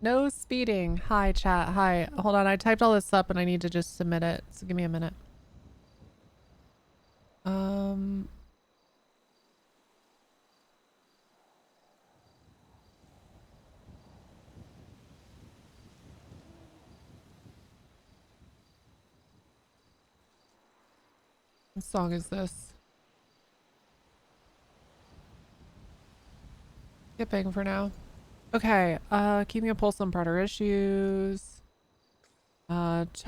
No speeding. Hi, chat. Hi. Hold on. I typed all this up and I need to just submit it. So give me a minute. What song is this? Skipping for now. Okay. Keeping a pulse on broader issues. Let's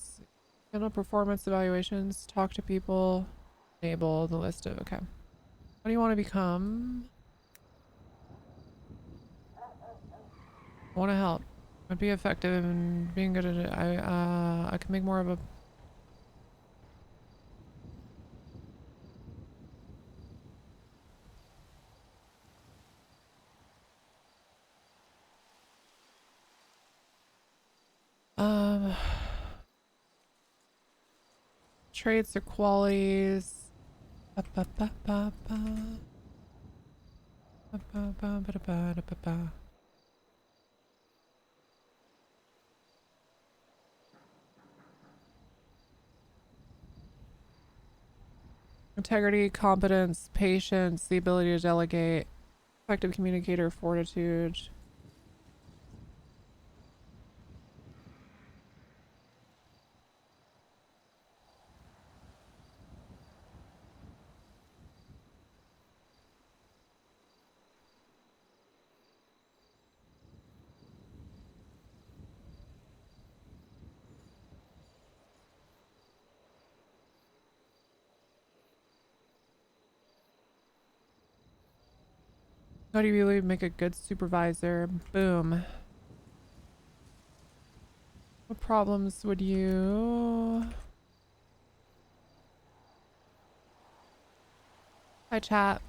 see. Handle performance evaluations. Talk to people. Enable the list of, okay. What do you want to become? I want to help. I'd be effective in being good at it. I can make more of a traits or qualities. Ba, ba, ba, ba, ba. Ba, ba, ba, ba, ba, ba, ba, ba. Integrity, competence, patience, the ability to delegate, effective communicator, fortitude. How do you really make a good supervisor? Boom. What problems would you... Hi, chat.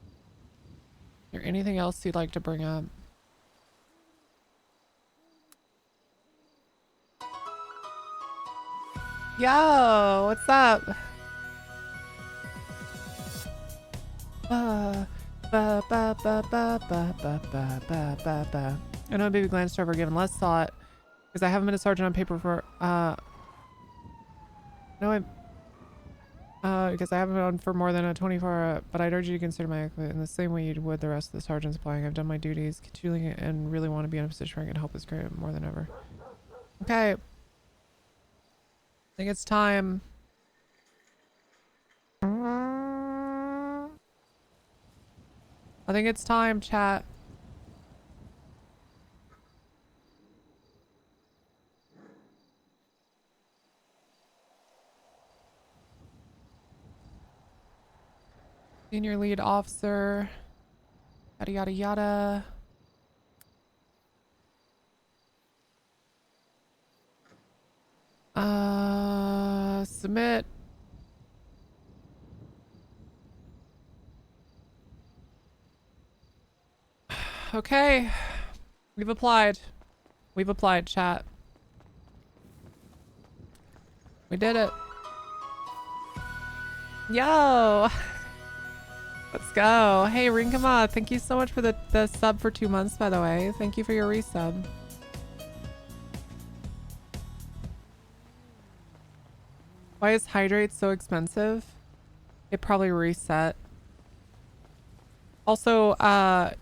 Is there anything else you'd like to bring up? Yo, what's up? Ba, ba, ba, ba, ba, ba, ba, ba, ba, ba, ba. I know baby glanced over given less thought because I haven't been a sergeant on paper for no because I haven't been on for more than a 24-hour, but I'd urge you to consider my in the same way you would the rest of the sergeants applying. I've done my duties continually and really want to be in a position where I can help this group more than ever. Okay. I think it's time. I think it's time, chat. Senior lead officer. Yada yada yada. Submit. Okay. We've applied. We've applied, chat. We did it. Yo. Let's go. Hey, Rinkama, thank you so much for the sub for 2 months, by the way. Thank you for your resub. Why is hydrate so expensive? It probably reset. Also,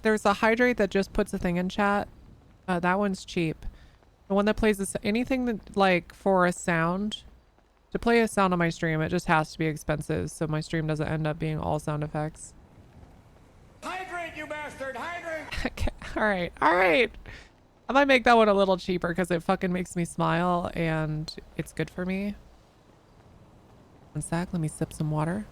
there's a hydrate that just puts a thing in chat. That one's cheap. The one that plays this, anything that, like, for a sound, to play a sound on my stream, it just has to be expensive, so my stream doesn't end up being all sound effects. Hydrate, you bastard! Hydrate! Okay, alright, alright. I might make that one a little cheaper because it fucking makes me smile and it's good for me. One sec, let me sip some water.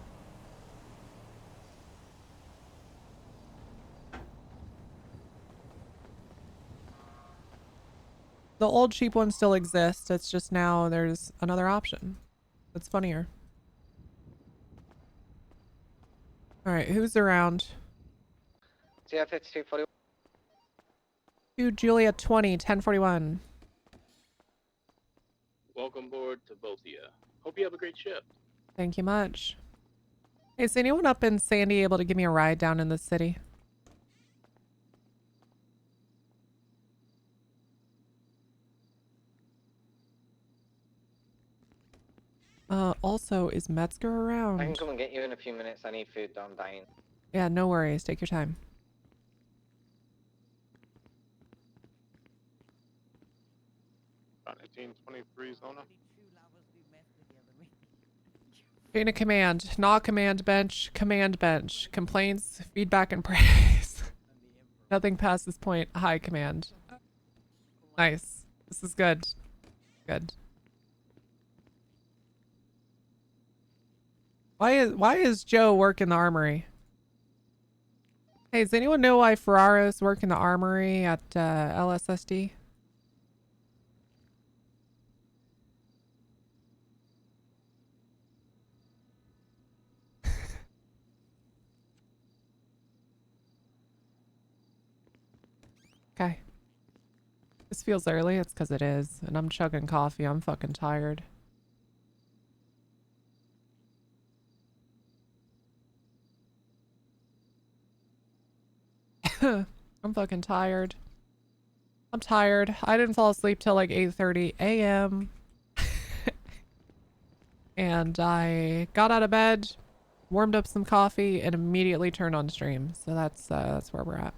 The old cheap one still exists. It's just now there's another option. It's funnier. All right, who's around? CFH 241. To Julia 20, 1041. Welcome aboard to both of you. Hope you have a great shift. Thank you much. Is anyone up in Sandy able to give me a ride down in the city? Also, is Metzger I can around? come and get you in a few minutes. I need food, I'm dying. Yeah, no worries. Take your time. About 1823 Zona. Chain of command, not command bench, command bench. Complaints, feedback, and praise. Nothing past this point. High command. Nice. This is good. Good. Why is Joe working the armory? Hey, does anyone know why Ferraro's working the armory at LSSD? Okay. This feels early. It's because it is. And I'm chugging coffee. I'm fucking tired. I'm fucking tired. I'm tired. I didn't fall asleep till like 8:30 a.m. And I got out of bed, warmed up some coffee, and immediately turned on stream. So that's where we're at.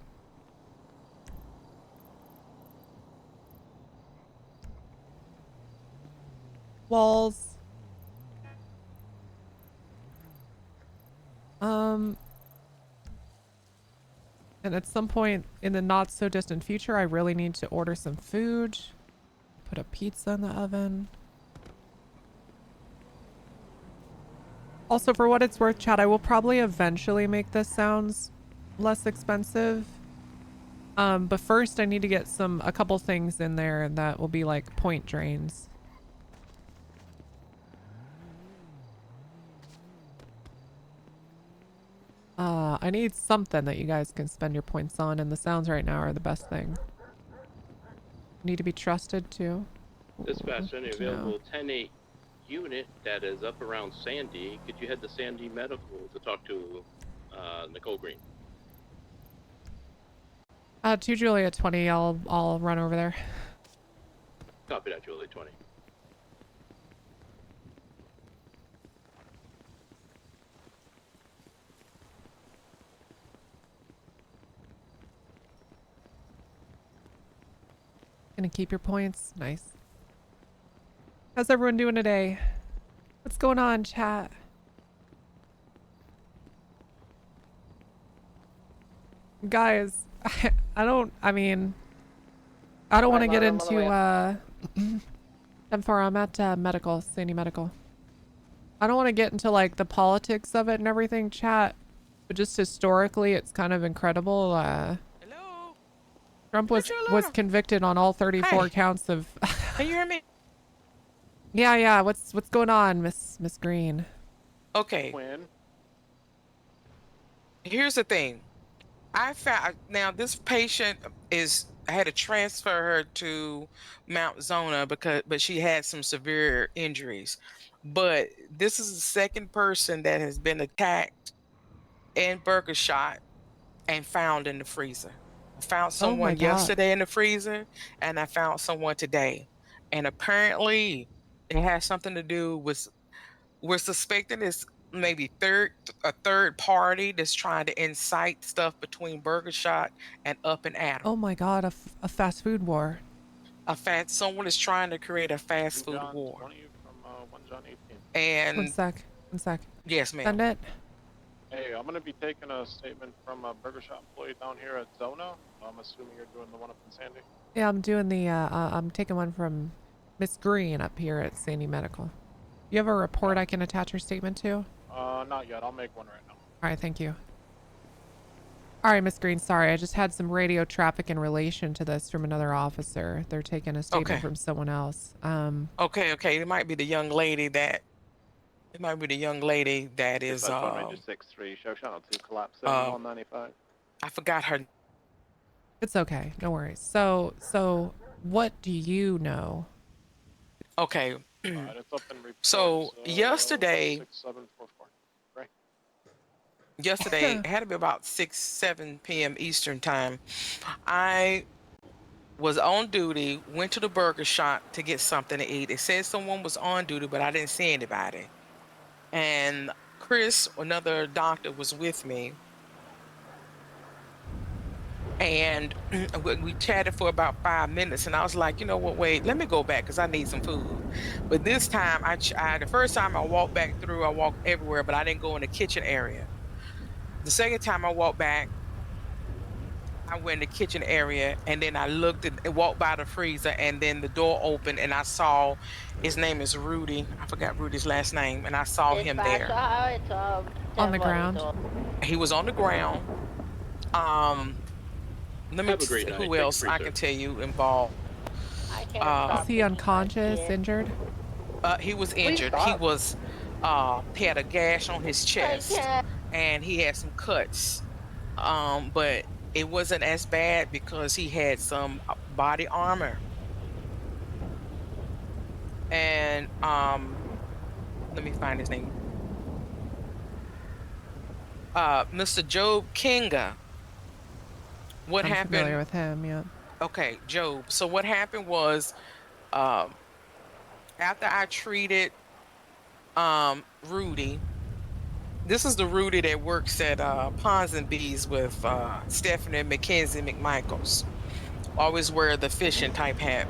Walls. And at some point in the not so distant future, I really need to order some food. Put a pizza in the oven. Also, for what it's worth, chat, I will probably eventually make this sounds less expensive. But first I need to get a couple things in there that will be like point drains. I need something that you guys can spend your points on, and the sounds right now are the best thing. Need to be trusted too. Dispatch, any available 10-8 unit that is up around Sandy. Could you head to Sandy Medical to talk to Nicole Green? 2 Julia 20. I'll run over there. Copy that, Julie 20. Gonna keep your points. Nice. How's everyone doing today? What's going on, chat? Guys, I don't want to get into I'm at medical, Sandy Medical. I don't want to get into like the politics of it and everything, chat, but just historically it's kind of incredible. Hello? Trump was convicted on all 34 counts of Can you hear me? Yeah, what's going on, Miss Green? Okay. Quinn. Here's the thing. I found now this patient I had to transfer her to Mount Zona but she had some severe injuries. But this is the second person that has been attacked and burger shot and found in the freezer. I found Oh my someone God. yesterday in the freezer and I found someone today. And apparently it has something to do with, we're suspecting it's maybe a third party that's trying to incite stuff between Burger Shot and Up and Adam. Oh my God, a fast food war. Someone is trying to create a fast food John war. 20 from 1 John 18. And One sec. yes, ma'am. Send it. Hey, I'm gonna be taking a statement from a burger shop employee down here at Zona. I'm assuming you're doing the one up in Sandy. Yeah, I'm doing the I'm taking one from Miss Green up here at Sandy Medical. You have a report I can attach your statement to? Not yet. I'll make one right now. All right, thank you. All right, Miss Green, sorry. I just had some radio traffic in relation to this from another officer. They're taking a statement from someone else. Okay. It might be the young lady that is Major 6-3, show channel 2 collapse 195. I forgot her. It's okay. No worries. So what do you know? Okay. It's up in report, So yesterday 6744. Right. yesterday. It had to be about 6-7 p.m. Eastern time. I was on duty, went to the burger shop to get something to eat. It said someone was on duty, but I didn't see anybody. And Chris, another doctor, was with me. And we chatted for about 5 minutes, and I was like, you know what, wait, let me go back because I need some food. But this time, the first time I walked back through, I walked everywhere, but I didn't go in the kitchen area. The second time I walked back, I went in the kitchen area, and then I looked and walked by the freezer, and then the door opened, and I saw his name is Rudy. I forgot Rudy's last name, and I saw him there. On the ground. He was on the ground. Let me Have a great see night. who Thank you else for your I can service. tell you involved. Is he unconscious, injured? He was injured. He was he had a gash on his chest, and he had some cuts. But it wasn't as bad because he had some body armor. And let me find his name. Mr. Job Kinga. What I'm happened? familiar with him, yeah. Okay, Job. So what happened was, after I treated Rudy, this is the Rudy that works at Ponds and Bees with Stephanie McKenzie McMichaels. Always wear the fishing type hat.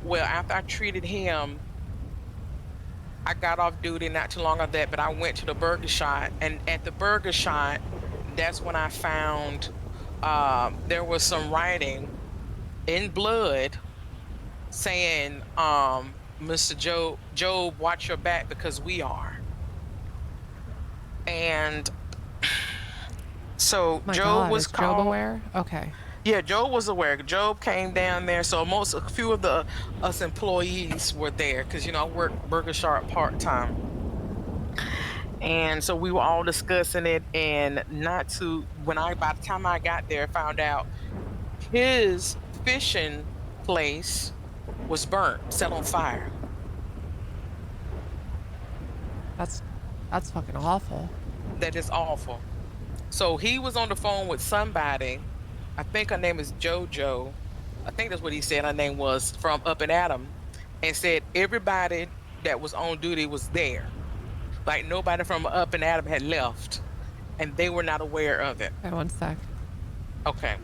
Well, after I treated him, I got off duty not too long after that, but I went to the burger shop, and at the burger shop, that's when I found there was some writing in blood saying, Mr. Job, watch your back because we are. And so My Job God, was is called. Job aware? Okay. Yeah, Job was aware. Job came down there, so a few of us employees were there because I work Burger Sharp part time, and so we were all discussing it. And by the time I got there, I found out his fishing place was burnt, set on fire. That's fucking awful. That is awful. So he was on the phone with somebody. I think her name is JoJo. I think that's what he said her name was, from Up and Adam, and said everybody that was on duty was there. Like nobody from Up and Adam had left, and they were not aware of it. Okay, one sec. Okay.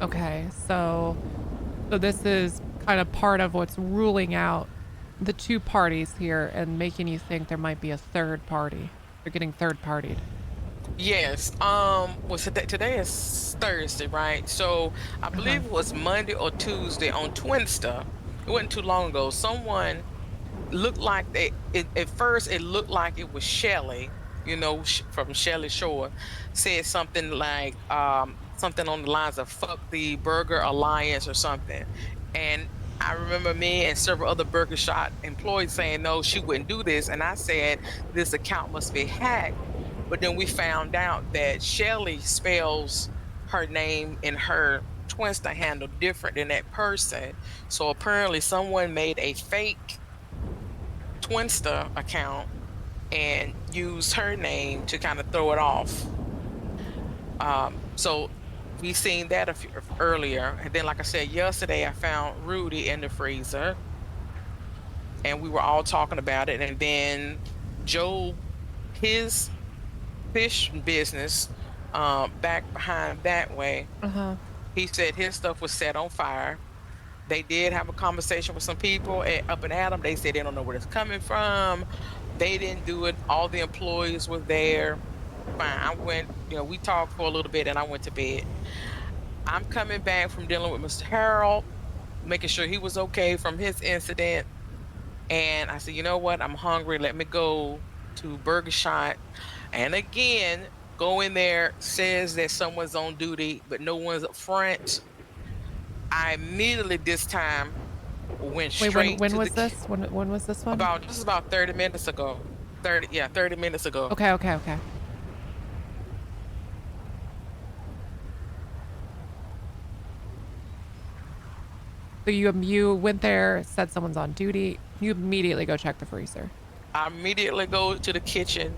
Okay, so this is kind of part of what's ruling out the two parties here and making you think there might be a third party. They're getting third partied. Yes. Today is Thursday, right? So I believe it was Monday or Tuesday on Twinster. It wasn't too long ago. Someone looked like at first it looked like it was Shelly, from Shelly Shore, said something like something on the lines of "fuck the Burger Alliance" or something. And I remember me and several other Burger Shot employees saying, no, she wouldn't do this. And I said, this account must be hacked. But then we found out that Shelly spells her name in her Twinster handle different than that person. So apparently someone made a fake Twinster account and used her name to kind of throw it off. So we seen that earlier. And then, like I said, yesterday I found Rudy in the freezer, and we were all talking about it. And then Joe, his fish business, back behind that way, he said his stuff was set on fire. They did have a conversation with some people Up and Adam. They said they don't know where it's coming from. They didn't do it. All the employees were there. Fine. I went, we talked for a little bit, and I went to bed. I'm coming back from dealing with Mr. Harold, making sure he was okay from his incident. And I said, you know what? I'm hungry. Let me go to Burger Shot. And again, go in there, says that someone's on duty, but no one's up front. I immediately this time went Wait, straight when to was the this? When was this one? this is about 30 minutes ago. 30 minutes ago. Okay, okay, okay. So you went there, said someone's on duty. You immediately go check the freezer. I immediately go to the kitchen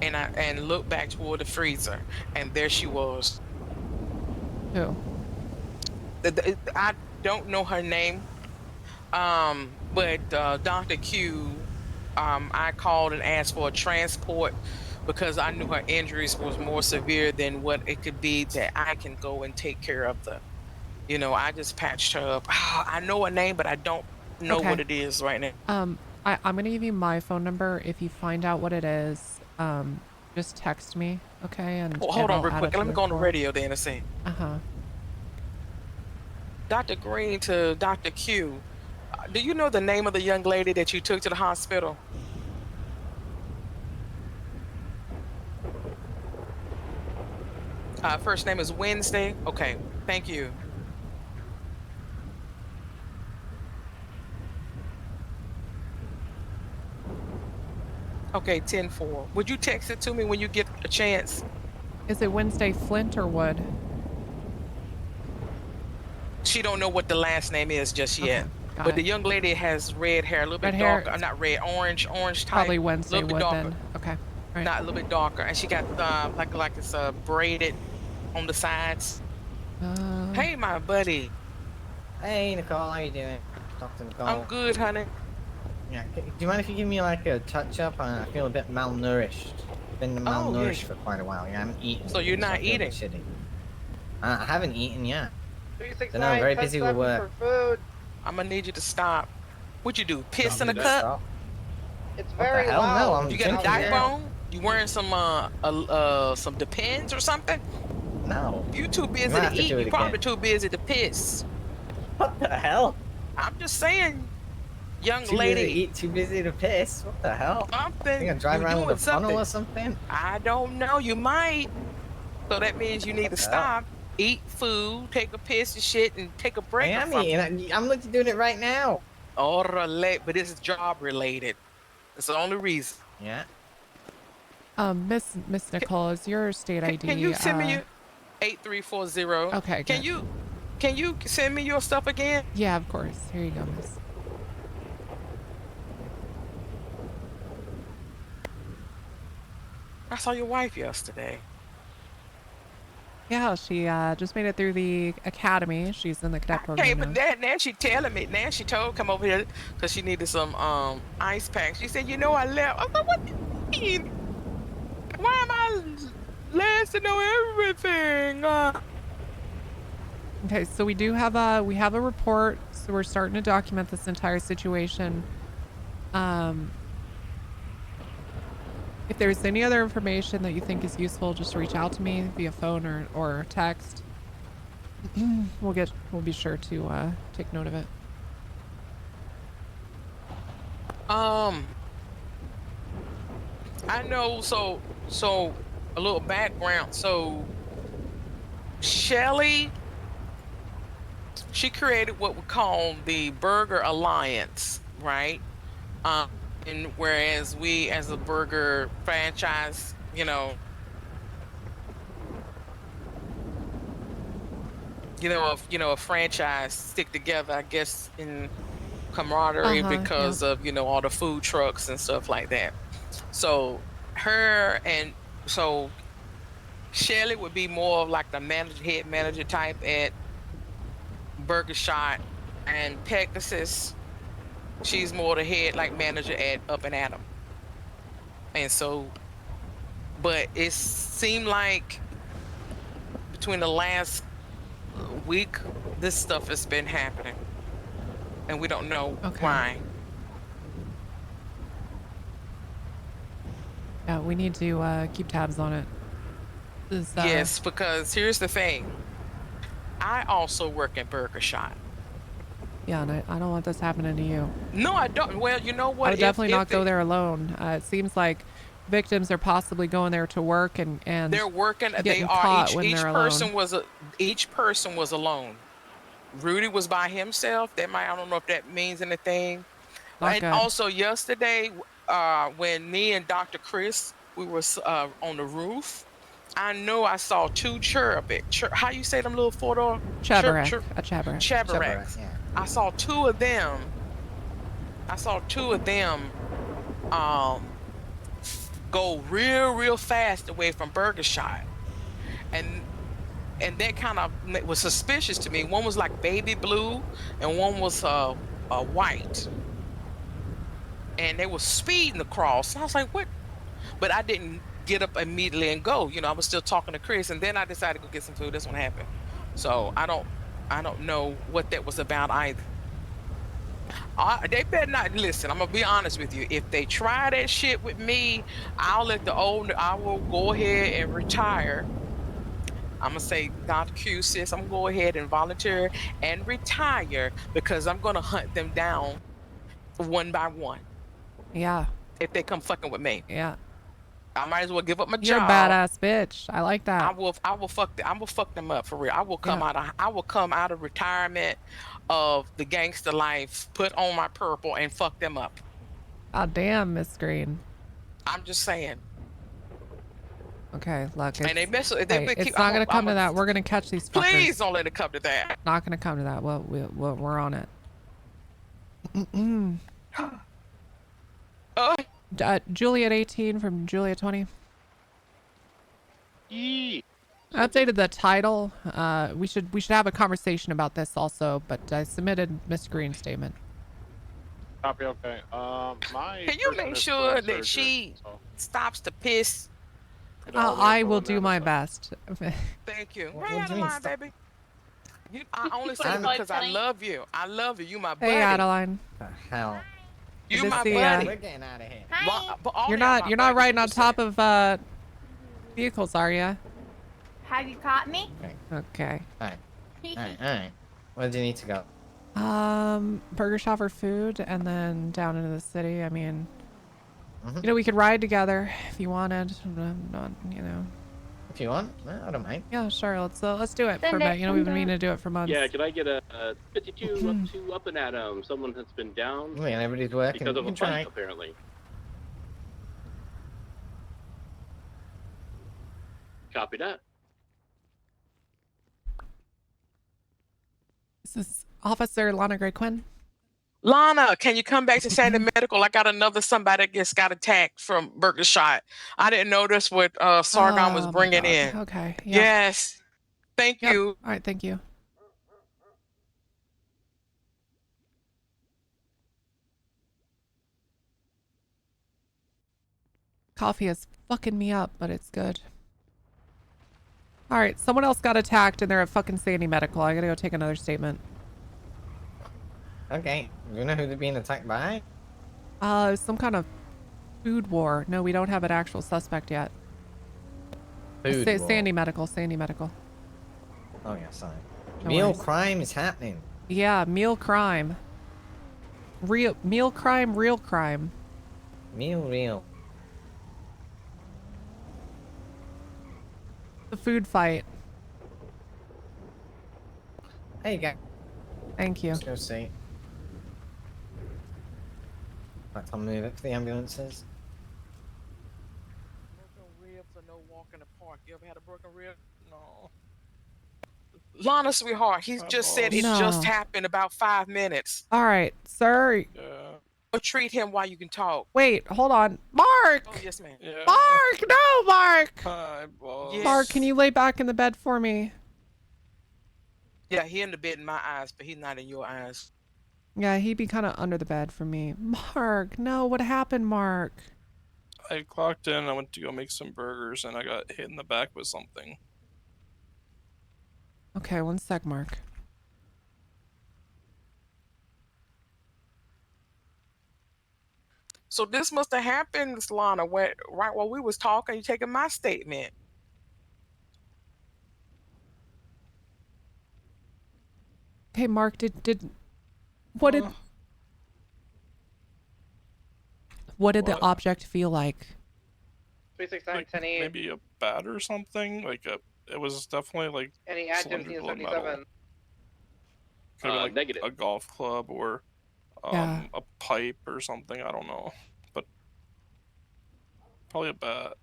and look back toward the freezer, and there she was. Who? I don't know her name, but Dr. Q, I called and asked for a transport because I knew her injuries was more severe than what it could be that I can go and take care of the. I just patched her up. I know her name, but I don't know Okay. what it is right now. I'm gonna give you my phone number. If you find out what it is, just text me, okay? And Well, hold on I'll real add quick. it Let to me the go on the report. radio then and see. Uh-huh. Dr. Green to Dr. Q. Do you know the name of the young lady that you took to the hospital? First name is Wednesday. Okay, thank you. Okay, 10-4. Would you text it to me when you get a chance? Is it Wednesday Flint or Wood? She don't know what the last name is just yet. Okay, got But it. the young lady has red hair, a little Red bit hair, darker. Not red, orange type. Probably a Wednesday little bit Wood darker. then. Okay. All right. Not a little bit darker, and she got like it's braided on the sides. Hey, my buddy. Hey, Nicole, how you doing? Dr. Nicole. I'm good, honey. Yeah, do you mind if you give me like a touch-up? I feel a bit malnourished. Been malnourished for quite a while. I haven't eaten. So you're not I feel a bit eating? shitty. I haven't eaten yet. 369, No, I'm very touch busy with button work. for food. I'm gonna need you to stop. What'd you do? Piss in a Not cup? stop. It's What the very hell? loud. No, I'm You got a drinking dive beer. bone? You wearing some Depends or something? No. You too busy might to have to eat. do You it probably again. too busy to piss. What the hell? I'm just saying, young Too busy to lady. eat, too busy to piss. What the hell? Something. Think I drive You around doing with a funnel or something. something? I don't know. You might. So that means you need to the hell? stop, eat food, take a piss and shit, and take a I break or am something. eating. I'm literally doing it right now. But this is job related. That's the only reason. Yeah. Miss Nicole, is your state ID? Can you send me your 8340? Okay, Can good. Can you send me your stuff again? Yeah, of course. Here you go, miss. I saw your wife yesterday. Yeah, she just made it through the academy. She's in the cadet program Okay, but now. now she telling me. Now she told come over here because she needed some ice packs. She said, I left. I was like, what do you mean? Why am I last to know everything? Okay, so we have a report, so we're starting to document this entire situation. If there's any other information that you think is useful, just reach out to me via phone or text. We'll be sure to take note of it. I know. So a little background. So Shelly, she created what we call the Burger Alliance, right? And whereas we, as a burger franchise, a franchise stick together, I guess, in camaraderie because of all the food trucks and stuff like that. So Shelly would be more of like the head manager type at Burger Shot, and Pegasus, she's more the head like manager at Up and Atom. And so, but it seemed like between the last week, this stuff has been happening, and we don't know why. Yeah, we need to keep tabs on it. Yes, because here's the thing. I also work at Burger Shot. Yeah, and I don't want this happening to you. No, I don't. Well, you know what? I would definitely not go there alone. It seems like victims are possibly going there to work and they're working. They getting are. caught when Each they're person alone. each person was alone. Rudy was by himself. I don't know if that means anything. Not And good. also yesterday, when me and Dr. Chris, we were on the roof, I know I saw two how you say them little four-door? Chabarak. A Chabarak. Chabaraks. Yeah. I saw two of them. Go real fast away from Burger Shot. And that kind of was suspicious to me. One was like baby blue and one was white. And they were speeding across. And I was like, what? But I didn't get up immediately and go. You know, I was still talking to Chris, and then I decided to go get some food. That's what happened. So I don't know what that was about either. They better not listen. I'm gonna be honest with you. If they try that shit with me, I will go ahead and retire. I'm gonna say, Dr. Q, sis, I'm gonna go ahead and volunteer and retire because I'm gonna hunt them down one by one Yeah. if they come fucking with me. Yeah. I might as well give up my You're job. a badass bitch. I like that. I will fuck them up for real. I will come out of retirement of the gangster life, put on my purple and fuck them up. Oh, damn, Miss Green. I'm just saying. Okay, look. And they mess with It's not going to come to that. We're going to catch these fuckers. Please don't let it come to that. Not going to come to that. We're on it. Juliet 18 from Juliet 20. Yee. I updated the title. We should have a conversation about this also, but I submitted Miss Green's statement. Copy. Okay. Can you make sure that she stops to piss? I will do my best. Thank you. What Right do out of you mean line, stop? baby. I only say it because I love you. I love you. You my buddy. Hey, Adeline. The hell? You Good to my see ya. buddy. We're getting out of here. You're not riding on top of vehicles, are you? Have you caught me? Okay. Alright. Where do you need to go? Burger shop for food, and then down into the city. I mean, Mhm. you know, we could ride together if you wanted. Not, you know. If you want, I don't mind. Yeah, sure. Let's do it for a Send bit. it, You know, we've been send it. meaning to do it for months. Yeah, can I get a 52 up and at 'em? Someone has been down I mean, everybody's working. because You of a can fight, try. apparently. Copy that. This is Officer Lana Gray-Quinn. Lana, can you come back to Sandy Medical? I got another somebody that just got attacked from Burger Shot. I didn't notice what Sargon was Oh, my bringing God. in. Okay. Yep. Yes. Thank Yep. you. All right. Thank you. Coffee is fucking me up, but it's good. All right. Someone else got attacked and they're at fucking Sandy Medical. I gotta go take another statement. Okay. Do you know who they're being attacked by? Some kind of food war. No, we don't have an actual suspect yet. Food war. Sandy Medical. Sandy Medical. Oh yeah, sorry. No Real worries. crime is happening. Yeah, meal crime. Meal crime, real crime. Real. The food fight. There you go. Thank you. Let's go see. Right, I'll move it for the ambulances. Broken ribs are no walk in the park. You ever had a broken rib? No. Lana, sweetheart, he just said it No. just happened about 5 minutes. All right, sir. Go treat him while you can talk. Wait, hold on. Mark! Oh, yes, ma'am. Yeah. Mark! No, Mark! Hi, boss. Yes. Mark, can you lay back in the bed for me? Yeah, he in the bed in my eyes, but he's not in your eyes. Yeah, he'd be kind of under the bed for me. Mark, no, what happened, Mark? I clocked in, I went to go make some burgers, and I got hit in the back with something. Okay, one sec, Mark. So this must have happened, Miss Lana, right while we was talking, you taking my statement. Okay, Mark, what did the What? object feel like? 369, Like, 10 maybe a bat or something? Like, it was definitely, like, Any adjuncts cylindrical in metal. 77. Could have been like Negative. a golf club or Yeah. a pipe or something. I don't know, but probably a bat.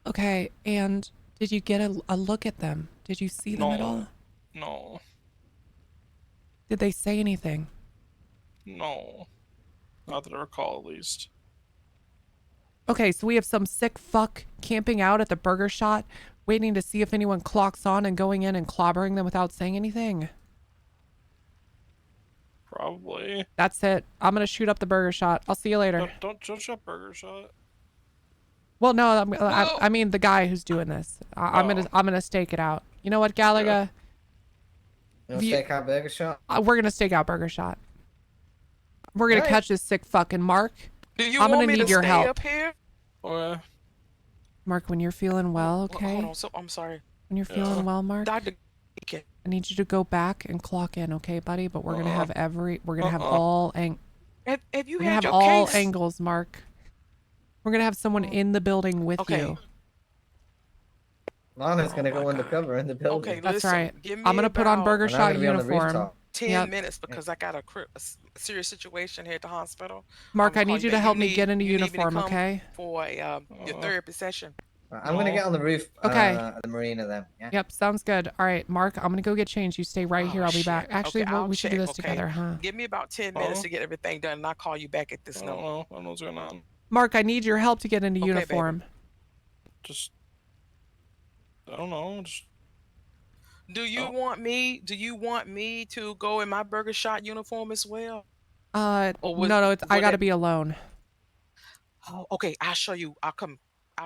Okay, and did you get a look at them? Did you see them at all? No. Did they say anything? No. Not that I recall, at least. Okay, so we have some sick fuck camping out at the burger shot, waiting to see if anyone clocks on and going in and clobbering them without saying anything. Probably. That's it. I'm gonna shoot up the burger shot. I'll see you later. Don't shut burger shot. Well, no, I mean the guy who's doing this. I'm gonna stake it out. You know what, Galaga? You want to stake out burger shot? We're gonna stake out burger shot. We're gonna catch this sick fucking Mark. Do you I'm want gonna me need to your stay help. up here? Or Mark, when you're feeling well, okay? Hold on, so I'm sorry. When you're feeling well, Mark, Dr. I need you to go back and clock in, okay, buddy? But we're gonna have we're gonna have Have you we're gonna had have your all case? angles, Mark. We're gonna have someone in the building with you. Lana's gonna go undercover in the building. Okay, That's listen, right. give me I'm gonna put on about burger And I'm shot gonna be on the uniform. rooftop. 10 Yep. minutes because I got a serious situation here at the hospital. Mark, I'm I gonna need you call to help me back. get into You need me to uniform, come okay? For your therapy session. I'm gonna get on the roof Okay. at the marina then. Yeah. Yep, sounds good. All right, Mark, I'm gonna go get changed. You stay right here. I'll be back. Actually, Okay, well, I'll we should do check, this together, huh? Give me about 10 minutes to get everything done, and I'll call you back at this I don't number. know. I don't know what's going on. Mark, I need your help to get into Okay, uniform. Just. I don't know. Just. Do you want me to go in my burger shot uniform as well? No, I gotta be alone. Oh, okay. I'll show you. I'll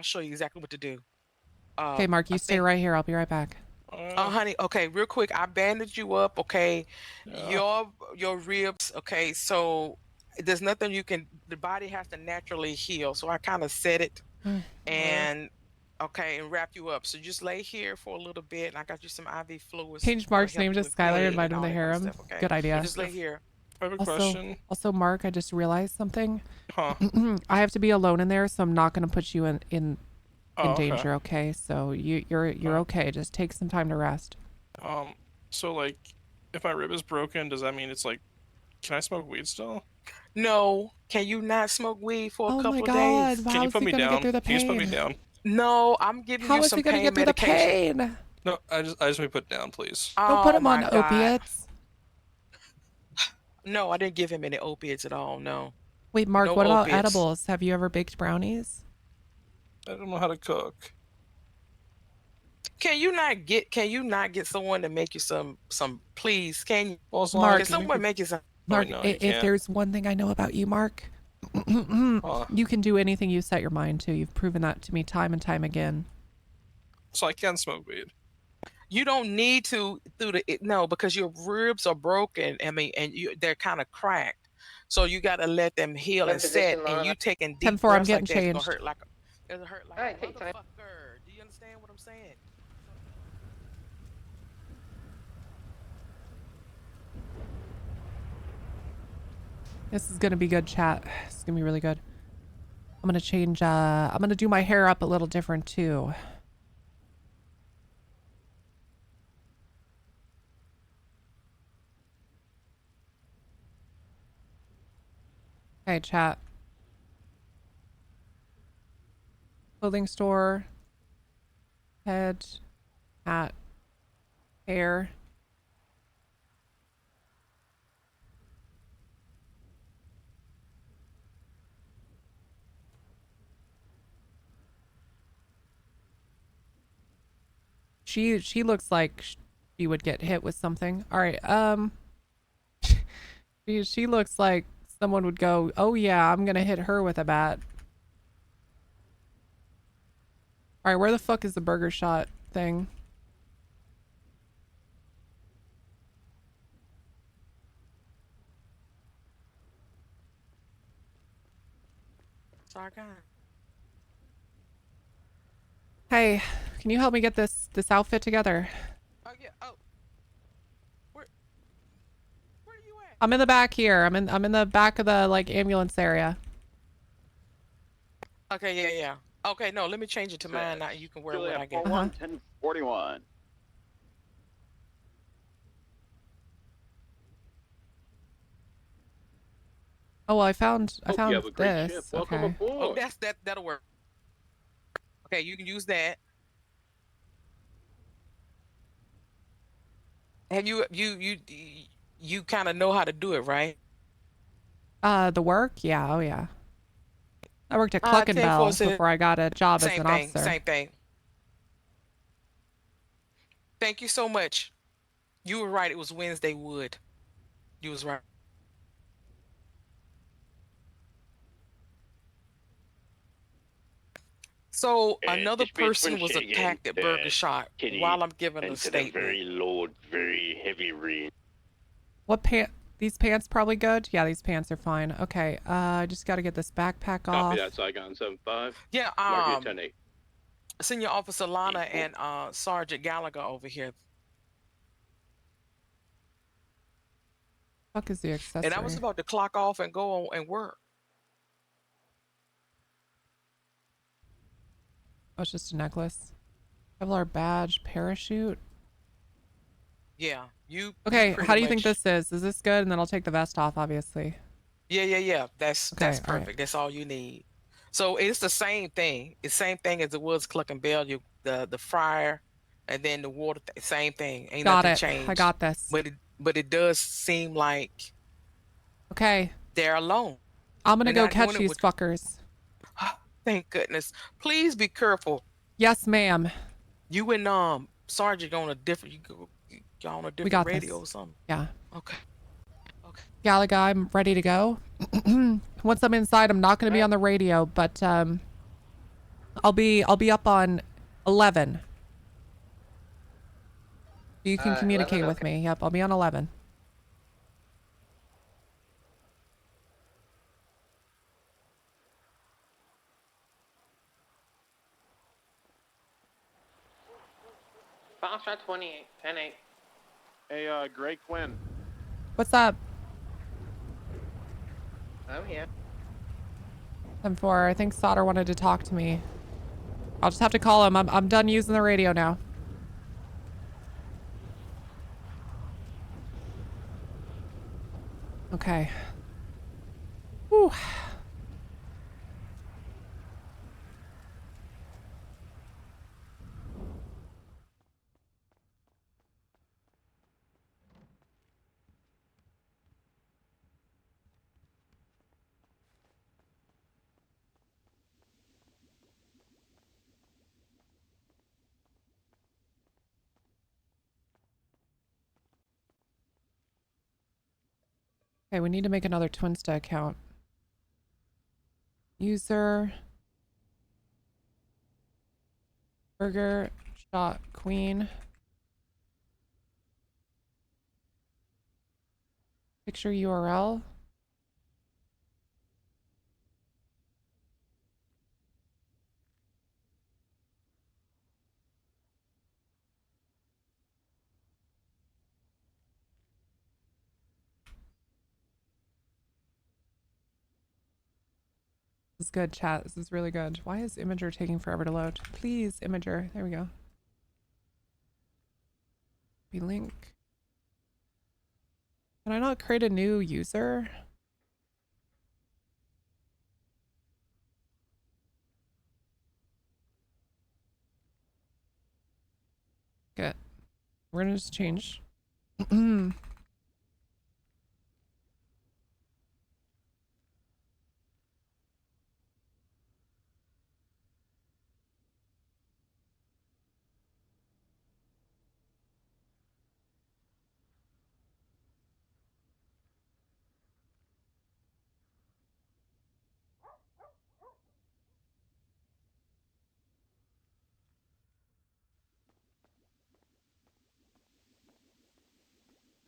show you exactly what to do. Okay, Mark, you stay right here. I'll be right back. Honey, okay, real quick. I bandaged you up, okay? Your ribs, okay? So there's nothing you can. The body has to naturally heal. So I kind of set it, and and wrap you up. So just lay here for a little bit, and I got you some IV fluids. Change Mark's name to Skylar, invite him to harem. Good idea. Just lay here. I have a question. Also, Mark, I just realized something. Huh. I have to be alone in there, so I'm not gonna put you in Okay. danger. Okay, so you're okay. Just take some time to rest. So like, if my rib is broken, does that mean it's like, can I smoke weed still? No. Can you not smoke weed for a Oh couple my God! days? Can you put me down? Get through the Can you just put me pain? down? No, I'm giving How you is some he gonna pain get through the medication. pain? No, I just want to put down, please. Don't put him on my God. opiates. No, I didn't give him any opiates at all. No. Wait, Mark, No what about opiates. edibles? Have you ever baked brownies? I don't know how to cook. Can you not get someone to make you some please? Can you? Well, as long Mark, Can someone make you some? Mark, no, you if can't. there's one thing I know about you, Mark, you can do anything you set your mind to. You've proven that to me time and time again. So I can smoke weed. You don't need to because your ribs are broken. I mean, and they're kind of cracked. So you got to let them heal and set. And you taking deep 10-4, I'm breaths getting like that, it's changed. gonna hurt like it'll hurt like Alright, a take time. motherfucker. Do you understand what I'm saying? This is gonna be good, chat. This is gonna be really good. I'm gonna change. I'm gonna do my hair up a little different too. Okay, chat. Clothing store. Head. Hat. Hair. She looks like she would get hit with something. All right. She looks like someone would go, "Oh yeah, I'm gonna hit her with a bat." All right, where the fuck is the burger shot thing? Sorry, Hey, can you help me get this outfit together? Oh yeah. Oh. Where are you at? I'm in the back here. I'm in the back of the ambulance area. Okay, yeah. Okay, no, let me change it to mine now. You can wear what I get. 1041. Oh, well, I found Hope you have a great this. ship. Welcome Okay. Oh, aboard. that'll work. Okay, you can use that. Have you kind of know how to do it, right? The work? Yeah, oh yeah. I worked at Cluck and 10-4 Bell said before I got a job as same an thing, officer. same thing. Thank you so much. You were right. It was Wednesday Wood. You was right. So another This means person was Winchell attacked at Burger Shot Kitty while I'm giving a entered a statement. very low, very heavy rain. What pant? These pants probably good? Yeah, these pants are fine. Okay, I just got to get this backpack Copy off. that, Saigon 7-5. Yeah, Mark you 10-8. Senior Officer Lana and Sergeant Gallagher over here. Fuck is the accessory? And I was about to clock off and go on and work. Oh, it's just a necklace. Kevlar badge, parachute. Yeah, you. Okay, pretty how do you think much- this is? Is this good? And then I'll take the vest off, obviously. Yeah. That's Okay, perfect. all right. That's all you need. So it's the same thing. It's the same thing as it was Cluck and Bell. The fryer, and then the water. Same thing. Ain't Got nothing it. changed. I got this. But it does seem like Okay, they're alone. I'm gonna They're go not catch doing it these with- fuckers. Thank goodness. Please be careful. Yes, ma'am. You and Sergeant on a different. Y'all on a different got radio this. or something. Yeah. Okay. Gallagher, I'm ready to go. Once I'm inside, I'm not gonna be on the radio, but I'll be up on 11. You can communicate 11, with me. Yep, I'll be on 11. Foxtrot 28, 10-8. Hey, Gray-Quinn. What's up? I'm here. 10-4. I think Sauter wanted to talk to me. I'll just have to call him. I'm done using the radio now. Okay. Whew. Okay, we need to make another Twinsta account. User. Burger Shot Queen. Picture URL. This is good, chat. This is really good. Why is Imager taking forever to load? Please, Imager. There we go. Be link. Can I not create a new user? Good. We're gonna just change.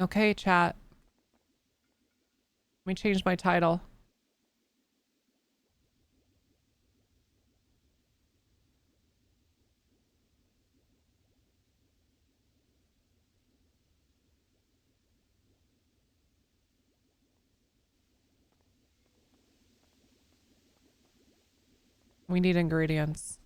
Okay, chat. Let me change my title. We need ingredients.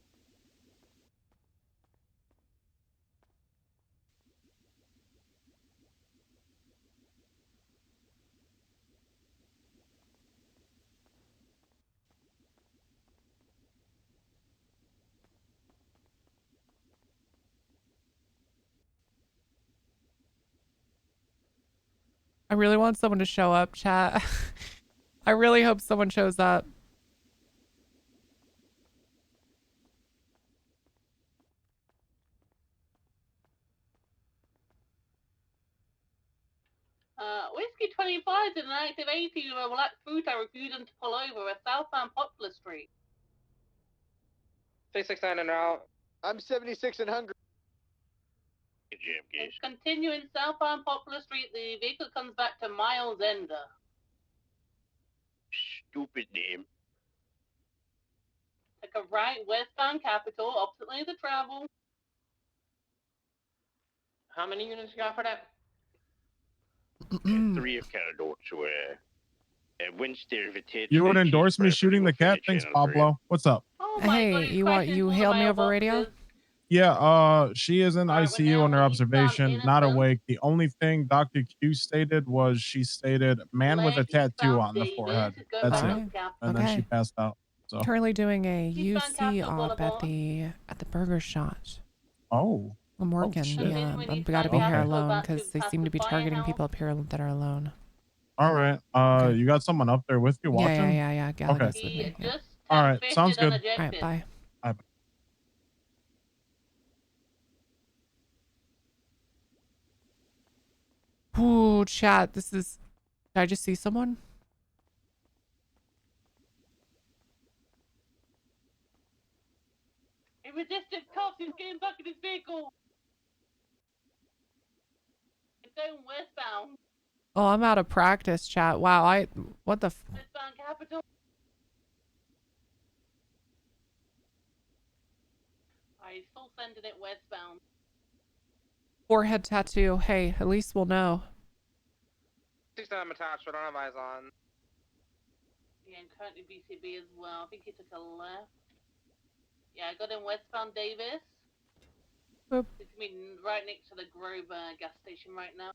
I really want someone to show up, chat. I really hope someone shows up. Whiskey 25 is an active AP with a black boot. I refuse them to pull over at southbound Poplar Street. 369 and out. I'm 76 and hungry. It's continuing southbound Poplar Street. The vehicle comes back to Miles Ender. Stupid name. Take a right westbound Capitol, opposite lane of the travel. How many units you got for that? 3 of Canador to Winster Vitage. You would endorse me shooting the cat? Thanks, Pablo. What's up? Oh my Hey, God, you hailed me over radio? Yeah, she is in Alright, ICU under observation, not innocent. awake. The only thing Dr. Q stated was she stated man with a tattoo on the forehead. That's it. And then she passed out. So Currently doing a Eastbound UC Capitol op at Boulevard. the Burger Shot. oh. Morgan, shit. yeah, Continuing I've got to be Okay. here Eastbound alone Capitol because they past seem the to be targeting firehouse. people up here that are alone. All right. Okay. You got someone up there with you watching? Yeah. Gallagher's with He me. Yeah. just All right, confessed sounds good. All right, unejected. bye. Ooh, chat. This is. Did I just see someone? He resisted cops. He's getting back in his vehicle. It's going westbound. Oh, I'm out of practice, chat. Wow, what the? Westbound Capitol. Alright, he's full sending it westbound. Forehead tattoo. Hey, at least we'll know. 69 attached, but I don't have eyes on. Yeah, and currently BCB as well. I think he took a left. Yeah, I got him westbound Davis. Boop. It's me right next to the Grove gas station right now.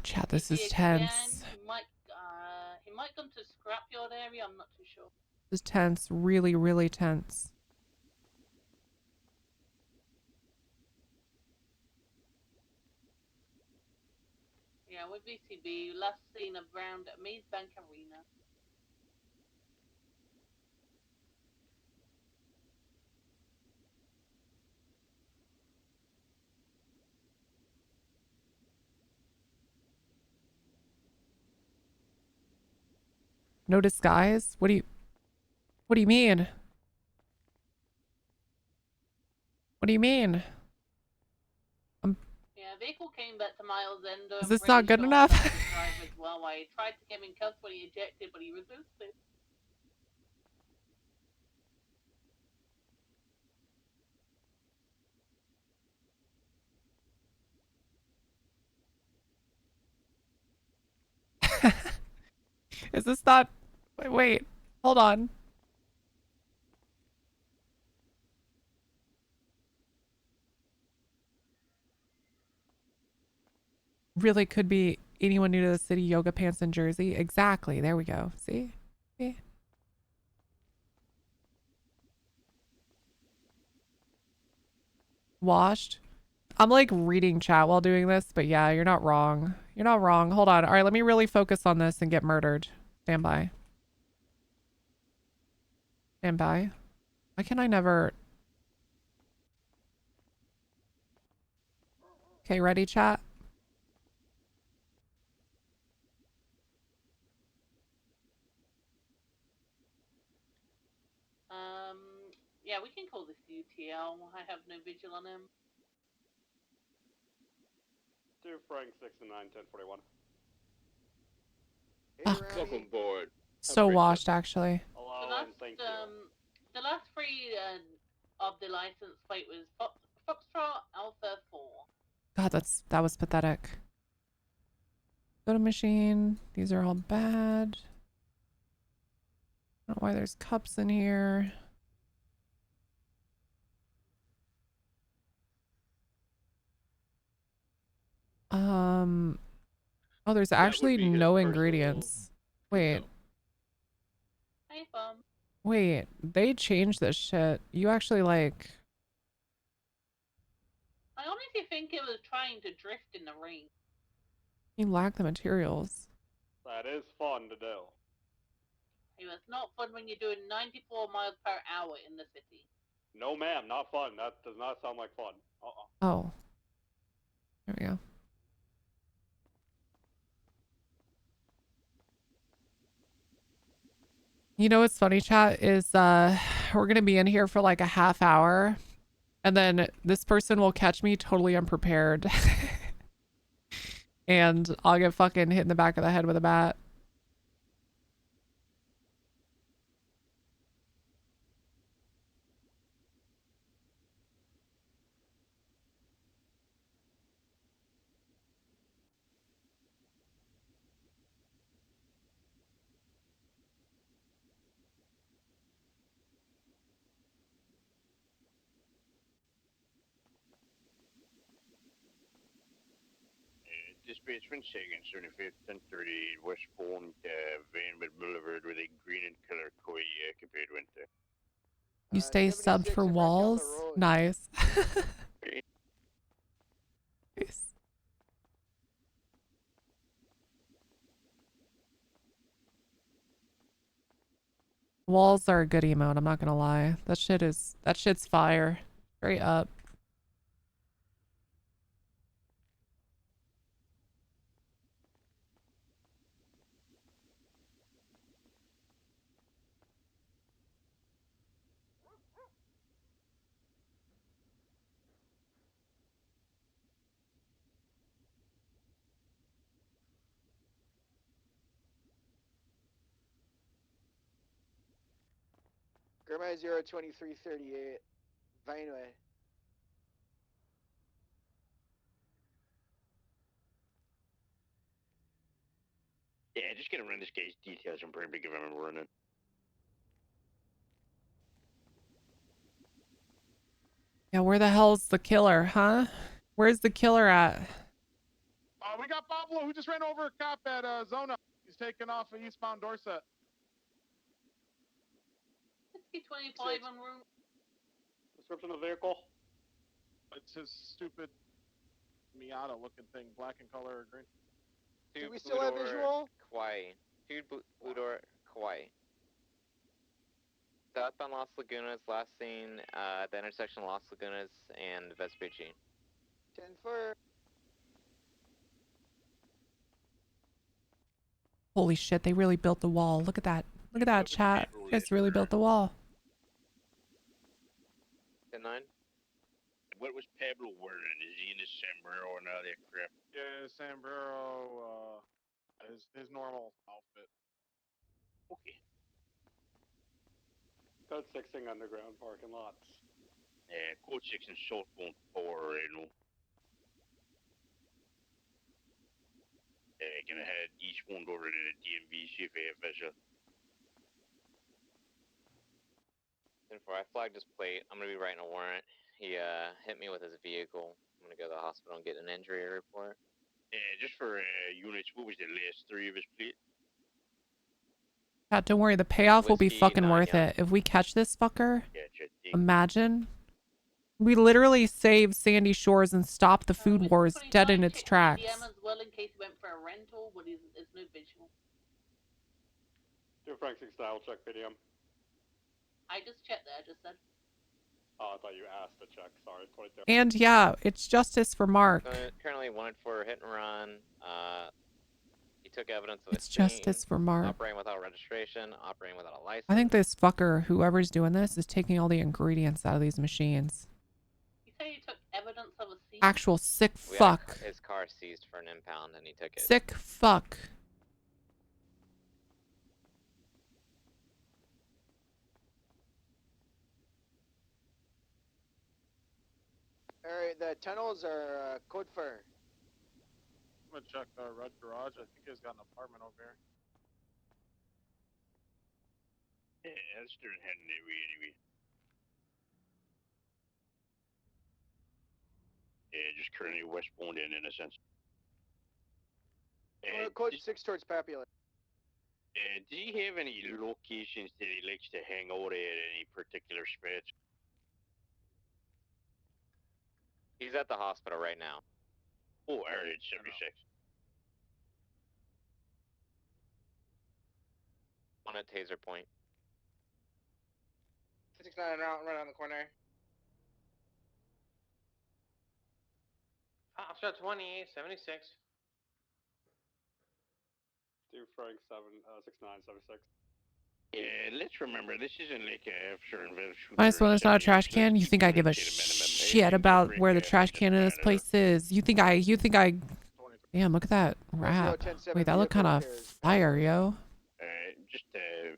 Chat, this is BCB tense. again. He might come to scrapyard area. I'm not too sure. This is tense. Really, really tense. Yeah, with BCB, last seen around Maze Bank Arena. No disguise? What do you mean? What do you mean? Yeah, vehicle came back to Miles Ender. Is this not good enough? As well. I tried to get him in cuffs when he ejected, but he resisted. Is this not? Wait, hold on. Really could be anyone new to the city, yoga pants and jersey. Exactly. There we go. See? See? Washed. I'm like reading chat while doing this, but yeah, you're not wrong. You're not wrong. Hold on. All right, let me really focus on this and get murdered. Stand by. Stand by. Why can I never... Okay, ready, chat? Yeah, we can call this UTL. I have no vigil on him. 2 Frank 69 1041. Welcome aboard. So washed, actually. The last three of the license plate was Foxtrot Alpha 4. God, that was pathetic. Soda machine. These are all bad. I don't know why there's cups in here. Oh, there's actually no ingredients. Wait. Hey, Bum. Wait, they changed this shit. You actually like... I only you think it was trying to drift in the rain? You lack the materials. That is fun to do. It was not fun when you're doing 94 miles per hour in the city. No, ma'am, not fun. That does not sound like fun. Oh. There we go. You know what's funny, chat, is we're gonna be in here for like a half hour, and then this person will catch me totally unprepared. And I'll get fucking hit in the back of the head with a bat. Dispatch 1 second, 75th, 1030, westbound Vanwood Boulevard with a green and color koi compared winter. You stay subbed for walls? Nice. Nice. Walls are a good emote, I'm not gonna lie. That shit's fire. Straight up. Grandma 02338, Vineway. Yeah, just gonna run this guy's details and pretty big if I'm running. Yeah, where the hell's the killer, huh? Where's the killer at? We got Pablo who just ran over a cop at Zona. He's taking off of eastbound Dorset. 6025 en route. Description of the vehicle? It's his stupid Miata looking thing, black in color or green. Do we still have visual? Kauai. Blue Door, Kauai. Southbound Las Lagunas, last seen at the intersection of Las Lagunas and Vespucci. 10-4. Holy shit, they really built the wall. Look at that. Look at that, chat. You guys really built the wall. 10-9. What was Pablo wearing? Is he in his sombrero and all that crap? Yeah, sombrero, his normal outfit. Okay. Code 16 underground parking lots. Code 6 and southbound 4, you know. Gonna head eastbound over to the DMV, see if they have visual. 10-4, I flagged his plate. I'm gonna be writing a warrant. He hit me with his vehicle. I'm gonna go to the hospital and get an injury report. Just for units, what was the last 3 of his plate? Chat, don't worry, the payoff will be Whiskey, fucking worth Nanya. it. If we catch this fucker, Gotcha. imagine. We literally saved Sandy Shores and stopped the food wars dead in its tracks. DM as well in case he went for a rental, but there's no visual. Do Frank 6 style check PDM. I just checked there, I just said. Oh, I thought you asked to check. Sorry, 22. And yeah, it's justice for Mark. Currently wanted for hit and run. He took evidence of It's justice for Mark. operating without registration, operating without a license. I think this fucker, whoever's doing this, is taking all the ingredients out of these machines. You say you took evidence of a scene? Actual sick We fuck. had his car seized for an impound and he took it. Sick fuck. Alright, the tunnels are code for. I'm gonna check Red Garage. I think he's got an apartment over here. Yeah, let's start heading that way anyway. Yeah, just currently westbound in a sense. Code 6 towards Papula. Do you have any locations that he likes to hang out at any particular spots? He's at the hospital right now. Oh, area 76. On at taser point. 69 right on the corner. Officer 20, 76. 2 Frank 69, 76. Yeah, let's remember, this isn't like a Nice one. It's not a trash can. You think I give a shit about where the trash can in this place is? You think I? Damn, look at that wrap. Wait, that looked kind of fire, yo.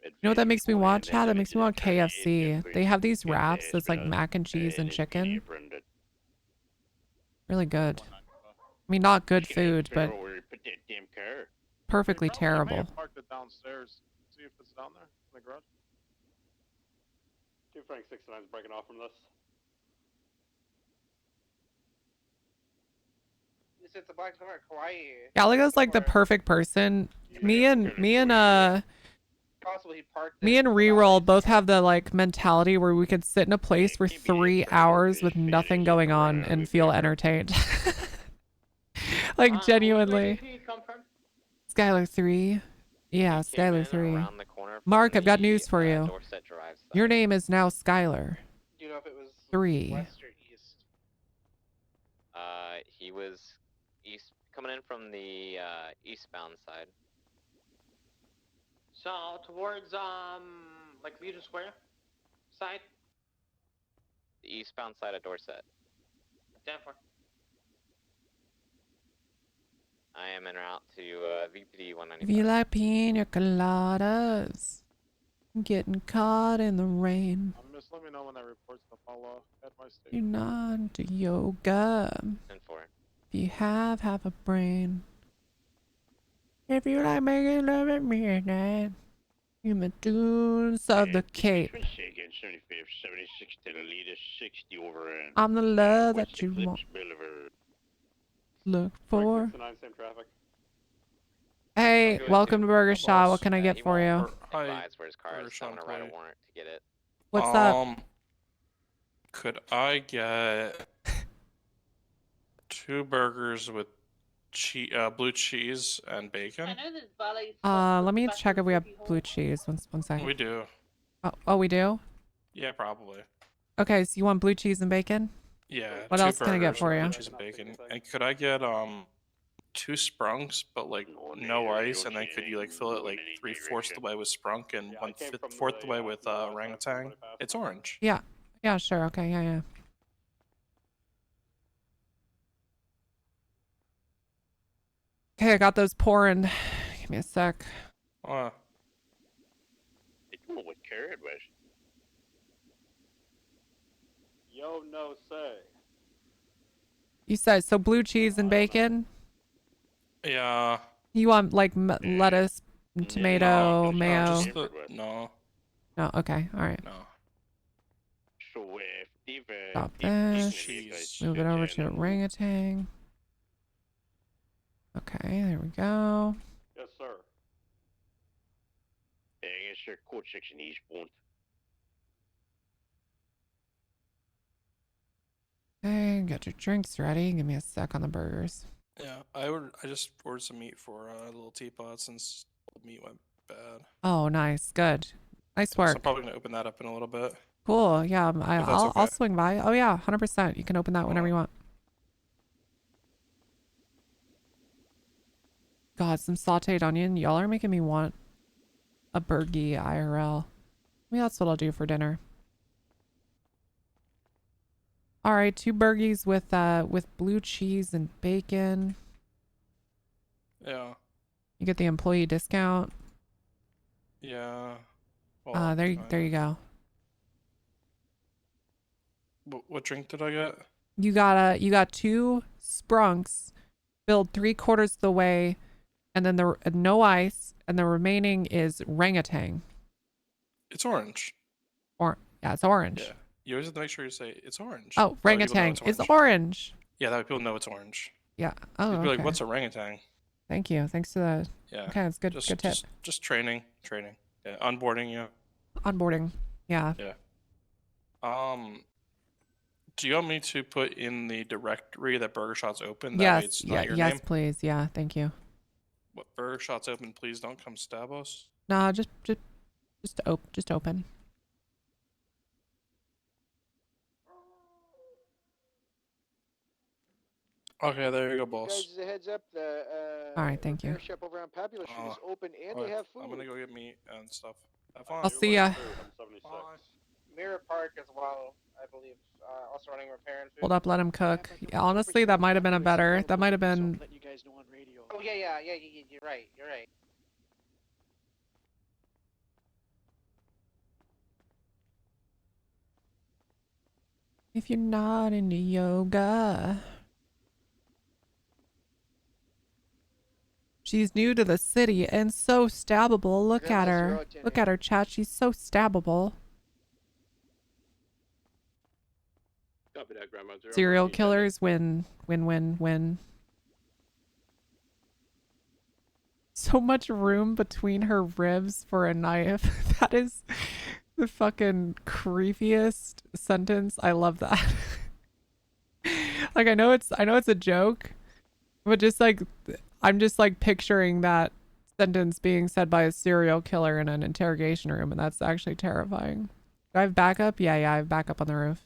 You know what that makes me want, Chad? That makes me want KFC. They have these wraps that's like mac and cheese and chicken. Really good. I mean, not good food, but perfectly I may terrible. have parked it downstairs. See if it's down there in the garage. 2 Frank 69 is breaking off from this. This is the black door, Hawaii. Gallagher's like the perfect person. Me and Possible he parked Reroll both have the like mentality where we could sit in a place for 3 hours with nothing going on and feel entertained. Like genuinely. Where did he come from? Skylar 3. Yeah, He came Skylar in 3. around the corner from Mark, I've got the, news for you. Dorset Drive side. Your name is now Skylar. Do you know if it was 3. west or east? He was east, coming in from the eastbound side. So towards like Legion Square side. The eastbound side of Dorset. Denver. I am en route to VPD 195. If you like pina coladas, getting caught in the rain. Just let me know when that report's to follow at my station. You're not into yoga. 10-4. If you have half a brain. If you like making love at midnight. In the dunes of the Cape. 75, 76 to the leader, 60 over in. I'm the love West that you Eclipse want. Boulevard. Look Frank for. 69, same traffic. Hey, welcome to Burger Shot. What can I get for you? Advise where his car is. I'm gonna write a warrant to get it. What's up? Could I get 2 burgers with blue cheese and bacon? I know this ballet Let me check if we have blue cheese. One second. We do. Oh, we do? Yeah, probably. Okay, so you want blue cheese and bacon? Yeah. What 2 else can I get burgers for with you? blue cheese and bacon. And could I get 2 sprunks, but like no ice, and then could you like fill it like 3/4 the way with sprunk and 1/4 the way with orangutan? It's orange. Yeah. Yeah, sure. Okay, yeah. Okay, I got those pouring. Give me a sec. I don't know what car it was. Yo, no say. You said so blue cheese and bacon? Yeah. You want like lettuce, tomato, mayo? No. No, okay, all right. No. Stop this. Move it over to orangutan. Okay, there we go. Yes, sir. Yes, sir. Code 6 eastbound. Okay, got your drinks ready. Give me a sec on the burgers. Yeah, I just ordered some meat for a little teapot since the meat went bad. Oh, nice. Good. Nice So work. I'm probably gonna open that up in a little bit. Cool. Yeah, I'll okay. swing by. Oh yeah, 100%. You can open that whenever you want. God, some sauteed onion. Y'all are making me want a burgie IRL. Maybe that's what I'll do for dinner. All right, 2 burgies with blue cheese and bacon. Yeah. You get the employee discount. Yeah. Well, There you go. What drink did I get? You got 2 sprunks filled 3/4 of the way, and then the no ice, and the remaining is orangutan. It's orange. Yeah, it's orange. Yeah. You always have to make sure you say it's orange. Oh, orangutan is orange. Yeah, that way people know it's orange. Yeah. Oh, You'd be okay. like, what's orangutan? Thank you. Thanks to the. Yeah. Okay, that's good. Good tip. Just training. Yeah, onboarding. Yeah. Onboarding. Yeah. Yeah. Do you want me to put in the directory that Burger Shot's open? That way Yes, it's yeah, not your yes, name? please. Yeah, thank you. What, Burger Shot's open, please don't come stab us? Nah, just open. Okay, there you go, boss. Guys, as a heads up, the All right, thank you. repair shop over on Popular Street is open and they have food. I'm gonna go get meat and stuff. Have fun. I'll see ya. Mirror Park as well, I believe. Also running repair and food. Hold up, let him cook. Yeah, honestly, that might have been a better. That might have been. Let you guys know on radio. Oh yeah. You're right. You're right. If you're not into yoga. She's new to the city and so stabbable. Look at her. Look at her, chat. She's so stabbable. Copy that, Grandma. Zero Serial 14, killers win. So much room between her ribs for a knife. That is the fucking creepiest sentence. I love that. Like, I know it's a joke, but just like, I'm just like picturing that sentence being said by a serial killer in an interrogation room, and that's actually terrifying. Do I have backup? Yeah, I have backup on the roof.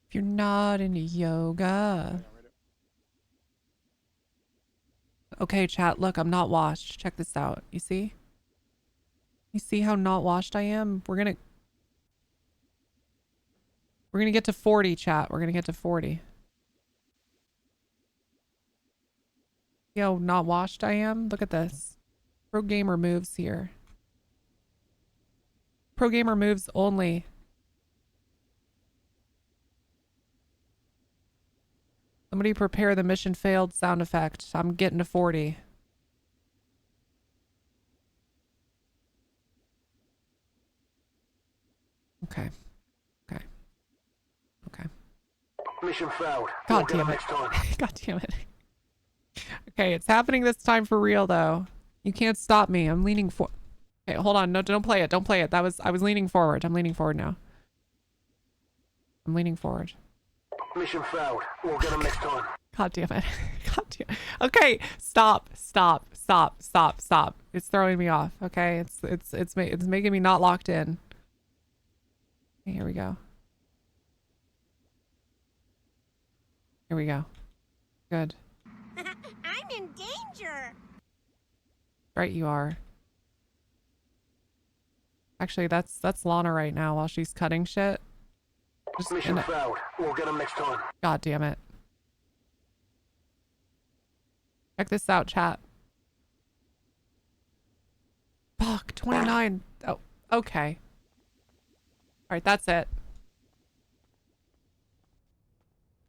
If you're not into yoga. Okay, chat, look, I'm not washed. Check this out. You see? You see how not washed I am? We're gonna get to 40, chat. We're gonna get to 40. See how not washed I am? Look at this. Pro gamer moves here. Pro gamer moves only. Somebody prepare the mission failed sound effect. I'm getting to 40. Okay. Mission failed. God damn it. God damn it. Okay, it's happening this time for real though. You can't stop me. I'm leaning for. Okay, hold on. No, don't play it. Don't play it. I was leaning forward. I'm leaning forward now. I'm leaning forward. Mission failed. We'll get them next time. God damn it. God damn it. Okay, stop. It's throwing me off. Okay, it's making me not locked in. Okay, here we go. Here we go. Good. I'm in danger. Right, you are. Actually, that's Lana right now while she's cutting shit. Mission failed. We'll get them next time. God damn it. Check this out, chat. Fuck, 29. Oh, okay. All right, that's it.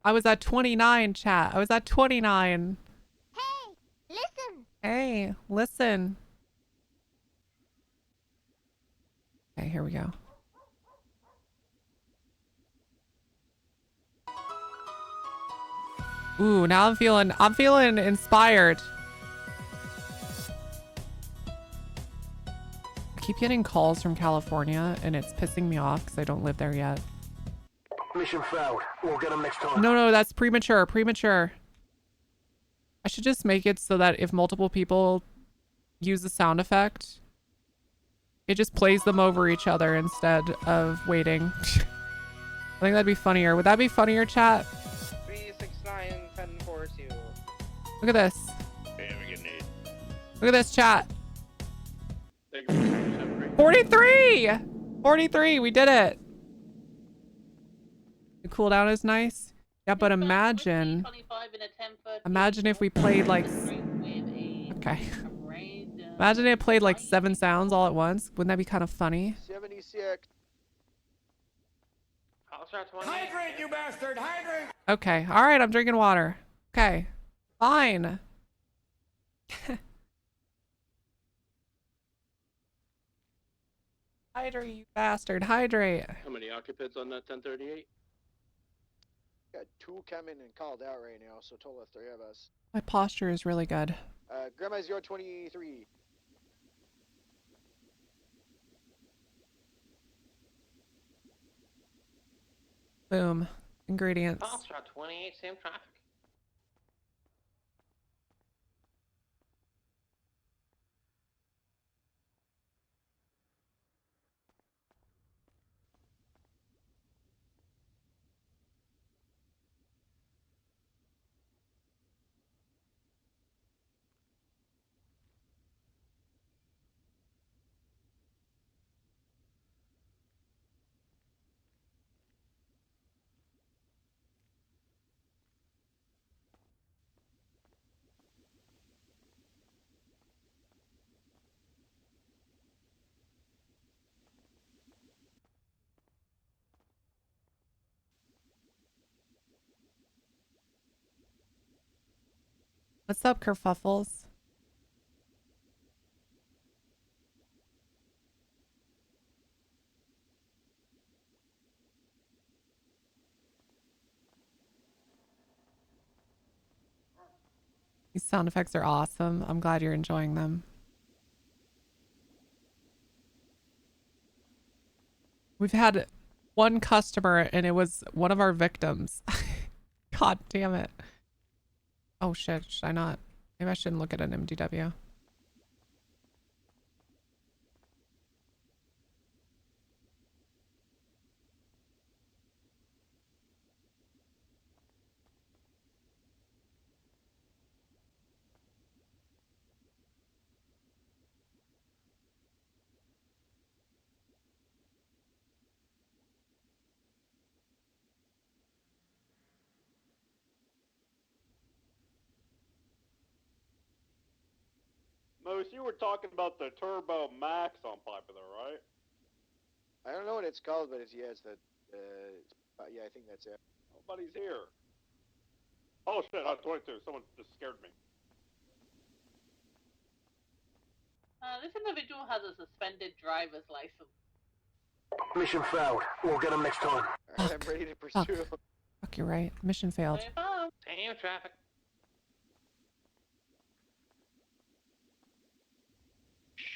I was at 29, chat. I was at 29. Hey, listen. Hey, listen. Okay, here we go. Ooh, now I'm feeling inspired. I keep getting calls from California and it's pissing me off because I don't live there yet. Mission failed. We'll get them next time. No, that's premature. I should just make it so that if multiple people use the sound effect, it just plays them over each other instead of waiting. I think that'd be funnier. Would that be funnier, chat? 369 1042. Look at this. Yeah, we get need. Look at this, chat. 43! 43! We did it. The cooldown is nice. Yeah, but imagine. 25 in a 10:30. Imagine if we played like. Okay. Imagine it played like 7 sounds all at once. Wouldn't that be kind of funny? 76. Hydrate, you bastard! Hydrate! Okay. All right. I'm drinking water. Okay. Fine. Hydrate, you bastard. Hydrate. How many occupants on that 1038? Got 2 coming and called out right now, so total of 3 of us. My posture is really good. Grandma 023. Boom. Ingredients. Foxtrot 28, same traffic. What's up, kerfuffles? These sound effects are awesome. I'm glad you're enjoying them. We've had one customer and it was one of our victims. God damn it. Oh shit, should I not? Maybe I shouldn't look at an MDW. Moose, you were talking about the Turbo Max on Popular, right? I don't know what it's called, but it's, yeah, it's the, yeah, I think that's it. Nobody's here. Oh shit, Hot 22, someone just scared me. This individual has a suspended driver's license. Mission failed. We'll get him next time. Alright, I'm ready to pursue. Fuck, you're right. Mission failed. Same traffic.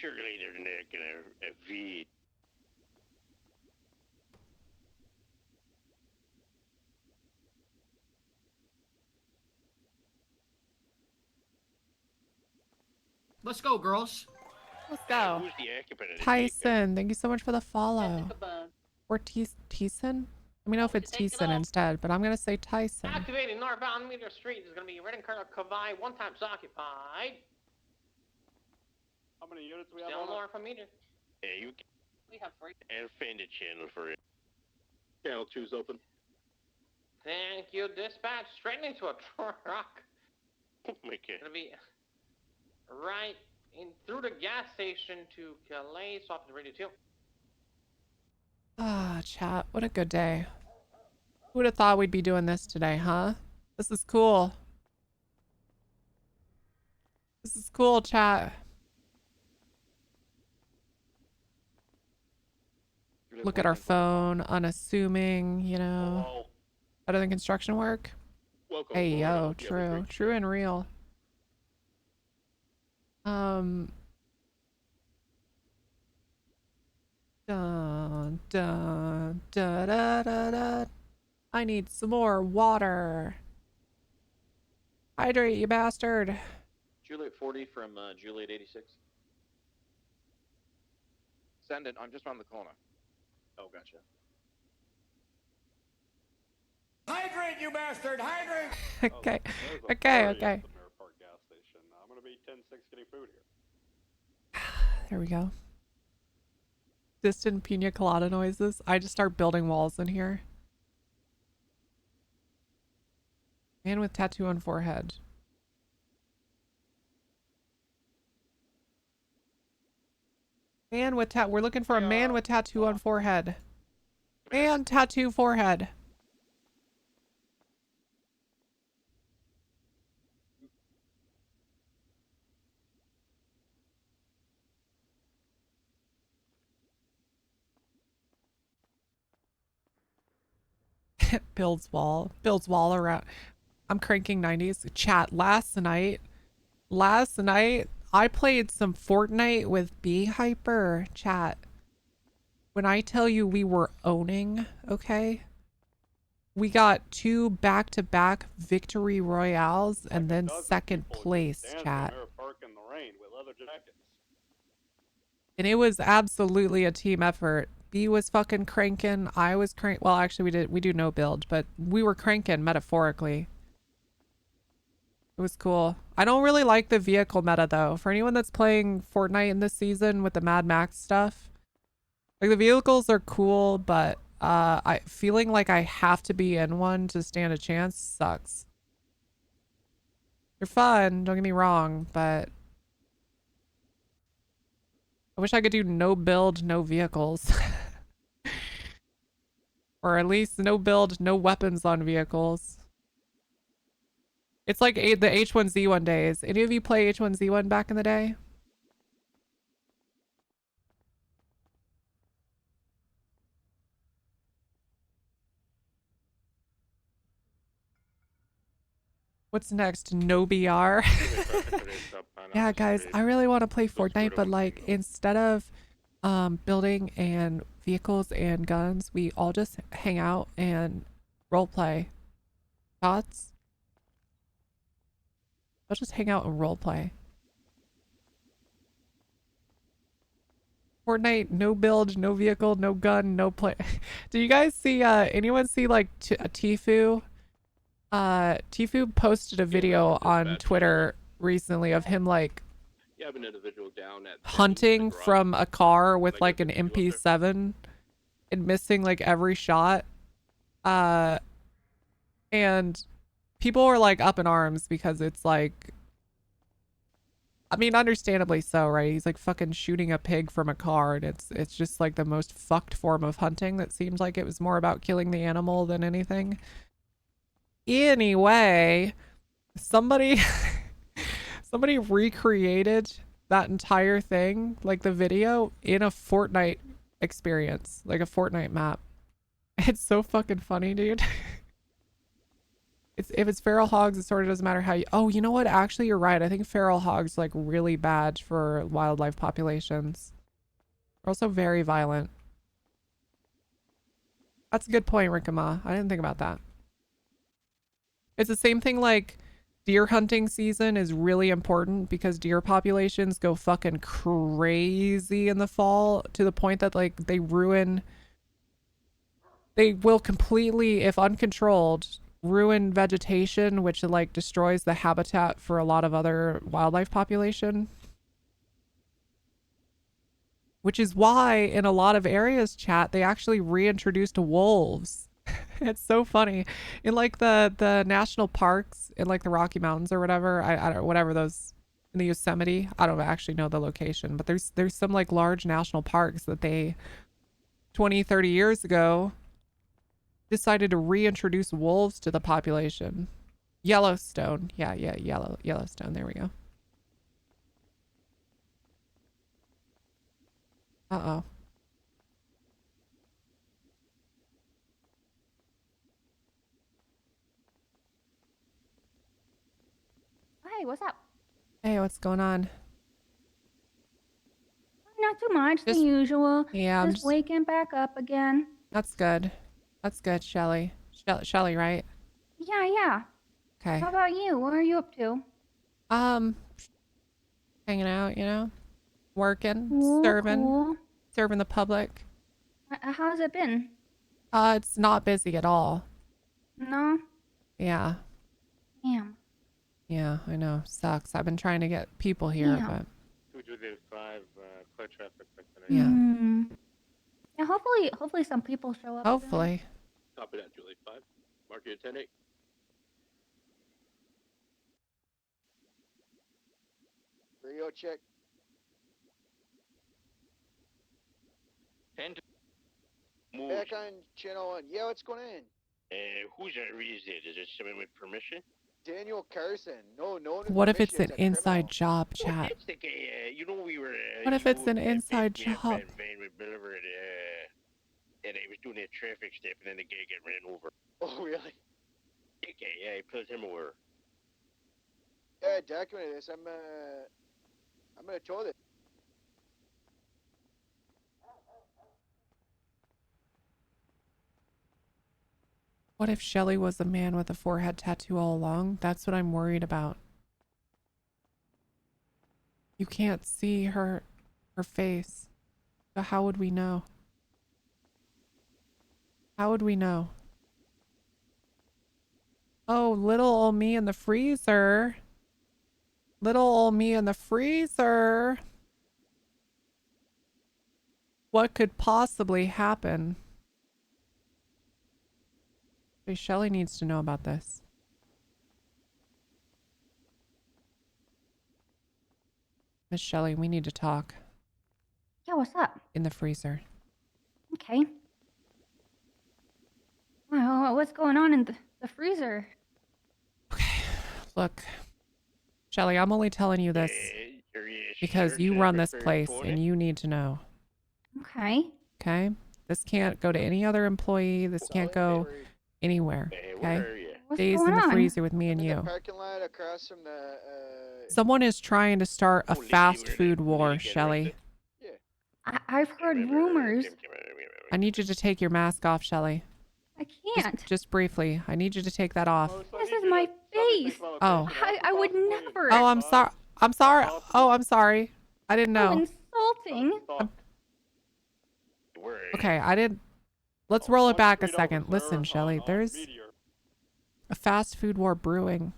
Surely they're not gonna evade. Let's go, girls. Let's go. Who's the occupant of the Tyson, thank you so much for the follow. Or Tyson? Let me know if it's Tyson instead, but I'm gonna say Tyson. Activating northbound Meteor Street is going to be red and color Kavai, 1 times occupied. How many units we have Still on north from Meteor. Yeah, you We have 3. and find a channel for it. Channel 2's open. Thank you, dispatch. Straight into a truck. Okay. Gonna be right in through the gas station to Calais, off the radio 2. Ah, chat. What a good day. Who would have thought we'd be doing this today, huh? This is cool. This is cool, chat. Look at our phone, unassuming, you know. Better than construction work. Welcome Hey, aboard. I yo, hope you have a true. great True and real. Dun, dun, da, da, da, da. I need some more water. Hydrate, you bastard. Juliet 40 from Juliet 86. Send it. I'm just around the corner. Oh, gotcha. Hydrate, you bastard! Hydrate! Okay. Okay, okay. Park gas station. I'm gonna be 10-6 getting food here. There we go. Distant pina colada noises. I just start building walls in here. Man with tattoo on forehead. Man with we're looking for a man with tattoo on forehead. Man, tattoo forehead. Builds wall around. I'm cranking 90s. Chat, last night, I played some Fortnite with B Hyper. Chat. When I tell you we were owning, okay? We got 2 back-to-back victory royales and then second place, chat. And it was absolutely a team effort. B was fucking cranking. I was well, actually we do no build, but we were cranking metaphorically. It was cool. I don't really like the vehicle meta though. For anyone that's playing Fortnite in this season with the Mad Max stuff, like the vehicles are cool, but I feeling like I have to be in one to stand a chance sucks. They're fun, don't get me wrong, but I wish I could do no build, no vehicles. Or at least no build, no weapons on vehicles. It's like the H1Z1 days. Any of you play H1Z1 back in the day? What's next? No BR? Yeah, guys, I really want to play Fortnite, but like instead of building and vehicles and guns, we all just hang out and roleplay. Thoughts? I'll just hang out and roleplay. Fortnite, no build, no vehicle, no gun, no play. Do you guys see, anyone see like Tifu? Tifu posted a video on Twitter recently of him like You have an individual down at hunting from a car with like an MP7 and missing like every shot. And people were like up in arms because it's like, I mean, understandably so, right? He's like fucking shooting a pig from a car, and it's just like the most fucked form of hunting that seems like it was more about killing the animal than anything. Anyway, somebody recreated that entire thing, like the video, in a Fortnite experience, like a Fortnite map. It's so fucking funny, dude. If it's feral hogs, it sort of doesn't matter how you... Oh, you know what? Actually, you're right. I think feral hogs like really bad for wildlife populations. They're also very violent. That's a good point, Rickama. I didn't think about that. It's the same thing like deer hunting season is really important because deer populations go fucking crazy in the fall to the point that like they will completely, if uncontrolled, ruin vegetation, which like destroys the habitat for a lot of other wildlife population. Which is why in a lot of areas, chat, they actually reintroduced wolves. It's so funny. In like the national parks in like the Rocky Mountains or whatever, I don't, whatever those, in the Yosemite, I don't actually know the location, but there's some like large national parks that they 20-30 years ago decided to reintroduce wolves to the population. Yellowstone. Yeah, Yellowstone. There we go. Uh-oh. Hey, what's up? Hey, what's going on? Not too much, the Just- usual. Yeah, Just waking back up again. That's good. That's good, Shelly. Shelly, right? Yeah. Okay. How about you? What are you up to? Hanging out, you know? Working, Cool, cool. serving the public. How's it been? It's not busy at all. No? Yeah. Damn. Yeah, I know. Sucks. I've been trying to get people here, Yeah. but 225, clear traffic for tonight. yeah. Yeah, hopefully some people show up. Hopefully. Copy that, Julie. 5. Mark you at 10-8. Rio check. 10 to Back on channel 1. Yeah, what's going on? who's that reason? Is it someone with permission? Daniel Carson. No, no one with What if it's permission. an It's a inside criminal. job, Oh, chat? that's the guy, you know, we were, What if it's an inside picked me up job? in van with delivered, and I was doing that traffic step, and then the guy got ran over. Oh, really? Okay, yeah, he pulled him over. Yeah, documented this. I'm gonna tow this. What if Shelly was the man with the forehead tattoo all along? That's what I'm worried about. You can't see her face. So how would we know? How would we know? Oh, little old me in the freezer. Little old me in the freezer. What could possibly happen? Hey, Shelly needs to know about this. Miss Shelly, we need to talk. Yeah, what's up? In the freezer. Okay. Well, what's going on in the freezer? Look, Shelly, I'm only telling you this because you run this place and you need to know. Okay. Okay? This can't go to any other employee. This can't go anywhere. Okay? Stays in the freezer with me and you. Parking lot across from the. Someone is trying to start a fast food war, Shelly. I've heard rumors. I need you to take your mask off, Shelly. I can't. Just briefly. I need you to take that off. This is my face. Oh. I would never. Oh, I'm sorry. I'm sorry. Oh, I'm sorry. I didn't So know. insulting. Okay, I didn't. Let's roll it back a second. Listen, Shelly, there's a fast food war brewing.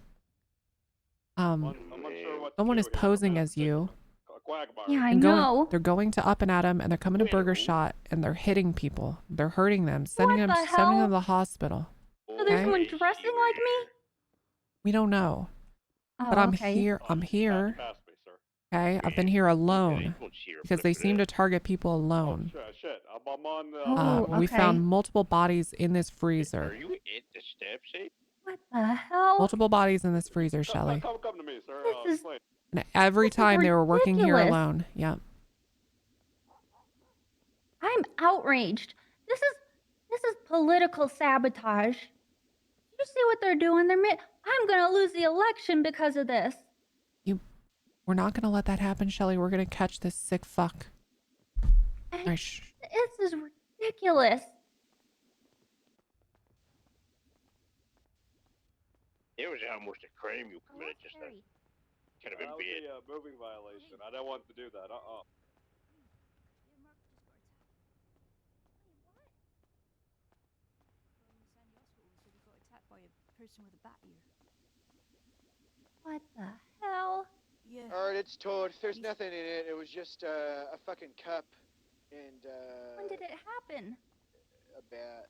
Someone is posing as you. Yeah, I and know. They're going to Up and Atom, and they're coming to Burger Shot, and they're hitting people. They're hurting them, sending them to the hospital. So there's someone dressing like me? We don't know. Oh, But I'm okay. here. I'm here. Okay, I've been here alone because they seem to target people alone. Shit, I'm on the... We found multiple bodies in this freezer. Are you at the step safe? What the hell? Multiple bodies in this freezer, Shelly. Come to me, sir. This is... And every time they were working here ridiculous. alone. Yep. I'm outraged. This is political sabotage. You see what they're doing? I'm gonna lose the election because of this. We're not gonna let that happen, Shelly. We're gonna catch this sick fuck. This is ridiculous. It was almost a crime you committed just then. Could have been That was bad. a moving violation. I don't want to do that. What the hell? Yeah. Alright, it's towed. There's nothing in it. It was just a fucking cup and When did it happen? a bat.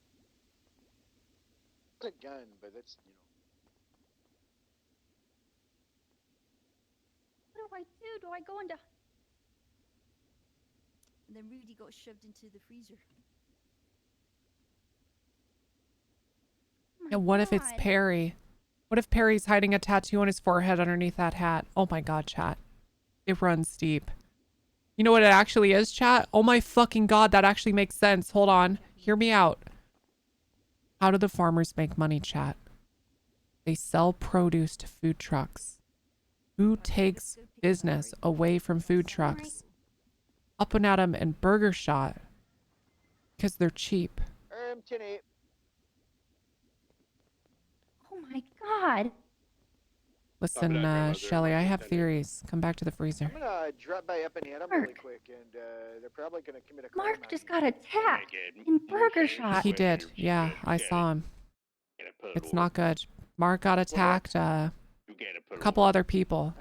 It's a gun, but that's What do I do? Do I go into... And then Rudy got shoved into the freezer. Oh my And what if it's God. Perry? What if Perry's hiding a tattoo on his forehead underneath that hat? Oh my god, chat. It runs deep. You know what it actually is, chat? Oh my fucking god, that actually makes sense. Hold on. Hear me out. How do the farmers make money, chat? They sell produce to food trucks. Who takes business away from food trucks? Up and Atom and Burger Shot. Because they're cheap. 10-8. Oh my God. Listen, Shelly, I have theories. Come back to the freezer. I'm gonna drop by Up and Atom really quick, and they're probably gonna commit a crime. Mark just got attacked in Burger Shot. He did. Yeah, I saw him. It's not good. Mark got attacked. A couple other people.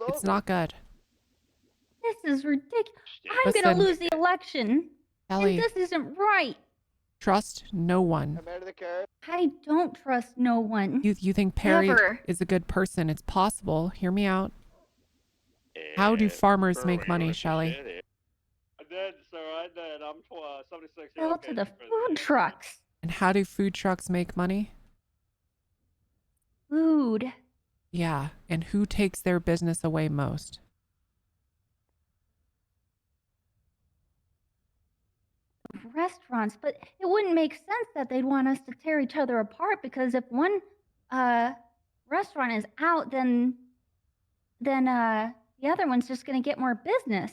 It's not good. This is ridiculous. I'm Listen, gonna lose the election. Ellie. And this isn't right. Trust no one. I'm out of the car. I don't trust no one. You think Perry Never. is a good person? It's possible. Hear me out. How do farmers make money, Shelley? I did, sir. I did. I'm 76. Sell to the food trucks. And how do food trucks make money? Food. Yeah, and who takes their business away most? Restaurants, but it wouldn't make sense that they'd want us to tear each other apart, because if one restaurant is out, then the other one's just gonna get more business.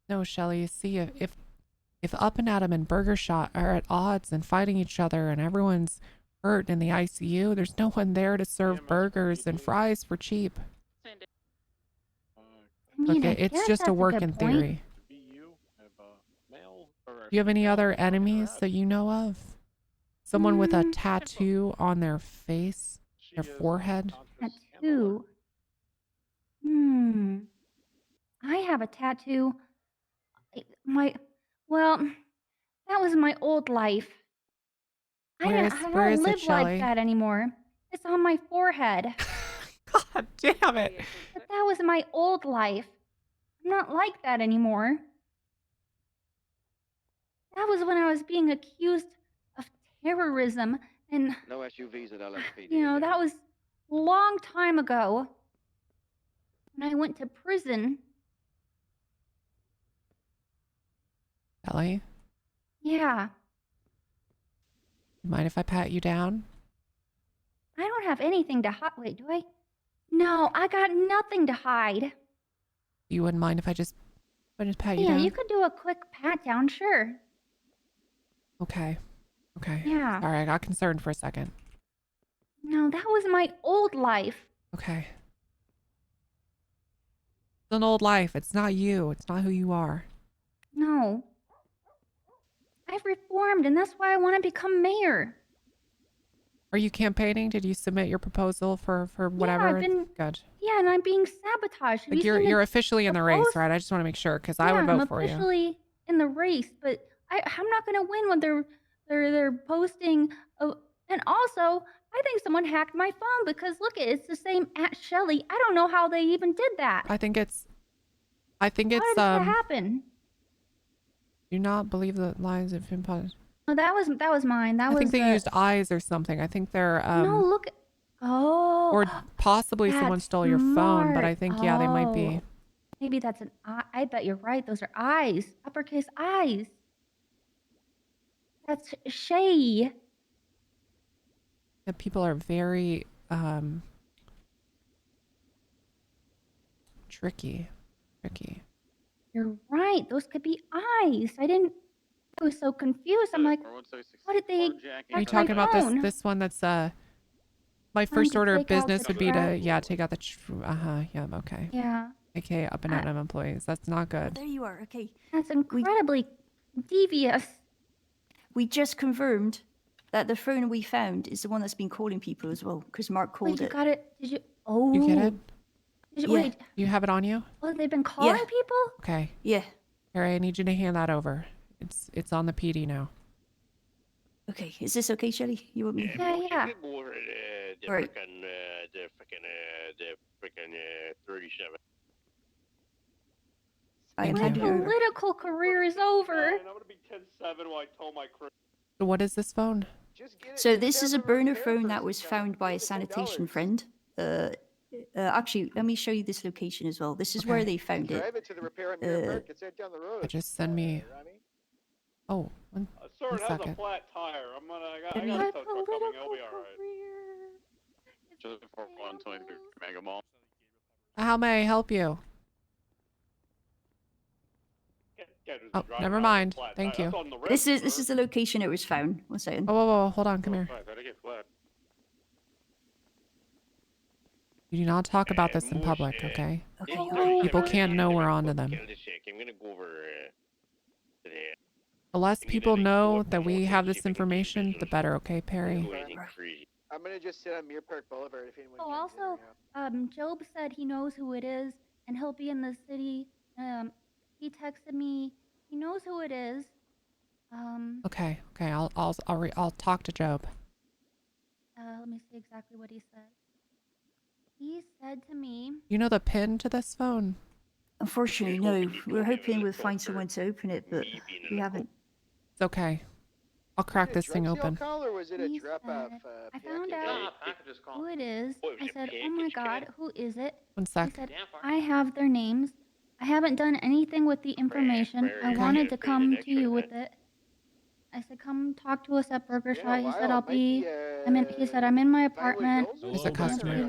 No, Shelley, you see, if Up and Atom and Burger Shot are at odds and fighting each other and everyone's hurt in the ICU, there's no one there to serve burgers and fries for cheap. I mean, Okay, I it's guess just a that's work good in point. theory. Do you have any other enemies that you know of? Someone with a tattoo on their face, their forehead? Tattoo. I have a tattoo. Well, that was my old life. Where I is don't it, live Shelley? like that anymore. It's on my forehead. God damn it. But that was my old life. I'm not like that anymore. That was when I was being accused of terrorism, and No SUVs at LSPD. you know, that was a long time ago. When I went to prison. Shelley, Yeah. mind if I pat you down? I don't have anything to hide. Wait, do I? No, I got nothing to hide. You wouldn't mind if I just pat you Yeah, down? you could do a quick pat down, sure. Okay. Okay. Yeah. Sorry, I got concerned for a second. No, that was my old life. Okay. It's an old life. It's not you. It's not who you are. No. I've reformed, and that's why I want to become mayor. Are you campaigning? Did you submit your proposal for whatever? Yeah, I've been. Good. Yeah, and I'm being sabotaged. Have Like you seen you're the officially in the race, post? right? I just want to make sure because I would Yeah, vote for I'm you. officially in the race, but I'm not gonna win when they're posting. And also, I think someone hacked my phone because look, it's the same at Shelly. I don't know how they even did that. I think it's How did that happen? Do not believe the lies of impossible. No, that was mine. I think they used eyes or something. I think they're No, look. Oh. or possibly someone that's stole your phone, but I smart. think yeah, they might be. Oh. Maybe that's an eye. I bet you're right. Those are eyes. Uppercase eyes. That's Shay. The people are very tricky. You're right. Those could be eyes. I was so confused. I'm like, what did they? Are you talking about this one that's my first to order of take out business the would be to trash. take out the yeah, okay. Yeah. AKA Up and Atom employees. That's not good. There you are. Okay. That's incredibly devious. We just confirmed that the phone we found is the one that's been calling people as well, because Mark called Wait, you it. got it? Did you? Oh. You get it? Wait. You have it on you? Oh, they've been calling people? Okay. Yeah. Harry, I need you to hand that over. It's on the PD now. Okay, is this okay, Shelly? You want me? Yeah. The Right. frickin' 37. I am My handing it over. political career is over. I'm gonna be 10-7 while I told my crew. So what is this phone? So this is a burner phone that was found by a sanitation friend. Actually, let me show you this location as well. This is where they found it. Drive it to the repair and Mirror Park. It's right down the road. Just send me. Oh, one Sir, it has a second. flat tire. I got a tow truck coming. It'll be alright. Just before 123 Mega Mall. How may I help you? Oh, never mind. Thank you. This is the location it was found. One second. Oh, whoa, hold on, come here. You do not talk about this in public, okay? People can't know we're onto them. I'm gonna go over The less people know that we have this information, the better, okay, Perry? I'm gonna just sit on Mirror Park Boulevard if anyone. Oh, also, Job said he knows who it is, and he'll be in the city. He texted me. He knows who it is. Okay, I'll talk to Job. Let me see exactly what he said. He said to me, You know the pin to this phone? Unfortunately, no. We're hoping we'll find someone to open it, but we haven't. It's okay. I'll crack this thing Drug sale open. call or was it a he drop said, off? I found package? out Packages call. who it is. What was I it, said, oh my package god, cat? who is it? One He sec. said, I have their names. I haven't done anything with the information. I wanted to come to you with it. I said, come talk to us at Burger Been Shot. a He said, while. I'll Might be, he said, I'm in my apartment. There's a customer.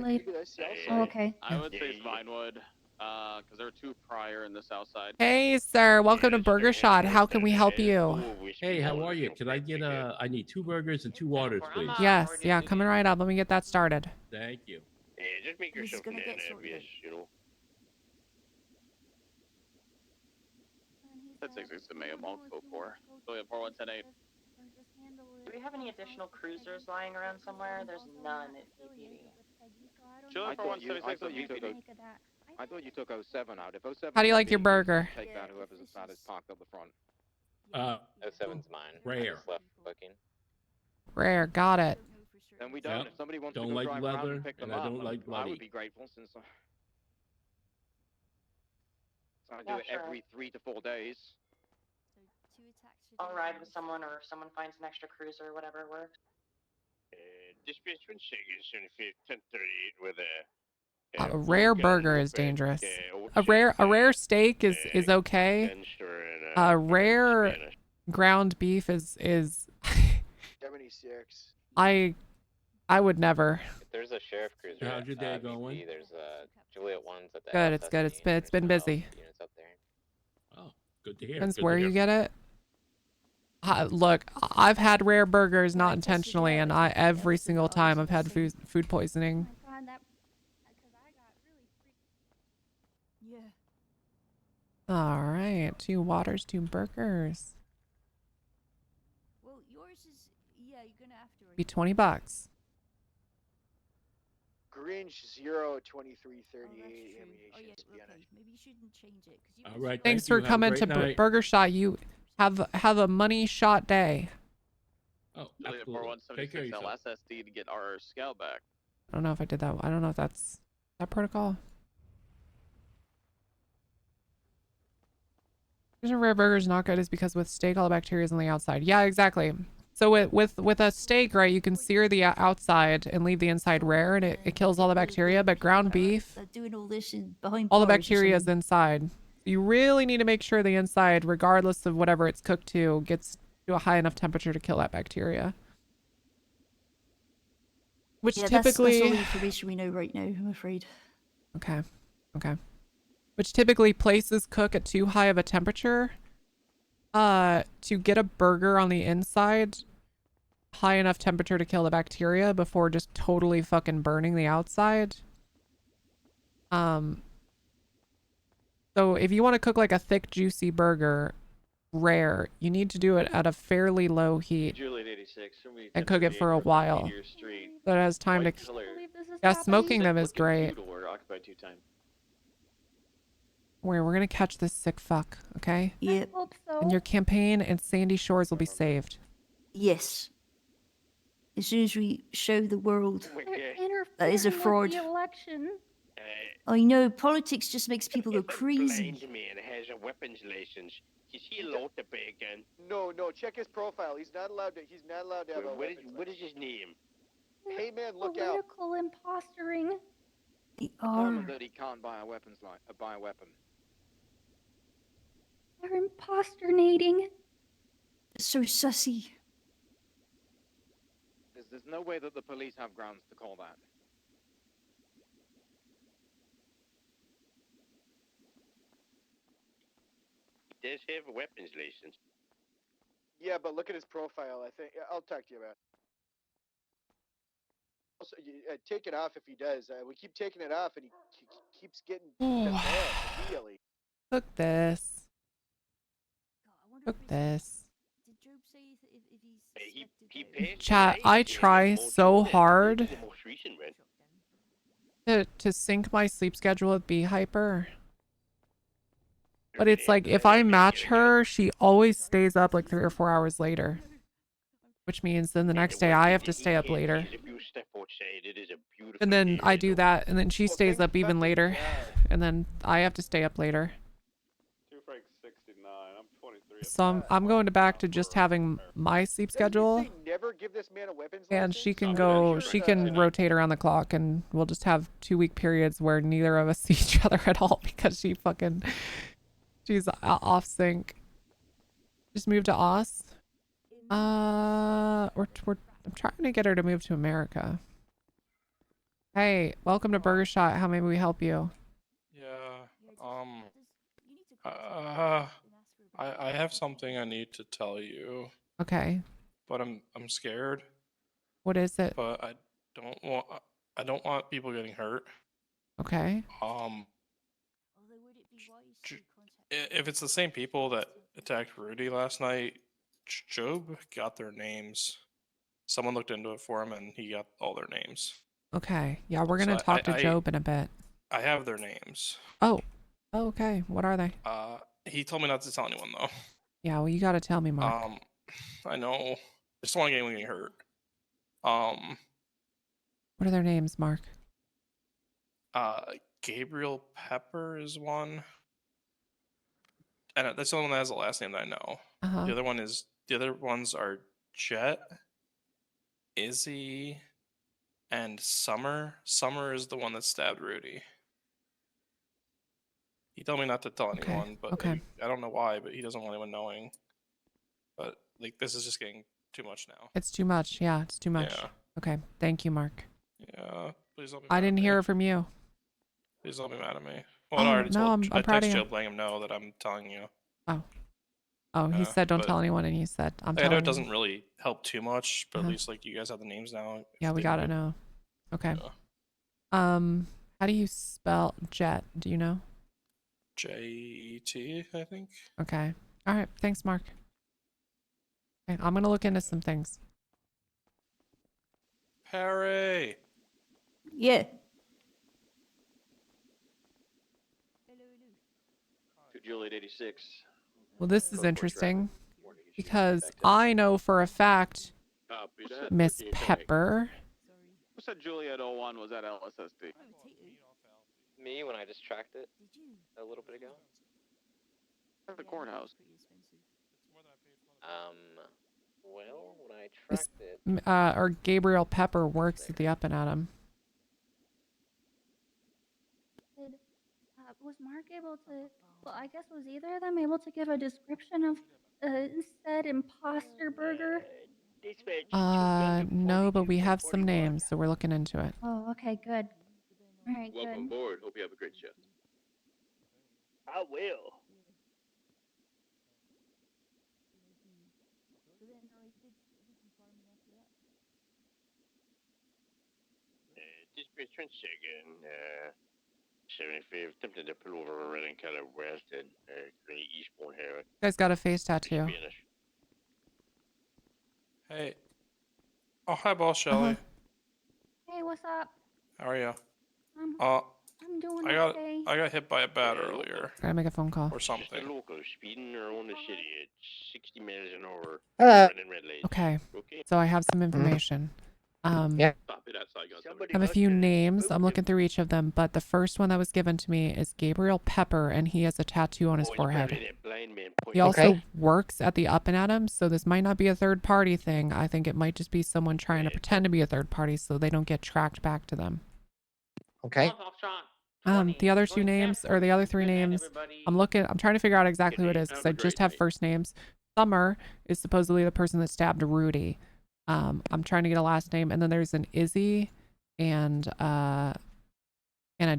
Oh, okay. I would say it's Vinewood, because there were 2 prior in the south side. Hey, sir. Welcome to Burger Shot. How can we help you? Hey, how are you? Could I get I need 2 burgers and 2 waters, please. Yes. Yeah, coming right up. Let me get that started. Thank you. Yeah, just make This is yourself gonna an get sorted obvious, you know. That's 66 to Mega Mall 04. So yeah, 4110-8. Do we have any additional cruisers lying around somewhere? There's none at BPD. Chilling for 176 at BPD. I thought you took 07 out. If 07 How do you is like your being burger? used, take down whoever's inside is parked up the front. 07's mine. I Rare. just left booking. Rare. Got it. Then we don't. Yep. If somebody wants Don't to go like drive around leather, and pick them and I up, don't like I bloody. would be grateful since I do Yeah, it sure. every 3 to 4 days. I'll ride with someone, or if someone finds an extra cruiser or whatever works. Dispatch 1 second, 1038 with A rare burger is dangerous. A rare steak is okay. A rare ground beef is 76. I would never. If there's a sheriff cruiser, How's your day at going? BC, there's Juliet ones at the Good. It's good. It's been busy. units up there. Oh, good to hear. Depends good where to hear. you get it. Look, I've had rare burgers not intentionally, and every single time I've had food poisoning. Oh my god, that, because I got really freaked. Yeah. All right, 2 waters, 2 burgers. Well, yours is. Yeah, you're gonna have to. Be $20. Grinch 02338 Oh, ammunition. yeah, okay. Maybe you shouldn't change it. All right. Thanks thank for you. Have a coming great to night. Burger Shot. You have a money shot day. Oh, Juliet absolutely. Take care of 4176 yourself. LSSD to get our scout back. I don't know if I did that. I don't know if that's that protocol. The reason rare burger is not good is because with steak, all the bacteria is on the outside. Yeah, exactly. So with a steak, right, you can sear the outside and leave the inside rare, and it kills all the bacteria. But ground beef, They're doing all this behind all the bars or bacteria is something. inside. You really need to make sure the inside, regardless of whatever it's cooked to, gets to a high enough temperature to kill that bacteria. Which Yeah, typically... that's all the information we know right now, I'm afraid. Okay. Which typically places cook at too high of a temperature to get a burger on the inside high enough temperature to kill the bacteria before just totally fucking burning the outside. So if you want to cook like a thick juicy burger rare, you need to do it at a fairly low heat Juliet 86. and cook it for a while so it has time to... Yeah, smoking them is great. Occupied 2 times. We're gonna catch this sick fuck, okay? Yep. I hope so. And your campaign in Sandy Shores will be saved. Yes. As soon as we show the world They're that is a interfering fraud. with the election. I know, politics just makes people go Blind crazy. man has a weapons license. Is he allowed to buy a gun? No, check his profile. He's not allowed to have a weapons What is his name? Hey man, look out. Political impostering. They Tell are. him that he can't buy a weapon. They're imposternating. So sussy. There's no way that the police have grounds to call that. He does have a weapons license. Yeah, but look at his profile. I think I'll talk to you about it. Also, take it off if he does. We keep taking it off, and he keeps getting banned immediately. Cook this. Cook this. Did Job say if he's Chat, I try so hard to sync my sleep schedule with Bee Hyper. But it's like, if I match her, she always stays up like 3 or 4 hours later. which means then the next day I have to stay up later. And then I do that, and then she stays up even later, and then I have to stay up later. 2 Frank 69. I'm 23. So I'm going back to just having my sleep schedule, Never give this man a weapons and she can rotate around the clock, and we'll just have 2-week periods where neither of us see each other at all because she's off sync. Just moved to Oz. I'm trying to get her to move to America. Hey, welcome to Burger Shot. How may we help you? Yeah. I have something I need to tell you, Okay. but I'm scared. What is it? But I don't want people getting hurt. Okay. If it's the same people that attacked Rudy last night, Job got their names. Someone looked into it for him, and he got all their names. Okay. Yeah, we're gonna talk to Job in a bit. I have their names. Oh. Okay. What are they? He told me not to tell anyone though. Yeah. Well, you gotta tell me, Mark. I know. I just don't want anyone getting hurt. What are their names, Mark? Gabriel Pepper is one. And that's the only one that has the last name that I know. Uh-huh. The other ones are Jet, Izzy, and Summer. Summer is the one that stabbed Rudy. He told me not to tell anyone, but like, I don't know why, but he doesn't want anyone knowing. But like, this is just getting too much now. It's too much. Yeah, it's too much. Yeah. Okay. Thank you, Mark. Yeah, please don't be I didn't hear it from you. Please don't be mad at me. Well, I proud of text you. Joe letting him know that I'm telling you. Oh, he said don't tell anyone, and you said I'm I telling know you. it doesn't really help too much, but at least like you guys have the names now. Yeah, we gotta know. Okay. Yeah. How do you spell Jet? Do you know? Jet, I think. Okay. All right. Thanks, Mark. Okay, I'm gonna look into some things. Harry. Yeah. To Juliet 86. Well, this is interesting because I know for a fact Miss Pepper. Who said Juliet 01 was at LSSD? Me when I just tracked it a little bit ago. At the courthouse. Well, when I tracked it. Or Gabriel Pepper works at the Up and Atom. Was Mark able to? Well, I guess was either of them able to give a description of said imposter burger? No, but we have some names, so we're looking into it. Oh, okay, good. All right, Welcome good. aboard. Hope you have a great shift. I will. Dispatch 1 second. 75, attempting to pull over a red and color west and eastbound here. You guys got a face tattoo. Hey. Oh, hi, boss Shelly. Hey, what's up? How are you? I'm doing okay. I got hit by a bat earlier. Gotta make a phone call. Or something. Local speeding around the city at 60 miles an hour. Running red lights. Okay. So I have some information. Yeah. I have a few names. I'm looking through each of them, but the first one that was given to me is Gabriel Pepper, and he has a tattoo on his forehead. He also works at the Up and Atom, so this might not be a third party thing. I think it might just be someone trying to pretend to be a third party so they don't get tracked back to them. Okay. The other two names, or the other three names, I'm trying to figure out exactly what it is because I just have first names. Summer is supposedly the person that stabbed Rudy. I'm trying to get a last name, and then there's an Izzy and a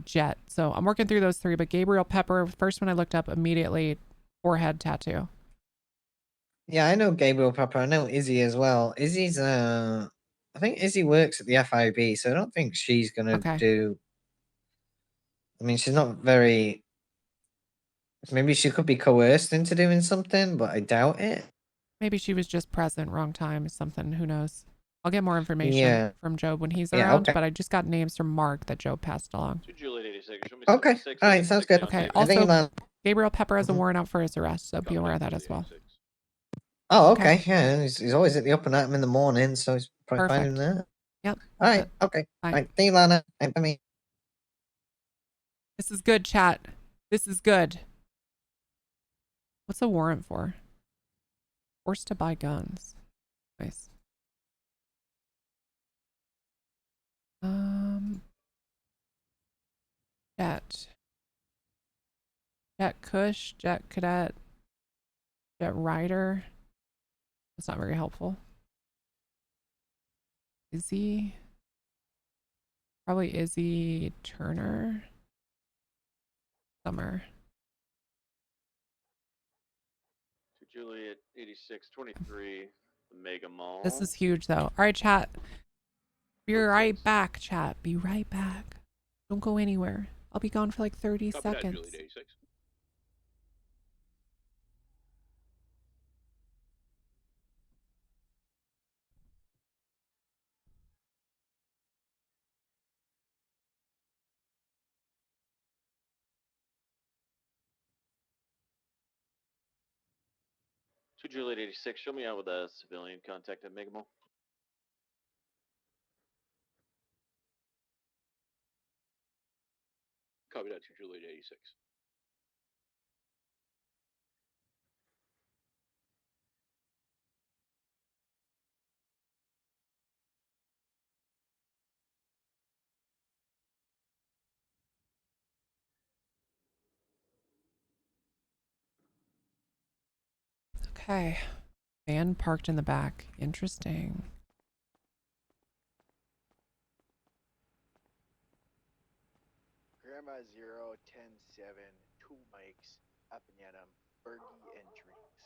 Jet. So I'm working through those three, but Gabriel Pepper, first one I looked up immediately, forehead tattoo. Yeah, I know Gabriel Pepper. I know Izzy as well. Izzy's I think Izzy works at the FIB, so I don't think she's gonna do. I mean, she's not very. Maybe she could be coerced into doing something, but I doubt it. Maybe she was just present, wrong time, something. Who knows? I'll get more information from Job when he's around, but I just got names from Mark that Job passed along. Okay. All right. Sounds good. Okay. I think Also, Gabriel Pepper has a warrant out for his arrest, so be aware of that as well. Oh, okay. Yeah, he's always at the upper night in the morning, so he's probably fine in Perfect. there. Yep. All right. Okay. Bye. Right. See you, Lana. Right, bye. This is good, chat. This is good. What's a warrant for? Forced to buy guns. Nice. Jet. Jet Kush, Jet Cadet, Jet Rider. That's not very helpful. Izzy. Probably Izzy Turner. Summer. To Juliet 8623, the Mega Mall. This is huge though. All right, chat. Be right back, chat. Be right back. Don't go anywhere. I'll be gone for like 30 Copy that, seconds. Juliet 86. To Juliet 86, show me out with a civilian contact at Mega Mall. Copy that to Juliet 86. Okay. Van parked in the back. Interesting. Grandma 010-7, 2 mics, up and at 'em, Bergie and drinks.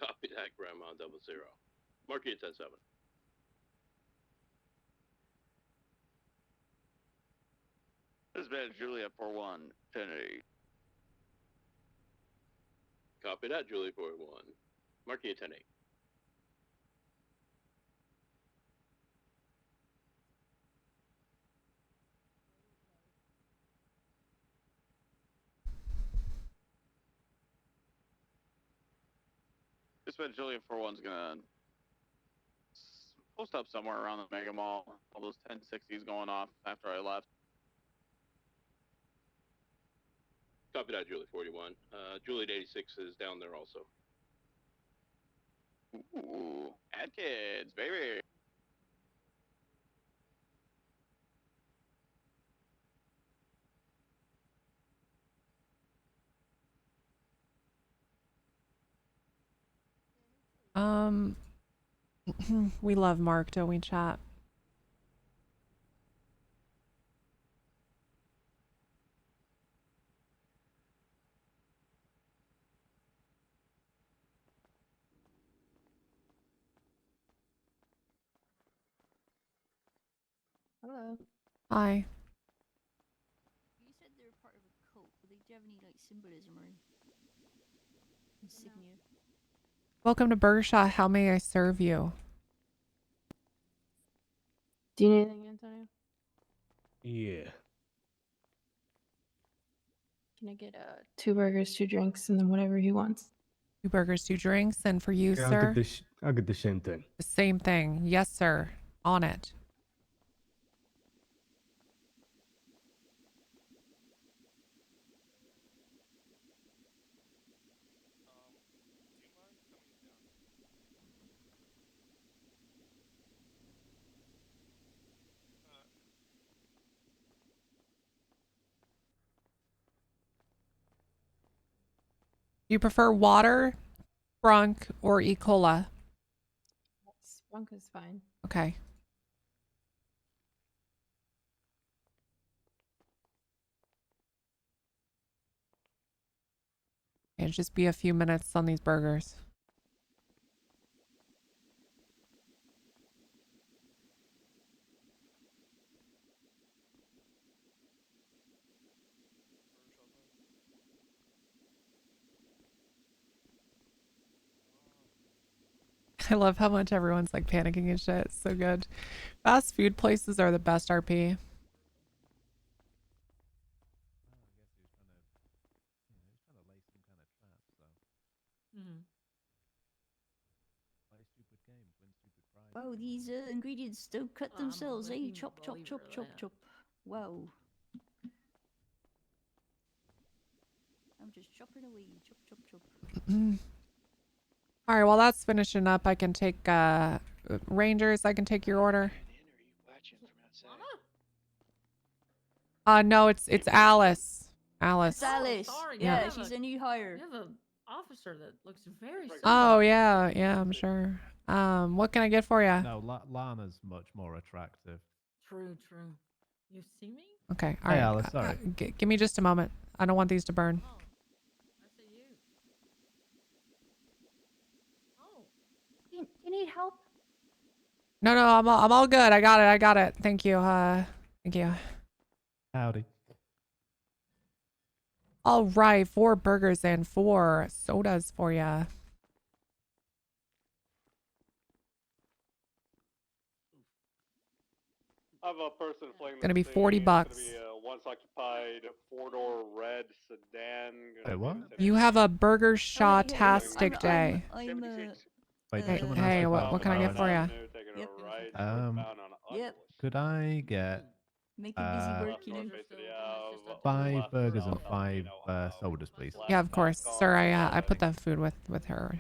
Copy that, Grandma 00. Mark it 10-7. This is Juliet 41, 10-8. Copy that, Juliet 41. Mark it 10-8. This is Juliet 41's gonna post up somewhere around the Mega Mall. All those 1060s going off after I left. Copy that, Juliet 41. Juliet 86 is down there also. Ooh, ad kids, baby. We love Mark, don't we, chat? Hello. Hi. You said they're part of a cult, but do you have any like symbolism or insignia? Welcome to Burger Shot. How may I serve you? Do you need anything, Antonio? Yeah. Can I get 2 burgers, 2 drinks, and then whatever he wants? 2 burgers, 2 drinks, and for you, Yeah, sir? I'll get the same thing. The same thing. Yes, sir. On it. Do you prefer water, Sprunk, or E. Cola? Sprunk is fine. Okay. It'll just be a few minutes on these burgers. I love how much everyone's like panicking and shit. It's so good. Fast food places are the best RP. Mm-hmm. Wow, these ingredients don't cut themselves, eh? Chop, chop, chop, chop, chop. Wow. I'm just chopping away. Chop, chop, chop. All right, while that's finishing up, I can take Rangers. I can take your order. No, it's Alice. Alice. It's Alice. Sorry, Yeah, you she's have a new hire. You have an officer that looks very similar. Oh yeah, I'm sure. What can I get for you? No, Lana's much more attractive. True. You see me? Okay, all Hey, right. Alice, sorry. Give me just a moment. I don't want these to burn. I see you. Do you need help? No, I'm all good. I got it. Thank you. Thank you. Howdy. All right, 4 burgers and 4 sodas for you. I have a person fleeing Gonna be the $40. scene. It's gonna be a once-occupied 4-door red sedan. Hey, what? You have a burger shot-tastic day. Wait, Hey, someone hey, asked what about can I get for you? Yep. Could I get Make him busy work, you know. 5 burgers and 5 sodas, please? Yeah, of course, sir. I put that food with her.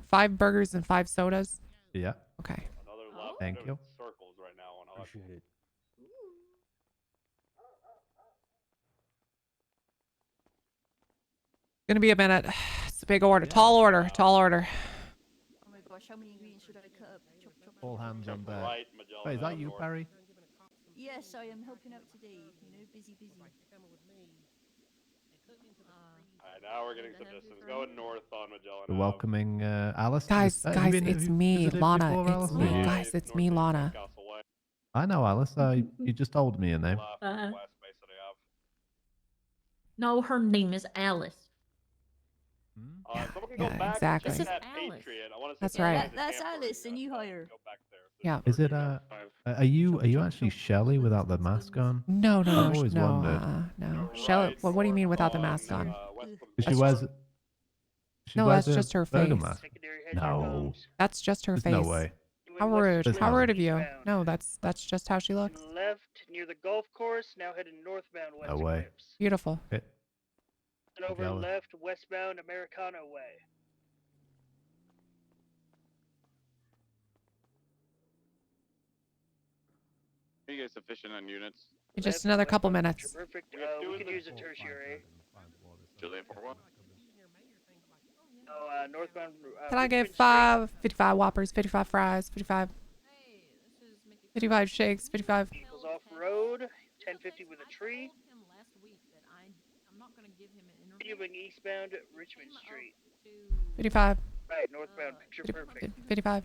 5 burgers and 5 sodas. Yeah. Okay. Thank you. Circles right now on Appreciate it. Gonna be a minute. It's a big order. Tall order. Oh my gosh, how many ingredients should I cut up? Chop, chop, All chop, hands chop. on deck. Wait, is that you, Barry? Yes, I am helping out today. You know, busy. Alright, now we're getting some distance. Going north on Magellan. You're welcoming Alice. Guys, Have you been- it's have you me, visited Lana. before, It's Alice, me, or you- guys. It's me, Lana. I know Alice. You just told me your name. No, her name is Alice. Yeah, exactly. This is Alice. That's right. That's Alice, the new hire. Yeah. Is it are you actually Shelly without the mask on? No, I've always wondered. no. Shell. What do you mean without the mask on? She wears. She No, wears that's a just her burger face. mask. No. That's just her There's face. no way. How rude. There's How no rude way. of you. No, that's just how she looks. Left near the golf course, now heading northbound west No way. Beautiful. Okay. and over Jealous. left westbound Americana way. Are you guys sufficient on units? Just another couple minutes. Perfect. We could use a tertiary. Julian 4-1. Oh, northbound. Can I get 55 Whoppers, 55 fries, 55 shakes, 55. Vehicles off road, 1050 with a tree. Continuing eastbound Richmond Street. 55. Right, northbound picture perfect. 55.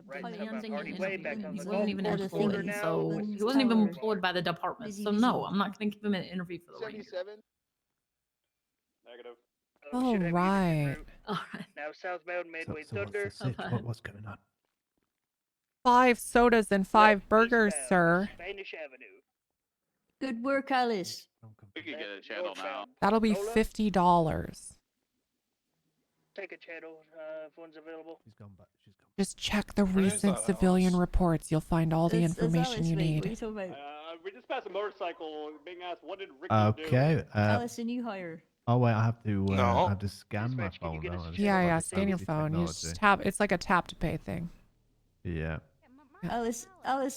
Right, By the southbound end, Hardy Way, back on he the wasn't golf even course employed, border now. so he wasn't even employed by the department. So no, I'm not going to give him an interview for the Rangers. Negative. All right. Now southbound Midway So what's Thunder. the sitch? What's going on? 5 sodas and 5 burgers, sir. Spanish Avenue. Good work, Alice. We could get a channel now. That'll be $50. Take a channel if one's available. Just check the Where is recent that civilian reports. You'll find all the That's information Alice, you mate. need. What are you talking about? We just passed a motorcycle being asked, what did Ricky do? Okay. Alice, a new hire. Oh wait, I have to. No. I have to scan my phone. Don't I? Yeah, Like scan your fancy phone. You technology. just tap. It's like a tap to pay thing. Yeah. Alice,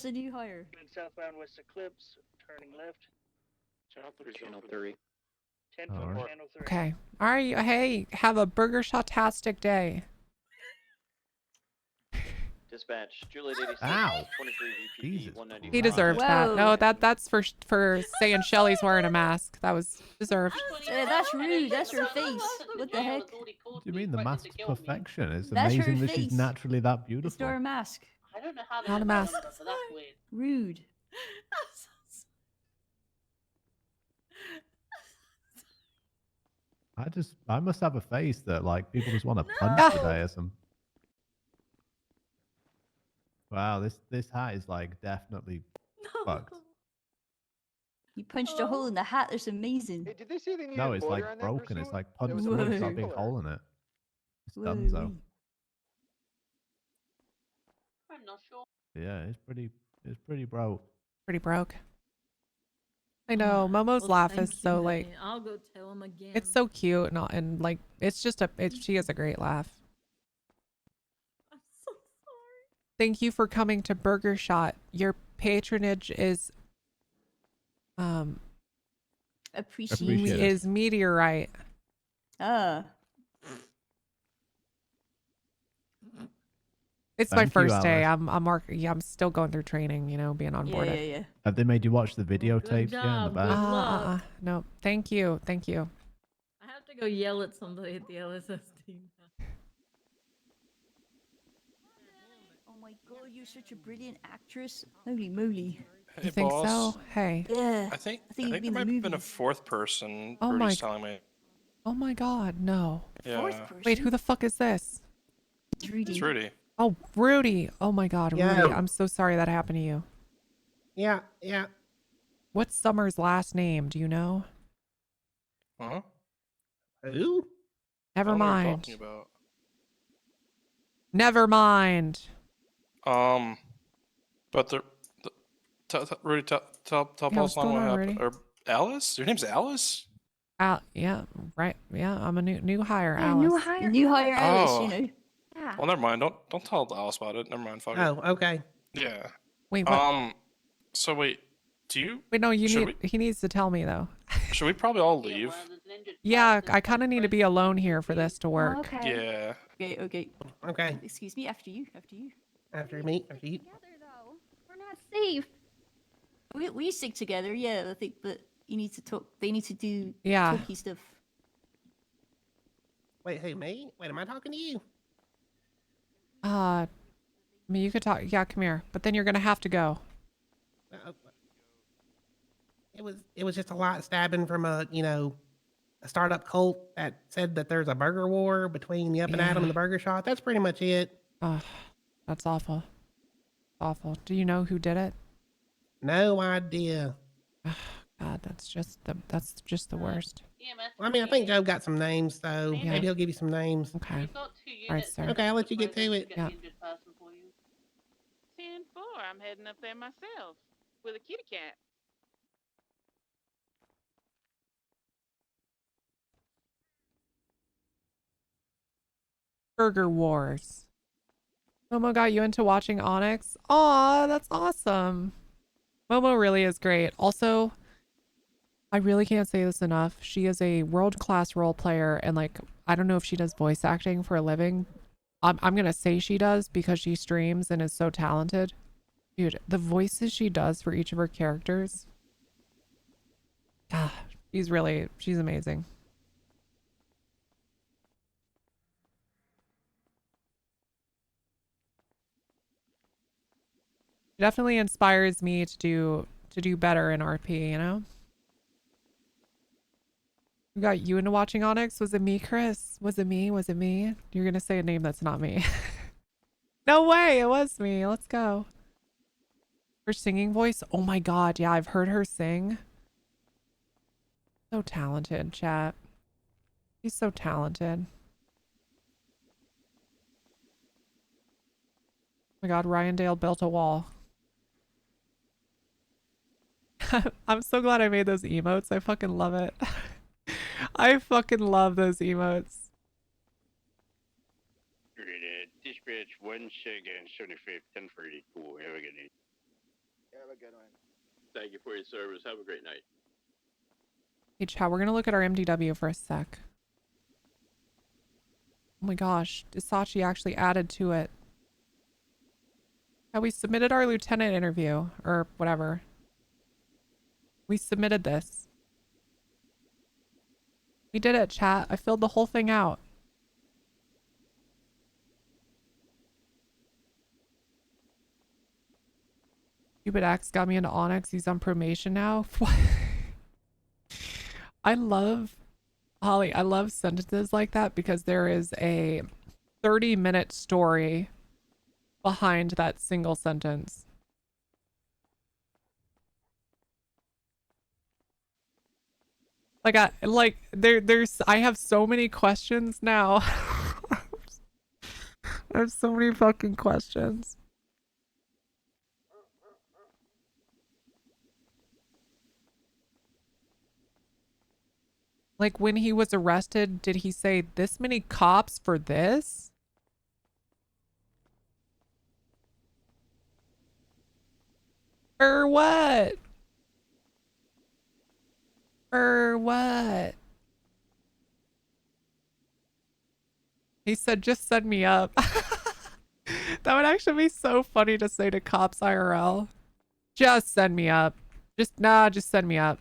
a new hire. Southbound West Eclipse, turning left. Channel 3. 10 All right. channel 3. Okay. All right. Hey, have a burger shot-tastic day. Dispatch, Juliet 86, Ow. 23 VPD, 190. He deserved that. No, that's for saying Shelly's wearing a mask. That was deserved. That's rude. That's her face. What the heck? What do you mean the mask's perfection? It's That's her amazing that she's face. naturally that It's beautiful. not a mask. I don't know how Not a mask. So that's weird. Rude. I must have a face that like people just want to punch today or some. Wow, this hat is like definitely fucked. You punched a hole in the hat. That's amazing. Hey, did they say they needed No, a it's border like on that broken. It's pursuit? like That punched was through. It's got a really big cool. hole in it. It's Whoa, done so. wee. I'm not sure. Yeah, it's pretty broke. Pretty broke. I know. Momo's laugh is so like. I'll go tell him again. It's so cute and like it's just she has a great laugh. I'm so sorry. Thank you for coming to Burger Shot. Your patronage is appreciated. is meteorite. It's my Thank you, first day. Alice. I'm still going through training, you know, being onboarded. Yeah. Have they made you watch the videotapes yet in the job, back? good luck. No. Thank you. I have to go yell at somebody at the LSS team. Oh my god, you're such a brilliant actress. Holy moly. Hey, You think boss. so? Hey. Yeah. I think you'd there be in the might have been a movie. fourth person. Oh Rudy's my- telling me. Oh my god, no. Yeah. Wait, who the fuck is this? It's Rudy. It's Rudy. Oh, Rudy. Oh my god, Yeah. Rudy. I'm so sorry that happened to you. Yeah. What's Summer's last name? Do you know? Huh? Who? Never I don't know what you're mind. talking about. Never mind. But Rudy, tell Yeah, boss what's Lana going what on, happened. Rudy? Or Alice? Your name's Alice? Yeah, right. Yeah, I'm a new hire, Yeah, Alice. New hire Alice, Oh. you know. Yeah. Well, never mind. Don't tell Alice about it. Never mind. Fuck it. Oh, okay. Yeah. Wait, what? So wait. Do you? Wait, no, should he needs to tell me though. Should we probably all leave? Yeah, I kind of need to be alone here for this to work. Okay. Yeah. Okay. Excuse me, after you. After me. After you. We're not safe. We stick together, yeah, I think, but you need to talk. They need to do Yeah. talky stuff. Wait, hey, me? Wait, am I talking to you? I mean, you could talk. Yeah, come here. But then you're gonna have to go. It was just a lot stabbing from a startup cult that said that there's a burger war between the Up and Atom and the Burger Shot. That's pretty much it. Ugh, that's awful. Awful. Do you know who did it? No idea. God, that's just the worst. Well, I mean, I think Joe got some names, so Yeah. maybe he'll give you some names. Okay. All right, sir. Okay, I'll let you get to it. Yeah. 10-4. I'm heading up there myself with a kitty cat. Burger Wars. Momo got you into watching ONX? Aw, that's awesome. Momo really is great. Also, I really can't say this enough. She is a world-class role player, and like, I don't know if she does voice acting for a living. I'm gonna say she does because she streams and is so talented. Dude, the voices she does for each of her characters. God, she's amazing. It definitely inspires me to do better in RP, you know? Who got you into watching ONX? Was it me, Chris? Was it me? Was it me? You're gonna say a name that's not me. No way, it was me. Let's go. Her singing voice? Oh my god, yeah, I've heard her sing. So talented, chat. She's so talented. Oh my god, Ryandale built a wall. I'm so glad I made those emotes. I fucking love it. I fucking love those emotes. Dispatch 1 second, 75, 1030. Cool. Have a good night. Have a good one. Thank you for your service. Have a great night. Hey, chat, we're gonna look at our MDW for a sec. Oh my gosh, Isachi actually added to it. Yeah, we submitted our lieutenant interview, or whatever. We submitted this. We did it, chat. I filled the whole thing out. Stupid X got me into ONX. He's on probation now. I love, Holly, I love sentences like that because there is a 30-minute story behind that single sentence. I have so many questions now. I have so many fucking questions. Like when he was arrested, did he say this many cops for this? For what? For what? He said, just send me up. That would actually be so funny to say to cops IRL. Just send me up. Just send me up.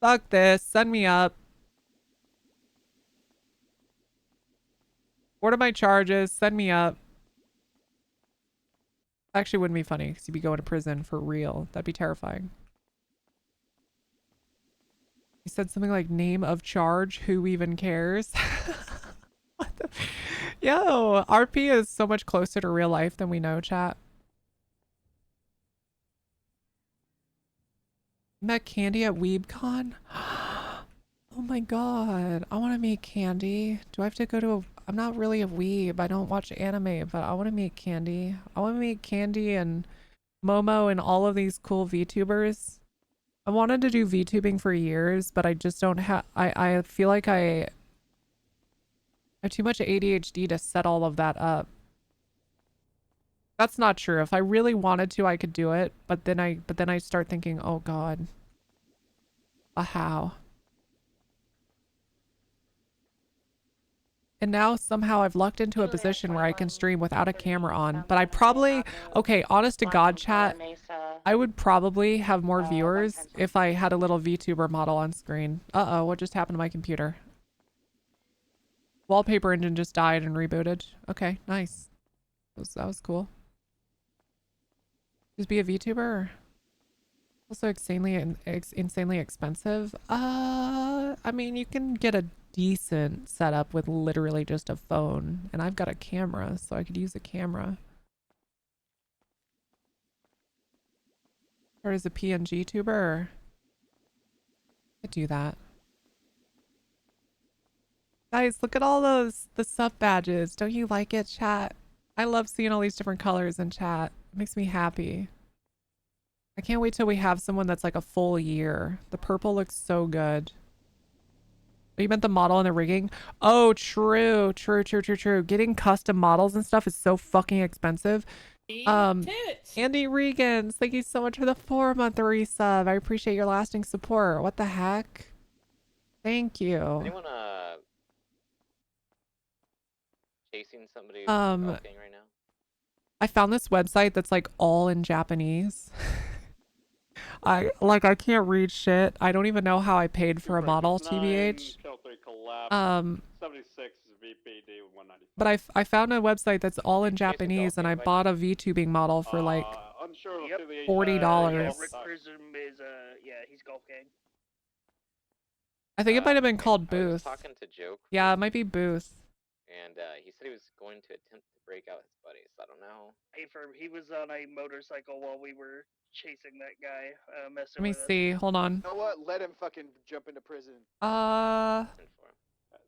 Fuck this. Send me up. What are my charges? Send me up. Actually wouldn't be funny because you'd be going to prison for real. That'd be terrifying. He said something like name of charge. Who even cares? What the? Yo, RP is so much closer to real life than we know, chat. Met Candy at WeebCon? Oh my god. I want to meet Candy. Do I have to go to a... I'm not really a weeb. I don't watch anime, but I want to meet Candy. I want to meet Candy and Momo and all of these cool VTubers. I wanted to do VTubing for years, but I just don't have... I feel like I have too much ADHD to set all of that up. That's not true. If I really wanted to, I could do it, but then I start thinking, oh god. How? And now somehow I've lucked into a position where I can stream without a camera on, but I probably, okay, honest to God, chat, I would probably have more viewers if I had a little VTuber model on screen. Uh-oh, what just happened to my computer? Wallpaper engine just died and rebooted. Okay, nice. That was cool. Just be a VTuber? Also insanely expensive. I mean, you can get a decent setup with literally just a phone, and I've got a camera, so I could use a camera. Or as a PNG tuber, I could do that. Guys, look at all the sub badges. Don't you like it, chat? I love seeing all these different colors in chat. It makes me happy. I can't wait till we have someone that's like a full year. The purple looks so good. You meant the model and the rigging? Oh, true. Getting custom models and stuff is so fucking expensive. Andy Regans, thank you so much for the 4-month resub. I appreciate your lasting support. What the heck? Thank you. Anyone chasing somebody walking right now? I found this website that's like all in Japanese. I can't read shit. I don't even know how I paid for a model, TBH. 76 VPD 195. But I found a website that's all in Japanese, and I bought a VTubing model for like $40. Rick Prism is yeah, he's Golf Gang. I think it might have been called I was Booth. talking to Joke. Yeah, it might be Booth. And he said he was going to attempt to break out his buddies. I don't know. He was on a motorcycle while we were chasing that guy, messing Let me with us. see. Hold on. You know what? Let him fucking jump into prison.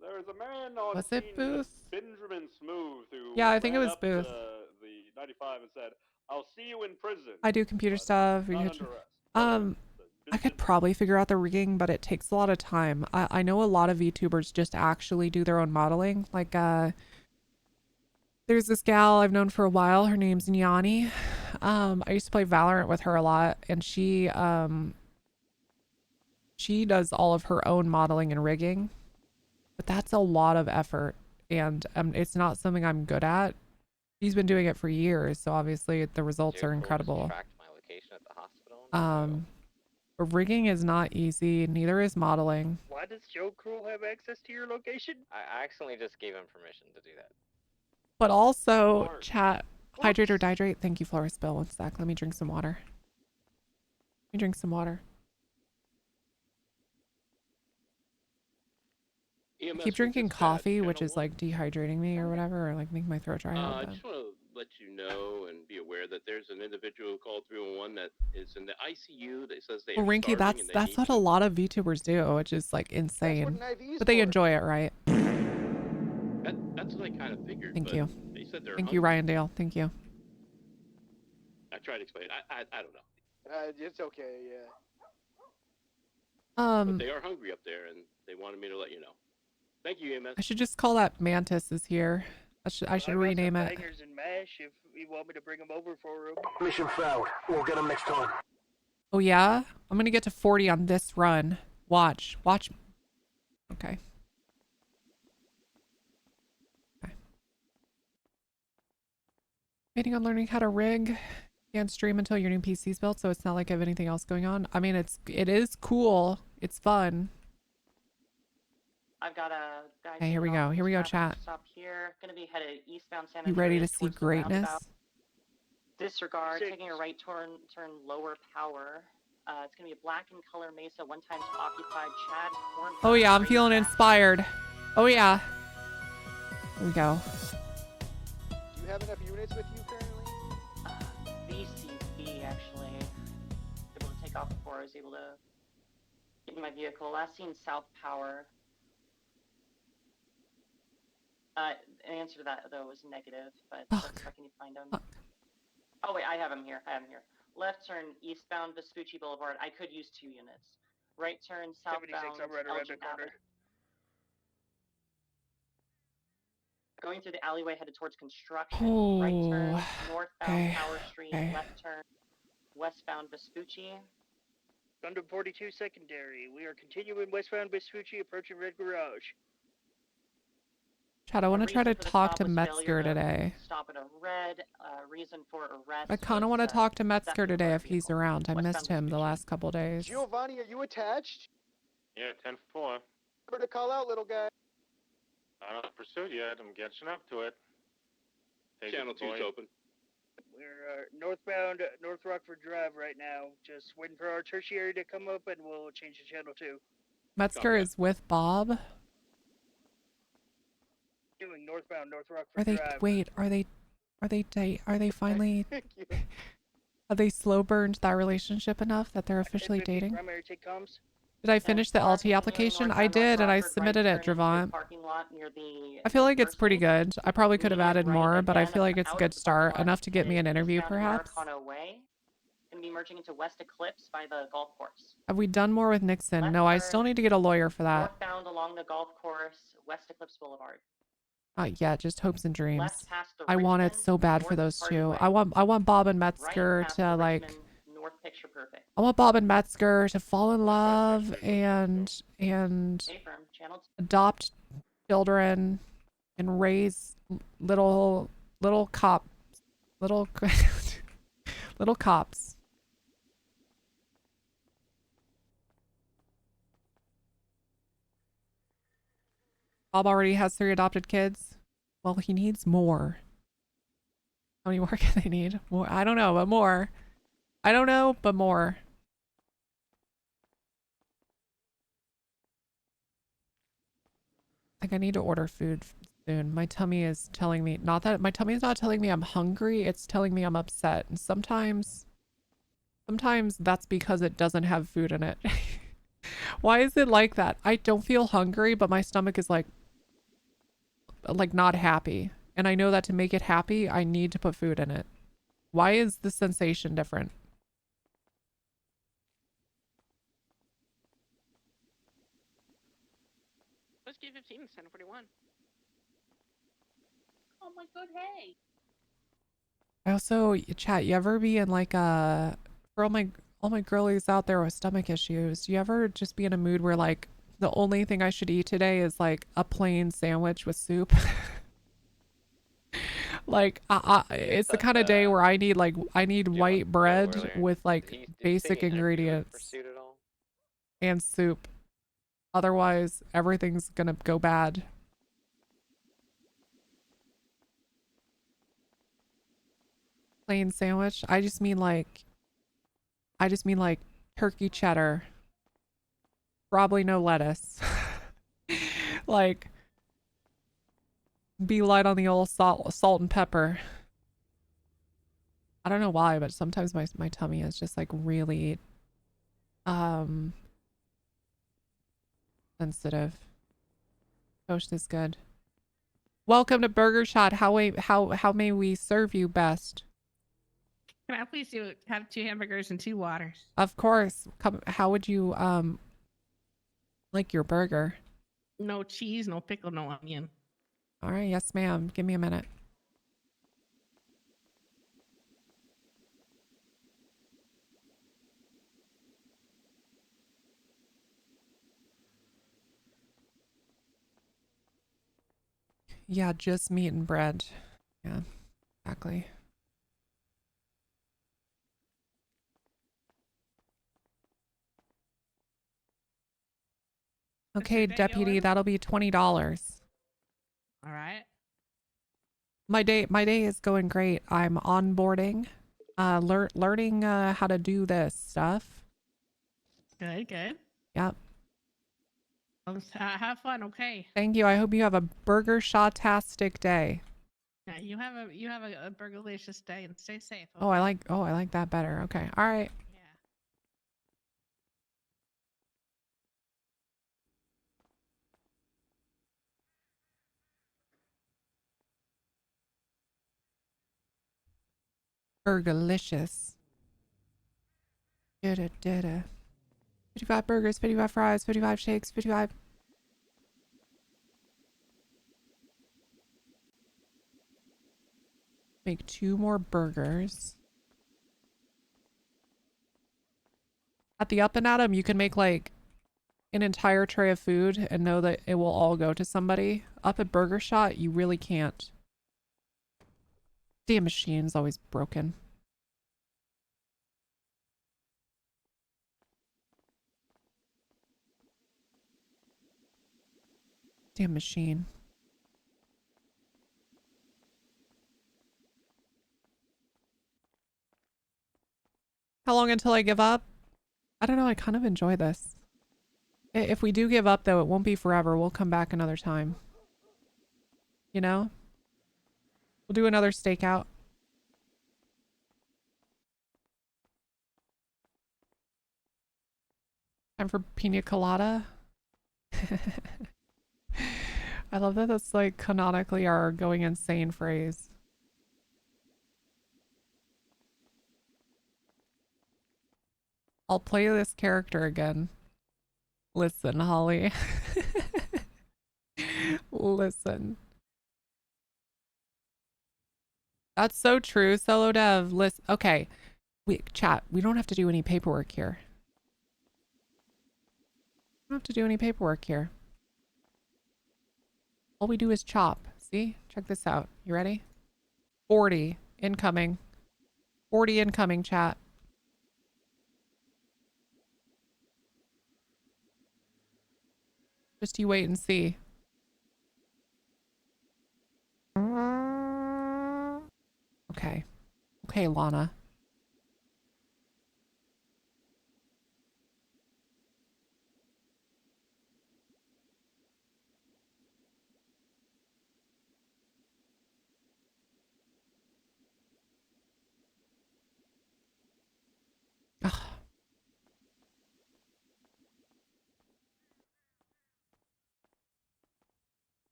There's a man on Was it scene, Booth? Benjamin Smooth, who Yeah, I think it ran was up Booth. to the 95 and said, "I'll see you in prison." I do computer stuff. Not under arrest. I could probably figure out the rigging, but it takes a lot of time. I know a lot of VTubers just actually do their own modeling. Like, there's this gal I've known for a while. Her name's Nyani. I used to play Valorant with her a lot, and she does all of her own modeling and rigging. But that's a lot of effort, and it's not something I'm good at. She's been doing it for years, so obviously the results are incredible. My location at the hospital. But rigging is not easy, neither is modeling. Why does Joe Cruel have access to your location? I accidentally just gave him permission to do that. But also, chat, hydrate or dihydrate. Thank you, Flora Spill. One sec. Let me drink some water. Let me drink some water. I keep drinking coffee, which is like dehydrating me or whatever, or like making my throat dry out. I just want to let you know and be aware that there's an individual who called 311 that is in the ICU that says they Well, are Rinky, starving that's what a lot of VTubers do, which is like insane. But they enjoy it, right? That's what I kind of figured. Thank but you. They said they're Thank you, Ryan Dale. Thank you. I tried to explain. I don't know. It's okay, yeah. But they are hungry up there, and they wanted me to let you know. Thank you, EMS. I should just call that Mantis is here. I should rename it. Bangers and mash if you want me to bring them over for him. Mission failed. We'll get them next time. Oh yeah? I'm gonna get to 40 on this run. Watch. Okay. Waiting on learning how to rig. Can't stream until your new PC's built, so it's not like I have anything else going on. I mean, it is cool. It's fun. I've got a guy. Okay, here we go. Here we go, chat. Stop here. Gonna be headed eastbound San You ready to Andreas see towards the greatness? roundabout. Disregard. Taking a right turn lower power. It's gonna be a black in color Mesa, one times occupied. Chad. Oh yeah, I'm feeling inspired. Oh yeah. Here we go. Do you have enough units with you currently? BCB actually. Able to take off before I was able to get in my vehicle. Last seen South Power. The answer to that though was negative, but I can find him. Oh wait, I have him here. Left turn eastbound Vespucci Boulevard. I could use 2 units. Right turn southbound I'm right around the Elgin corner. Avenue. Going through the alleyway headed towards construction. Right turn northbound Power Street. Left turn westbound Vespucci. Gundam 42 secondary. We are continuing westbound Vespucci, approaching Red Garage. Chad, I want to try to talk to Metzger today. Stop at a red. Reason for arrest. I kind of want to talk to Metzger today if he's around. I missed him the last couple days. Giovanni, are you attached? Yeah, 10-4. Remember to call out, little guy. I don't pursue yet. I'm getting up to it. Channel 2's open. We're northbound North Rockford Drive right now. Just waiting for our tertiary to come up, and we'll change to channel 2. Metzger is with Bob. Doing northbound North Rockford Are they? Drive. Wait. Are they finally? Have they slow burned that relationship enough that they're officially dating? Primary take comms. Did I finish the LT application? I did, and I submitted it, Dravant. I feel like it's pretty good. I probably could have added more, but I feel like it's a good start, enough to get me an interview, perhaps. Gonna be merging into West Eclipse by the golf course. Have we done more with Nixon? No, I still need to get a lawyer for that. Northbound along the golf course, West Eclipse Boulevard. Yeah, just hopes and dreams. Left past the I want it so bad for those two. I want Bob and Metzger to like. North Picture Perfect. I want Bob and Metzger to fall in love and adopt children and raise little cops. Little cops. Bob already has 3 adopted kids. Well, he needs more. How many more can they need? More? I don't know, but more. I don't know, but more. I think I need to order food soon. My tummy is telling me, not that my tummy is not telling me I'm hungry, it's telling me I'm upset. And sometimes that's because it doesn't have food in it. Why is it like that? I don't feel hungry, but my stomach is like not happy. And I know that to make it happy, I need to put food in it. Why is the sensation different? Whiskey 15, 1041. Oh my god, hey. I also, chat, you ever be in like a, for all my girlies out there with stomach issues, do you ever just be in a mood where like the only thing I should eat today is like a plain sandwich with soup? Like it's the kind of day where I need white bread with like basic ingredients and soup. Otherwise, everything's gonna go bad. Plain sandwich? I just mean like turkey cheddar. Probably no lettuce. Like, be light on the old salt and pepper. I don't know why, but sometimes my tummy is just like really sensitive. Toast is good. Welcome to Burger Shot. How may we serve you best? Can I please have 2 hamburgers and 2 waters? Of course. Come. How would you Like your burger. No cheese, no pickle, no onion. All right, yes, ma'am. Give me a minute. Yeah, just meat and bread. Yeah, exactly. Okay, deputy, that'll be $20. All right. My day is going great. I'm onboarding, learning how to do this stuff. Good, good. Yep. Have fun, okay? Thank you. I hope you have a burger shot-tastic day. Yeah, you have a burgerlicious day and stay safe. Oh, I like that better. Okay. All right. Burgerlicious. 55 burgers, 55 fries, 55 shakes, 55. Make 2 more burgers. At the Up and Atom, you can make like an entire tray of food and know that it will all go to somebody. Up at Burger Shot, you really can't. Damn machine's always broken. Damn machine. How long until I give up? I don't know. I kind of enjoy this. If we do give up, though, it won't be forever. We'll come back another time. You know? We'll do another stakeout. Time for pina colada. I love that that's like canonically our going insane phrase. I'll play this character again. Listen, Holly. Listen. That's so true, Solo Dev. Listen. Okay. Chat. We don't have to do any paperwork here. We don't have to do any paperwork here. All we do is chop. See? Check this out. You ready? 40 incoming. 40 incoming, chat. Just you wait and see. Okay. Okay, Lana.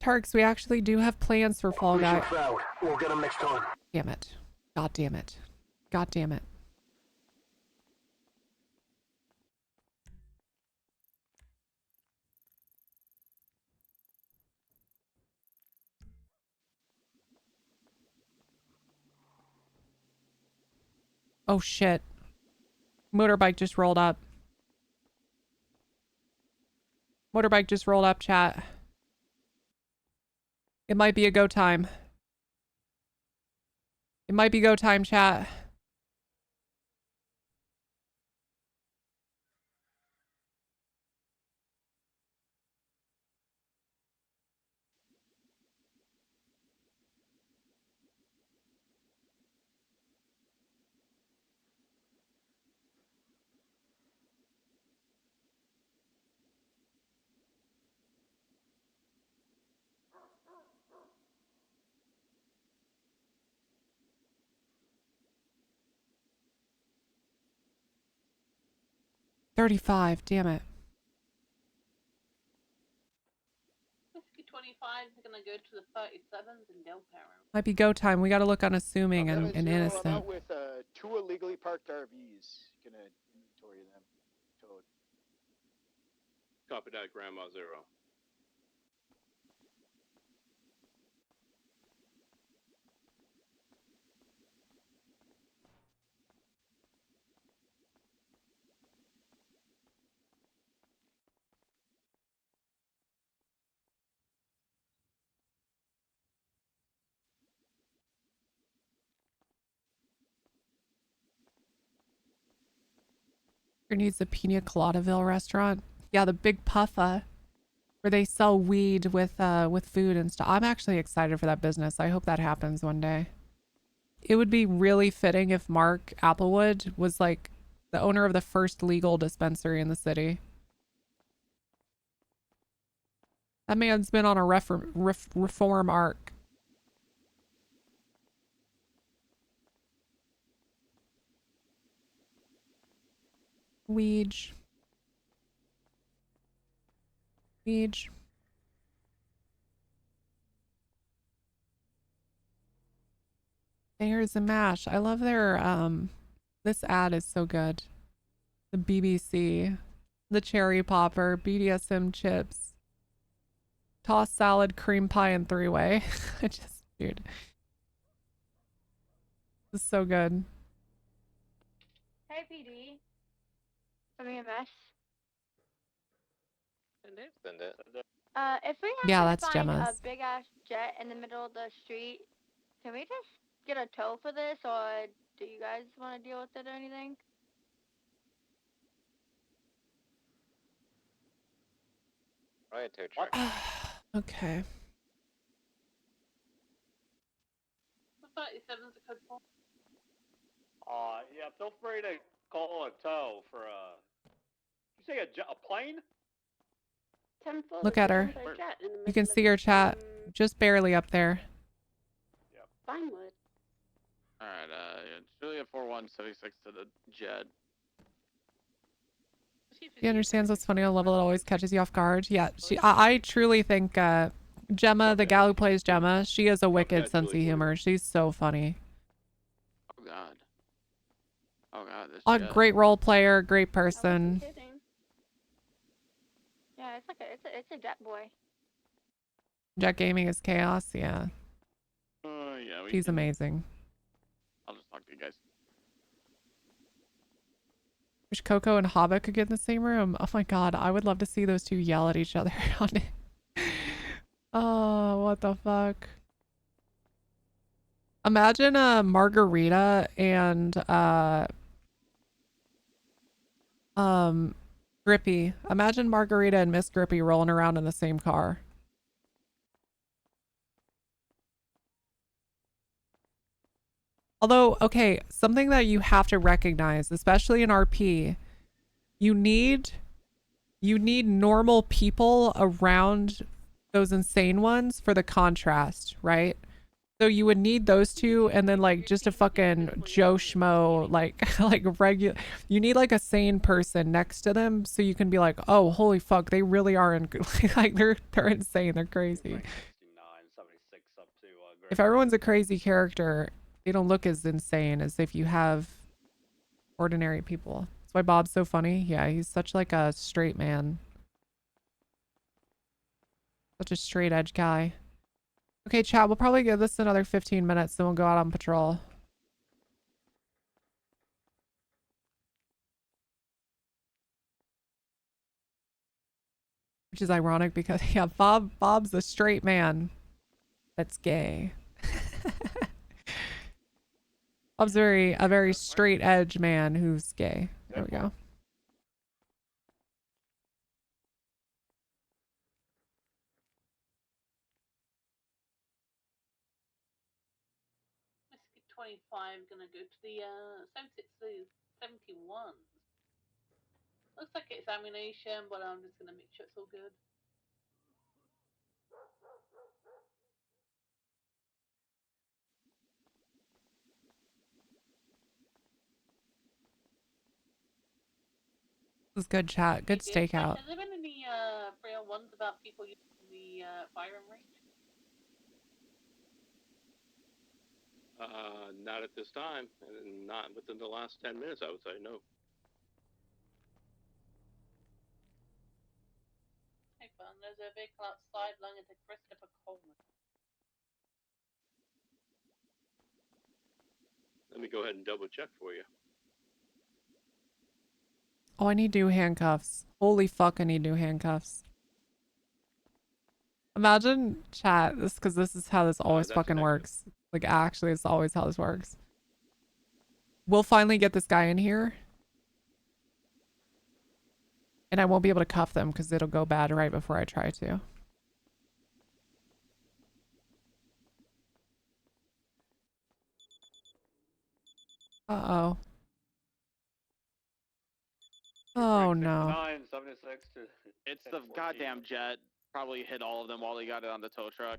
Tarks, we actually do have plans for Fall Guy. We'll get them next time. Damn it. God damn it. God damn it. Oh shit. Motorbike just rolled up. Motorbike just rolled up, chat. It might be a go time. It might be go time, chat. $35, damn it. 25 is gonna go to the 37s and Del Perro. Might be go time. We gotta look unassuming and I'm innocent. out with 2 illegally parked RVs. Gonna inventory them. Towed. Copy that, Grandma Zero. There needs a Pina Coladaville restaurant. Yeah, the Big Puffa, where they sell weed with food and stuff. I'm actually excited for that business. I hope that happens one day. It would be really fitting if Mark Applewood was like the owner of the first legal dispensary in the city. That man's been on a reform arc. Weege. Weege. Bangers and mash. I love their this ad is so good. The BBC, the cherry popper, BDSM chips, tossed salad, cream pie, and three-way. I just, dude, this is so good. Hey, PD. From EMS. Send it. If we Yeah, happen that's to find Gemma's. a big ass jet in the middle of the street, can we just get a tow for this, or do you guys want to deal with it or anything? Probably a tow truck. Okay. 37's a code for. Yeah, feel free to call a tow for you say a plane? 10 foot. Look at her. You can see her chat just barely up there. Vinewood. Alright, yeah, Julia 4176 to the Jed. He understands what's funny on a level that always catches you off guard. Yeah, I truly think Gemma, the gal who plays Gemma, she has a wicked sense of humor. She's so funny. Oh god. Oh god, this A Jed. great role player, great person. Yeah, it's a jet boy. Jet Gaming is chaos. Yeah, Yeah, we she's can, amazing. I'll just talk to you guys. Wish Coco and Hobbit could get in the same room. Oh my god, I would love to see those two yell at each other on it. Oh, what the fuck? Imagine Margarita and Grippy. Imagine Margarita and Miss Grippy rolling around in the same car. Although, okay, something that you have to recognize, especially in RP, you need normal people around those insane ones for the contrast, right? So you would need those two, and then like just a fucking Joe Schmo, like regular. You need like a sane person next to them, so you can be like, oh, holy fuck, they really are like they're insane, they're crazy. If everyone's a crazy character, they don't look as insane as if you have ordinary people. That's why Bob's so funny. Yeah, he's such like a straight man. Such a straight edge guy. Okay, chat, we'll probably give this another 15 minutes, then we'll go out on patrol. Which is ironic because, yeah, Bob's a straight man that's gay. Bob's a very straight edge man who's gay. There we go. Whiskey 25 gonna go to the 71. Looks like it's ammunition, but I'm just gonna make sure it's all good. This is good chat. Good Okay, stakeout. Has there been any 301s about people using the firing range? Not at this time, and not within the last 10 minutes, I would say no. There's a vehicle outside belonging to Christopher Coleman. Let me go ahead and double check for you. Oh, I need new handcuffs. Holy fuck, I need new handcuffs. Imagine chat this, because this is how this always that's fucking an works. Like, actually, it's always how this works. We'll finally get this guy in here. And I won't be able to cuff them because it'll go bad right before I try to. Uh-oh. Oh, no. 976 to. It's the goddamn jet. Probably hit all of them while he got it on the tow truck.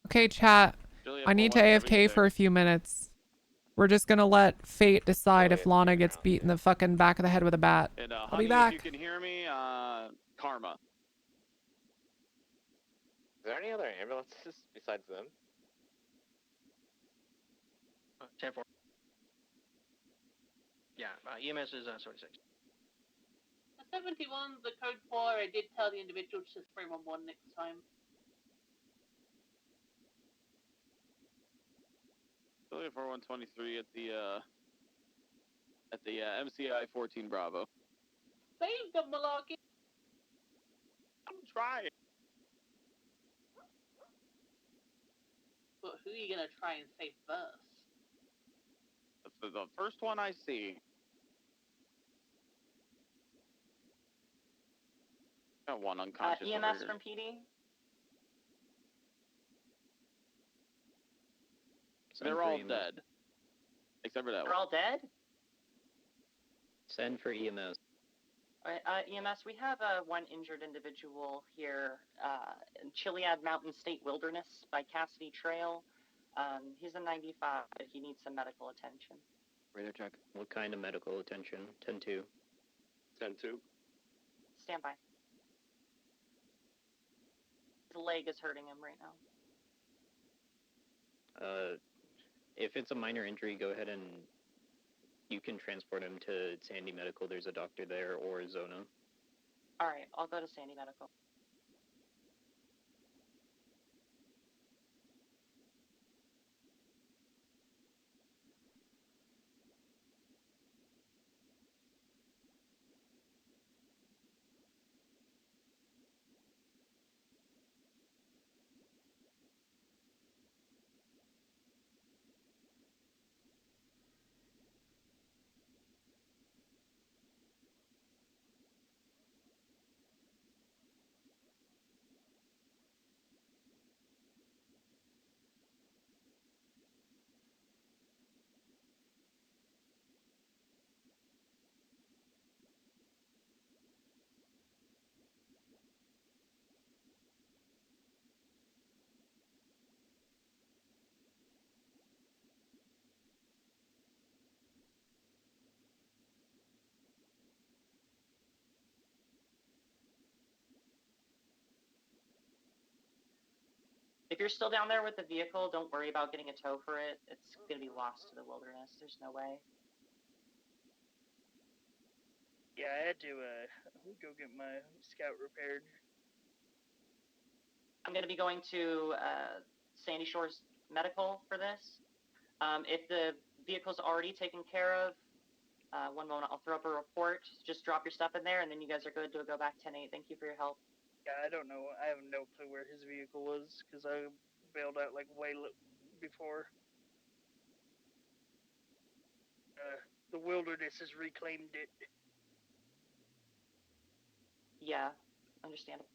Okay, chat. Julia I need to AFK 4176. for a few minutes. We're just gonna let fate decide if Lana gets beat in the fucking back of the head with a bat. And I'll honey, be back. if you can hear me, karma. Is there any other ambulances besides them? 10-4. Yeah, EMS is 76. The 71, the code 4, I did tell the individual to spray 1-1 next time. Julia 4123 at the MCI 14 Bravo. Save them, Malarkey! I'm trying. But who are you gonna try and save first? The first one I see. Got one unconscious. over EMS here. from PD. They're all dead. Except for that They're one. all dead? Send for EMS. Alright, EMS, we have one injured individual here in Chiliad Mountain State Wilderness by Cassidy Trail. He's a 95. He needs some medical attention. Radar check. What kind of medical attention? 10-2. 10-2. Stand by. His leg is hurting him right now. If it's a minor injury, go ahead and you can transport him to Sandy Medical. There's a doctor there, or Zona. Alright, I'll go to Sandy Medical. If you're still down there with the vehicle, don't worry about getting a tow for it. It's going to be lost to the wilderness. There's no way. Yeah, I had to go get my scout repaired. I'm going to be going to Sandy Shores Medical for this. If the vehicle's already taken care of, one moment, I'll throw up a report. Just drop your stuff in there, and then you guys are good to go back 10-8. Thank you for your help. Yeah, I don't know. I have no clue where his vehicle was because I bailed out like way before. The wilderness has reclaimed it. Yeah, understandable.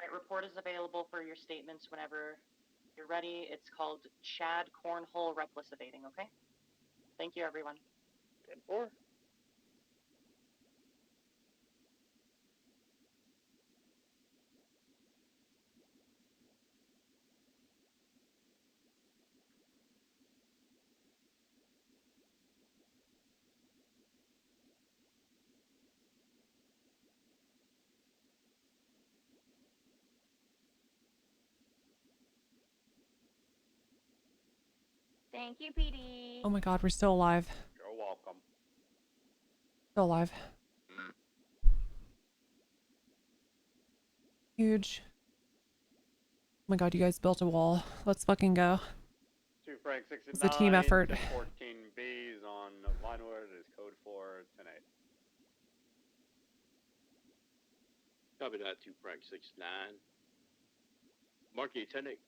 Right, report is available for your statements whenever you're ready. It's called Chad Cornhole Reckless Evading, okay? Thank you, everyone. 10-4. Thank you, PD. Oh my god, we're still alive. You're welcome. Still alive. Huge. Oh my god, you guys built a wall. Let's fucking go. 2 Frank 69. It's a team effort. 14 Bs on Vinewood is code 4 10-8. Copy that, 2 Frank 69. Marky 10-8.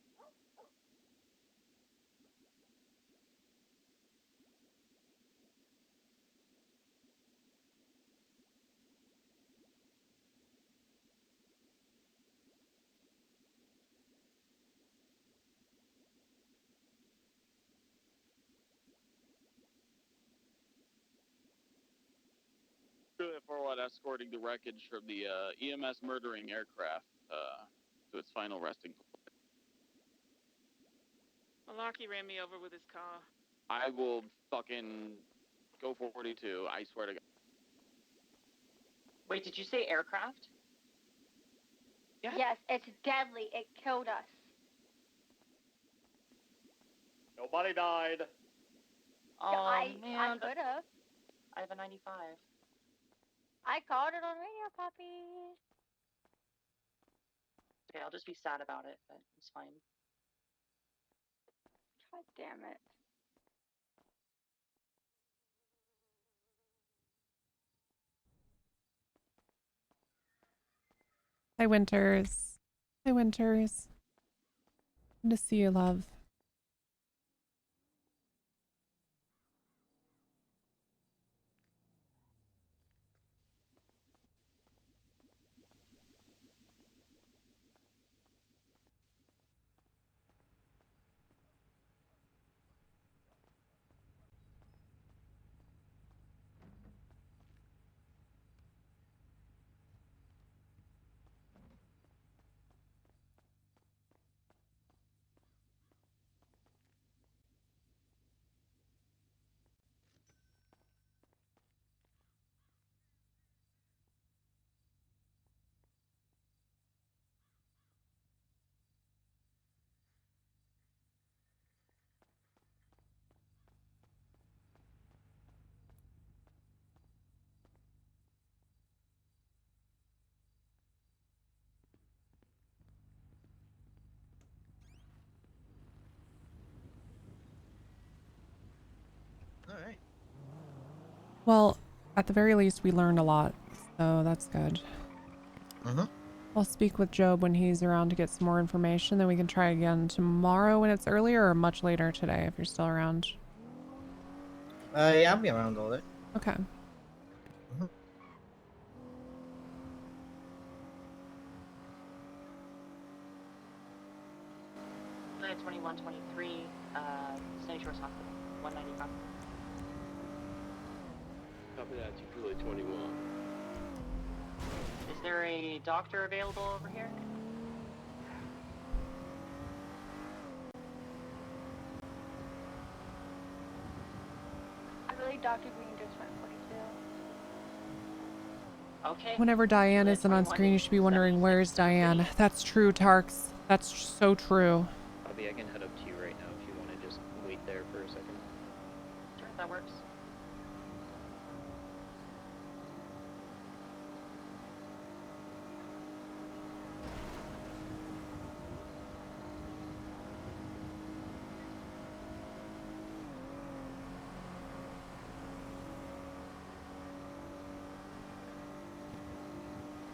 Forward escorting the wreckage from the EMS murdering aircraft to its final resting place. Malarkey ran me over with his car. I will fucking go 42. I swear to God. Wait, did you say aircraft? Yes, it's deadly. It killed us. Nobody died. Oh, man. I could have. I have a 95. I called it on radio, Poppy. Okay, I'll just be sad about it, but it's fine. God damn it. Hi, Winters. Hi, Winters. Good to see you, love. Alright. Well, at the very least, we learned a lot, so that's good. Uh-huh. I'll speak with Job when he's around to get some more information, then we can try again tomorrow when it's earlier or much later today if you're still around. Yeah, I'll be around all day. Okay. July 2123, Sandy Shores Hospital, 195. Copy that, 2 Julie 21. Is there a doctor available over here? I believe Dr. Green just went 42. Okay. Whenever Diane isn't on screen, you should be wondering, where's Diane? That's true, Tarks. That's so true. Bobby, I can head up to you right now if you want to just wait there for a second. Sure, that works.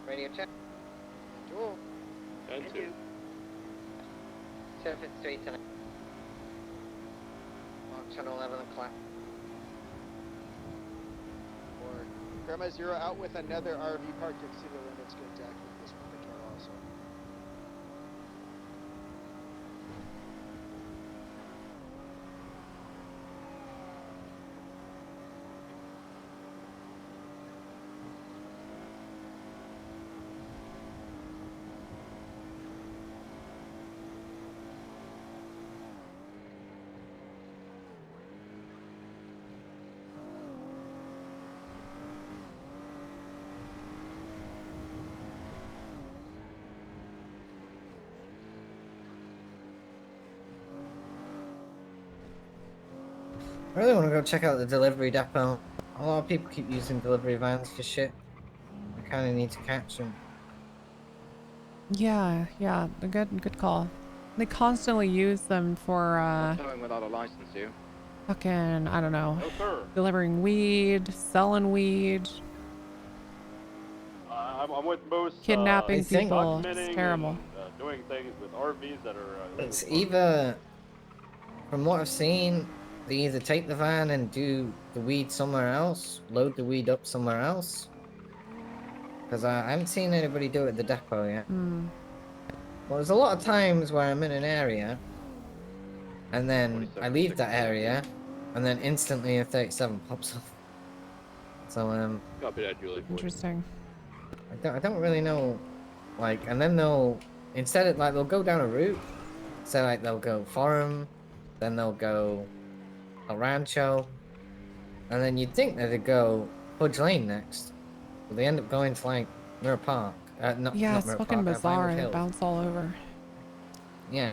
Radio check. Dual. 10-2. Surface 3 tonight. Long channel 11 o'clock. Or Grandma Zero out with another RV parked in city limits. Good to activate this one patrol also. I really want to go check out the delivery depot. A lot of people keep using delivery vans for shit. I kind of need to catch them. Yeah, yeah, a good call. They constantly use them for Towing without a license, you. fucking, I don't know, No, sir. delivering weed, selling weed, I'm with Moose. kidnapping I think- people. It's documenting terrible. and doing things with RVs that are. It's either, from what I've seen, they either take the van and do the weed somewhere else, load the weed up somewhere else. Because I haven't seen anybody do it at the depot yet. Mm. Well, there's a lot of times where I'm in an area, and then I leave that area, and then instantly a 37 pops up. So Copy that, Julie. Interesting. I don't really know, like, and then they'll instead of like they'll go down a route, so like they'll go Forum, then they'll go El Rancho, and then you'd think that they'd go Fudge Lane next, but they end up going to like Mirror Park. Not Yeah, not it's Mirror fucking Park, bizarre. Vinewood They Hills. bounce all over. Yeah.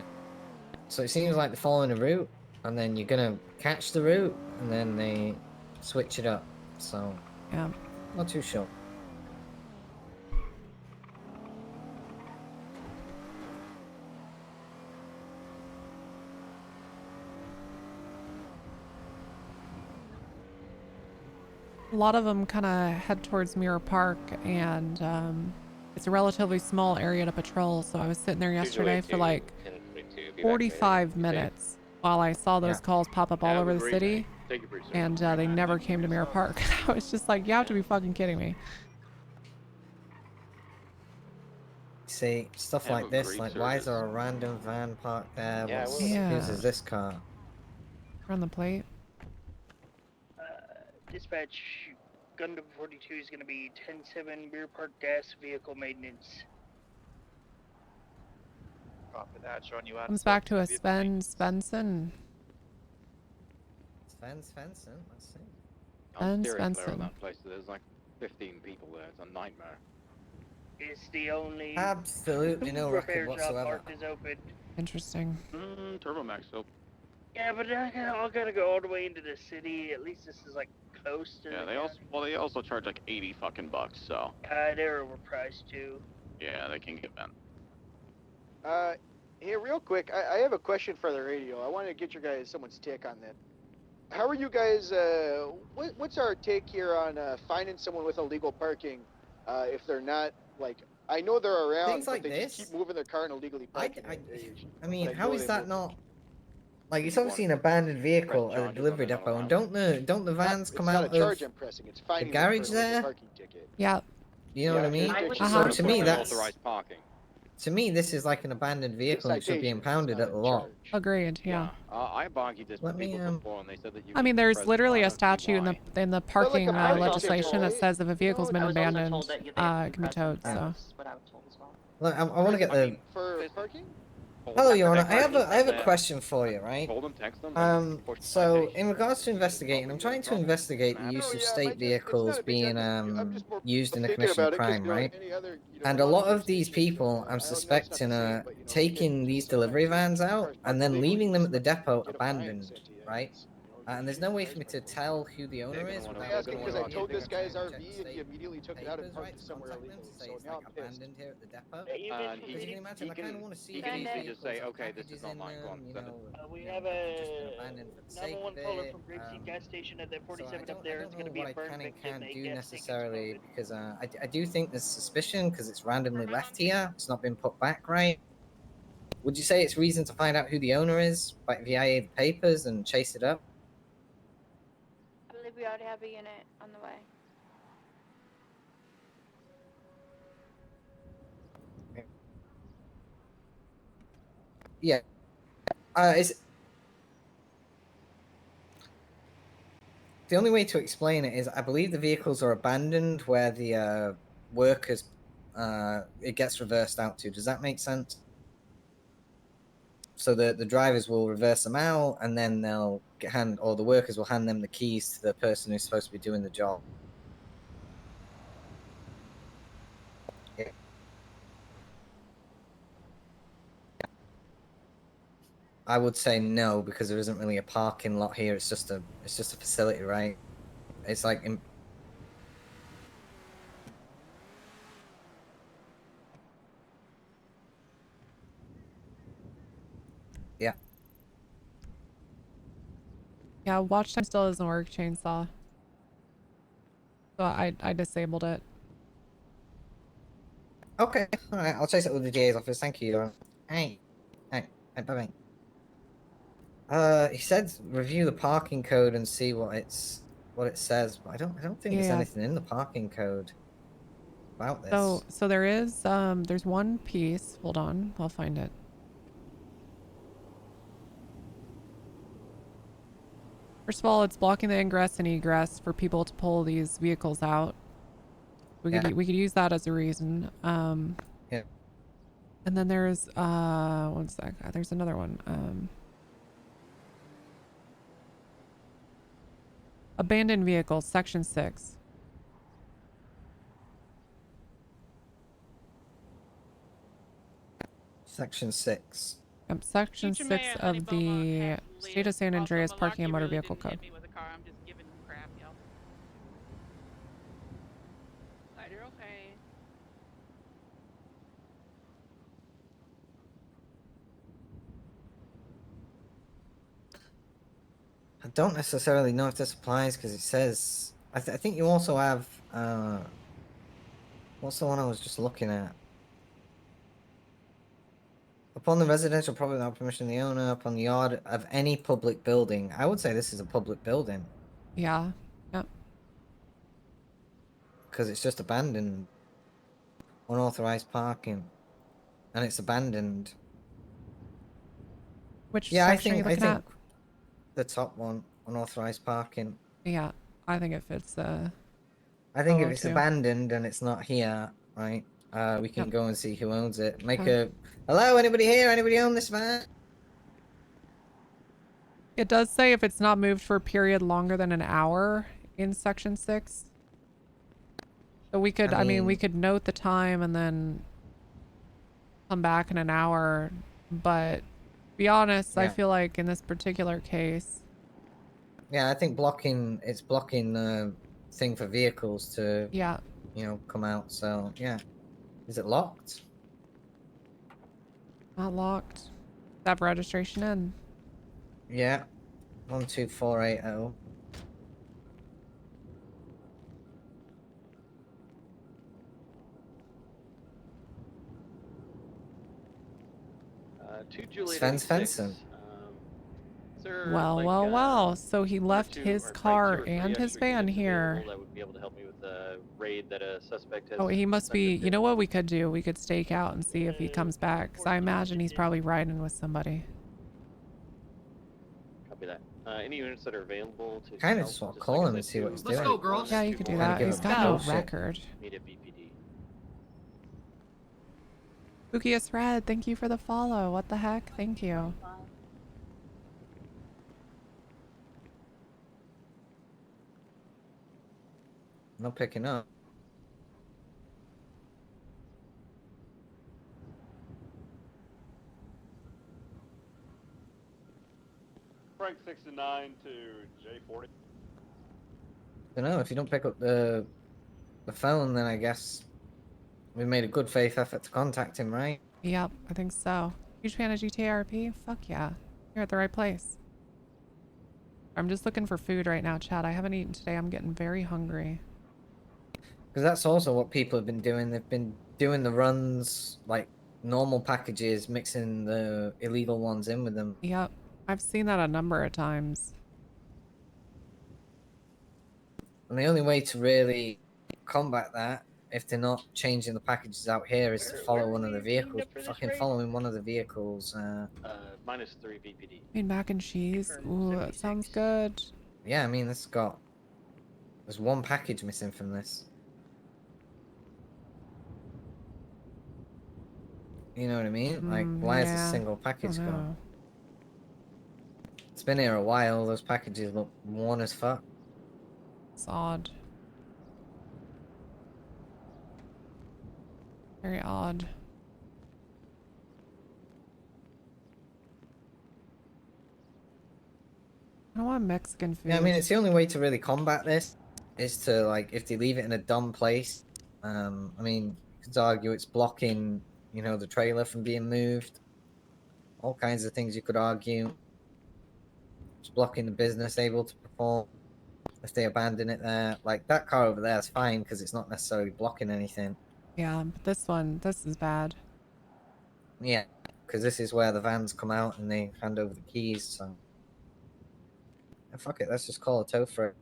So it seems like they're following a route, and then you're gonna catch the route, and then they switch it up. So yeah, not too sure. A lot of them kind of head towards Mirror Park, and it's a relatively small area to patrol. So I was sitting there yesterday for like 45 minutes while I saw those calls pop up all Have over a the great city, night. Thank you for your service. and they never came to Mirror Park. I was just like, you have to be fucking kidding me. See, stuff Have like a this, great like why is there service. a random van parked there? Yeah, What's, I will. Yeah. whose is this car? Run the plate. Dispatch, Gundam 42 is going to be 10-7 Rear Park Gas Vehicle Maintenance. Copy that, showing you out. Comes back to a Sven Svensson. Sven Svensson, let's see. I'm Sven steering clear of Svensson. that place. There's like 15 people there. It's a nightmare. It's the only Absolutely no repair record shop whatsoever. parked is open. Interesting. Turbo Max, so. Yeah, but I gotta go all the way into the city. At least this is like close to Yeah, the they also charge like 80 fucking bucks, so. they're overpriced too. Yeah, they can get bent. Here, real quick, I have a question for the radio. I wanted to get your guys someone's take on that. How are you guys? What's our take here on finding someone with illegal parking if they're not like? I know they're around, Things like but they this? just keep moving their car and illegally parking. I mean, But how know is they that move. not? Like, it's obviously an abandoned vehicle at a delivery depot, and don't the vans come It's not out a charge of I'm pressing. It's the finding them for garage an illegal there? parking ticket. Yeah. You know what I mean? I would So just to me, that's Unauthorized parking. to me, this is like an abandoned vehicle and should be impounded at the lot. Agreed. Yeah. I argued this Let with me, people before, and they said that you. I mean, could there's press literally a I don't see statute why. in the parking parking legislation ticket, that right? says if a vehicle's been I was also abandoned, told that it have can be towed. So. That's what I was told as well. Look, I want to get the. For parking? Hello, Your Honor. I have a question for you, right? Told them, text them. So in regards to investigating, I'm trying to investigate the use of state vehicles being used in the commission of crime, right? And a lot of these people, I'm suspecting, are taking these delivery vans out and then leaving them at the depot abandoned, right? And there's no way for me to tell who the owner is. I'm asking because I towed this guy's RV and he immediately took it out and parked it somewhere illegal. So now I'm pissed. Here at the depot. And Because you can imagine, I kind of want to see he can these easily just say, vehicles, okay, this is packages in online. Go on, them, you send it. know, We you know, have just been a abandoned for the sake number one of caller it. from Gracie gas station at the So 47 I up there. don't It's know going to be what a I burn can and victim. can't They do gas necessarily because I do think there's suspicion because it's randomly left here. It's not been put back right. Would you say it's reason to find out who the owner is, like via the papers and chase it up? I believe we already have a unit on the way. Yeah. Is the only way to explain it is I believe the vehicles are abandoned where the workers it gets reversed out to. Does that make sense? So the drivers will reverse them out and then they'll or the workers will hand them the keys to the person who's supposed to be doing the job. I would say no, because there isn't really a parking lot here. It's just a facility, right? It's like yeah. Yeah, watch time still doesn't work, chainsaw. So I disabled it. Okay, all right. I'll chase it with the DA's office. Thank you. Hey, bye bye. He said review the parking code and see what it says, but I don't think there's Yeah. anything in the parking code about this. So there is there's one piece. Hold on, I'll find it. First of all, it's blocking the ingress and egress for people to pull these vehicles out. We could use that as a reason. Yeah. And then there's one sec. There's another one. Abandoned vehicles, section 6. Section 6. Section 6 of the State of San Andreas Parking and Motor Vehicle Code. Me with a car. I'm just giving them crap, y'all. Glad you're okay. I don't necessarily know if this applies because it says. I think you also have. What's the one I was just looking at? Upon the residential property without permission of the owner, upon the yard of any public building. I would say this is a public building. Yeah. Yep. Because it's just abandoned. Unauthorized parking. And it's abandoned. Which yeah, section are you looking at? The top one, unauthorized parking. Yeah, I think it fits. I think if it's abandoned and it's not here, right? We can go and see who owns it. Make a hello, anybody here? Anybody own this van? It does say if it's not moved for a period longer than an hour in section 6. So we could, I mean, we could note the time and then come back in an hour. But to be honest, I feel like in this particular case. Yeah, I think it's blocking the thing for vehicles to, come out. So, yeah. Is it locked? Not locked. Have registration in. Yeah. 12480. To Juliet Sven's 86, fencing. Sir, Well. So he left his car three and his extra van units here. available that would be able to help me with the raid that a suspect has. Oh, he must be. You know what we could do? We could stake out and see if he comes back. Because I imagine he's probably riding with somebody. Copy that. Any units that are available to Kind of just want to call him and see what he's doing. go, girls. Yeah, you could do that. He's got no record. Media BPD. Spookiest Red, thank you for the follow. What the heck? Thank you. Not picking up. Frank 69 to J40. I don't know, if you don't pick up the phone, then I guess we made a good faith effort to contact him, right? Yep, I think so. Huge fan of GTA RP? Fuck yeah. You're at the right place. I'm just looking for food right now, Chad. I haven't eaten today. I'm getting very hungry. Because that's also what people have been doing. They've been doing the runs, like normal packages, mixing the illegal ones in with them. Yep, I've seen that a number of times. And the only way to really combat that, if they're not changing the packages out here, is to follow one of the vehicles. Fucking following one of the vehicles. -3 BPD. Made mac and cheese. Ooh, that sounds good. Yeah, I mean, there's one package missing from this. You know what I mean? Like, why is a single package gone? It's been here a while. Those packages look worn as fuck. It's odd. Very odd. I don't want Mexican food. Yeah, I mean, it's the only way to really combat this is to, like, if they leave it in a dumb place. I mean, you could argue it's blocking, you know, the trailer from being moved. All kinds of things you could argue. It's blocking the business able to perform if they abandon it there. Like, that car over there is fine because it's not necessarily blocking anything. Yeah, but this is bad. Yeah, because this is where the vans come out and they hand over the keys, so... And fuck it, let's just call a tow for it.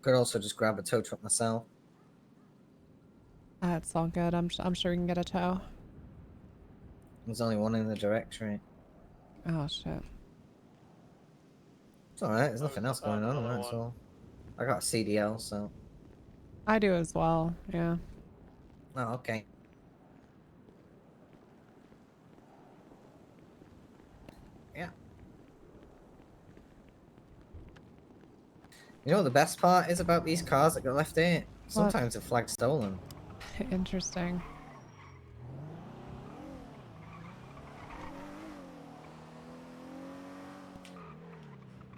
Could also just grab a tow truck myself. That's all good. I'm sure we can get a tow. There's only one in the directory. Oh shit. It's alright, there's nothing else going on, that's all. I got a CDL, so... I do as well, yeah. Oh, okay. Yeah. You know what the best part is about these cars that get left here? Sometimes they're flagged stolen. Interesting.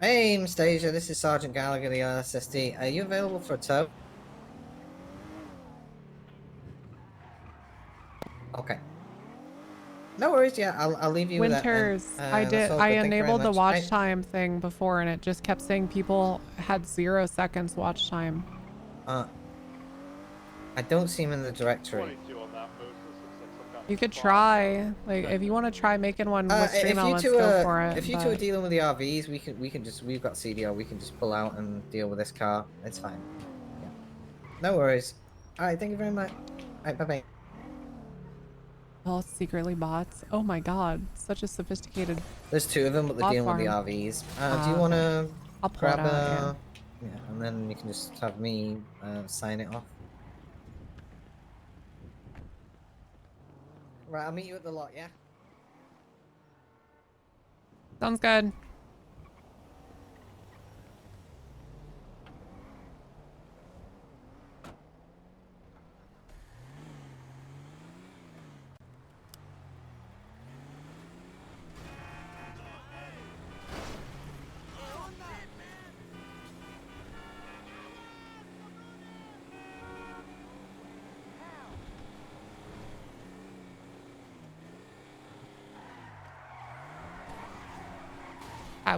Hey, Anastasia, this is Sergeant Gallagher, the RSSD. Are you available for a tow? Okay. No worries, yeah, I'll leave you with that. Winters, I enabled the watch time thing before and it just kept saying people had 0 seconds watch time. I don't see him in the directory. You could try, like, if you want to try making one with stream elements, go for it. If you two are dealing with the RVs, we've got CDL, we can just pull out and deal with this car. It's fine. Yeah. No worries. Alright, thank you very much. Alright, bye-bye. All secretly bots. Oh my god, such a sophisticated. There's 2 of them, but they're dealing with the RVs. Do you want to grab a... Yeah, and then you can just have me sign it off. Right, I'll meet you at the lot, yeah? Sounds good.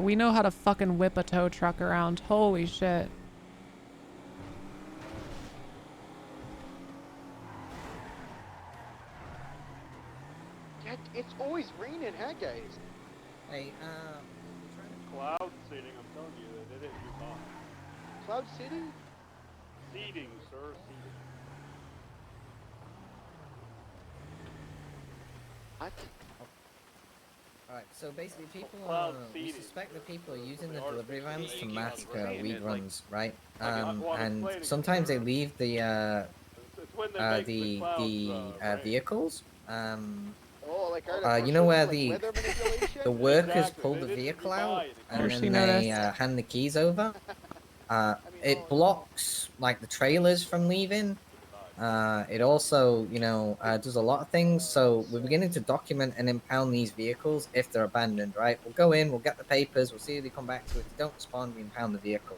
We know how to fucking whip a tow truck around. Holy shit. Yeah, it's always raining, huh, guys? Hey, Cloud seeding, I'm telling you, they didn't do fine. Cloud City? Seeding, sir, seeding. What? Alright, so basically people we seeding. suspect that people are using the delivery vans to mask weed runs, right? And sometimes they leave the vehicles. Oh, like You know where like the weather manipulation? the workers pull the vehicle out and then they hand the keys over. It blocks like the trailers from leaving. It also, you know, does a lot of things. So we're beginning to document and impound these vehicles if they're abandoned, right? We'll go in, we'll get the papers, we'll see if they come back to it. If they don't respond, we impound the vehicle.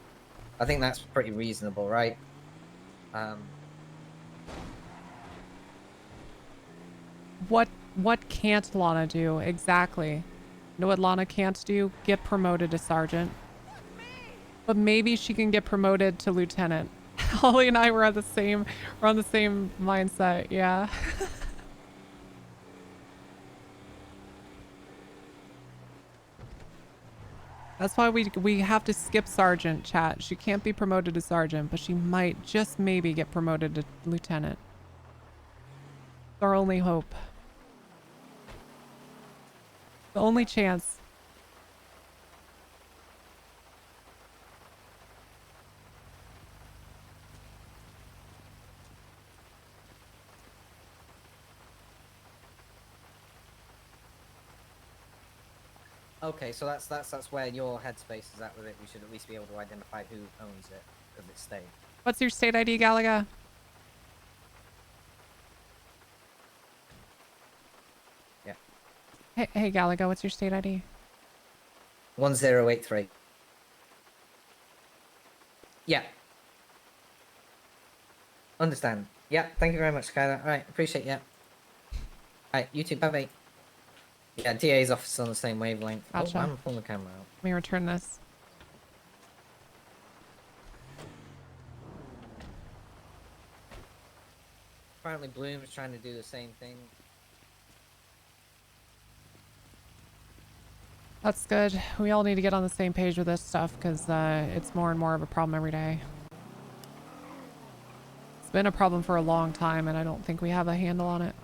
I think that's pretty reasonable, right? What can't Lana do? Exactly. You know what Lana can't do? Get promoted to sergeant. But maybe she can get promoted to lieutenant. Holly and I were on the same mindset, yeah. That's why we have to skip sergeant, chat. She can't be promoted to sergeant, but she might just maybe get promoted to lieutenant. It's our only hope. The only chance. Okay, so that's where your headspace is at with it. We should at least be able to identify who owns it of its state. What's your state ID, Galaga? Yeah. Hey, Galaga, what's your state ID? 1083. Yeah. Understand. Yeah, thank you very much, Skylar. Alright, appreciate it. Alright, you too, bye-bye. Yeah, DA's office on the same wavelength. Gotcha. Oh, I'm pulling the camera out. Let me return this. Apparently Bloom's trying to do the same thing. That's good. We all need to get on the same page with this stuff because it's more and more of a problem every day. It's been a problem for a long time and I don't think we have a handle on it.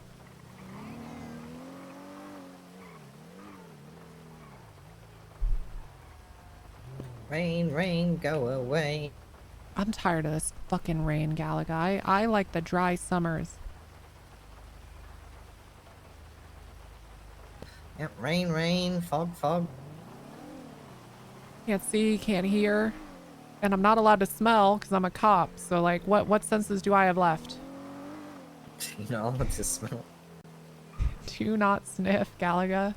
Rain, rain, go away. I'm tired of this fucking rain, Galaga. I like the dry summers. Yep, rain, rain, fog, fog. Can't see, can't hear, and I'm not allowed to smell because I'm a cop. So like, what senses do I have left? You know, I want to smell. Do not sniff, Galaga.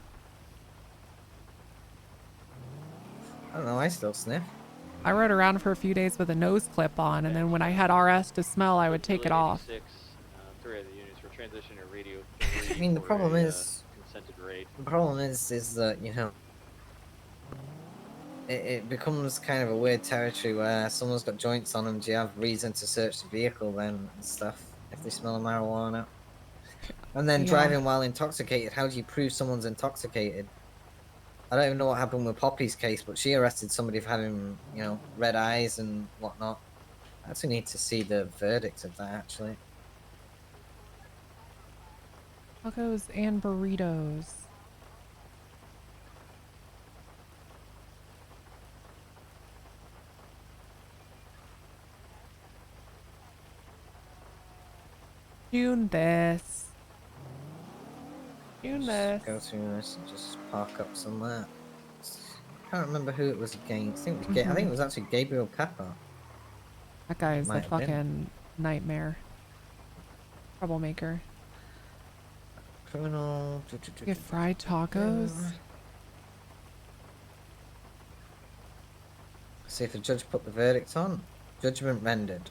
I don't know, I still sniff. I rode around for a few days with a nose clip on, and then when I had RS to smell, I would take it off. 3 of the units were transitioning to radio. I mean, the problem is... Consented raid. The problem is that, you know, it becomes kind of a weird territory where someone's got joints on them. Do you have reason to search the vehicle then and stuff if they smell marijuana? And then driving while intoxicated, how do you prove someone's intoxicated? I don't even know what happened with Poppy's case, but she arrested somebody for having, you know, red eyes and whatnot. I actually need to see the verdict of that, actually. Tacos and burritos. Tune this. Tune this. Go through this and just park up somewhere. I can't remember who it was against. I think it was, I think it was actually Gabriel Pepper. That guy is a Might have been. fucking nightmare. Troublemaker. Criminal. Get fried tacos? See if the judge put the verdict on. Judgment rendered.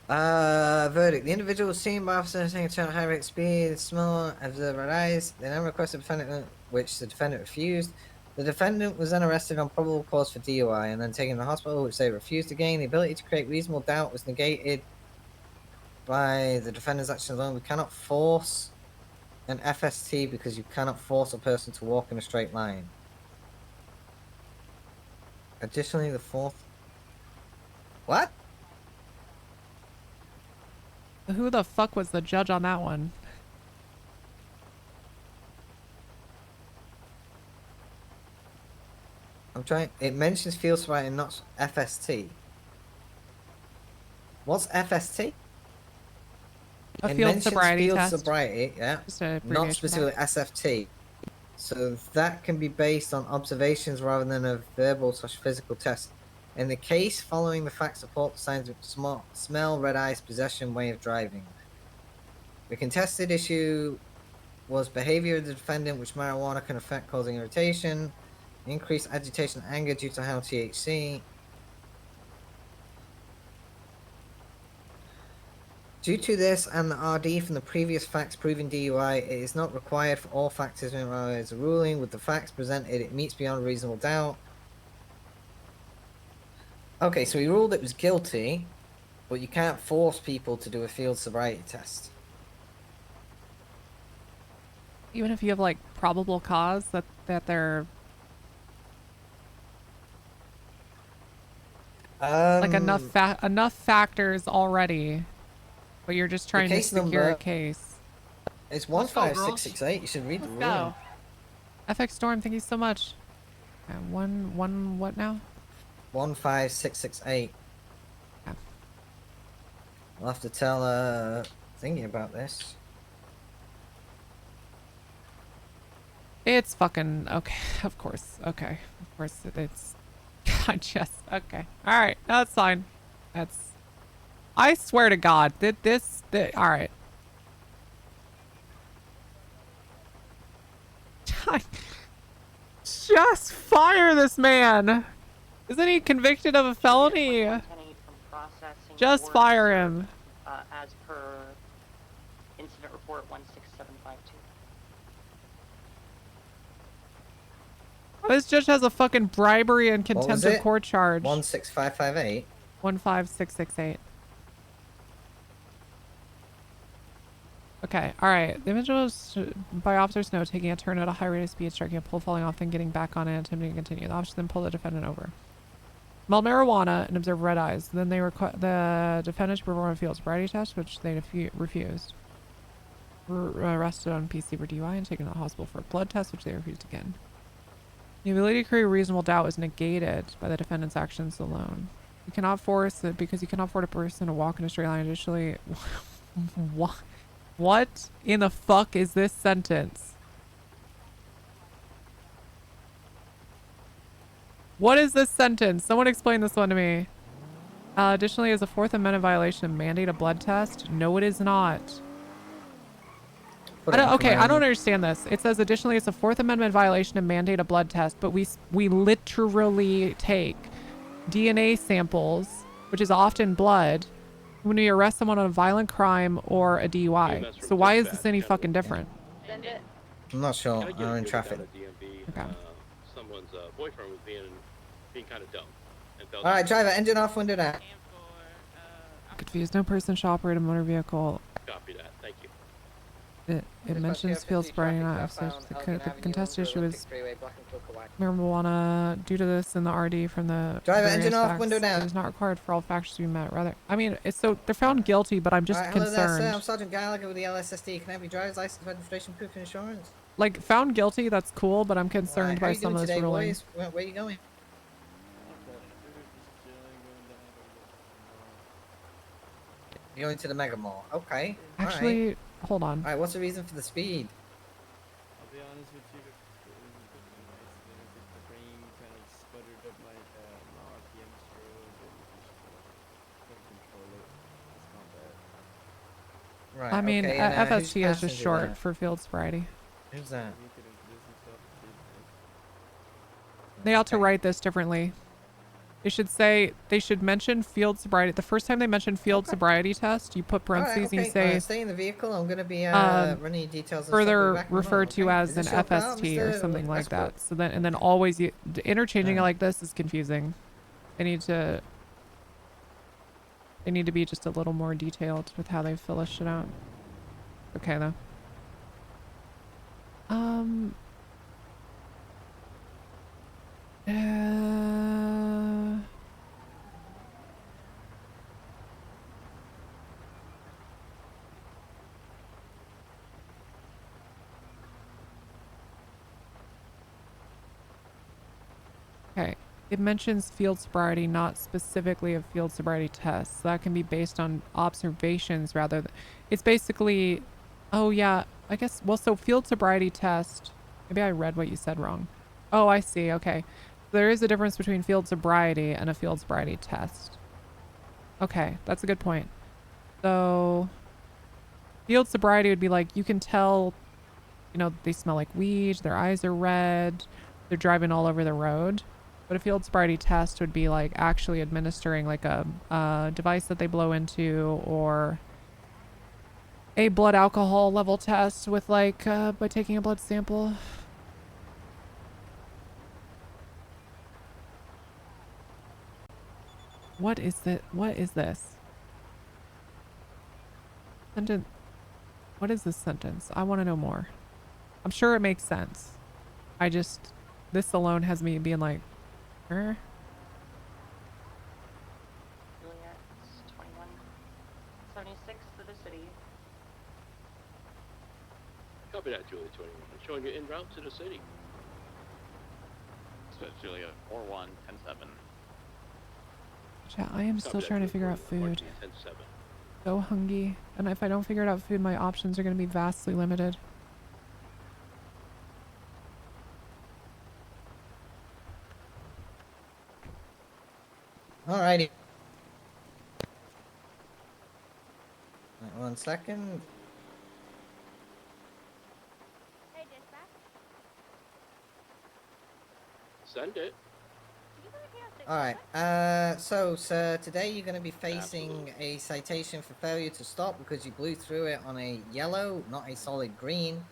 Verdict. The individual was seen by officers saying a turn at high rate speed, smell of the red eyes. They then requested defendant, which the defendant refused. The defendant was then arrested on probable cause for DUI and then taken to the hospital, which they refused again. The ability to create reasonable doubt was negated by the defendant's actions alone. We cannot force an FST because you cannot force a person to walk in a straight line. Additionally, the fourth... What? Who the fuck was the judge on that one? I'm trying... It mentions field sobriety and not FST. What's FST? A it field mentions sobriety field test. sobriety, yeah. Not specifically SFT. So that can be based on observations rather than a verbal/physical test. In the case following the facts support the signs of smell, red eyes, possession, way of driving. The contested issue was behavior of the defendant, which marijuana can affect, causing irritation, increased agitation, anger due to high THC. Due to this and the RD from the previous facts proving DUI, it is not required for all factors in as a ruling. With the facts presented, it meets beyond reasonable doubt. Okay, so he ruled it was guilty, but you can't force people to do a field sobriety test. Even if you have like probable cause that they're like enough factors already, but you're just trying to secure a case. It's 15668. You should read the ruling. Go. FX Storm, thank you so much. One what now? 15668. Yeah. I'll have to tell thingy about this. It's fucking okay. Of course. Okay. Of course it's. I just okay. All right. That's fine. That's. I swear to God, all right. Just fire this man. Isn't he convicted of a felony? Just fire him. As per incident report 16752. This judge has a fucking bribery and What was contempt of it? court charge. 16558. 15668. Okay, alright. The individual was by officer's note taking a turn at a high rate of speed, striking a pole, falling off, then getting back on it, attempting to continue. The officer then pulled the defendant over. Smelled marijuana and observed red eyes. Then they the defendant to perform a field sobriety test, which they refused. Arrested on PC for DUI and taken to the hospital for a blood test, which they refused again. The ability to create reasonable doubt was negated by the defendant's actions alone. You cannot force it because you cannot force a person to walk in a straight line. Additionally, what in the fuck is this sentence? What is this sentence? Someone explain this one to me. Additionally, is a Fourth Amendment violation to mandate a blood test? No, it is not. I don't understand this. It says additionally, it's a Fourth Amendment violation to mandate a blood test, but we literally take DNA samples, which is often blood, when we arrest someone on a violent crime or a DUI. So why is this any fucking different? I'm not sure. I'm in traffic. Okay. Someone's boyfriend was being kind of dumb. All right, driver, engine off, window down. Confused. No person shall operate a motor vehicle. Copy that. Thank you. It mentions field sobriety, not officers. The contested issue is marijuana. Due to this in the RD from the driver, various engine off, facts, window down. It is not required for all factors to be met. Rather, I mean, it's so they're found guilty, but I'm just Hello there, concerned. sir. I'm Sergeant Gallagher with the LSSD. Can I have your driver's license, registration, proof, and insurance? Like found guilty, that's cool, but I'm concerned by some of this ruling. Boys? Where are you going? You're going to the Mega Mall. Okay. Actually, hold on. Alright, what's the reason for the speed? I'll be honest with you, the brain kind of sputtered up my RPM screw and couldn't control it. It's not bad. Right, I mean, okay, and, FST who's is just passenger short there? for field sobriety. Who's that? They ought to write this differently. They should mention field sobriety. The first time they mention field sobriety test, you put parentheses and you say stay in the vehicle. I'm going to be running details. Further referred to as an FST or something like that. So then, and then always interchanging it like this is confusing. They need to be just a little more detailed with how they fill this shit out. Okay though. Okay, it mentions field sobriety, not specifically a field sobriety test. So that can be based on observations rather than, it's basically, oh yeah, I guess, well, so field sobriety test, maybe I read what you said wrong. Oh, I see, okay. There is a difference between field sobriety and a field sobriety test. Okay, that's a good point. So, field sobriety would be like, you can tell, you know, they smell like weed, their eyes are red, they're driving all over the road. But a field sobriety test would be like actually administering like a device that they blow into, or a blood alcohol level test with like, by taking a blood sample. What is this? What is this? Sentence. What is this sentence? I want to know more. I'm sure it makes sense. I just, this alone has me being like, Juliet, it's 2176 to the city. Copy that, Julia 21. Showing you en route to the city. So it's Julia 4117. Chat, I am still trying to figure out food. So hungry. And if I don't figure out food, my options are going to be vastly limited. Alrighty. Wait 1 second. Hey, dispatch. Send it. Alright, so, sir, today you're going to be facing a citation for failure to stop because you blew through it on a yellow, not a solid green.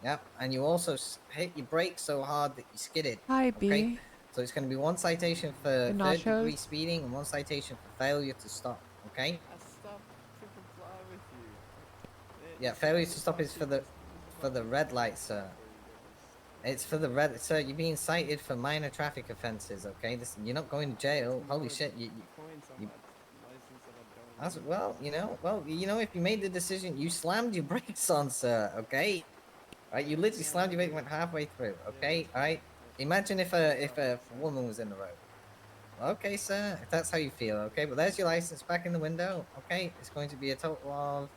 Yep, and you also hit your brakes so hard that you skidded. Hi, Okay? B. So it's going to be 1 citation for Good third-degree nachos. speeding and 1 citation for failure to stop, okay? I stopped to comply with you. Yeah, failure to stop is for the red light, sir. It's for the red, sir. You're being cited for minor traffic offenses. Okay, you're not going to jail. Holy shit! That's, well, if you made the decision, you slammed your brakes on, sir. Okay, right? You literally slammed your brakes, went halfway through. Okay, all right. Imagine if a woman was in the road. Okay, sir, if that's how you feel. Okay, but there's your license back in the window. Okay, it's going to be a total of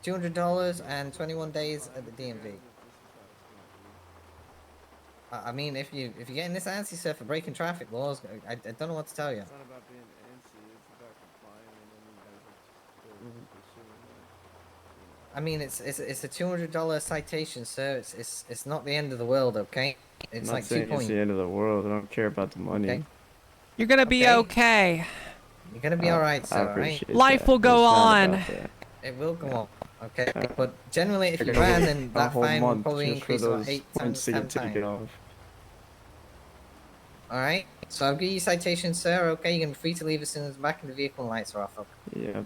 $200 and 21 days at the DMV. I mean, if you're getting this antsy, sir, for breaking traffic laws, I don't know what to tell you. It's not about being antsy, it's about complying, and then you guys are just pursuing that. I mean, it's a $200 citation, sir. It's not the end of the world, okay? It's I'm like not 2 saying points. it's the end of the world. I don't care about the money. Okay. You're gonna be okay. You're gonna be all right, I sir. All right? appreciate Life that. will go It's not on. about that. It will go on. Okay, but generally, if I you gotta ran, wait then a that whole fine will month probably just for increase about those 8 points times, to 10 get taken times. off. All right. So I'll give you citation, sir. Okay, you're gonna be free to leave as soon as the back of the vehicle lights are off. Okay? Yeah.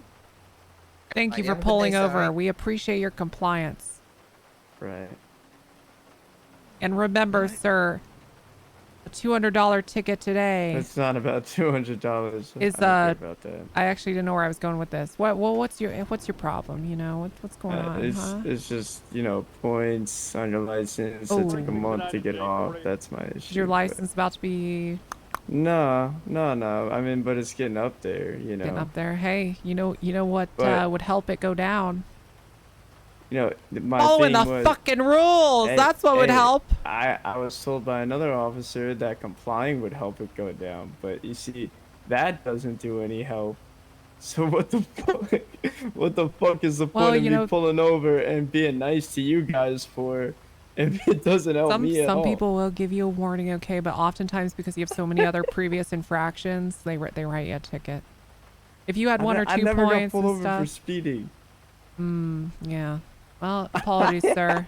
Thank you You for have a good day, pulling sir, over. alright? We appreciate your compliance. Right. And remember, sir, a $200 ticket today It's not about $200. is I don't care about that. I actually didn't know where I was going with this. What's your problem? You know, what's going on, huh? It's just, points on your license. Oh. It took a month to get off. That's my issue. Is your license about to be No. I mean, but it's getting up there, getting up there? Hey, you know what But- would help it go down? My Following thing the was, fucking rules. Hey, That's what would hey, help. I was told by another officer that complying would help it go down, but you see, that doesn't do any help. So what the fuck? What the fuck is the point of me pulling over and being nice to you guys for if it doesn't help me at all? Some people will give you a warning, okay, but oftentimes because you have so many other previous infractions, they write you a ticket. If you had one or two I never got points pulled and over stuff. for speeding. Yeah. Well, apologies, sir.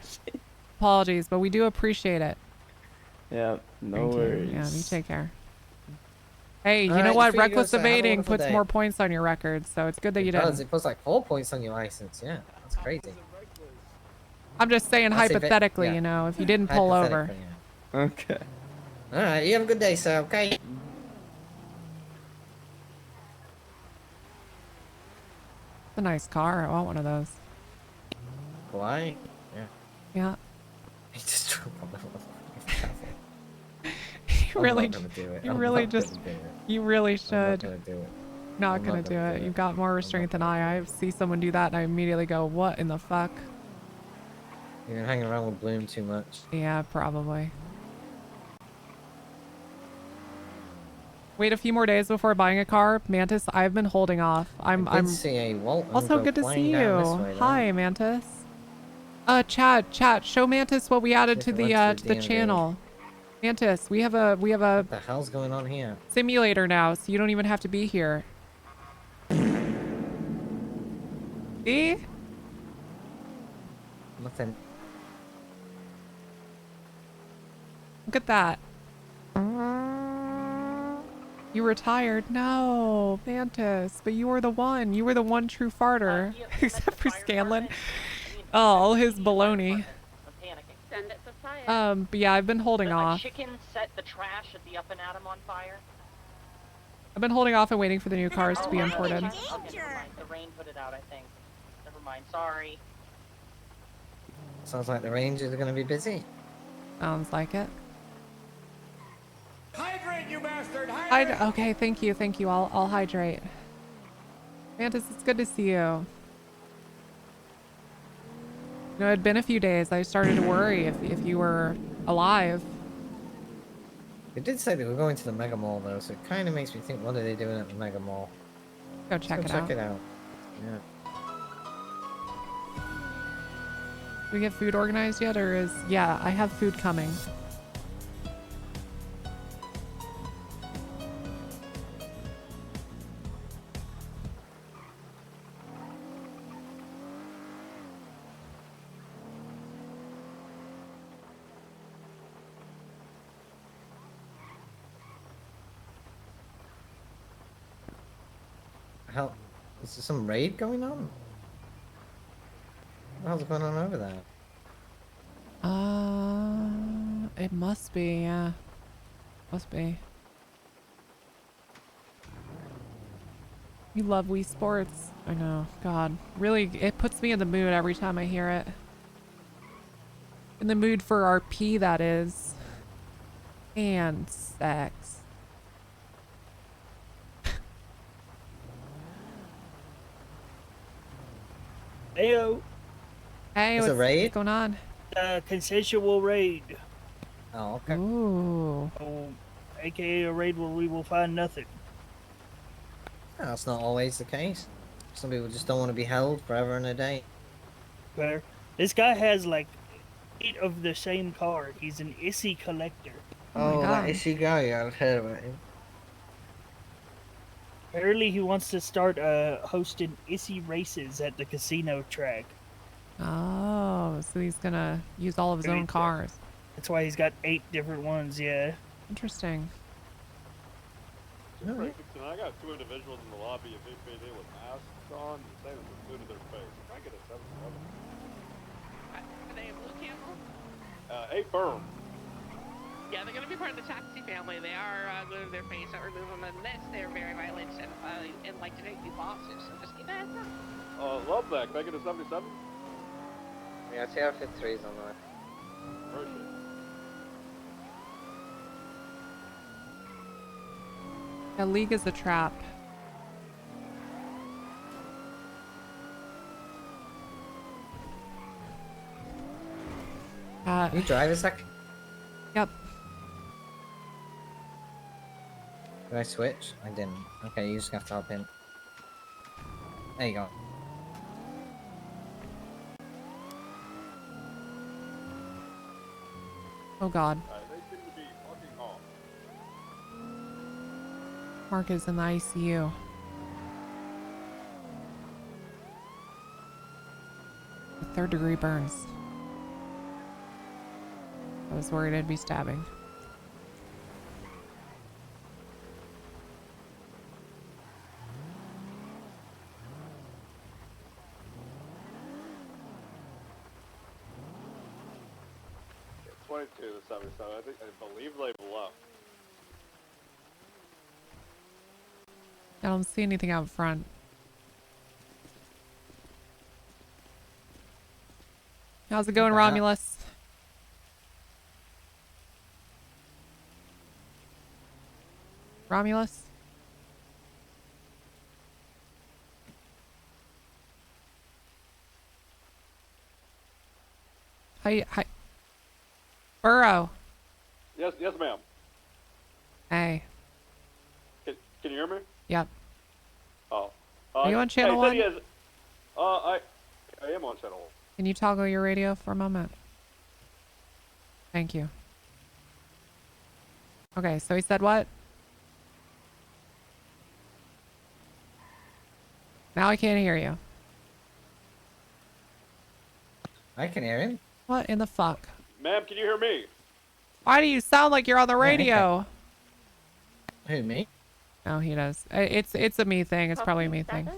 Apologies, but we do appreciate it. Yeah, no Thank you. worries. Yeah, you take care. Hey, you All know right, what? free to go, Reckless sir. Have a evading wonderful puts day. more points on your record, so it's good that you It does. didn't. It puts like 4 points on your license. Yeah, that's crazy. I'm just saying I say hypothetically, yeah. if you didn't pull over. Hypothetically, yeah. Okay. All right. You have a good day, sir. Okay. It's a nice car. I want one of those. Why? Yeah. Yeah. He just drove on the You really, you really should. I'm not gonna do it. Not gonna do it. You've got more restraint than I. I see someone do that and I immediately go, what in the fuck? You're hanging around with Bloom too much. Yeah, probably. Wait a few more days before buying a car, Mantis. I've been holding off. I'm. see a Walton Also go good to flying see down this you. way, though. Hi, Mantis. Chat. Show Mantis what we added to the channel. Mantis, we have a What the hell's going on here? simulator now, so you don't even have to be here. See? Nothing. Look at that. You retired? No, Mantis. But you were the one. You were the one true farter. Except for Scanlan. Oh, all his baloney. Send it to fire. But yeah, I've been holding A off. chicken set the trash at the Up and Atom on fire. I've been holding off and waiting for the new cars to be imported. Okay, never mind. The rain put it out, I think. Never mind. Sorry. Sounds like the Rangers are going to be busy. Sounds like it. Hydrate, you bastard! Okay, thank you. I'll hydrate. Mantis, it's good to see you. You know, it had been a few days. I started to worry if you were alive. They did say they were going to the Mega Mall though, so it kind of makes me think, what are they doing at the Mega Mall? Go check Let's it go out. check it out. Yeah. Do we get food organized yet, or is... Yeah, I have food coming. Hell, is there some raid going on? What the hell's going on over there? It must be, yeah. Must be. You love Wii Sports. I know. God. Really, it puts me in the mood every time I hear it. In the mood for RP, that is. And sex. Heyo. Hey, Is it raid? what's going on? Consensual raid. Oh, okay. Ooh. Oh, AKA a raid where we will find nothing. No, that's not always the case. Some people just don't want to be held forever and a day. Where this guy has like 8 of the same car. He's an Issy collector. Oh, that Issy guy, I've heard about him. Apparently he wants to start hosting Issy races at the casino track. Oh, so he's gonna use all of his own cars. That's why he's got 8 different ones, yeah. Interesting. Just I got 2 individuals in the lobby of APD with masks on and saying it's food to their face. Can I get a 7-7? Are they a blue camel? 8 firm. Yeah, they're gonna be part of the taxi family. They are glued to their face, not remove them unless they're very violent and like to take these bosses. So just keep that in mind. Love that. Can I get a 77? Yeah, TR-53's on there. Appreciate it. Yeah, League is a trap. You drive a sec? Yep. Did I switch? I didn't. Okay, you just have to hop in. There you go. Oh God. They seem to be fucking off. Mark is in the ICU. With 3rd-degree burns. I was worried I'd be stabbing. Yeah, 22 to 77. I believe they've left. I don't see anything out front. How's it going, Romulus? Romulus? Hi. Burrow. Yes, ma'am. Hey. Can you hear me? Yep. Oh. Are you on channel 1? I am on channel 1. Can you toggle your radio for a moment? Thank you. Okay, so he said what? Now I can't hear you. I can hear him. What in the fuck? Ma'am, can you hear me? Why do you sound like you're on the radio? Who, me? No, he does. It's a me thing. It's probably a me thing.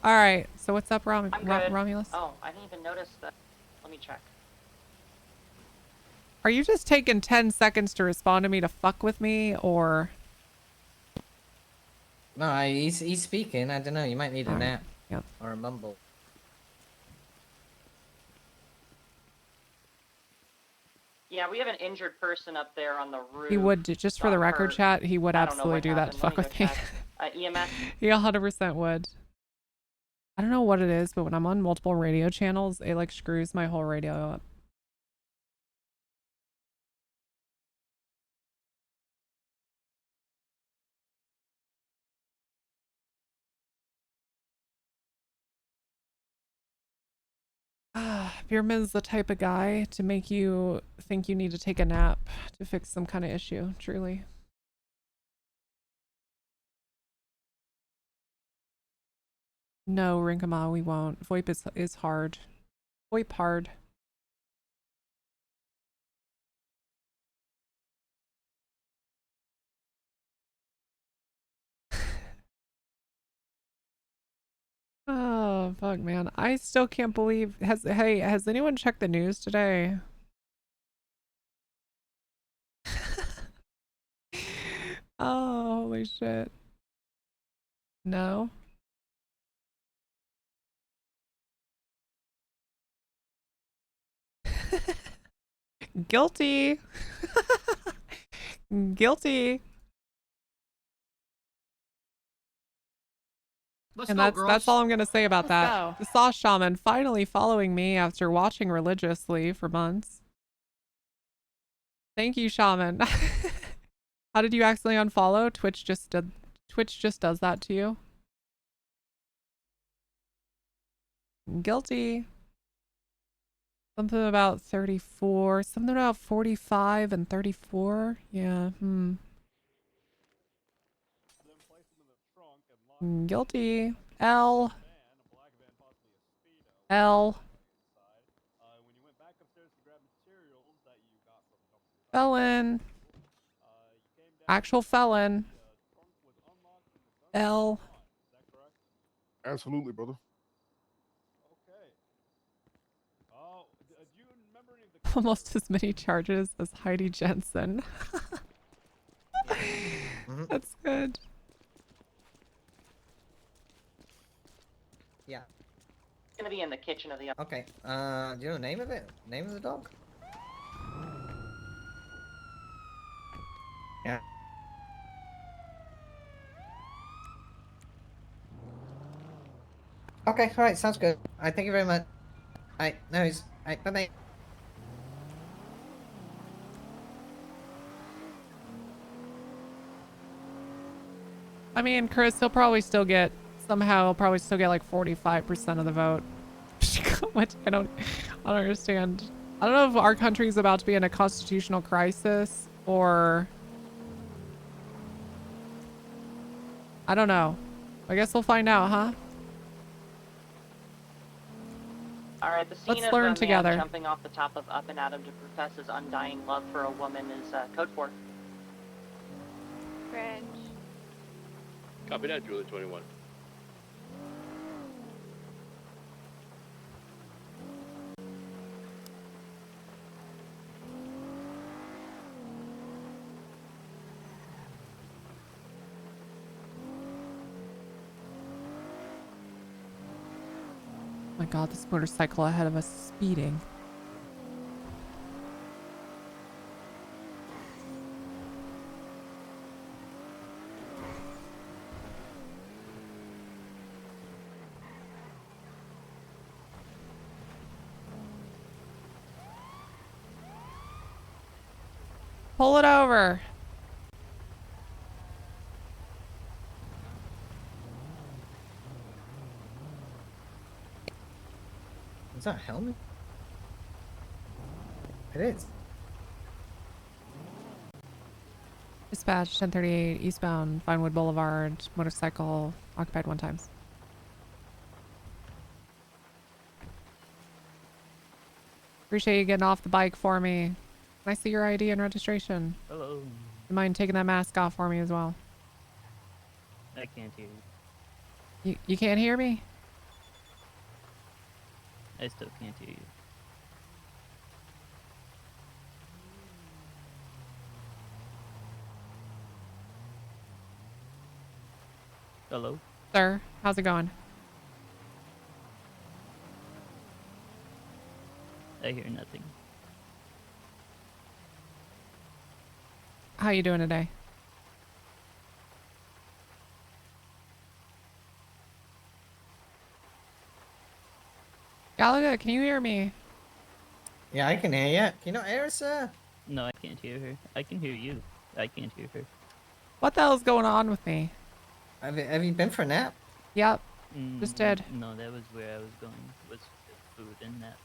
All right. So what's up, Romulus? Oh, I didn't even notice that. Let me check. Are you just taking 10 seconds to respond to me to fuck with me, or? No, he's speaking. I don't know. You might need a nap. Yep. Or a mumble. Yeah, we have an injured person up there on the roof. He would, just for the record, chat, he would I don't know absolutely what do that to fuck happened. Let with me. me go check. EMS. He 100% would. I don't know what it is, but when I'm on multiple radio channels, it like screws my whole radio up. Spearman's the type of guy to make you think you need to take a nap to fix some kind of issue, truly. No, Rinkama, we won't. VoIP is hard. VoIP hard. Oh, fuck, man. I still can't believe... Has anyone checked the news today? Oh, holy shit. No? Guilty. Guilty. Let's And go, that's girls. all I'm gonna say about Let's that. go. The Sauce Shaman finally following me after watching religiously for months. Thank you, Shaman. How did you accidentally unfollow? Twitch just does that to you. Guilty. Something about 34. Something about 45 and 34. Yeah. Guilty. L. Felon. Actual felon. L. Absolutely, brother. Almost as many charges as Heidi Jensen. That's good. Yeah. It's gonna be in the kitchen of the. Okay. Do you know the name of it? Name of the dog? Yeah. Okay. All right. Sounds good. All right. Thank you very much. All right. No worries. All right. Bye bye. I mean, Chris, he'll probably still get like 45% of the vote. Which I don't understand. I don't know if our country's about to be in a constitutional crisis or I don't know. I guess we'll find out, huh? All right, the scene Let's of learn a man together. jumping off the top of Up and Atom to profess his undying love for a woman is code 4. Cringe. Copy that, Julie 21. Oh my god, this motorcycle ahead of us is speeding. Pull it over. Is that a helmet? It is. Dispatch 1038 eastbound Vinewood Boulevard. Motorcycle occupied 1 times. Appreciate you getting off the bike for me. Can I see your ID and registration? Hello. You mind taking that mask off for me as well? I can't hear you. You can't hear me? I still can't hear you. Hello? Sir, how's it going? I hear nothing. How you doing today? Galaga, can you hear me? Yeah, I can hear you. Can you not hear us, sir? No, I can't hear her. I can hear you. I can't hear her. What the hell's going on with me? Have you been for a nap? Yep. Just did. No, that was where I was going. Was food and that.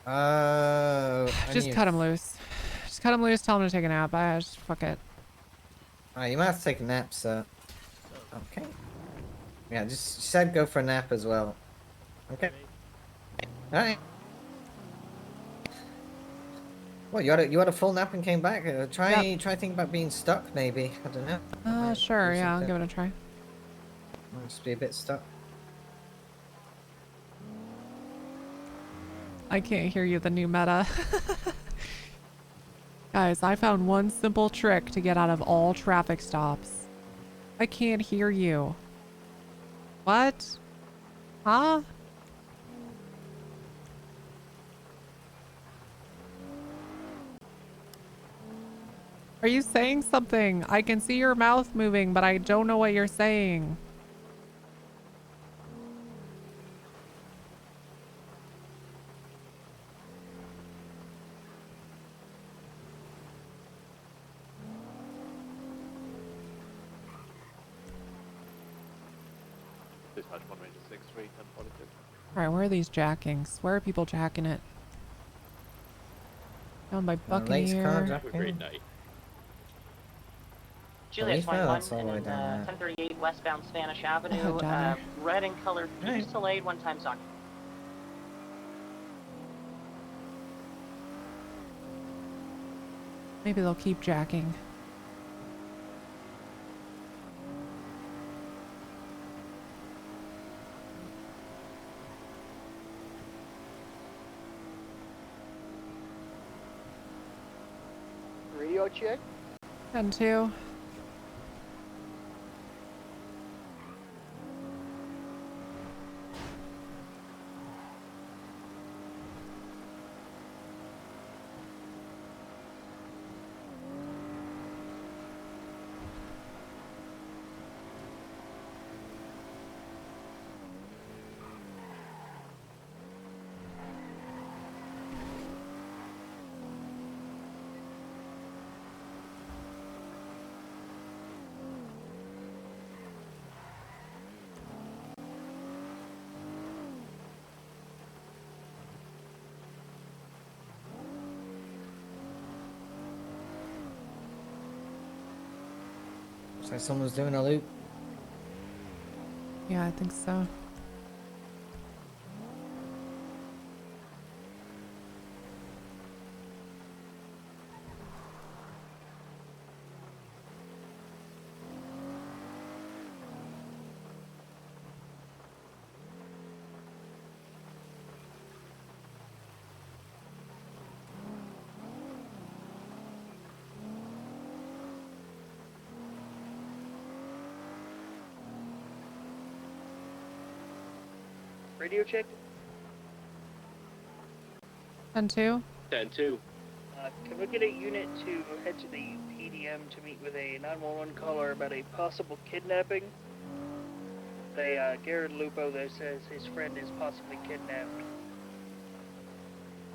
Just cut him loose. Just cut him loose. Tell him to take a nap. Just fuck it. Alright, you might have to take a nap, sir. Okay. Yeah, just said go for a nap as well. Okay. Alright. Well, you had a full nap and came back. Try thinking about being stuck, maybe. I don't know. Sure. Yeah, I'll give it a try. Might just be a bit stuck. I can't hear you. The new meta. Guys, I found one simple trick to get out of all traffic stops. I can't hear you. What? Huh? Are you saying something? I can see your mouth moving, but I don't know what you're saying. Dispatch 196, 1042. Alright, where are these jackings? Where are people jacking it? Down by Buccaneer. Great night. Juliet Well, 21 that's all the way and down there. 1038 westbound Spanish Avenue. down Red and colored keeps delayed, 1 time's on. Maybe they'll keep jacking. Radio check. 10-2. Looks like someone's doing a loop. Yeah, I think so. Radio check. 10-2. 10-2. Can we get a unit to head to the PDM to meet with a 911 caller about a possible kidnapping? Garrett Lupo there says his friend is possibly kidnapped.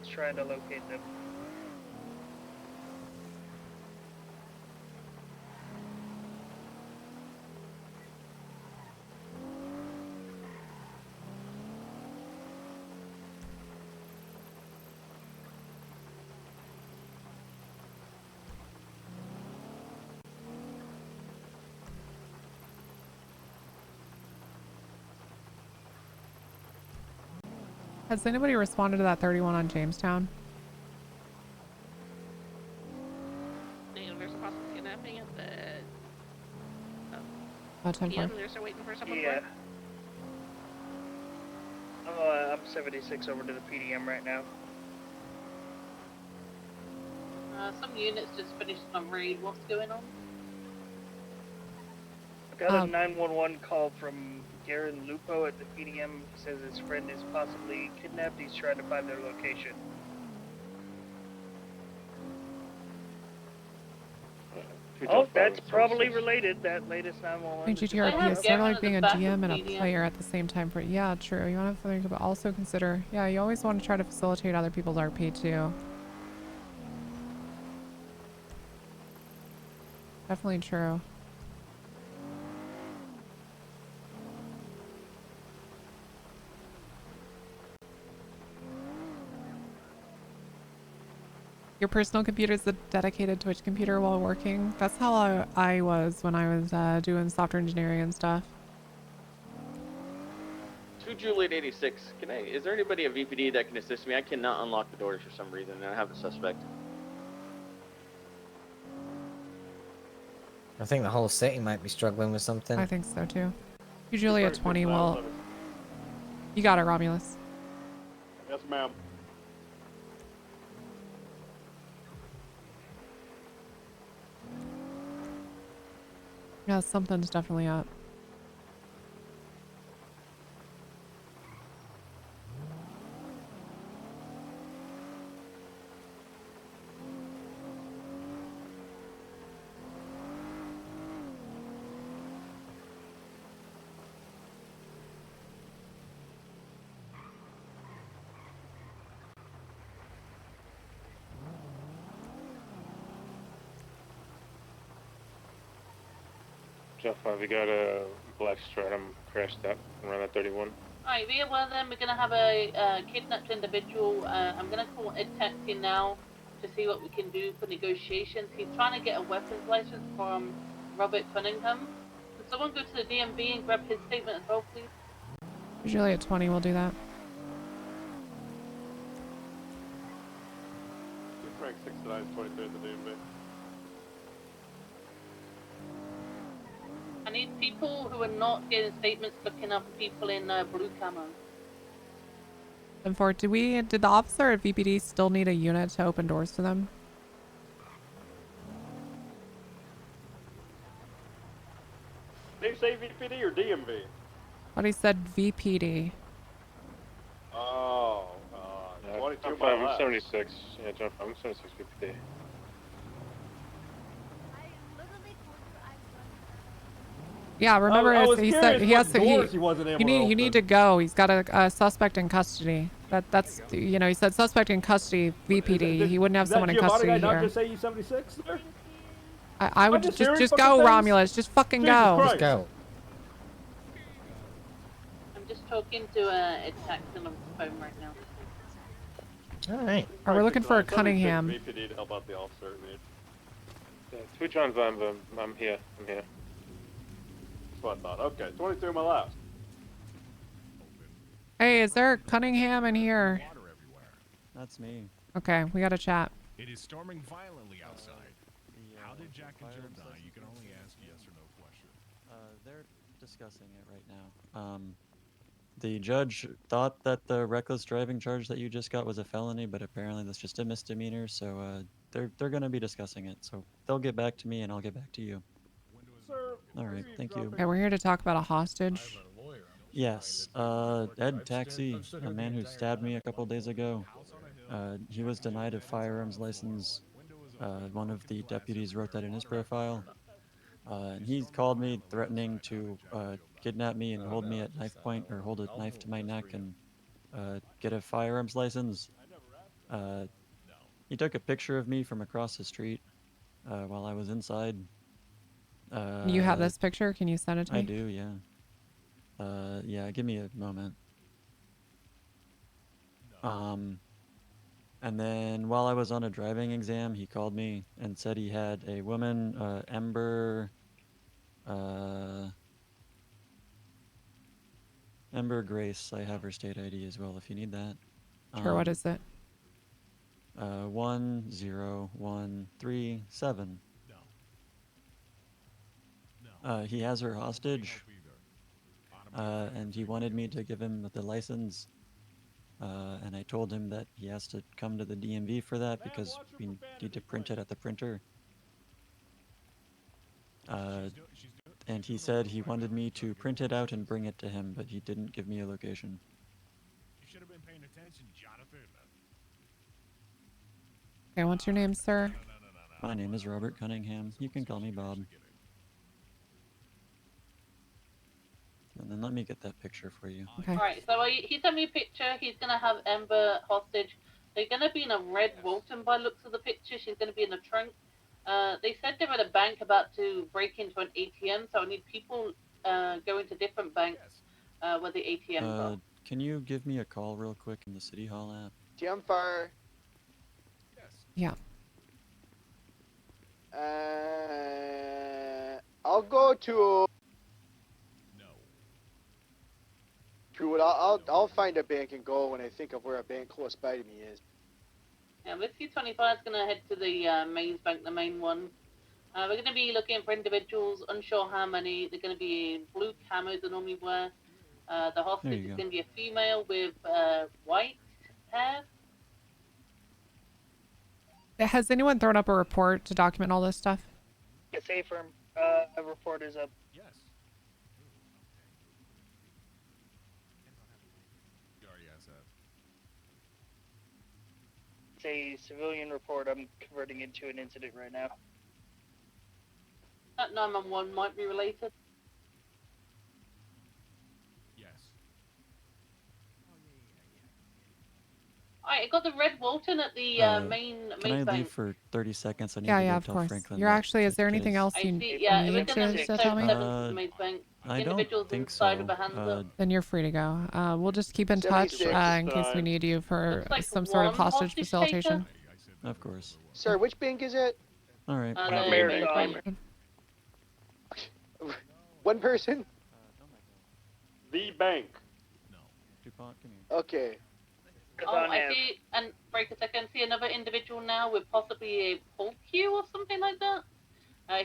He's trying to locate them. Has anybody responded to that 31 on Jamestown? There's a possible kidnapping at the. Oh, 10-4. Yeah, they're still waiting for someone. Yeah. I'm 76 over to the PDM right now. Some units just finished some raid. What's going on? I got a 911 call from Garen Lupo at the PDM. He says his friend is possibly kidnapped. He's trying to find their location. Oh, that's probably related. That latest 911. I think GTRP is sort of like being a DM and a player at the same time. For yeah, true. You want to think about also consider. Yeah, you always want to try to facilitate other people's RP too. Definitely true. Your personal computer is the dedicated Twitch computer while working. That's how I was when I was doing software engineering and stuff. To Juliet 86, is there anybody at VPD that can assist me? I cannot unlock the doors for some reason, and I have a suspect. I think the whole city might be struggling with something. I think so too. Usually at 20 will. You got it, Romulus. Yes, ma'am. Yeah, something's definitely up. Jeff, have you got a black stratum crashed out around that 31? Alright, via well then, we're gonna have a kidnapped individual. I'm gonna call Ed Taxi now to see what we can do for negotiations. He's trying to get a weapons license from Robert Cunningham. Can someone go to the DMV and grab his statement as well, please? Usually at 20 we'll do that. Frank 69 23 at the DMV. I need people who are not getting statements looking up people in blue camo. And for did the officer at VPD still need a unit to open doors to them? Did you say VPD or DMV? But he said VPD. Oh, 22 John my 5, I'm left. 76. Yeah, John 5, I'm 76 50. Yeah, remember I was he curious said he has what to. doors he wasn't able to You open. need to go. He's got a suspect in custody. That's he said suspect in custody VPD. He wouldn't have someone in custody guy here. not just say he's 76 there? I would I'm just go, Romulus. Just fucking go. Just go. I'm just talking to Ed Taxi on the phone right now. Alright. Are we looking for a 76 Cunningham? VPD to help out the officer. Yeah, Twitch on Vamba. I'm here. That's what I thought. Okay, 22 my left. Hey, is there a Cunningham in here? That's me. Okay, we got to chat. It is storming violently outside. How did Jack and Jill die? You can only ask yes or no question. They're discussing it right now. The judge thought that the reckless driving charge that you just got was a felony, but apparently that's just a misdemeanor. So they're gonna be discussing it. So they'll get back to me, and I'll get back to you. Sir, all right, thank you. Okay, we're here to talk about a hostage. Yes, Ed Taxi, a man who stabbed me a couple days ago. He was denied a firearms license. One of the deputies wrote that in his profile. And he called me threatening to kidnap me and hold me at knife point, or hold a knife to my neck and get a firearms license. He took a picture of me from across the street while I was inside. You have this picture? Can you send it to me? I do, yeah. Yeah, give me a moment. And then while I was on a driving exam, he called me and said he had a woman, Ember Grace. I have her state ID as well if you need that. Sure, what is it? 10137. He has her hostage, and he wanted me to give him the license, and I told him that he has to come to the DMV for that because we need to print it at the printer. And he said he wanted me to print it out and bring it to him, but he didn't give me a location. You should have been paying attention, Jonathan. Okay, what's your name, sir? My name is Robert Cunningham. You can call me Bob. And then let me get that picture for you. Okay. Alright, so he sent me a picture. He's gonna have Ember hostage. They're gonna be in a red Walton by looks of the picture. She's gonna be in the trunk. They said they're at a bank about to break into an ATM, so I need people going to different banks where the ATMs are. Can you give me a call real quick in the City Hall app? TM fire. Yeah. I'll go to. True it. I'll find a bank and go when I think of where a bank close by to me is. Yeah, Whiskey 25 is going to head to the mains bank, the main one. We're going to be looking for individuals, unsure how many. They're going to be in blue camos they normally wear. The hostage is going to be a female with white hair. Has anyone thrown up a report to document all this stuff? Yes, A-firm. A report is up. Yes. It's a civilian report. I'm converting into an incident right now. That 911 might be related. Yes. Alright, I got the red Walton at the main Can I bank. leave for 30 seconds? I need Yeah, to yeah, go of tell course. Franklin. You're that actually, is the there kid anything else I you see, yeah, we're need gonna to tell me? 607 the main bank. I Individuals don't think inside so. with their hands up. Then you're free to go. We'll just keep in touch 76. in case we need you for Looks like some sort of one hostage hostage facilitation. Of course. Sir, which bank is it? All right. The Mayor, main bank. One person? The bank. DuPont, come here. Okay. Oh, I see, and break a second, see another individual now with possibly a pull cue or something like that.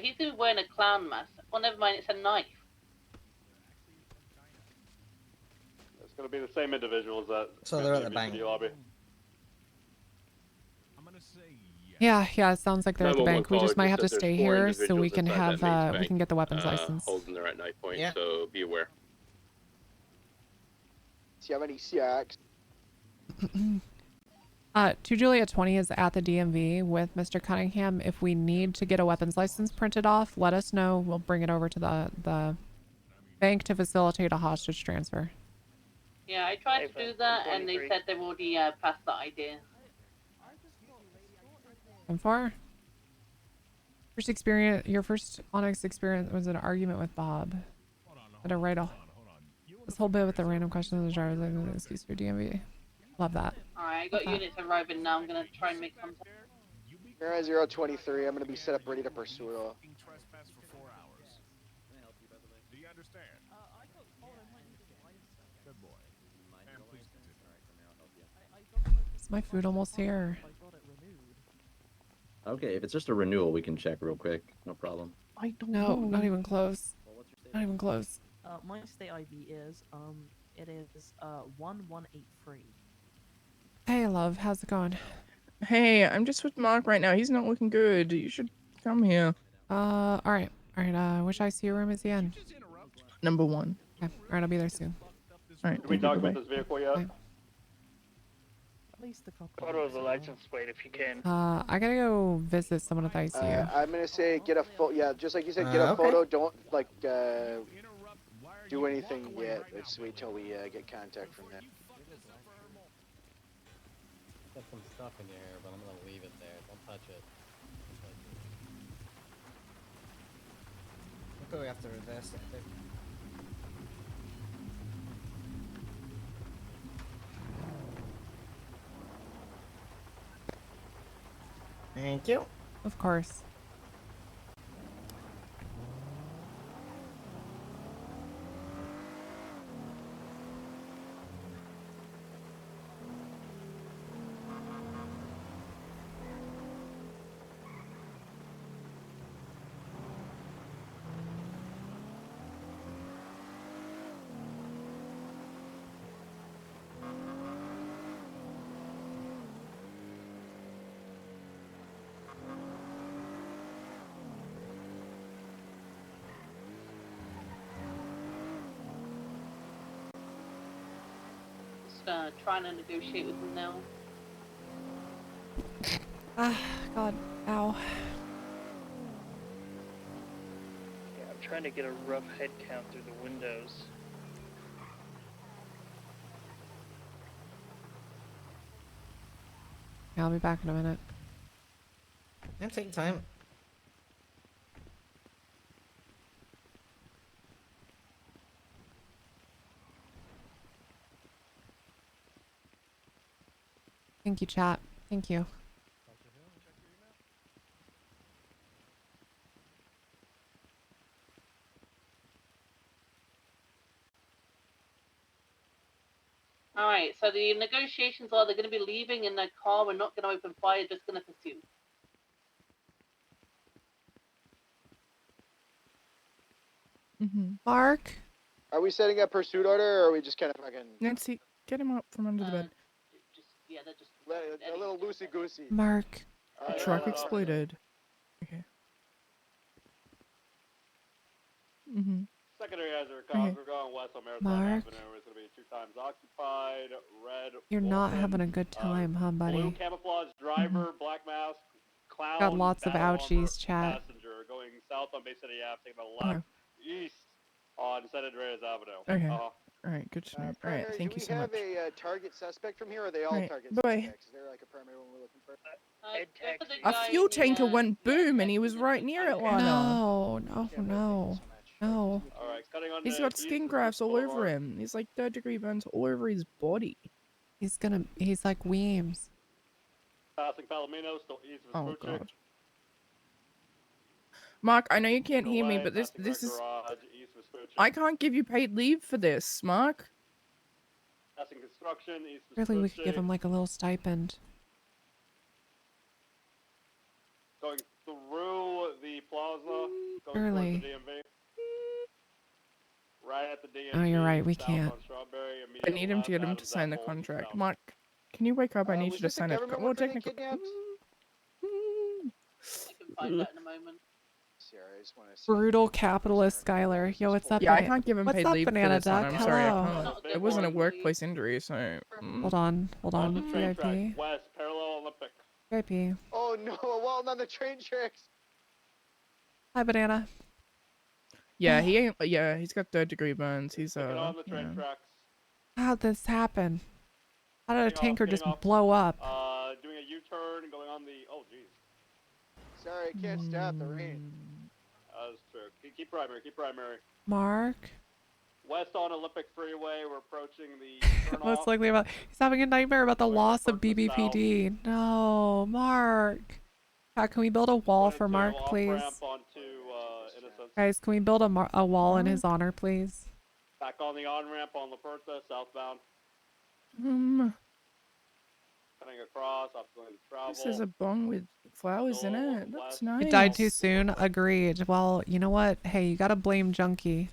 He's wearing a clown mask. Oh, never mind, it's a knife. It's going to be the same individuals that. So they're at the bank. Lobby. I'm gonna say Yeah, it sounds like they're at the bank. We just might have to stay here so we can have we can get the weapons license. Holding there at knife point, Yeah. so be aware. Do you have any CX? 2 Juliet 20 is at the DMV with Mr. Cunningham. If we need to get a weapons license printed off, let us know. We'll bring it over to the bank to facilitate a hostage transfer. Yeah, I tried to do that, and they said they've already passed that idea. And for first experience, your first ONX experience was an argument with Bob. Had to write this whole bit with the random questions of the driver's license excuse for DMV. Love that. Alright, I got units arriving now. I'm gonna try and make contact. You're at 023. I'm gonna be set up ready to pursue it all. trespass for 4 hours. Can I help you, by the way? Do you understand? Good boy. And please continue. Is my food almost here? Okay, if it's just a renewal, we can check real quick. No problem. I don't No, know. not even close. Not even close. My state ID is it is 1183. Hey, love, how's it going? Hey, I'm just with Mark right now. He's not looking good. You should come here. All right. Which ICU room is he in? Number 1. Okay. All right, I'll be there soon. All right. Did we document this vehicle yet? Bye. At least a couple. Photo of the license plate if you can. I gotta go visit someone at the ICU. I'm gonna say get a photo. Yeah, just like you said, get a Okay. photo. Don't like do anything yet. Let's wait till we get contact from them. Got some stuff in your hair, but I'm gonna leave it there. Don't touch it. I'll probably have to reverse it, I think. Thank you. Of course. Trying to negotiate with them now. Ah, God, ow. Yeah, I'm trying to get a rough head count through the windows. Yeah, I'll be back in a minute. Yeah, take time. Thank you, chat. Thank you. All right. So the negotiations are they're going to be leaving in their car. We're not going to open fire. Just going to pursue. Mark. Are we setting up pursuit order, or are we just kind of fucking? Nancy, get him up from under the bed. Yeah, they're just a little loosey goosey. Mark. The truck exploded. Okay. Secondary hazard cops. We're going west on Marathon Mark. Avenue. It's going to be 2 times occupied. Red. You're not Wolfen, having a good time, huh, buddy? Blue camouflage driver, black mask, clown. Got lots of battle armor, ouchies, chat. Passenger going south on Bay City Ave, taking a left east on San Andreas Avenue. Okay. Uh-huh. Alright, good to know. Alright, thank you so much. Do we have a target suspect from here, or are they all Right, target bye. suspects? Is there like a primary one we're looking for? A fuel tanker went boom and he was right near it, Lana. No. No. All right, cutting on He's the got east skin of grafts all over Boulevard. him. He's like 3rd-degree burns all over his body. He's like Weems. Passing Palomino, still east of Oh Vespucci. god. Mark, I know you can't hear me, Away, but this passing Red is Garage, east of Vespucci. I can't give you paid leave for this, Mark. Passing construction, east of Really, we could Vespucci. give him like a little stipend. Going through the plaza, going Surely. towards the DMV. Right at the DMV. Oh, you're right, we south can't. on Strawberry, I immediately need him to get him left, to sign the Adams contract. Apple, Mark, can you wake up? I need you Was to this a sign a government well, worker they technical. kidnapped? I can find out in a moment. Sierra, I just want to. Brutal capitalist Skylar. Yo, what's up? Yeah, I Bana- can't give him What's paid up, leave for Banana this one. Duck? I'm sorry, I Hello. can't. It wasn't a workplace injury, so. Hold on. On the train VIP. track, west, parallel Olympic. VIP. Oh no, a wall on the train tracks. Hi, Banana. Yeah, he ain't. Yeah, he's got 3rd-degree burns. He's Taking on the train yeah. tracks. How'd this happen? How did a Getting off, tanker getting just off. blow up? Doing a U-turn, going on the. Oh, jeez. Sorry, I can't stop the rain. That's true. Keep primary. Keep primary. Mark. West on Olympic Freeway. We're approaching the turnoff. Most likely about he's having a nightmare about the loss of BBPD. No, Mark. How can we build a wall for Mark, please? Off-ramp onto Innocence. Guys, can we build a wall in his honor, please? Back on the on-ramp on La Puerta, southbound. Cutting across, opposite travel. This is a bong with flowers in it. That's nice. It died too soon. Agreed. Well, you know what? Hey, you gotta blame Junkie.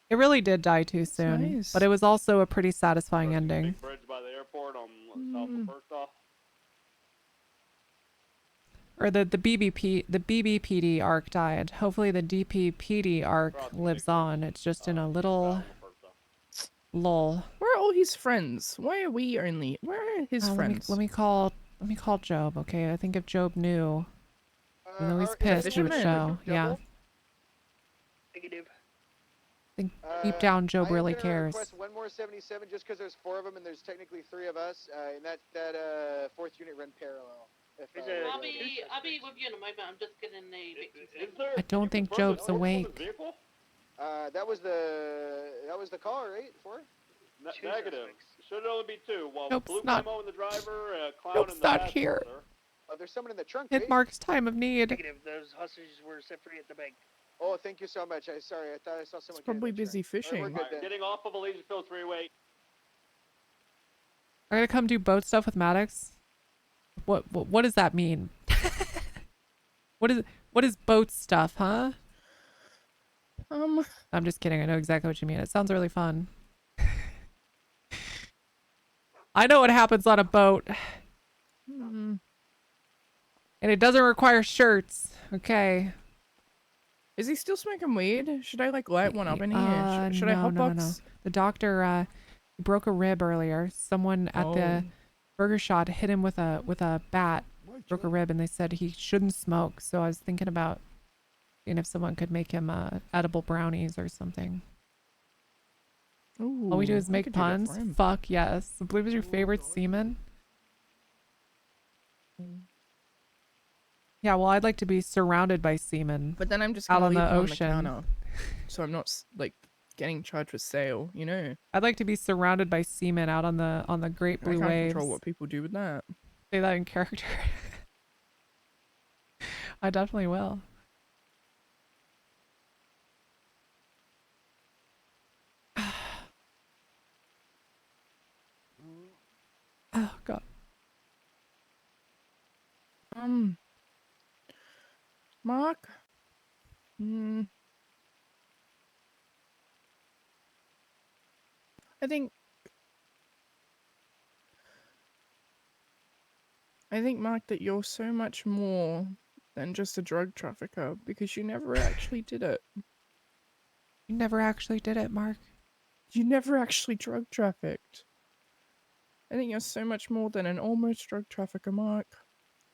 It really did die too soon, nice. but it was also a pretty satisfying ending. Big bridge by the airport on South La Puerta. Or the BBPD arc died. Hopefully the DPPD arc lives on. It's just in a little lull. Where are all his friends? Why are we only? Where are his friends? Let me call Job. Okay, I think if Job knew, even though he's pissed, he would show. Yeah. Negative. I think deep down Job really I cares. request one more 77 just because there's 4 of them and there's technically 3 of us, and that 4th unit run parallel. If, I'll be with you in a moment. I'm just getting a victim. I don't think Job's awake. that was the call, right? 4? Negative. Should only be 2. Well, Nope, blue not- camo in the driver, clown Nope, in the not passenger. here. Oh, there's someone in the trunk. Hit right? Mark's time of need. Negative. Those hostages were set free at the bank. Oh, thank you so much. Sorry, I thought I saw someone. He's probably busy fishing. We're good then. Getting off of Elysian Field Freeway. Are you gonna come do boat stuff with Maddox? What does that mean? What is boat stuff, huh? I'm just kidding. I know exactly what you mean. It sounds really fun. I know what happens on a boat. And it doesn't require shirts. Okay. Is he still smoking weed? Should I like light one up in here? Should I no, hotbox? no. The doctor broke a rib earlier. Someone at the burger shop hit him with a bat, broke a rib, and they said he shouldn't smoke. So I was thinking about seeing if someone could make him edible brownies or something. Ooh, All we do is I make could do that puns. for him. Fuck yes. I believe is your favorite semen. Yeah, well, I'd like to be surrounded by semen. But then I'm just out gonna on leave the them ocean. on the counter, so I'm not like getting charged with sale. You know. I'd like to be surrounded by semen out on the great blue I can't waves. control what people do with that. Say that in character. I definitely will. Mark? I think Mark that you're so much more than just a drug trafficker because you never actually did it. You never actually did it, Mark. You never actually drug trafficked. I think you're so much more than an almost drug trafficker, Mark.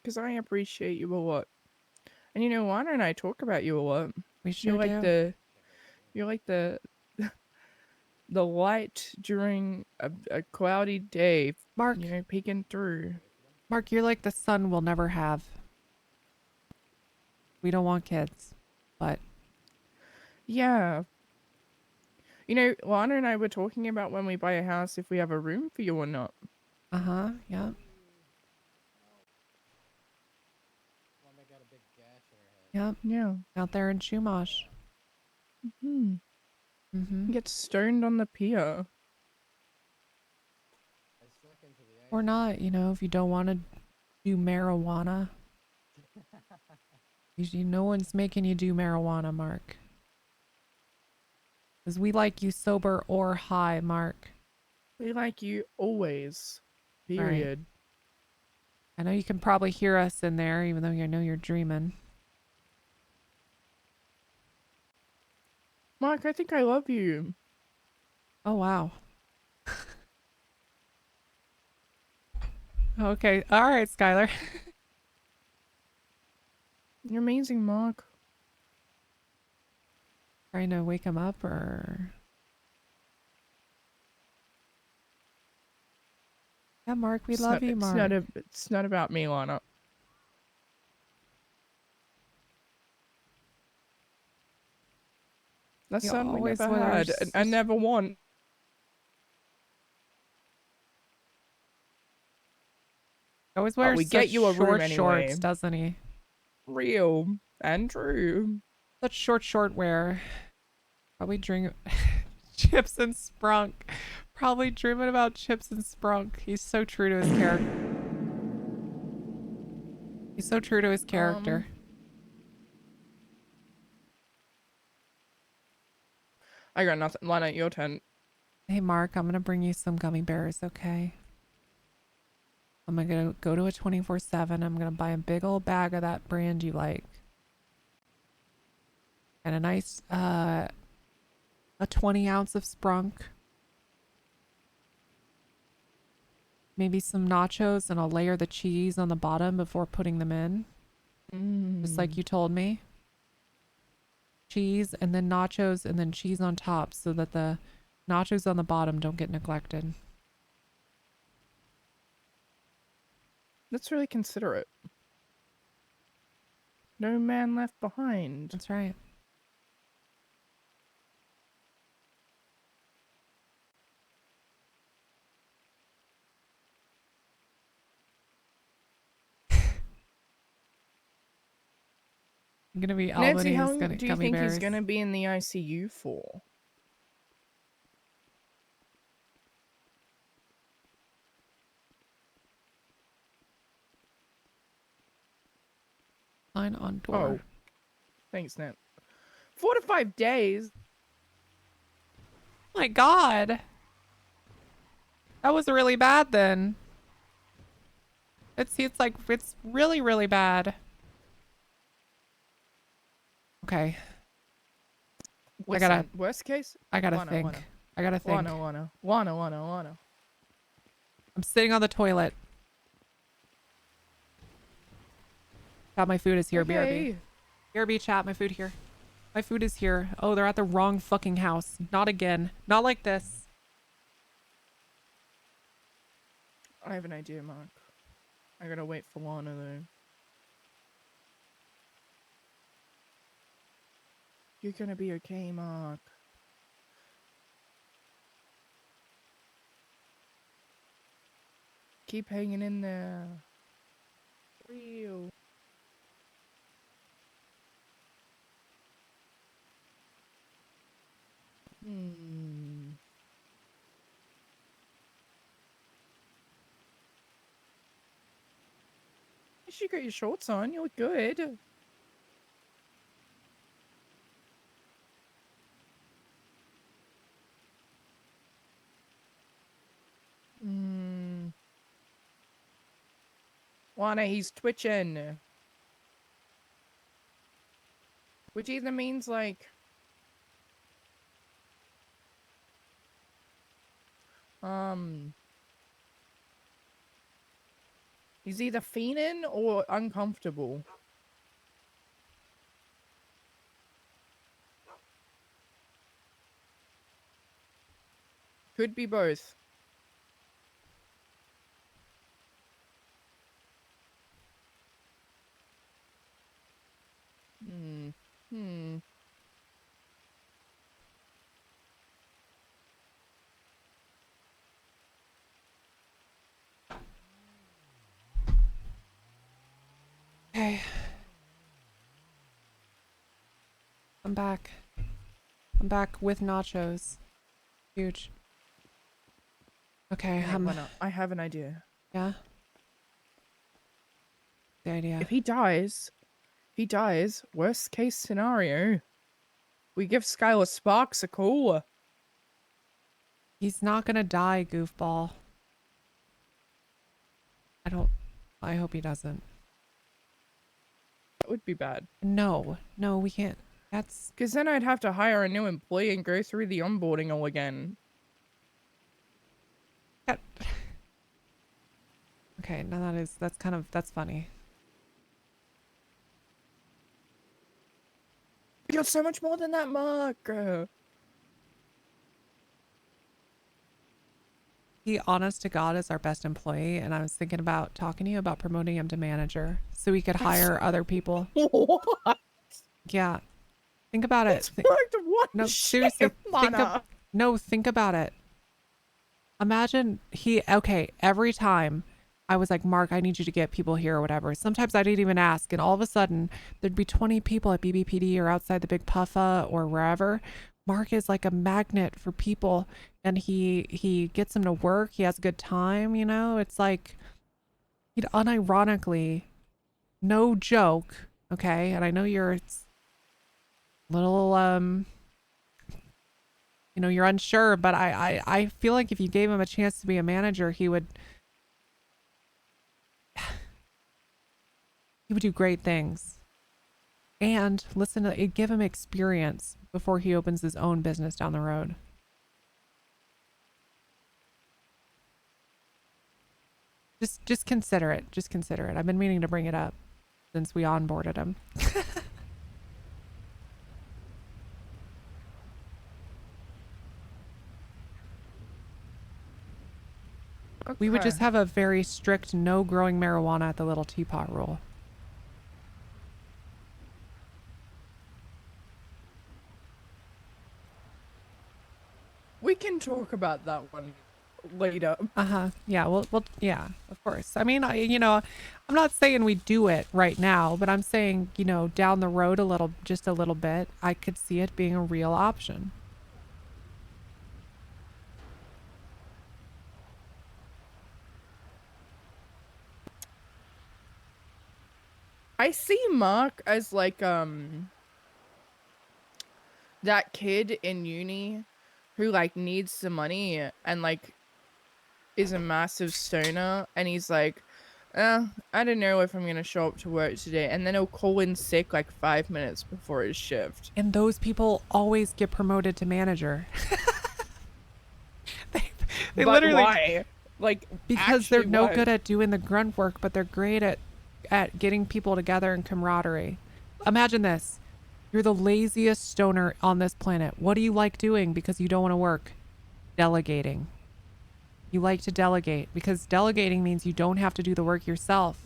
Because I appreciate you a lot. And you know, Lana and I talk about you a lot. We sure do. You're like the the light during a cloudy day. Mark. You know, peeking through. Mark, you're like the son we'll never have. We don't want kids, but... Yeah. You know, Lana and I were talking about when we buy a house if we have a room for you or not. Uh-huh, yeah. Yep. Yeah. Out there in Chumash. Get stoned on the pier. Or not, you know, if you don't want to do marijuana. No one's making you do marijuana, Mark. Because we like you sober or high, Mark. We like you always. Period. Right. I know you can probably hear us in there, even though I know you're dreaming. Mark, I think I love you. Oh, wow. Okay. All right, Skylar. You're amazing, Mark. Trying to wake him up, or... Yeah, Mark, we love you, Mark. It's not about me, Lana. That's You son we always never with our had, and I never want. Always wears we such get you a short room anyway. shorts, doesn't he? Real and true. Such short wear. Probably drink chips and sprunk. Probably dreaming about chips and sprunk. He's so true to his character. He's so true to his character. I got nothing. Lana, your turn. Hey, Mark, I'm gonna bring you some gummy bears, okay? I'm gonna go to a 24/7. I'm gonna buy a big old bag of that brand you like. And a nice, a 20 ounce of sprunk. Maybe some nachos, and I'll layer the cheese on the bottom before putting them in. Just like you told me. Cheese, and then nachos, and then cheese on top, so that the nachos on the bottom don't get neglected. That's really considerate. No man left behind. That's right. I'm gonna be Nancy, how Albany's long do you gummy think bears. he's gonna be in the ICU for? Sign on door. Oh, thanks, Nat. 4 to 5 days. My God, that was really bad. Then it's like it's really bad. Okay. Listen, worst case. I gotta Lana, think. Lana. I gotta think. Lana. I'm sitting on the toilet. Chat, my food is here. Okay. BRB chat, my food here. My food is here. Oh, they're at the wrong fucking house. Not again. Not like this. I have an idea, Mark. I gotta wait for Lana though. You're gonna be okay, Mark. Keep hanging in there. Real. You should get your shorts on. You look good. Lana, he's twitching. Which either means, like... He's either fiending or uncomfortable. Could be both. Hmm. Okay. I'm back. I'm back with nachos. Huge. Okay, I have an idea. Yeah? The idea. If he dies, worst case scenario, we give Skylar Sparks a call. He's not gonna die, goofball. I hope he doesn't. That would be bad. No, we can't. That's... Because then I'd have to hire a new employee and go through the onboarding all again. Okay, now that's funny. We got so much more than that, Mark. He, honest to God, is our best employee, and I was thinking about talking to you about promoting him to manager so we could hire other people. What? Yeah. Think about it. No, seriously. Think about it. Imagine every time I was like, Mark, I need you to get people here or whatever. Sometimes I didn't even ask, and all of a sudden there'd be 20 people at BBPD or outside the Big Puffa or wherever. Mark is like a magnet for people, and he gets them to work. He has a good time, you know? It's like, he'd unironically, no joke, okay? And I know you're a little, you're unsure, but I feel like if you gave him a chance to be a manager, he would do great things. And listen to it, give him experience before he opens his own business down the road. Just consider it. Just consider it. I've been meaning to bring it up since we onboarded him. We would just have a very strict no growing marijuana at the little teapot rule. We can talk about that one later. Yeah. Well, yeah, of course. I mean, I'm not saying we do it right now, but I'm saying, down the road just a little bit, I could see it being a real option. I see Mark as like, that kid in uni who like needs the money and like is a massive stoner, and he's like, I don't know if I'm gonna show up to work today, and then he'll call in sick like 5 minutes before his shift. And those people always get promoted to manager. they But literally why? Like, because they're actually, no why? good at doing the grunt work, but they're great at getting people together and camaraderie. Imagine this. You're the laziest stoner on this planet. What do you like doing because you don't want to work? Delegating. You like to delegate because delegating means you don't have to do the work yourself.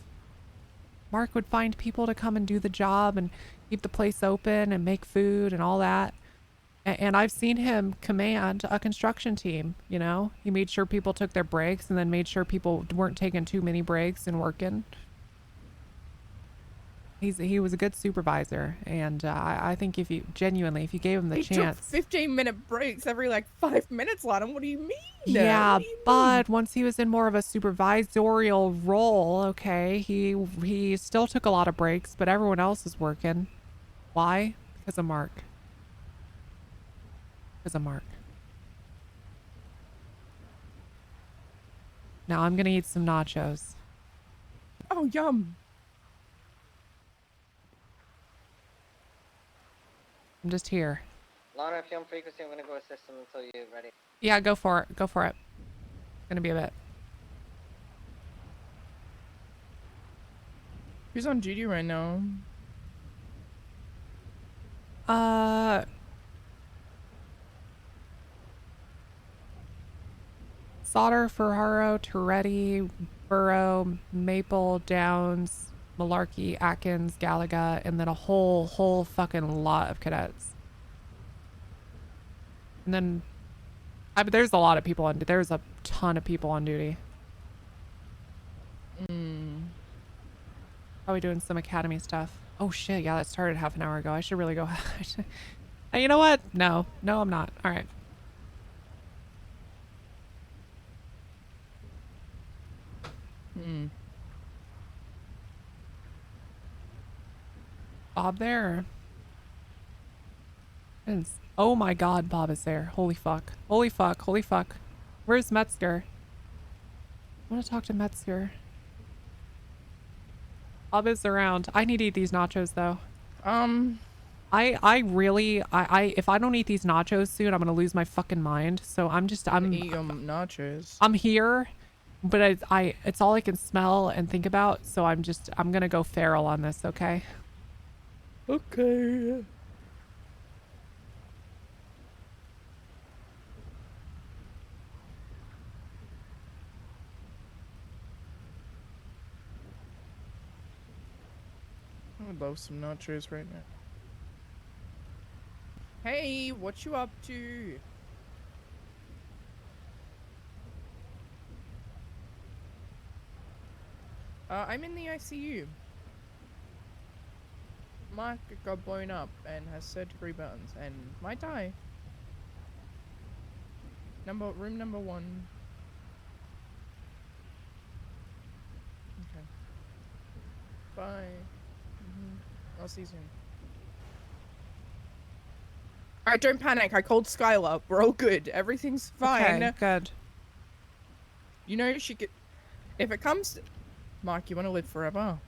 Mark would find people to come and do the job and keep the place open and make food and all that. And I've seen him command a construction team, He made sure people took their breaks and then made sure people weren't taking too many breaks and working. He was a good supervisor, and I think if you gave him the chance. Took 15-minute breaks every like 5 minutes, Lana. What do you mean? Yeah, What do you but once he was in more of a supervisorial role, okay, he still took a lot of breaks, but everyone else is working. Why? Because of Mark. Because of Mark. Now I'm gonna eat some nachos. Oh, yum. I'm just here. Lana, if you're on frequency, I'm gonna go assist him until you're ready. Yeah, go for it. Go for it. It's gonna be a bit. Who's on duty right now? Sauter, Ferraro, Toretti, Burrow, Maple, Downs, Malarkey, Atkins, Gallagher, and then a whole fucking lot of cadets. And then, but there's a lot of people on. There's a ton of people on duty. Probably doing some academy stuff. Oh shit! Yeah, that started half an hour ago. I should really go. You know what? No, I'm not. All right. Bob there? Oh my god, Bob is there. Holy fuck. Holy fuck. Holy fuck. Where's Metzger? I want to talk to Metzger. Bob is around. I need to eat these nachos though. I really if I don't eat these nachos soon, I'm gonna lose my fucking mind. So I'm eat nachos. I'm here, but it's all I can smell and think about. So I'm gonna go feral on this. Okay. Okay. I would love some nachos right now. Hey, what you up to? I'm in the ICU. Mark got blown up and has third-degree burns and might die. Room number 1. Okay. Bye. I'll see you soon. Alright, don't panic. I called Skylar. We're all good. Everything's fine. Okay, good. You know, she could... If it comes... Mark, you want to live forever?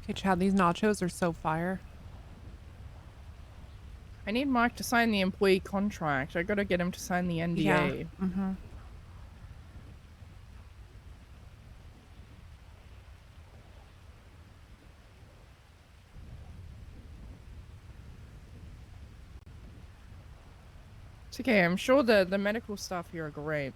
Okay, Chad, these nachos are so fire. I need Mark to sign the employee contract. I gotta get him to sign the NDA. Yeah. It's okay. I'm sure the medical staff here are great.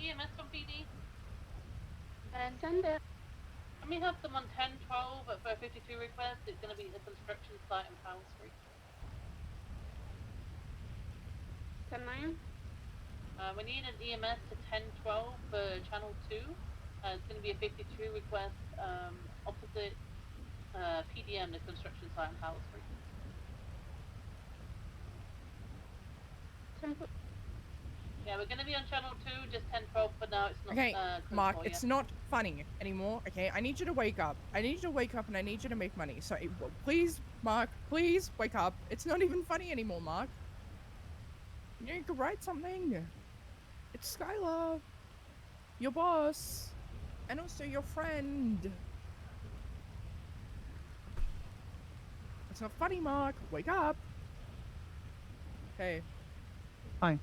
EMS from PD. And send it. Let me have them on 1012 for a 52 request. It's going to be the construction site in Powell Street. 10-9. We need an EMS to 1012 for channel 2. It's going to be a 52 request opposite PDM, the construction site in Powell Street. Yeah, we're gonna be on channel 2, just 1012 for now. It's not Okay, close Mark, for it's you. not funny anymore, okay? I need you to wake up. I need you to wake up and I need you to make money. So, please, Mark, please wake up. It's not even funny anymore, Mark. You could write something. It's Skylar, your boss, and also your friend. It's not funny, Mark. Wake up. Okay. Fine.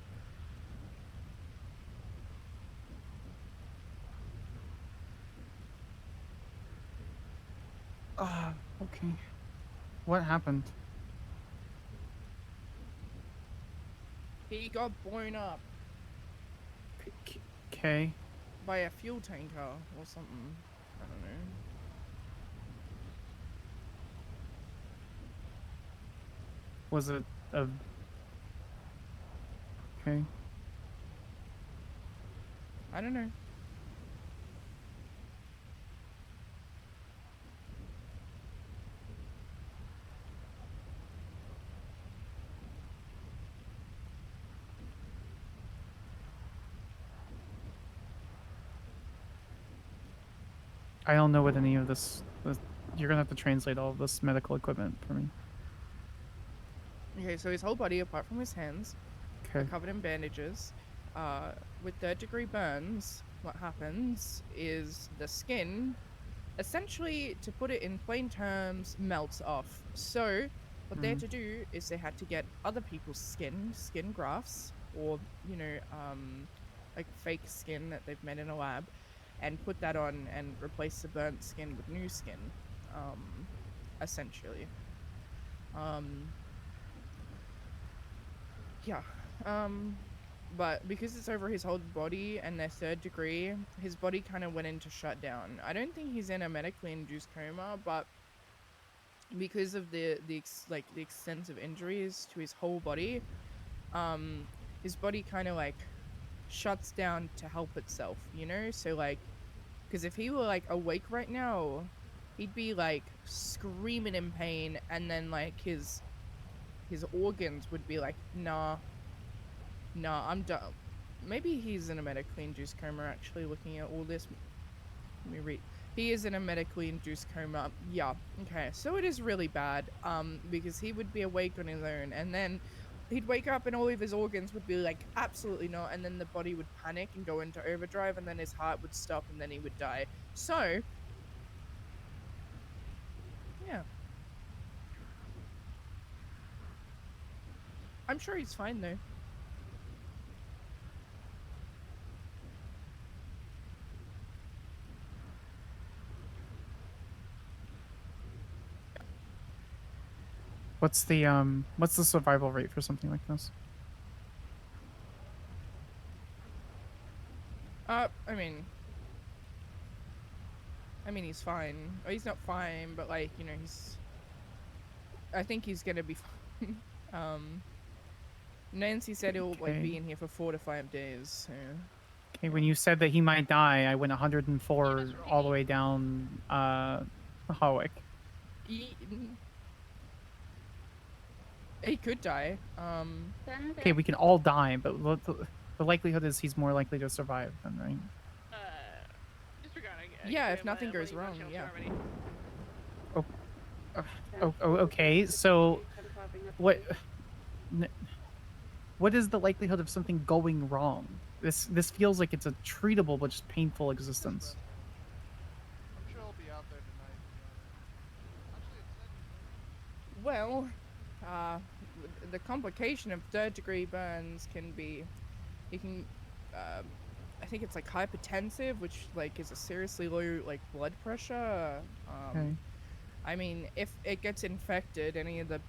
Okay. What happened? He got blown up Okay. by a fuel tanker or something. I don't know. Was it a... Okay. I don't know. I don't know what any of this... You're gonna have to translate all of this medical equipment for me. Okay, so his whole body, apart from his hands, are Okay. covered in bandages. With third-degree burns, what happens is the skin, essentially, to put it in plain terms, melts off. So, what they had to do is they had to get other people's skin grafts, or, you know, like fake skin that they've made in a lab, and put that on and replace the burnt skin with new skin, essentially. Yeah. But because it's over his whole body and they're third degree, his body kind of went into shutdown. I don't think he's in a medically induced coma, but because of the extensive injuries to his whole body, his body kind of like shuts down to help itself, you know? So like, because if he were like awake right now, he'd be like screaming in pain, and then like his organs would be like, nah, I'm done. Maybe he's in a medically induced coma, actually, looking at all this. Let me read. He is in a medically induced coma. Yeah, okay. So it is really bad, because he would be awake on his own, and then he'd wake up and all of his organs would be like, absolutely not, and then the body would panic and go into overdrive, and then his heart would stop, and then he would die. So, yeah. I'm sure he's fine, though. What's the survival rate for something like this? I mean, he's fine. Well, he's not fine, but like, you know, I think he's gonna be fine. Nancy said he'll like be in here for 4 to 5 days. So. Okay, when you said that he might die, I went 104 all the way down Hawick. He could die. Okay, we can all die, but the likelihood is he's more likely to survive then, right? Yeah, if nothing goes wrong, yeah. Okay, so what is the likelihood of something going wrong? This feels like it's a treatable but just painful existence. I'm sure I'll be out there tonight. Well, the complication of third-degree burns can be, I think it's like hypertensive, which like is a seriously low like blood pressure. Okay. I mean, if it gets infected, any of the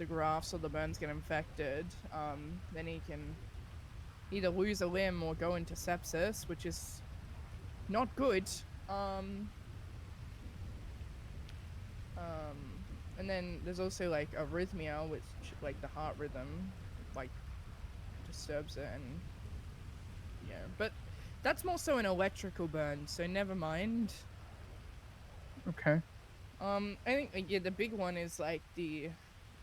grafts or the burns get infected, then he can either lose a limb or go into sepsis, which is not good. And then there's also like arrhythmia, which like the heart rhythm like disturbs it, and yeah, but that's more so an electrical burn, so never mind. Okay. I think yeah, the big one is like the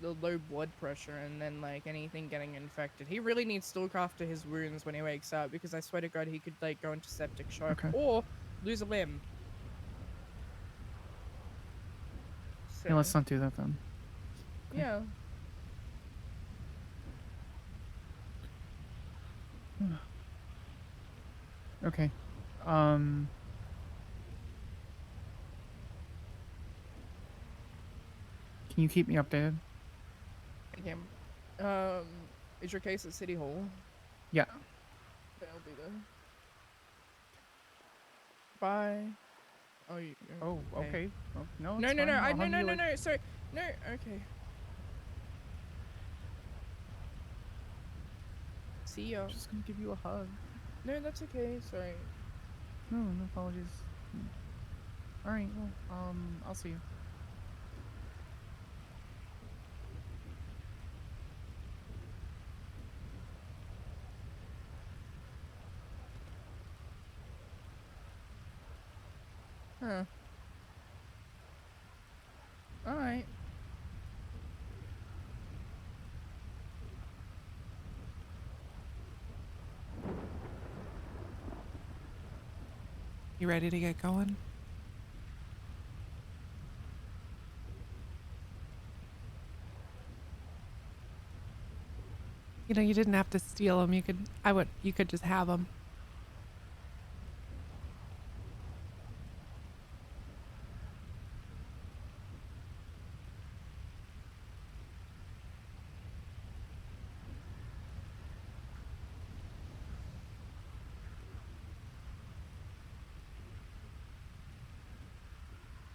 the low blood pressure and then like anything getting infected. He really needs to look after his wounds when he wakes up because I swear to God he could like go into septic shock Okay. or lose a limb. Yeah, let's not do that then. Yeah. Okay. Can you keep me updated? Okay. Is your case at City Hall? Yeah. Okay, I'll be there. Bye. Oh, you. Oh, okay. Oh, no, No, it's no, no. fine. I'll hug you like- No. Sorry. No. Okay. See ya. I'm just gonna give you a hug. No, that's okay. Sorry. No apologies. All right. Well, I'll see you. Huh. Alright. You ready to get going? You know, you didn't have to steal them. You could just have them.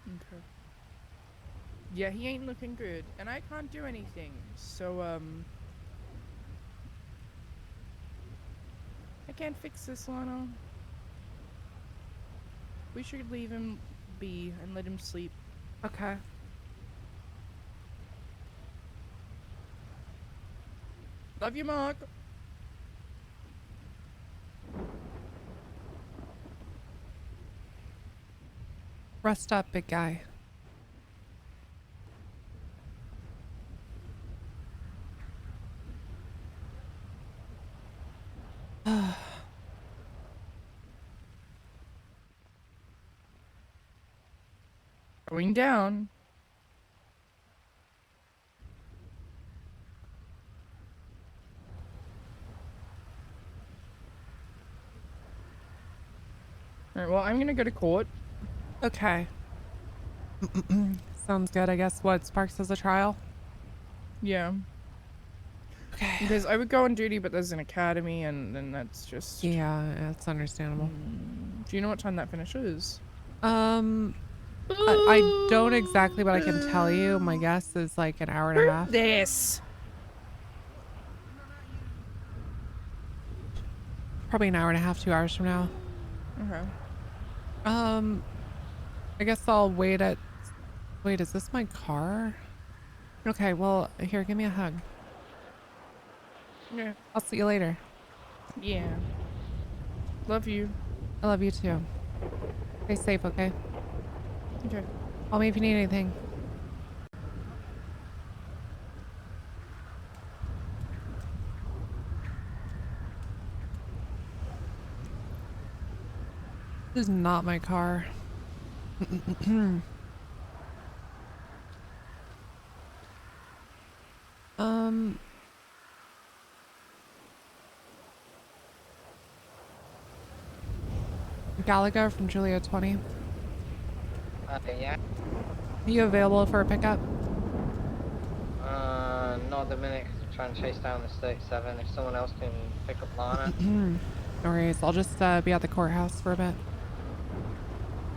Okay. Yeah, he ain't looking good, and I can't do anything. So, I can't fix this, Lana. We should leave him be and let him sleep. Okay. Love you, Mark. Rest up, big guy. Going down. Alright, well, I'm gonna go to court. Okay. Sounds good. I guess what sparks as a trial? Yeah. Okay. Because I would go on duty, but there's an academy, and then that's just... Yeah, that's understandable. Do you know what time that finishes? I don't exactly, but I can tell you. My guess is like an hour and a half. This. Probably an hour and a half, 2 hours from now. Okay. I guess I'll wait at... Wait, is this my car? Okay, well, here, give me a hug. Yeah. I'll see you later. Yeah. Love you. I love you too. Stay safe, okay? Okay. Call me if you need anything. This is not my car. Gallagher from Julia 20. Yeah. Are you available for a pickup? Not at the minute, 'cause I'm trying to chase down this 37. If someone else can pick up Lana. No worries. I'll just be at the courthouse for a bit.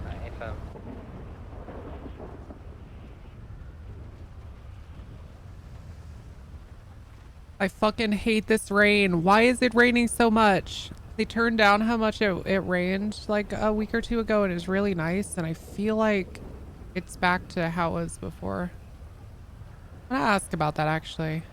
Right, I fucking hate this rain. Why is it raining so much? They turned down how much it rained like a week or two ago, and it was really nice, and I feel like it's back to how it was before. I'm gonna ask about that actually.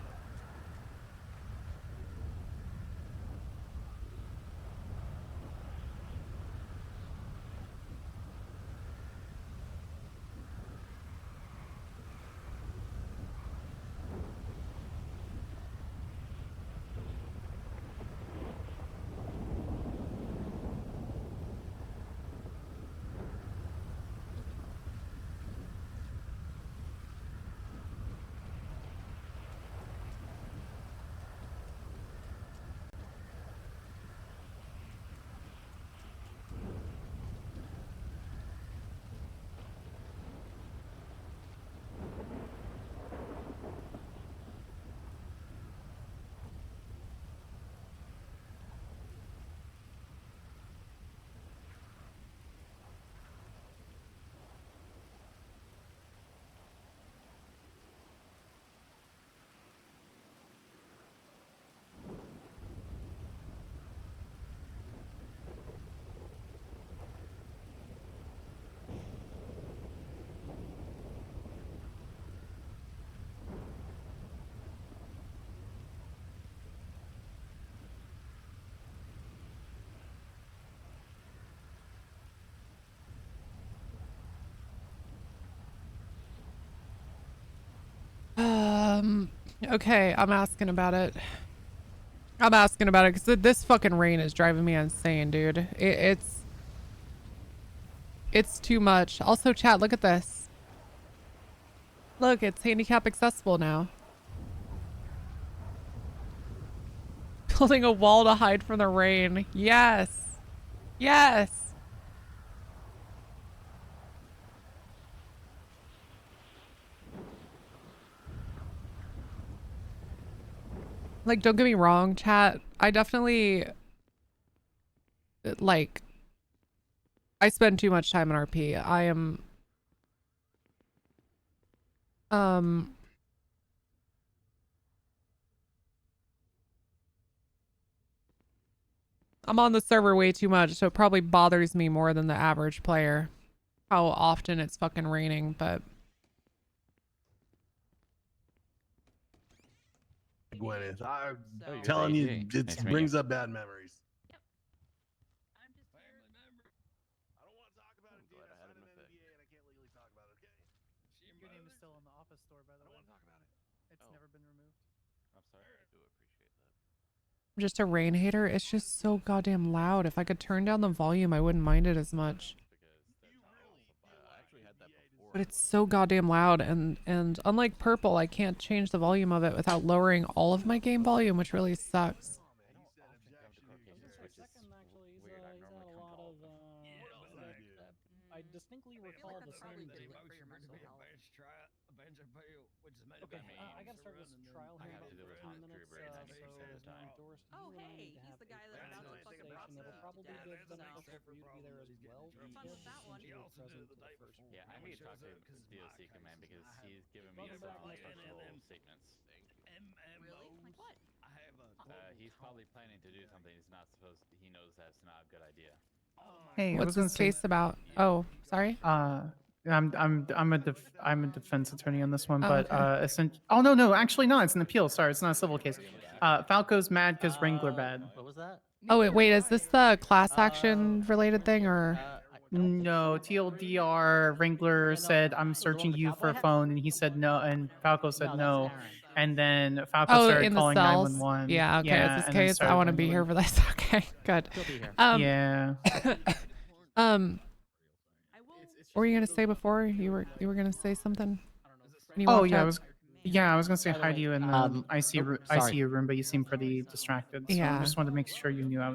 Okay, I'm asking about it. I'm asking about it because this fucking rain is driving me insane, dude. It's too much. Also, chat, look at this. Look, it's handicap accessible now. Building a wall to hide from the rain. Yes. Yes. Like, don't get me wrong, chat. I definitely, like, I spend too much time in RP. I am, I'm on the server way too much, so it probably bothers me more than the average player. How often it's fucking raining, but... Gwyneth, I'm you're telling you, AG. it Nice to meet brings you. up bad memories. Your name is still in the office store, by the way. It's never been removed. I'm sorry. I do appreciate that. I'm just a rain hater. It's just so goddamn loud. If I could turn down the volume, I wouldn't mind it as much. I actually had that before. But it's so goddamn loud, and unlike Purple, I can't change the volume of it without lowering all of my game volume, which really sucks. I distinctly recall the same. Okay, I gotta start this trial here in about 15 minutes. So Doris, Oh, you and I hey, need to he's have the guy a that's about to fucking conversation. bust It'll probably be death, beneficial for you to be there as well. Fun with that one. Since you were present for the first one. Yeah, I need to talk to DOC command because he's given me Welcome some back, Mr. questionable statements. Really? Like what? He's probably planning to do something he's not supposed. He knows that's not a good idea. Hey, I What's was gonna this say. case about? Oh, sorry. I'm a defense attorney on this one, Oh, but okay. oh no, actually no, it's an appeal. Sorry, it's not a civil case. Falco's mad because Wrangler bad. What was that? Oh, wait, is this the class action related thing, or? No, TLDR Wrangler said I'm searching you for a phone, and he said no, and Falco said no, and then Falco Oh, started in the calling cells. 911. Yeah, okay, it's this and then case. I started want to be here wrangling. for this. Okay, good. Yeah. What were you gonna say before? You were gonna say something? When you Oh walked yeah, out? I was gonna say hi to you in the ICU room, but you seem pretty distracted. So I Yeah. just wanted to make sure you knew I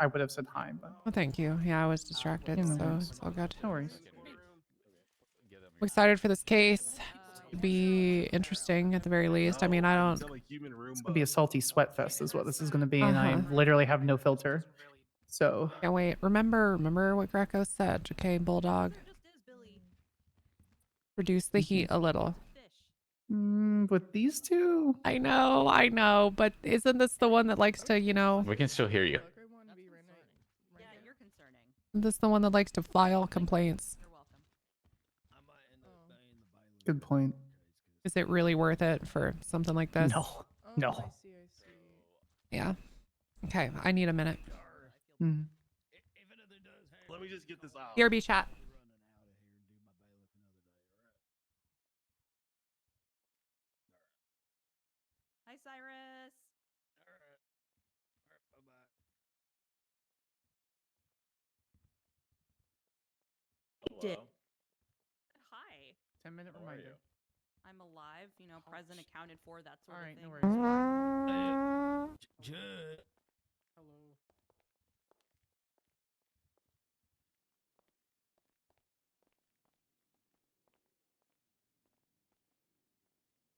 would have said hi, but Well, thank you. Yeah, I was distracted, Yeah, no so worries. it's all good. No worries. I'm excited for this case. It'd be interesting at the very least. I mean, I don't. It's gonna be a salty sweat fest, is what this is gonna be, and I Uh-huh. literally have no filter. So Can't wait. Remember what Greco said, okay, Bulldog? Reduce the heat a little. with these two, I know, but isn't this the one that likes to, We can still hear you. Yeah, you're concerning. this the one that likes to file complaints? You're welcome. good point. Is it really worth it for something like this? No. Yeah. Okay, I need a minute. Hmm. Let me just get this out. BRB chat. Hi, Cyrus. Hello. Hi. 10-minute reminder. I'm alive, present, accounted for, that sort All of right, thing. no worries.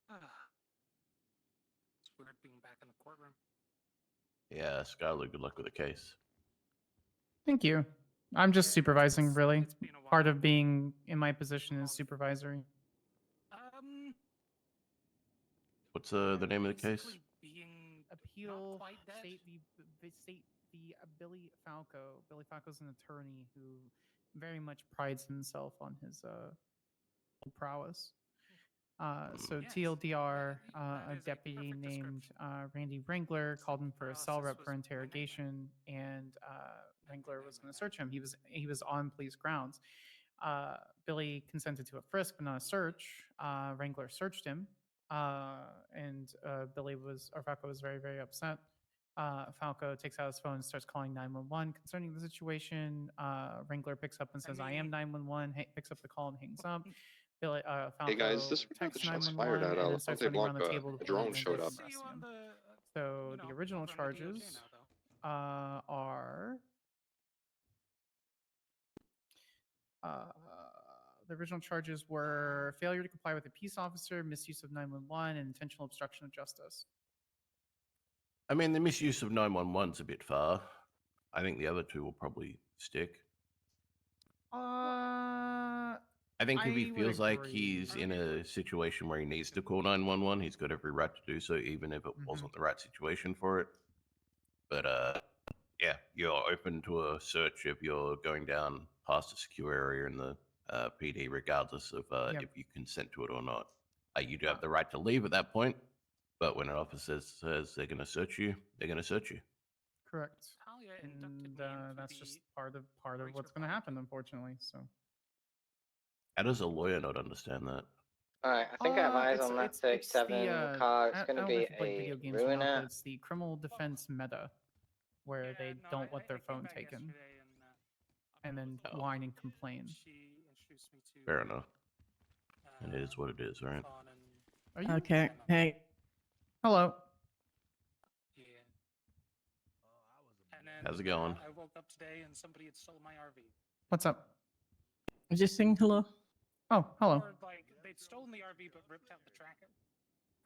Hello. It's weird being back in the courtroom. Yeah, Skylar, good luck with the case. Thank you. I'm just supervising, really. Part of being in my position is supervisory. What's the name of the case? Appeal state the Billy Falco. Billy Falco's an attorney who very much prides himself on his prowess. So TLDR, a deputy named Randy Wrangler called him for a cell rep for interrogation, and Wrangler was going to search him. He was on police grounds. Billy consented to a frisk, but not a search. Wrangler searched him. and Falco was very, very upset. Falco takes out his phone and starts calling 911 concerning the situation. Wrangler picks up and says, "I am 911." Picks up the call and hangs up. Falco Hey guys, this texts shots fired 911 at and then starts Elefante running around the Blanca. table to A drone prevent showed Wrangler up. from arresting him. So the original charges are the original charges were failure to comply with a peace officer, misuse of 911, and intentional obstruction of justice. I mean, the misuse of 911's a bit far. I think the other two will probably stick. I think if he feels like he's in a situation where he needs to call 911, he's got every right to do so, even if it wasn't the right situation for it. But yeah, you're open to a search if you're going down past a secure area in the PD, regardless of if you consent to it or not. You do have the right to leave at that point, but when an officer says they're going to search you, they're going to search you. Correct. And that's just part of what's going to happen, unfortunately. So. How does a lawyer not understand that? Alright, I think I have eyes on that 37 car. It's going to be video a games or not, but ruiner. it's the criminal defense meta, where they don't want their phone taken, and then whine and complain. Fair enough. And it is what it is, right? Are you Okay. Hey. Hello. How's it going? I woke up today and somebody had stolen my RV. What's up? I'm just saying hello. Oh, hello. Or like they'd stolen the RV but ripped out the tracker.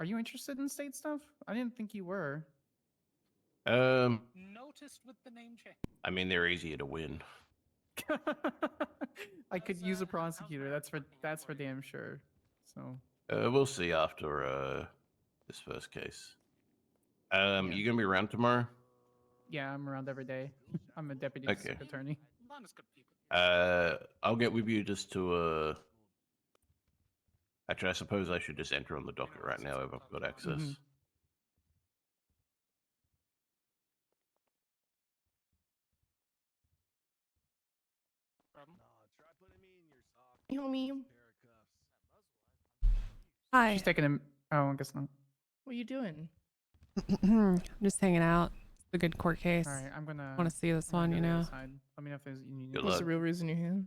Are you interested in state stuff? I didn't think you were. Noticed with the name change. I mean, they're easier to win. I could use a prosecutor. That's for damn sure. So. We'll see after this first case. You gonna be around tomorrow? Yeah, I'm around every day. I'm a deputy district attorney. I'll get with you just to actually, I suppose I should just enter on the docket right now if I've got access. Hey, homie. Hi. She's taking him. Oh, I guess not. What are you doing? I'm just hanging out. It's a good court case. All right, I'm gonna. Want to see this one, you know? Let me know if there's. What's the real reason you're here?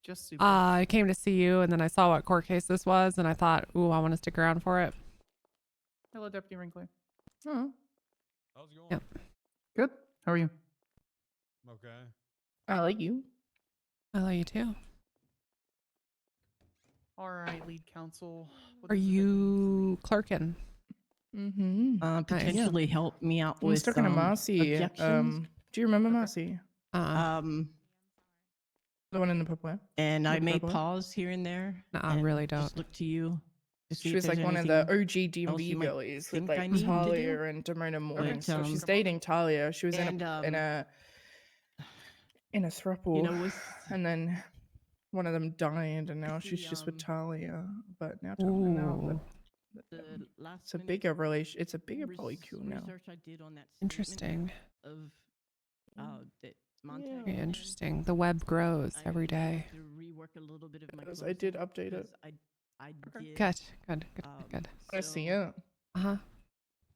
Just super. I came to see you, and then I saw what court case this was, and I thought, ooh, I want to stick around for it. Hello, Deputy Wrinkler. Oh. How's it going? Yep. Good. How are you? Okay. I like you. I like you too. All right, lead counsel. Are you clerking? Mm-hmm. Potentially help me out I was with talking to Marcy. objections. Do you remember Marcy? Um, The one in the purple. and I With the may purple? pause here and there. No, I and really Just don't. look to you. To see She if was like there's one of the anything OG else DMV you might girlies with think I like need to Talia do. and Demona Morning. But, So she's dating Talia. She was and, in a throuple, you know, with and then one of them died, and now she's just with Talia. But now Talia now, but the last it's a bigger relation. It's a bigger polycule now. research I did on that Interesting. of that Very interesting. The web grows every day. to rework a little bit of my Because I did closing, update it. 'cause I did. Good. I see it. Uh-huh.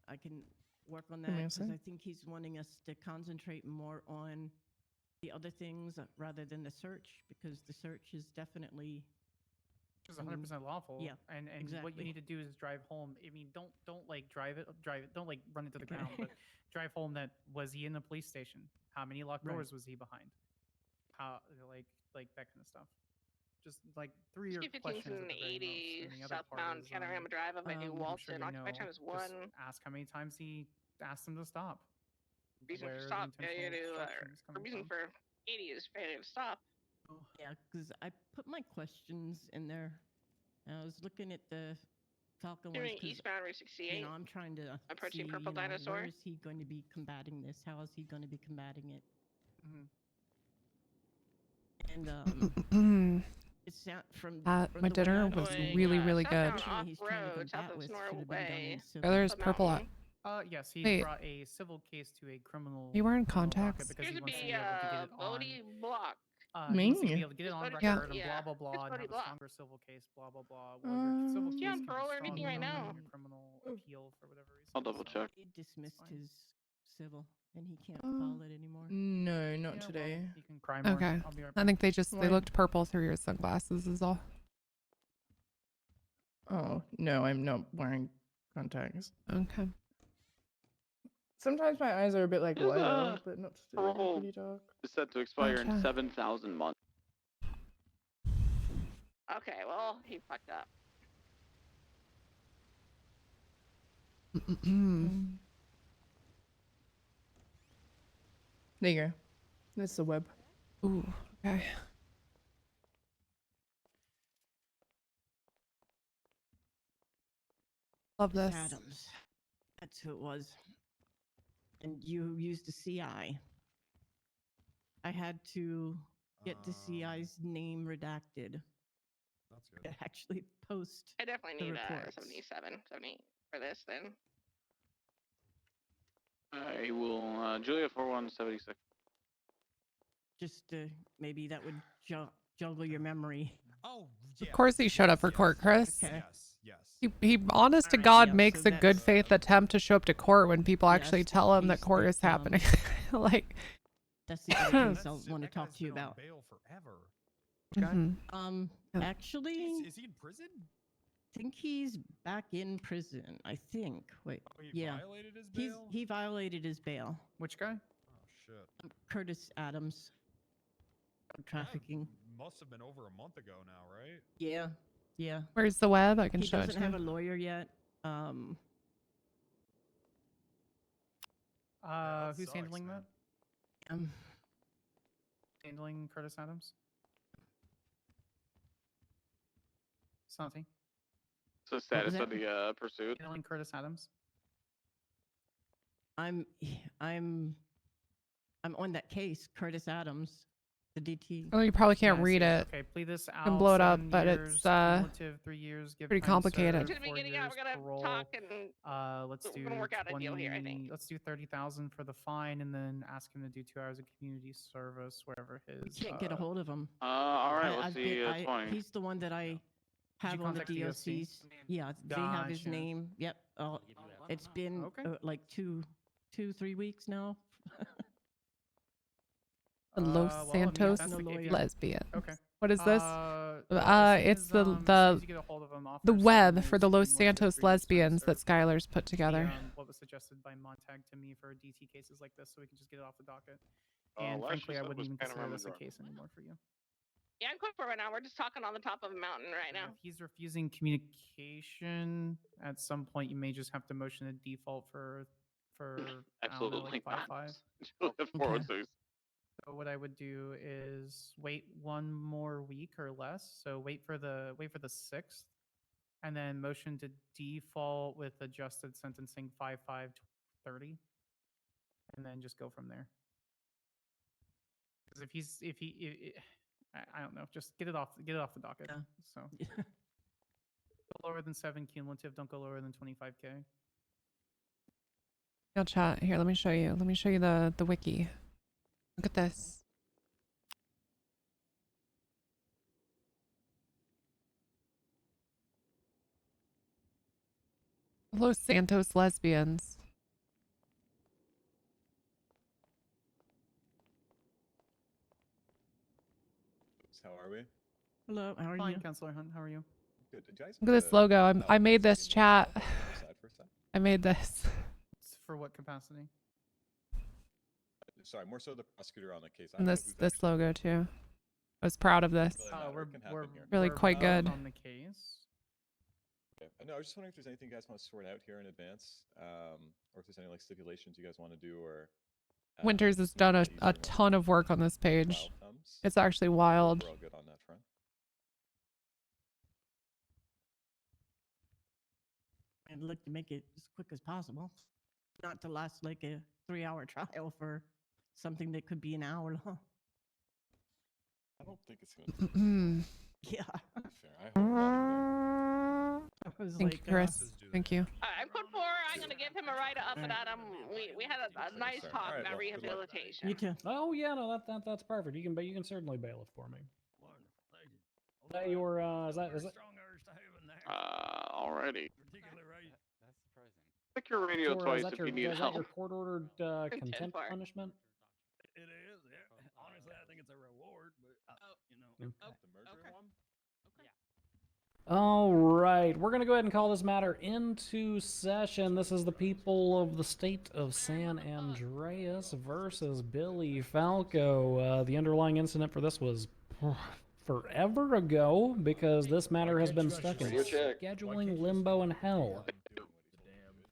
I can work on Give me a that because sec. I think he's wanting us to concentrate more on the other things rather than the search, because the search is definitely Which is 100% lawful. Yeah, And what exactly. you need to do is drive home. I mean, don't like drive it. Don't like run into the ground, but drive home. That was he in the police station? How many locked Right. doors was he behind? How like that kind of stuff. Just like 3 or questions at the very most. And the other part southbound is, Panorama Drive up at New I'm Walton. sure they Occupy know. time is Just 1. ask how many times he asked him to stop. Reason Where for the stop. intentional obstruction is The coming reason from. for 80 is failure to stop. Yeah, because I put my questions in there. And I was looking at the Falcon ones Doing 'cause, eastbound Route 68. you know, I'm trying to Approaching see, Purple you know, Dinosaur. where is he going to be combating this? How is he going to be combating it? Mm. It's not from My the way dinner I was understand really, it, really good. something he's trying to Off-road, south combat of with Sonora should have been done Way. in Oh, there's Up purple. mountain. Yes, he Wait. brought a civil case to a criminal. You wearing criminal docket contacts? because he Appears to wants to be be able to get it on. Bodie Block. He wants to Me? be able to get it on record Yeah. and blah blah blah and have a stronger civil case, blah blah blah. Well, your civil Is he case on can be parole or strong anything right enough now? than your criminal appeal for whatever reason. I'll double check. He dismissed his civil, and he can't Uh, file it anymore. No, not Yeah, today. well, you can cry more. Okay. I'll be right I back. think they Why? looked purple through your sunglasses is all. Oh, no, I'm not wearing contacts. Okay. Sometimes my eyes are a bit like His, lighter, but not today. They're parole pretty dark. is set to expire in Gotcha. 7,000 months. Okay, well, he fucked up. There you go. That's the web. Ooh, okay. Love Miss this. Adams. That's who it was. And you used a CI. I had to get the CI's name redacted. That's good. To actually post I definitely the need reports. 77, 78 for this then. I will, Julia 4176. Just maybe that would juggle your memory. Oh, yeah. Of course he showed up for court, Chris. Okay. Yes. He honest to Alright, God yeah, makes so a good that's- faith attempt to show up to court when people actually Yes, tell him that he's court the, is happening. Like, That's the other case I'll want to talk to you about. Bail forever. mhm. Yeah. Actually, Is he in prison? I think he's back in prison. I think. Wait. Oh, he yeah. violated his bail? He violated his bail. Which guy? Oh shit. Curtis Adams. Trafficking. That must have been over a month ago now, right? Yeah. Yeah. Where's the web? I can He show it doesn't to have a you. lawyer yet. Who's sucks, handling man. that? Handling Curtis Adams? Santi. So status of the pursuit. Handling Curtis Adams. I'm on that case, Curtis Adams, the DT. Oh, you probably can't Yeah, I read see. it. Okay, plead this You out. can blow it up, 7 but years, it's cumulative 3 years. Give pretty time complicated. served, To the 4 beginning, years, we're gonna parole. talk and Let's we're do gonna work out a deal here, I think. Let's do 30,000 for the fine, and then ask him to do 2 hours of community service wherever his. You can't get a hold of him. All right, let's I've see, been- 20. He's the one that I have you on the contact the DOC? DOCs. Yeah, they have his Gotcha. name. Yep. It's been Okay. like 3 weeks now. The Los well, I mean, Santos that's the- if you- lesbians. Okay. What is this? As soon It's as, the as soon as you get a hold of him, offer 7 web for years, the Los cumulative Santos 3 years time lesbians that served. Skylar's put together. What was suggested by Montag to me for DT cases like this, so we can just get it off the docket. Oh, And last frankly, you I said wouldn't was even consider Panorama this a Drive. case anymore for you. Yeah, I'm comfortable right now. We're just talking on the top of a mountain right now. If he's refusing communication, at some point you may just have to motion a default for I don't know, Absolutely like not. 5-5. Julia 406. So what I would do is wait 1 more week or less. So wait for the 6th, and then motion to default with adjusted sentencing 5-5-30, and then just go from there. Because I don't know, just get it off the docket. Yeah. So go lower than 7 cumulative. Don't go lower than 25K. I'll chat. Here, let me show you. Let me show you the wiki. Look at this. Los Santos lesbians. How are we? Hello, how are Fine, you? Counselor Hunt. How are you? Good. Did you guys Look at this logo. I made this chat. I made this. For what capacity? Sorry, more so the prosecutor on the case. I And don't know this who's logo too. I was proud of this. We're really we're quite both good. on the case. Okay. No, I was just wondering if there's anything you guys want to sort out here in advance, or if there's any like stipulations you guys want to do, or. Winters has done a ton of work on this page. It's actually wild. We're all good on that front. I'd like to make it as quick as possible, not to last like a 3-hour trial for something that could be an hour long. I don't think it's gonna. Yeah. Fair. I hope not. I was Thank like, you, Chris. Thank you. I'm code 4. I'm gonna give him a ride up and at him. We had a nice sir. talk All right, about well, good luck. rehabilitation. You too. Oh yeah, no, that's perfect. You can certainly bail it for me. Is that your is that Alrighty. That's surprising. Click your radio twice if you need is that help. your court ordered contempt far. punishment? It is. Yeah. Honestly, I think it's a reward, but you know. Okay. The murder one? All right, we're going to go ahead and call this matter into session. This is the people of the state of San Andreas versus Billy Falco. The underlying incident for this was forever ago because this matter has been stuck in scheduling limbo in hell.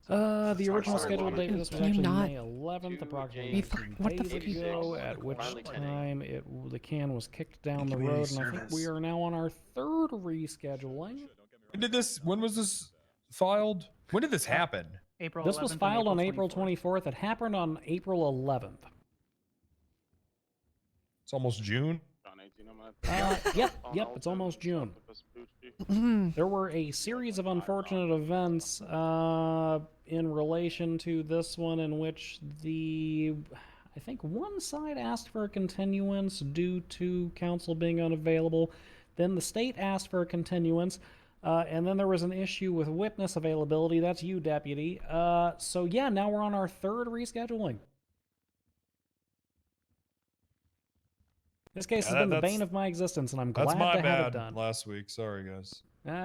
The original scheduled date for this was Can you actually not May 11th, approximately be fine? 19 What the days fuck is ago, this? at which Finally 10 time the can was kicked down the road, and I think we are now on our third rescheduling. When was this filed? When did this happen? April. This was 11th and filed on April 24th. 24th. It happened on April 11th. It's almost June. Yep, it's almost June. There were a series of unfortunate events in relation to this one in which I think one side asked for a continuance due to counsel being unavailable. Then the state asked for a continuance. And then there was an issue with witness availability. That's you, Deputy. So yeah, now we're on our third rescheduling. This case has been the bane of my existence, and I'm glad That's my to have it bad done. last week. Sorry, guys.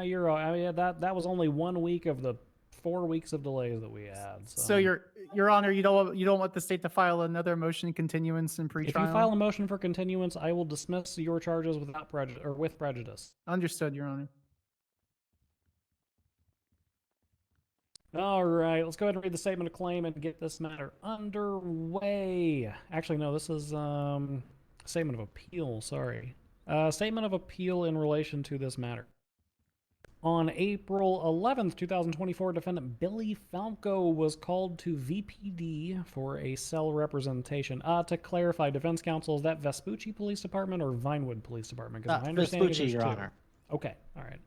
You're all. I mean, that was only 1 week of the 4 weeks of delays that we had. So Your Honor, you don't want the state to file another motion continuance in pretrial. If you file a motion for continuance, I will dismiss your charges without prejudice or with prejudice. Understood, Your Honor. All right, let's go ahead and read the statement of claim and get this matter underway. Actually, no, this is statement of appeal. Sorry, statement of appeal in relation to this matter. On April 11th, 2024, defendant Billy Falco was called to VPD for a cell representation. To clarify, defense counsel, is that Vespucci Police Department or Vinewood Police Department? Because my understanding Vespucci, is Your two. Honor. Okay, all right.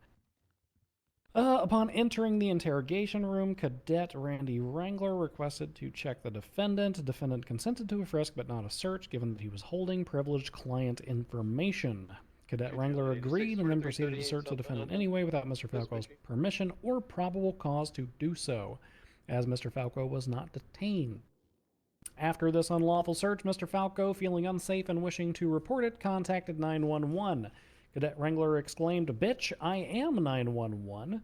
Upon entering the interrogation room, Cadet Randy Wrangler requested to check the defendant. Defendant consented to a frisk but not a search, given that he was holding privileged client information. Cadet Wrangler agreed and then proceeded to search the defendant anyway without Mr. Falco's permission or probable cause to do so, as Mr. Falco was not detained. After this unlawful search, Mr. Falco, feeling unsafe and wishing to report it, contacted 911. Cadet Wrangler exclaimed, "Bitch, I am 911."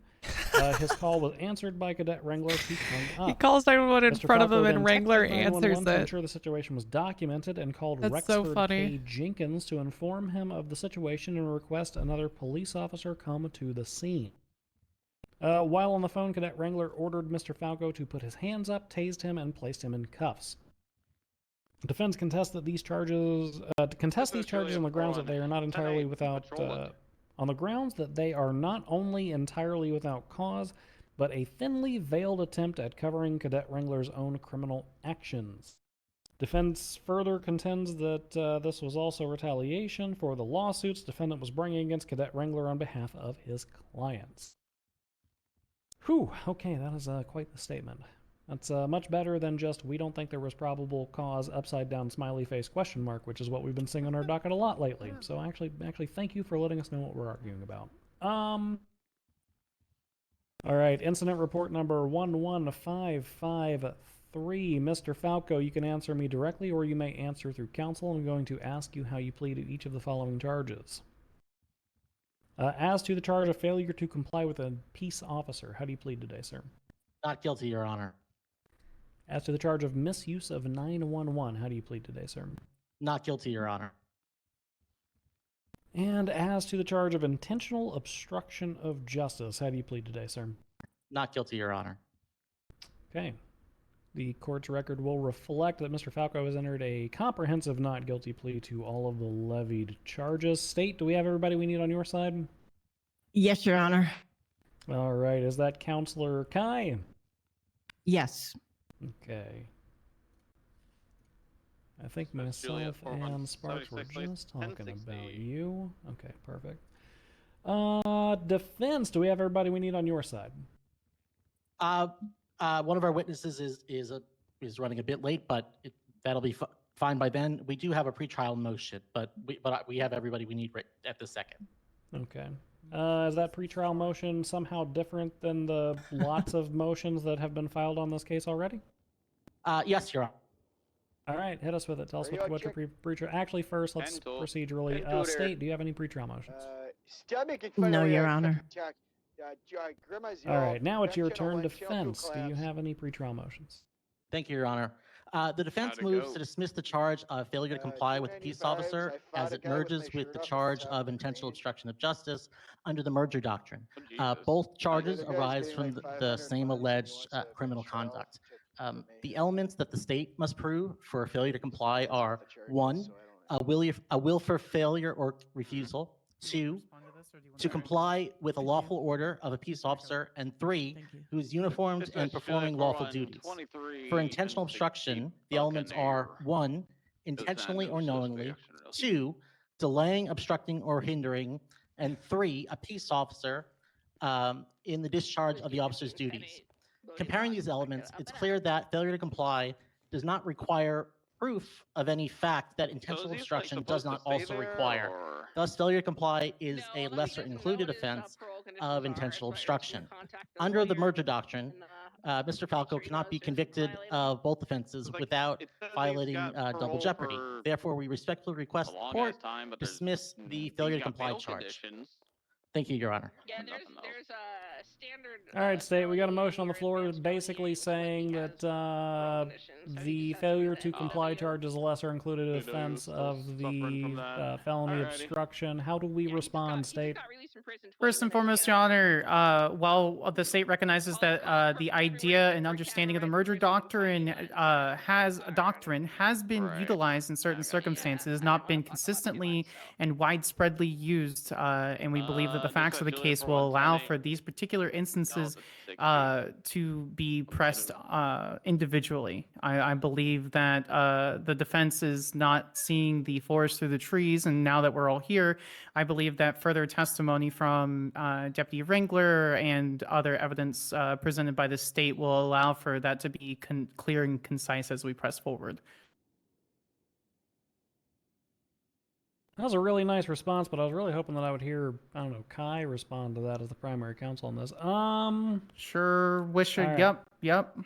His call was answered by Cadet Wrangler, who hung up. He calls 911 in Mr. front of Falco him, then and Wrangler texted 911 answers to it. ensure the situation was documented and called That's Rexford so funny. K. Jenkins to inform him of the situation and request another police officer come to the scene. While on the phone, Cadet Wrangler ordered Mr. Falco to put his hands up, tased him, and placed him in cuffs. Defense contests these charges on the grounds that they are not entirely without on the grounds that they are not only entirely without cause, but a thinly veiled attempt at covering Cadet Wrangler's own criminal actions. Defense further contends that this was also retaliation for the lawsuits defendant was bringing against Cadet Wrangler on behalf of his clients. Whew, okay, that is quite the statement. That's much better than just, "we don't think there was probable cause," upside down smiley face question mark, which is what we've been seeing on our docket a lot lately. So actually thank you for letting us know what we're arguing about. All right, incident report number 11553. Mr. Falco, you can answer me directly or you may answer through counsel. I'm going to ask you how you plead to each of the following charges. As to the charge of failure to comply with a peace officer, how do you plead today, sir? Not guilty, Your Honor. As to the charge of misuse of 911, how do you plead today, sir? Not guilty, Your Honor. And as to the charge of intentional obstruction of justice, how do you plead today, sir? Not guilty, Your Honor. Okay. The court's record will reflect that Mr. Falco has entered a comprehensive not guilty plea to all of the levied charges. State, do we have everybody we need on your side? Yes, Your Honor. All right. Is that Counselor Kai? Yes. Okay. I think myself and Sparks were just talking about you. Okay, perfect. Defense, do we have everybody we need on your side? One of our witnesses is running a bit late, but that'll be fine by then. We do have a pretrial motion, but we have everybody we need right at this second. Okay. Is that pretrial motion somehow different than the lots of motions that have been filed on this case already? Yes, Your Honor. All right, hit us with it. Tell us what your pretrial. Actually, first, let's Mental. procedurally. Mental State, do you have any pretrial motions? Stop making fun No, of Your Honor. Grandma's All right, now it's your back channel turn. one, channel two Defense, do you collapse. have any pretrial motions? Thank you, Your Honor. The defense How'd it moves go? to dismiss the charge of failure to comply with the peace officer as it merges with the charge of intentional obstruction of justice under the merger doctrine. Oh, Jesus. Both charges The guy's arise getting from like the 500 same fines and he alleged wants a criminal bench trial conduct. to The mayhem. elements that the state must prove for a failure to comply That's off are the charges, 1, so I don't a will for failure or refusal, Do you 2, want to respond to this, or do you want to to comply with a lawful order of a peace officer, and 3, Thank you. who is uniformed This and is performing Sheriff lawful on duties. 23 For intentional and 60 obstruction, the elements are Buccaneer. 1, intentionally or knowingly, Suspect. 2, delaying, obstructing, or hindering, and 3, a peace officer in the discharge of the officer's duties. Comparing these elements, it's clear that failure to comply does not require proof of any fact that intentional obstruction does not also require. Thus, failure to comply is a lesser included offense of intentional obstruction. Under the merger doctrine, Mr. Falco cannot be convicted of both offenses without violating double jeopardy. Therefore, we respectfully request the court dismiss the failure to comply charge. Thank you, Your Honor. Yeah, there's a standard. All right, State, we got a motion on the floor basically saying that the failure to comply charge is a lesser included offense of the felony obstruction. How do we respond, State? First and foremost, Your Honor, while the state recognizes that the idea and understanding of the merger doctrine has been utilized in certain circumstances, not been consistently and widespreadly used, and we believe that the facts of the case will allow for these particular instances to be pressed individually. I believe that the defense is not seeing the forest through the trees, and now that we're all here, I believe that further testimony from Deputy Wrangler and other evidence presented by the state will allow for that to be clear and concise as we press forward. That was a really nice response, but I was really hoping that I would hear, I don't know, Kai respond to that as the primary counsel on this. Sure, wish it. Right. Yep.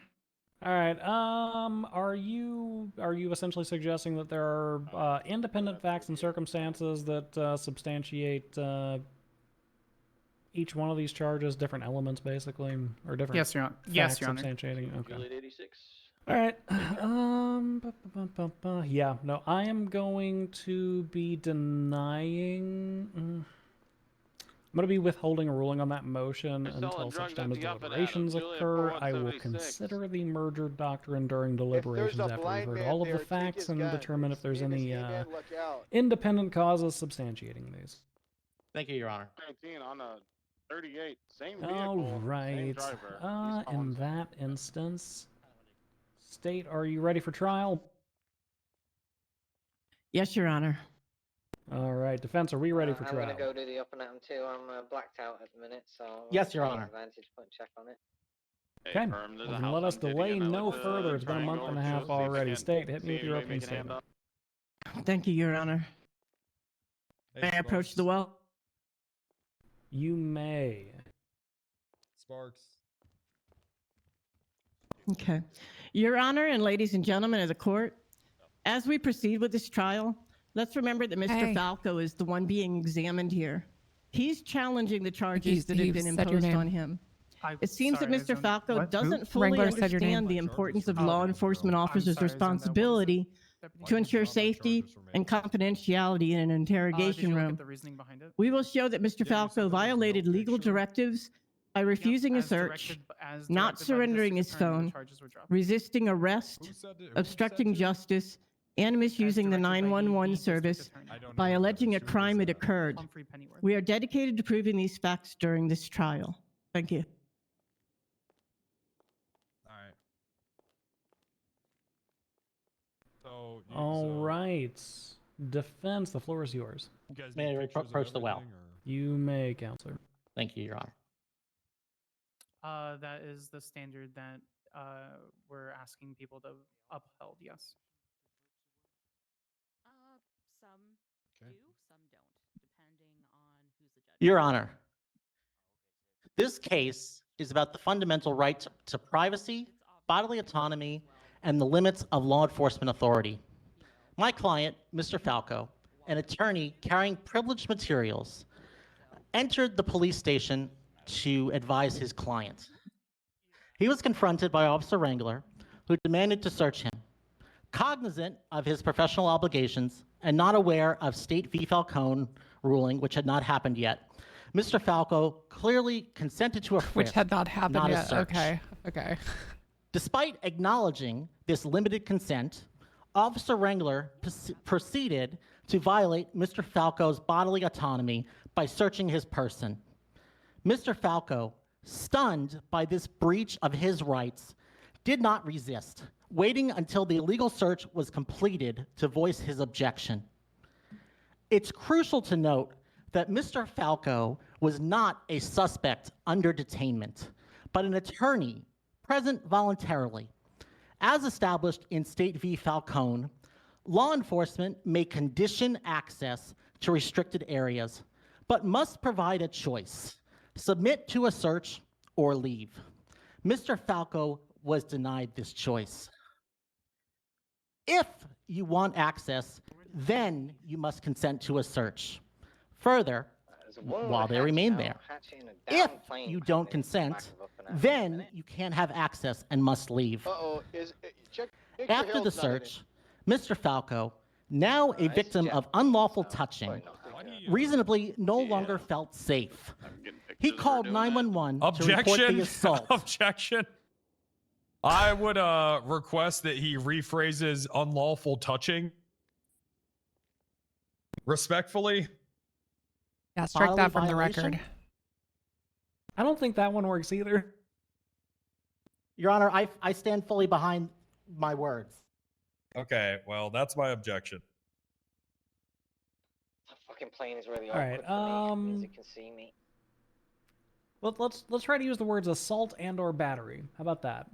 All right. Are you essentially suggesting that there are independent facts and circumstances that substantiate each one of these charges, different elements, basically, or different Yes, Your Honor. facts Yes, Your Honor. substantiating? Okay. Juliet 86. All right. Yeah. No, I am going to be denying. I'm going to be withholding a ruling on that motion until such time as deliberations occur. I will consider the merger doctrine during deliberations after we've heard all of the facts and determine if there's any independent causes substantiating these. Thank you, Your Honor. 19 on a 38, same vehicle, All same right. driver. In that instance, State, are you ready for trial? Yes, Your Honor. All right. Defense, are we ready for I'm trial? going to go do the up and down too. I'm blacked out at the minute, so Yes, Your Honor. Vantage point check on it. Okay. Well, then let us delay no further. It's been a month and a half already. State, hit me with your opening statement. Thank you, Your Honor. May I approach the well? You may. Sparks. Okay. Your Honor and ladies and gentlemen of the court, as we proceed with this trial, let's remember that Mr. Falco is the one being examined here. He's challenging the charges that have been imposed on him. It seems that Mr. Falco doesn't fully understand the importance of law enforcement officers' responsibility to ensure safety and confidentiality in an interrogation room. We will show that Mr. Falco violated legal directives by refusing a search, not surrendering his phone, resisting arrest, obstructing justice, and misusing the 911 service by alleging a crime had occurred. We are dedicated to proving these facts during this trial. Thank you. All right. Defense, the floor is yours. May I approach the well? You may, Counselor. Thank you, Your Honor. That is the standard that we're asking people to upheld. Yes. Some do, some don't, depending on who's the judge. Your Honor, this case is about the fundamental right to privacy, bodily autonomy, and the limits of law enforcement authority. My client, Mr. Falco, an attorney carrying privileged materials, entered the police station to advise his client. He was confronted by Officer Wrangler, who demanded to search him. Cognizant of his professional obligations and not aware of State v. Falcone ruling, which had not happened yet, Mr. Falco clearly consented to a frisk, Which had not happened not a yet. search. Okay. Despite acknowledging this limited consent, Officer Wrangler proceeded to violate Mr. Falco's bodily autonomy by searching his person. Mr. Falco, stunned by this breach of his rights, did not resist, waiting until the illegal search was completed to voice his objection. It's crucial to note that Mr. Falco was not a suspect under detainment, but an attorney present voluntarily. As established in State v. Falcone, law enforcement may condition access to restricted areas, but must provide a choice: submit to a search or leave. Mr. Falco was denied this choice. If you want access, then you must consent to a search. Further, while they remain there, if you don't consent, then you can't have access and must leave. After the search, Mr. Falco, now a victim of unlawful touching, reasonably no longer felt safe. He called 911 to report the assault. Objection. I would request that he rephrases unlawful touching. Respectfully. Yeah, strike Bodily that from the violation? record. I don't think that one works either. Your Honor, I stand fully behind my words. Okay, well, that's my objection. The fucking plane is really All right, awkward for me. It means it can see me. Let's try to use the words assault and or battery. How about that?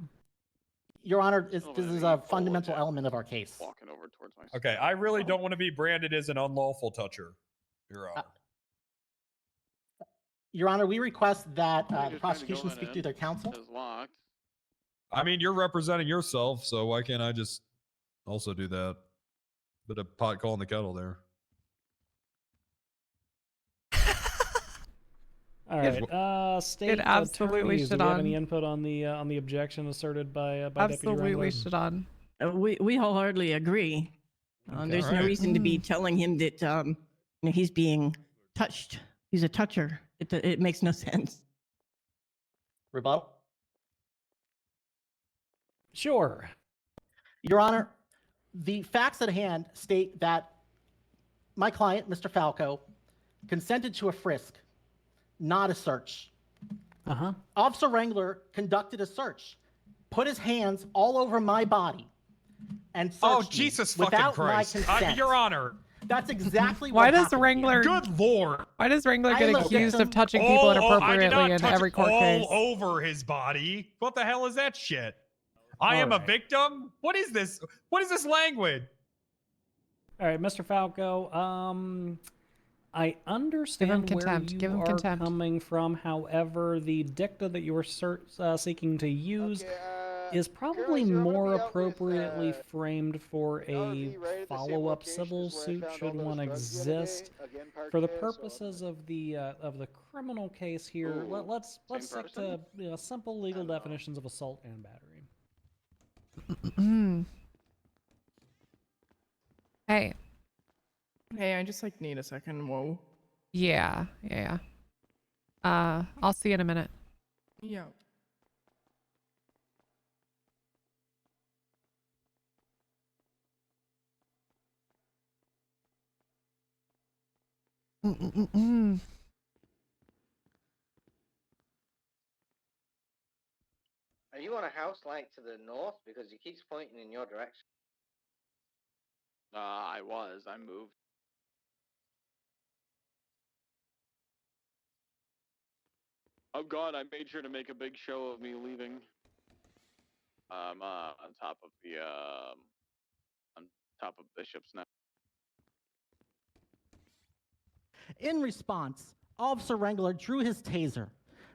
Your Honor, this is a fundamental element of our case. Walking over towards my. Okay, I really don't want to be branded as an unlawful toucher, Your Honor. Your Honor, we request that the prosecution speak to their counsel. It's locked. I mean, you're representing yourself, so why can't I just also do that? Bit of pot calling the kettle there. All right. State It absolutely attorneys, should do we have any on. input on the objection asserted by Deputy Absolutely Wrangler? should on. We wholeheartedly agree. Okay. There's no Alright. reason to be telling him that he's being touched. He's a toucher. It makes no sense. Rebuttal? Sure. Your Honor, the facts at hand state that my client, Mr. Falco, consented to a frisk, not a search. Uh-huh. Officer Wrangler conducted a search, put his hands all over my body, and searched Oh, me Jesus fucking without Christ. my consent. Your Honor. That's exactly Why what does happened Wrangler? here. Good Lord. Why does Wrangler I get am a accused of victim. touching people I did inappropriately not in touch every court all case? over his body. What the hell is that shit? I am a victim? What is this? What is this language? All right, Mr. Falco. I understand where contempt. you Give him are contempt. coming from. However, the dicta that you were seeking to use is probably more appropriately framed for a follow-up civil suit should one exist. For the purposes of the criminal case here, let's stick to simple legal definitions of assault and battery. Hey. Hey, I just need a second. Whoa. Yeah. I'll see you in a minute. Yeah. Are you on a house light to the north? Because he keeps pointing in your direction. I was. I moved. Oh God, I made sure to make a big show of me leaving. I'm on top of Bishop's now. In response, Officer Wrangler drew his taser.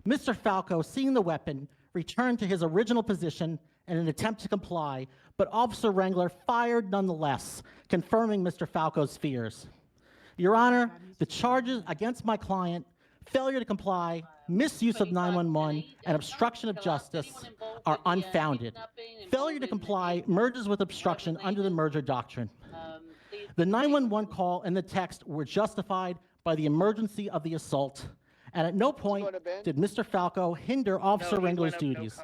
Mr. Falco, seeing the weapon, returned to his original position in an attempt to comply, but Officer Wrangler fired nonetheless, confirming Mr. Falco's fears. Your Honor, the charges against my client, failure to comply, misuse of 911, and obstruction of justice are unfounded. Failure to comply merges with obstruction under the merger doctrine. The 911 call and the text were justified by the emergency of the assault, and at no point did Mr. Falco hinder Officer Wrangler's duties.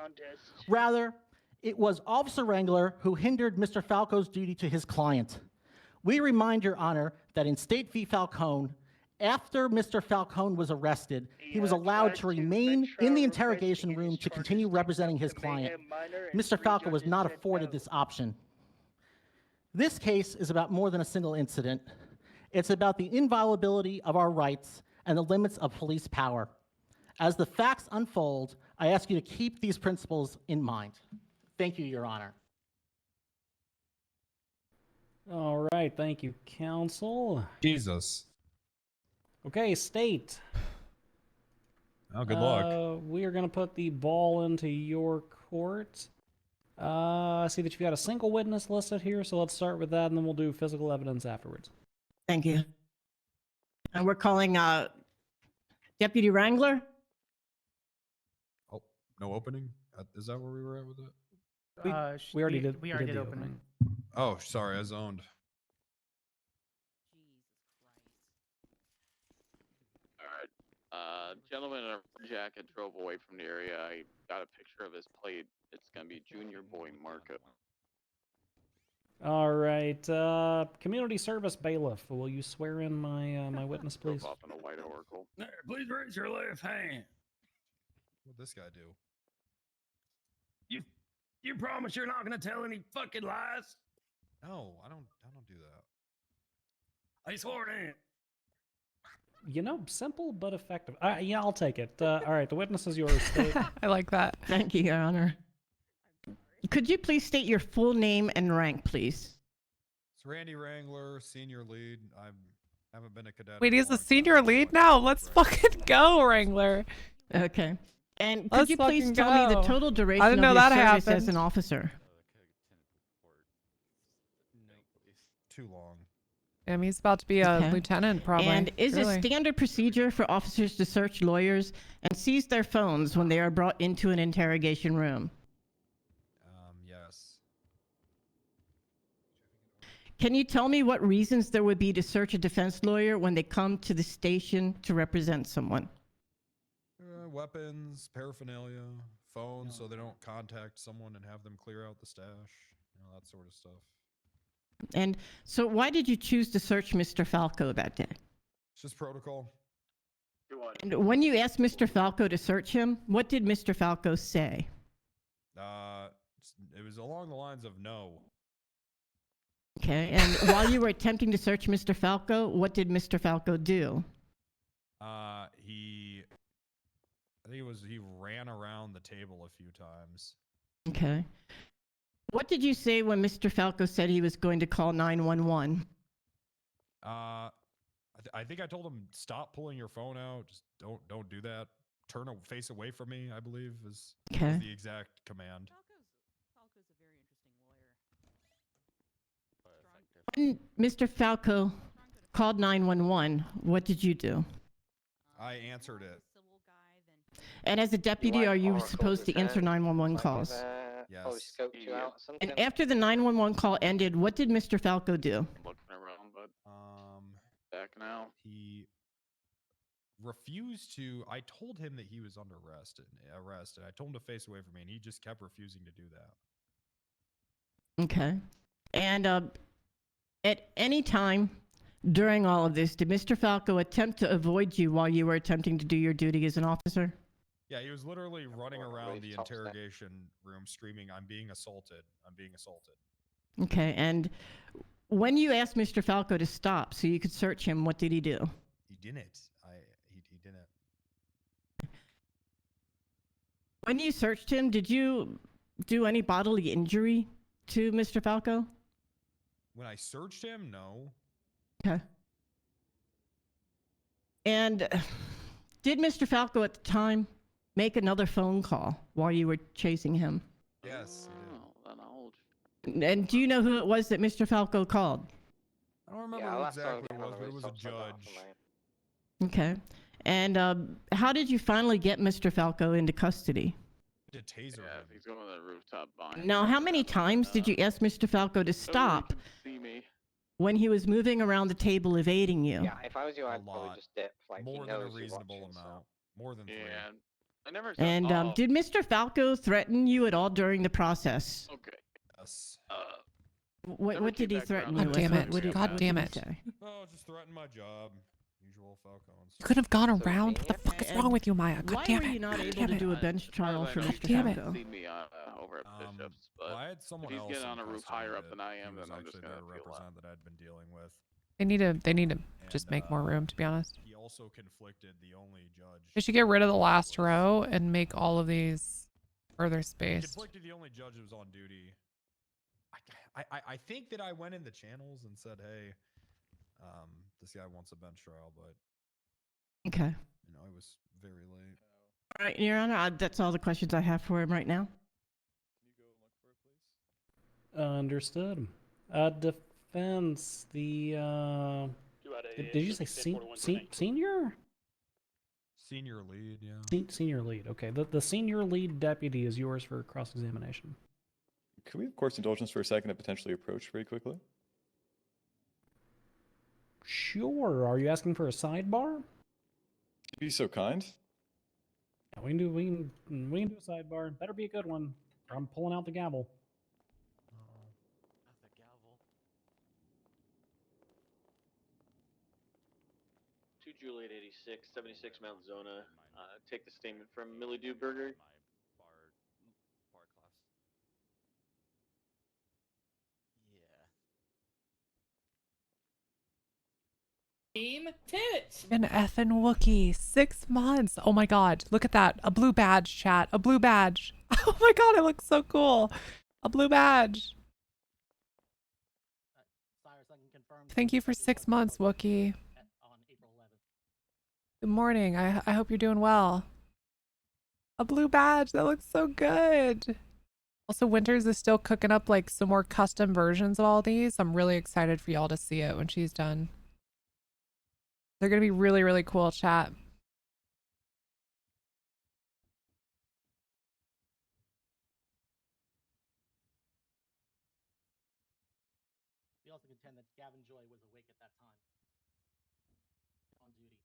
Rather, it was Officer Wrangler who hindered Mr. Falco's duty to his client. We remind Your Honor that in State v. Falcone, after Mr. Falcone was arrested, he was allowed to remain in the interrogation room to continue representing his client. Mr. Falco was not afforded this option. This case is about more than a single incident. It's about the inviolability of our rights and the limits of police power. As the facts unfold, I ask you to keep these principles in mind. Thank you, Your Honor. All right, thank you, counsel. Jesus. Okay, State. Oh, good luck. We are going to put the ball into your court. I see that you've got a single witness listed here, so let's start with that, and then we'll do physical evidence afterwards. Thank you. And we're calling Deputy Wrangler. Oh, no opening? Is that where we were at with it? We already did. We already did opening. Oh, sorry, I zoned. Gentleman in a jacket drove away from the area. I got a picture of his plate. It's gonna be Junior Boy Marco. All right, community service bailiff. Will you swear in my witness, please? Drove off in a white Oracle. There, please raise your left hand. What'd this guy do? You promise you're not gonna tell any fucking lies? No, I don't do that. I swore in. You know, simple but effective. Yeah, I'll take it. All right, the witness is yours. State. I like that. Thank you, Your Honor. Could you please state your full name and rank, please? It's Randy Wrangler, senior lead. I haven't been a cadet. Wait, he's a senior lead now? Let's fucking go, Wrangler. Okay. And could Let's you please fucking tell me the go. total duration I didn't know of your that service as happened. an officer? Too long. He's about to be a Okay. lieutenant, probably. And is Really. it standard procedure for officers to search lawyers and seize their phones when they are brought into an interrogation room? Yes. Can you tell me what reasons there would be to search a defense lawyer when they come to the station to represent someone? Weapons, paraphernalia, phones, so they don't contact someone and have them clear out the stash, that sort of stuff. And so why did you choose to search Mr. Falco that day? It's just protocol. And when you asked Mr. Falco to search him, what did Mr. Falco say? It was along the lines of no. Okay, and while you were attempting to search Mr. Falco, what did Mr. Falco do? He ran around the table a few times. Okay. What did you say when Mr. Falco said he was going to call 911? I think I told him, stop pulling your phone out. Just don't do that. Turn a face away from me, I believe, was the exact command. When Mr. Falco called 911, what did you do? I answered it. And as a deputy, are you supposed to answer 911 calls? Yes. And after the 911 call ended, what did Mr. Falco do? Looking around, bud. Back now. He refused to. I told him that he was under arrest, and I told him to face away from me, and he just kept refusing to do that. Okay. And at any time during all of this, did Mr. Falco attempt to avoid you while you were attempting to do your duty as an officer? Yeah, he was literally running around the interrogation room screaming, "I'm being assaulted. I'm being assaulted." Okay, and when you asked Mr. Falco to stop so you could search him, what did he do? He didn't. He didn't. When you searched him, did you do any bodily injury to Mr. Falco? When I searched him, no. Okay. And did Mr. Falco at the time make another phone call while you were chasing him? Yes, And do you know who it was that Mr. Falco called? I don't remember who exactly it was, but it was a judge. Okay. And how did you finally get Mr. Falco into custody? To taser him. He's going to the rooftop behind. Now, how many times did you ask Mr. Falco to stop See me. when he was moving around the table evading you? Yeah, if I was you, I'd probably lot. just dip. Like, More he than a knows you're reasonable watching, so. amount. More than 3. Yeah. I never. And did Mr. Falco threaten you at all during the process? Okay. Yes. What did he threaten you God with? damn it. What did God damn he it. say? Oh, just threatened my job. Usual Falcons. You could have gone around. What the fuck is wrong with you, Maya? God Why damn were it. you not God able damn to it. do a bench trial for Mr. Damn it. Falco? See me over at Bishop's, but Well, I had someone if he's else getting in on a roof custody higher up that than I he am, was then I'm just actually gonna there to feel represent that I'd been dealing with. They need to just make more room, to be honest. He also conflicted the only judge. They should get rid of the last row and make all of these further spaced. Conflicted the only judge who was on duty. I think that I went in the channels and said, hey, this guy wants a bench trial, but Okay. you know, I was very late. All right, Your Honor, that's all the questions I have for him right now. Understood. Defense, the did you say senior? Senior lead, yeah. Senior lead. Okay. The senior lead deputy is yours for cross-examination. Could we have court's indulgence for a second to potentially approach very quickly? Sure. Are you asking for a sidebar? Be so kind. Yeah, we can do a sidebar. Better be a good one. Or I'm pulling out the gavel. To Juliet 86, 76 Mount Zona. Take the statement from Millie Dewberger. Team tits. An effing Wookiee. 6 months. Oh my god. Look at that. A blue badge, chat. A blue badge. Oh my god, it looks so cool. A blue badge. Thank you for 6 months, Wookiee. Good morning. I hope you're doing well. A blue badge. That looks so good. Also, Winters is still cooking up like some more custom versions of all these. I'm really excited for y'all to see it when she's done. They're going to be really, really cool, chat. We also contend that Gavin Joy was awake at that time. On duty.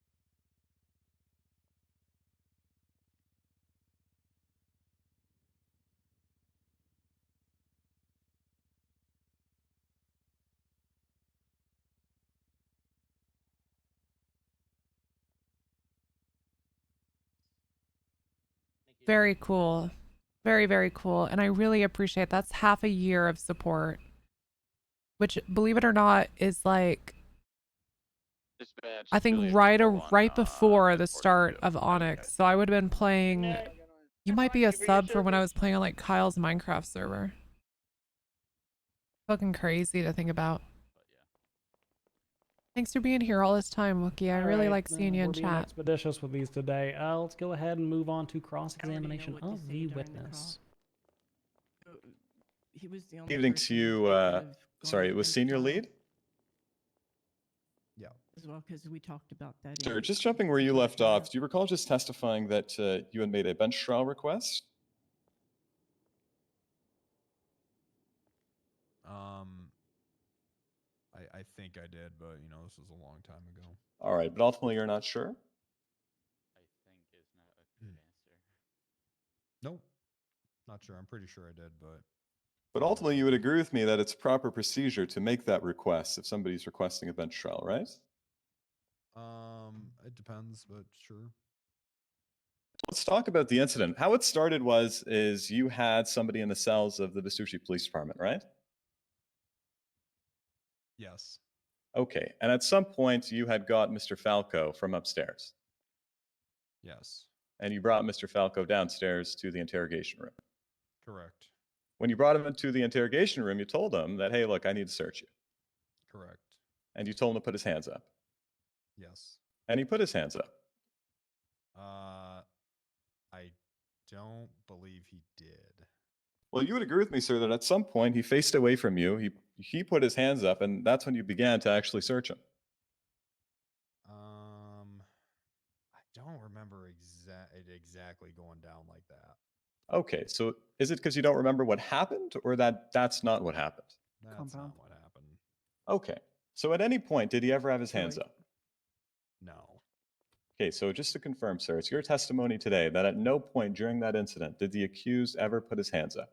Very cool. Very, very cool. And I really appreciate that's half a year of support. Which, believe it or not, is like I think right before the start of ONX. So I would have been playing. You might be a sub for when I was playing on like Kyle's Minecraft server. Fucking crazy to think about. Thanks for being here all this time, Wookie. I really like seeing you in we're being chat. expeditious with these today. Let's go ahead and move on to cross-examination of the witness. He was the only Evening to you. Sorry, it was senior lead? Yeah. As well, because we talked about that. Sir, just jumping where you left off, do you recall just testifying that you had made a bench trial request? I think I did, but you know, this was a long time ago. All right, but ultimately you're not sure? Nope. Not sure. I'm pretty sure I did, but But ultimately you would agree with me that it's proper procedure to make that request if somebody's requesting a bench trial, right? it depends, but sure. Let's talk about the incident. How it started is you had somebody in the cells of the Vespucci Police Department, right? Yes. Okay, and at some point you had got Mr. Falco from upstairs. Yes. And you brought Mr. Falco downstairs to the interrogation room. Correct. When you brought him into the interrogation room, you told him that, hey, look, I need to search you. Correct. And you told him to put his hands up. Yes. And he put his hands up. I don't believe he did. Well, you would agree with me, sir, that at some point he faced away from you. He put his hands up, and that's when you began to actually search him. I don't remember it exactly going down like that. Okay, so is it because you don't remember what happened, or that's not what happened? That's not what happened. Okay, so at any point, did he ever have his hands up? No. Okay, so just to confirm, sir, it's your testimony today that at no point during that incident did the accused ever put his hands up.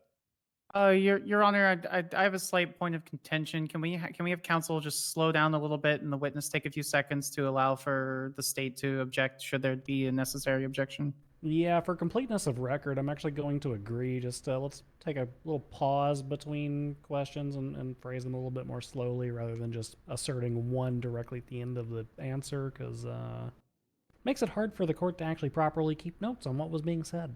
Your Honor, I have a slight point of contention. Can we have counsel just slow down a little bit and the witness take a few seconds to allow for the state to object should there be a necessary objection? Yeah, for completeness of record, I'm actually going to agree. Just let's take a little pause between questions and phrase them a little bit more slowly rather than just asserting one directly at the end of the answer, because makes it hard for the court to actually properly keep notes on what was being said.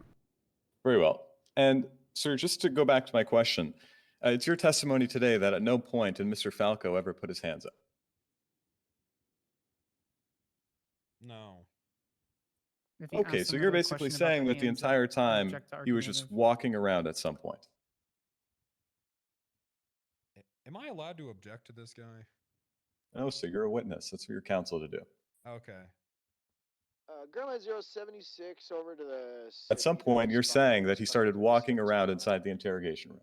Very well. And, sir, just to go back to my question, it's your testimony today that at no point did Mr. Falco ever put his hands up. No. Okay, so you're basically saying that the entire time he was just walking around at some point. Am I allowed to object to this guy? No, sir, you're a witness. That's for your counsel to do. Okay. Grandma 076 over to the... At some point, you're saying that he started walking around inside the interrogation room.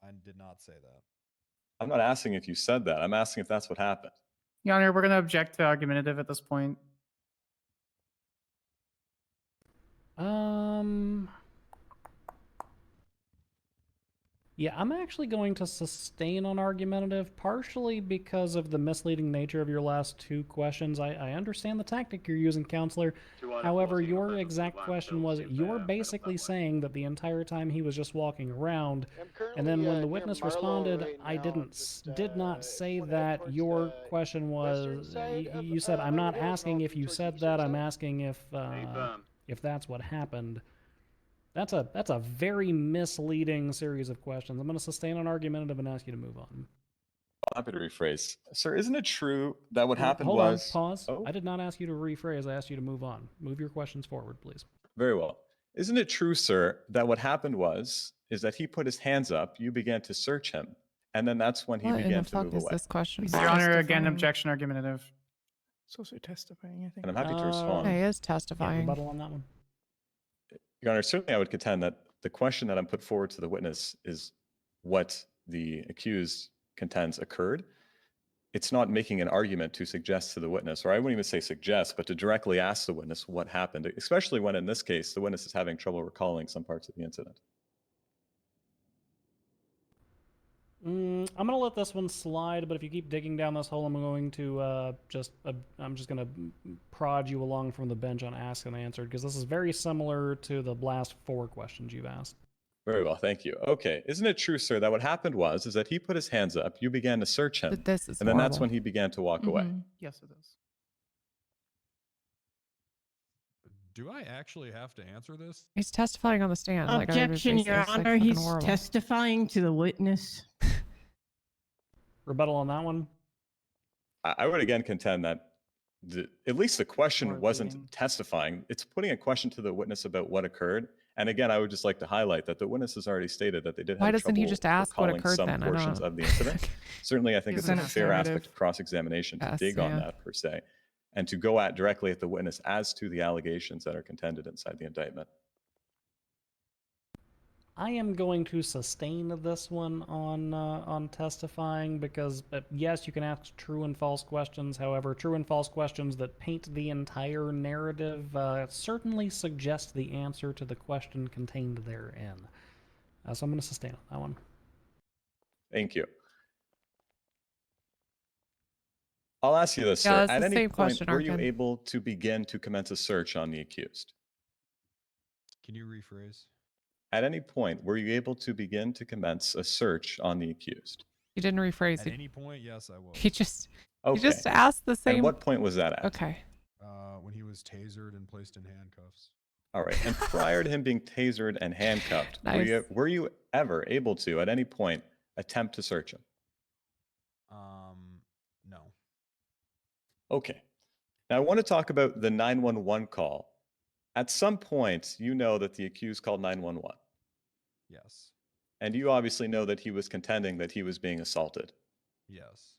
I did not say that. I'm not asking if you said that. I'm asking if that's what happened. Your Honor, we're going to object to argumentative at this point. Yeah, I'm actually going to sustain on argumentative, partially because of the misleading nature of your last two questions. I understand the tactic you're using, Counselor. However, your exact question was, you're basically saying that the entire time he was just walking around, and then when the witness responded, I did not say that. Your question was, you said, I'm not asking if you said that, I'm asking if that's what happened. That's a very misleading series of questions. I'm going to sustain on argumentative and ask you to move on. Happy to rephrase. Sir, isn't it true that what happened Hold was... on, pause. Oh? I did not ask you to rephrase. I asked you to move on. Move your questions forward, please. Very well. Isn't it true, sir, that what happened is that he put his hands up, you began to search him, and then that's when he began to move away. This question? Your Honor, again, objection argumentative. It's also testifying, I think. And I'm happy to respond. He is testifying. Rebuttal on that one. Your Honor, certainly I would contend that the question that I'm put forward to the witness is what the accused contends occurred. It's not making an argument to suggest to the witness, or I wouldn't even say suggest, but to directly ask the witness what happened, especially when in this case, the witness is having trouble recalling some parts of the incident. I'm going to let this one slide, but if you keep digging down this hole, I'm going to I'm just going to prod you along from the bench on asked and answered, because this is very similar to the last 4 questions you've asked. Very well, thank you. Okay, isn't it true, sir, that what happened was that he put his hands up, you began to search him, But this is and then that's horrible. when he began to walk away. Yes, it is. Do I actually have to answer this? He's testifying on the stand. Objection, Your Honor. He's testifying to the witness. Rebuttal on that one? I would again contend that at least the question wasn't testifying. It's putting a question to the witness about what occurred. And again, I would just like to highlight that the witness has already stated that they did have Why doesn't he trouble just ask what recalling occurred some then? I portions don't- of the incident. Certainly, I think it's a Isn't it fair narrative? aspect of cross-examination to Yes, dig on yeah. that per se, and to go at directly at the witness as to the allegations that are contended inside the indictment. I am going to sustain this one on testifying because yes, you can ask true and false questions. However, true and false questions that paint the entire narrative certainly suggest the answer to the question contained therein. So I'm going to sustain on that one. Thank you. I'll ask you this, Yeah, sir. that's At the any same point, question, were you Arkin. able to begin to commence a search on the accused? Can you rephrase? At any point, were you able to begin to commence a search on the accused? He didn't rephrase At it. any point, yes, I will. He just Okay. asked the same. And what point was that at? Okay. When he was tasered and placed in handcuffs. All right. And prior to him being tasered and handcuffed, Nice. were you ever able to, at any point, attempt to search him? No. Okay. Now I want to talk about the 911 call. At some point, you know that the accused called 911. Yes. And you obviously know that he was contending that he was being assaulted. Yes.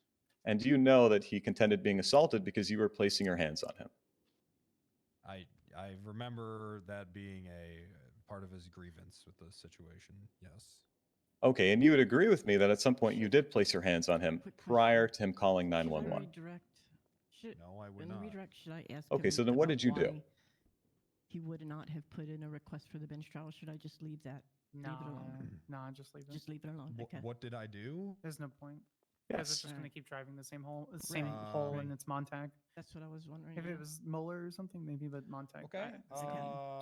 And you know that he contended being assaulted because you were placing your hands on him. I remember that being a part of his grievance with the situation. Yes. Okay, and you would agree with me that at some point you did place your hands on him prior to him calling 911. No, I would in the not. redirect, should I ask Okay, him so then what about did you do? why he would not have put in a request for the bench trial? Should I just leave that? No, Leave it alone. no, just leave it. Just leave it alone. Okay. What did I do? There's no point. Because it's Yes. just going to keep driving the same hole, Right. in its Montag. That's what I was wondering. If yeah. it was Mueller or something, maybe, but Montag. Okay.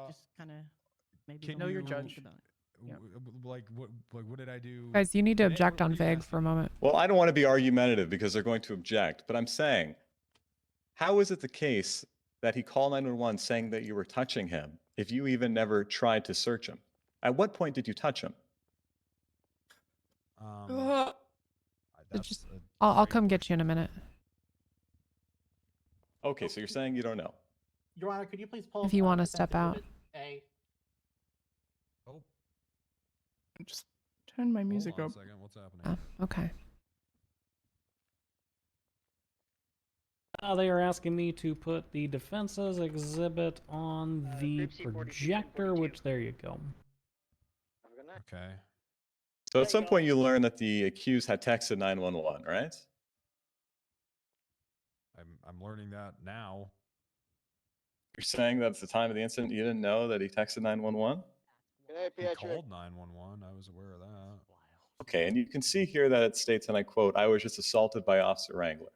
Just kind of maybe Know don't your really judge. think about it. Yeah. Like what did I do? Guys, you need to Did object were on you Vig asking for a me- moment. Well, I don't want to be argumentative because they're going to object, but I'm saying, how is it the case that he called 911 saying that you were touching him if you even never tried to search him? At what point did you touch him? Just, I'll come get you in a minute. Okay, so you're saying you don't know. Your Honor, could you please pull If you up, want to Defense step out. Exhibit A? Just turn my music Hold on up. a second. What's happening? Oh, okay. They are asking me to put the defense's exhibit on the projector, which there you go. Okay. So at some point you learned that the accused had texted 911, right? I'm learning that now. You're saying that at the time of the incident you didn't know that he texted 911? He called 911. I was aware of that. Okay, and you can see here that it states, and I quote, "I was just assaulted by Officer Wrangler."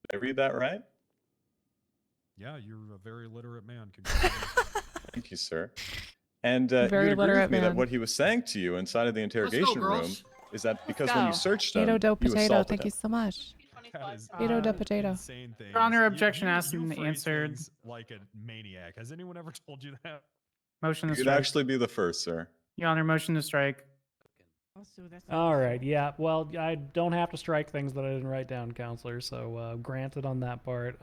Did I read that right? Yeah, you're a very literate man. Thank you, sir. And Very you agree with literate me that man. what he was saying to you inside of the interrogation room is that because when you go. searched Potato him, dough you potato. assaulted Thank him. you so much. That is Potato da potato. insane thing. Your Honor, objection asked and phrase answered. things like a maniac. Has anyone ever told you that? Motion to You'd strike. actually be the first, sir. Your Honor, motion to strike. All right, yeah. Well, I don't have to strike things that I didn't write down, counselor. So granted on that part.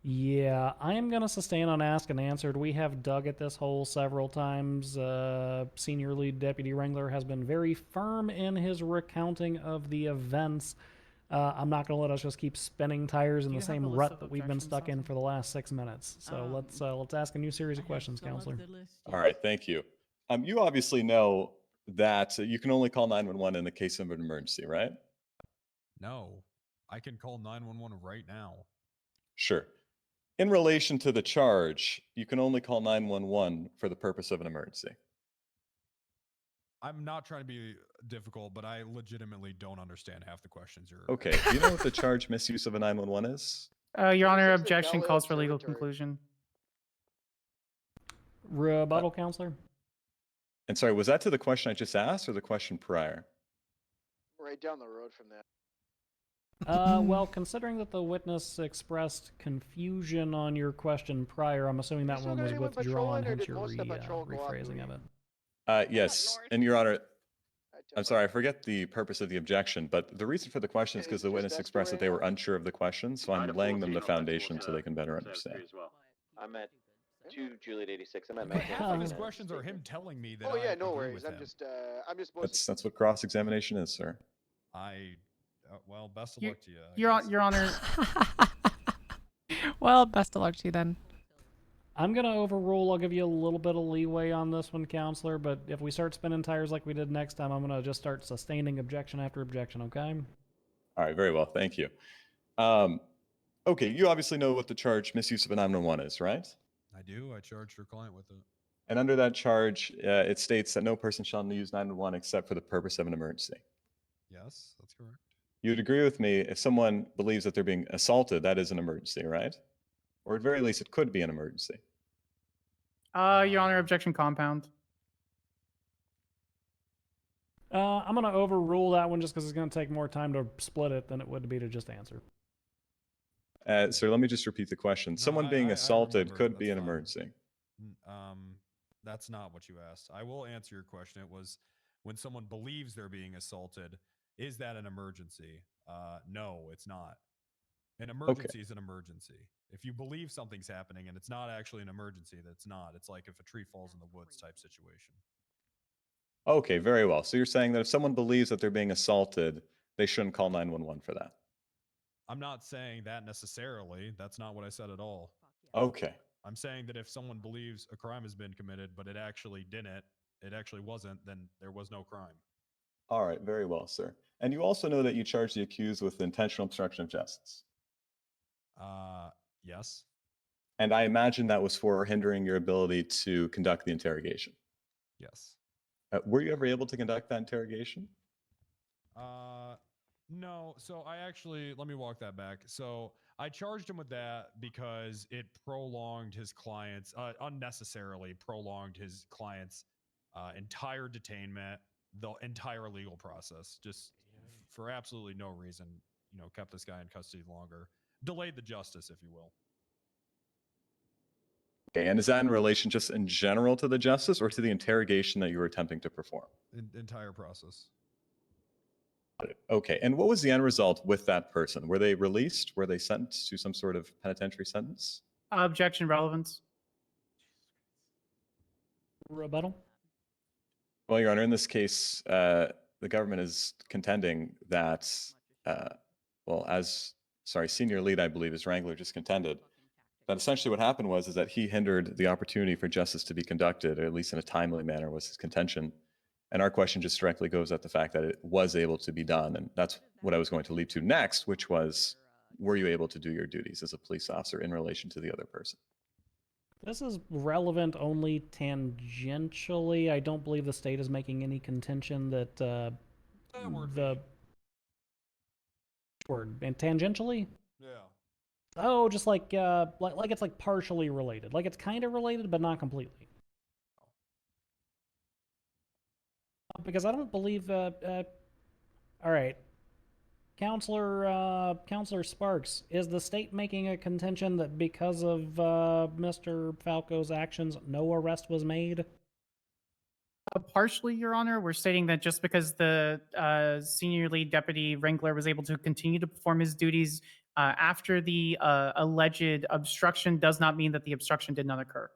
Yeah, I am gonna sustain on asked and answered. We have dug at this hole several times. Senior Lead Deputy Wrangler has been very firm in his recounting of the events. I'm not gonna let us just keep spinning tires in the same rut that we've been stuck in for the last 6 minutes. So let's ask a new series of questions, counselor. All right, thank you. You obviously know that you can only call 911 in the case of an emergency, right? No, I can call 911 right now. Sure. In relation to the charge, you can only call 911 for the purpose of an emergency. I'm not trying to be difficult, but I legitimately don't understand half the questions you're. Okay, do you know what the charge misuse of a 911 is? Your Honor, objection calls for legal conclusion. Rebuttal, counselor. And sorry, was that to the question I just asked or the question prior? Right down the road from that. Well, considering that the witness expressed confusion on your question prior, I'm assuming that one was withdrawn, hence your rephrasing of it. Yes, and Your Honor, I'm sorry, I forget the purpose of the objection, but the reason for the question is because the witness expressed that they were unsure of the question, so I'm laying them the foundation so they can better understand. I'm at 2 Juliet 86. I'm at But half of his Mac. questions are him telling me that. Oh yeah, no agree worries. with I'm him. just. That's what cross-examination is, sir. Well, best of luck to you. Your Honor. Well, best of luck to you then. I'm going to overrule. I'll give you a little bit of leeway on this one, counselor, but if we start spinning tires like we did next time, I'm going to just start sustaining objection after objection, okay? All right, very well, thank you. Okay, you obviously know what the charge misuse of a 911 is, right? I do. I charged your client with it. And under that charge, it states that no person shall use 911 except for the purpose of an emergency. Yes, that's correct. You would agree with me if someone believes that they're being assaulted, that is an emergency, right? Or at very least, it could be an emergency. Your Honor, objection compound. I'm going to overrule that one just because it's going to take more time to split it than it would be to just answer. So let me just repeat the question. Someone being assaulted remember. could be That's an fine. emergency. That's not what you asked. I will answer your question. It was when someone believes they're being assaulted, is that an emergency? No, it's not. An emergency is an emergency. If you believe something's happening and it's not actually an emergency, that's not. It's like if a tree falls in the woods type situation. Okay, very well. So you're saying that if someone believes that they're being assaulted, they shouldn't call 911 for that. I'm not saying that necessarily. That's not what I said at all. Okay. I'm saying that if someone believes a crime has been committed, but it actually didn't, it actually wasn't, then there was no crime. All right, very well, sir. And you also know that you charged the accused with intentional obstruction of justice. Yes. And I imagine that was for hindering your ability to conduct the interrogation. Yes. Were you ever able to conduct that interrogation? No. So I actually, let me walk that back. So I charged him with that because it prolonged his client's, unnecessarily prolonged his client's entire detainment, the entire legal process, just for absolutely no reason, kept this guy in custody longer, delayed the justice, if you will. Okay, and is that in relation just in general to the justice or to the interrogation that you were attempting to perform? Entire process. Okay, and what was the end result with that person? Were they released? Were they sentenced to some sort of penitentiary sentence? Objection relevance. Rebuttal? Well, Your Honor, in this case, the government is contending that, senior lead, I believe, is Wrangler just contended that essentially what happened was is that he hindered the opportunity for justice to be conducted, or at least in a timely manner was his contention. And our question just directly goes at the fact that it was able to be done. And that's what I was going to lead to next, which was, were you able to do your duties as a police officer in relation to the other person? This is relevant only tangentially. I don't believe the state is making any contention that the word and tangentially. Yeah. Oh, just like it's like partially related. Like it's kind of related, but not completely. Because I don't believe. All right, Counselor Sparks, is the state making a contention that because of Mr. Falco's actions, no arrest was made? Partially, Your Honor. We're stating that just because the senior lead deputy Wrangler was able to continue to perform his duties after the alleged obstruction does not mean that the obstruction did not occur.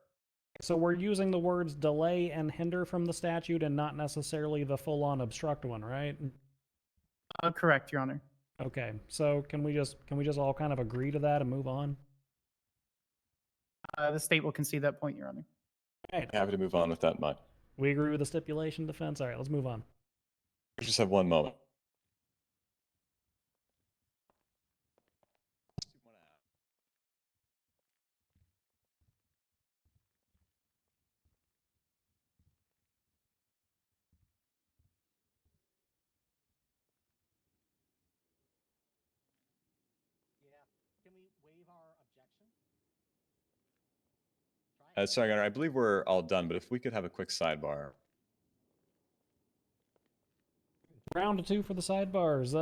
So we're using the words delay and hinder from the statute and not necessarily the full-on obstruct one, right? Correct, Your Honor. Okay, so can we just all kind of agree to that and move on? The state will concede that point, Your Honor. All right. Happy to move on with that, Mike. We agree with the stipulation defense. All right, let's move on. We just have one moment. Can we waive our objection? Sorry, Your Honor, I believe we're all done, but if we could have a quick sidebar. Round 2 for the sidebars.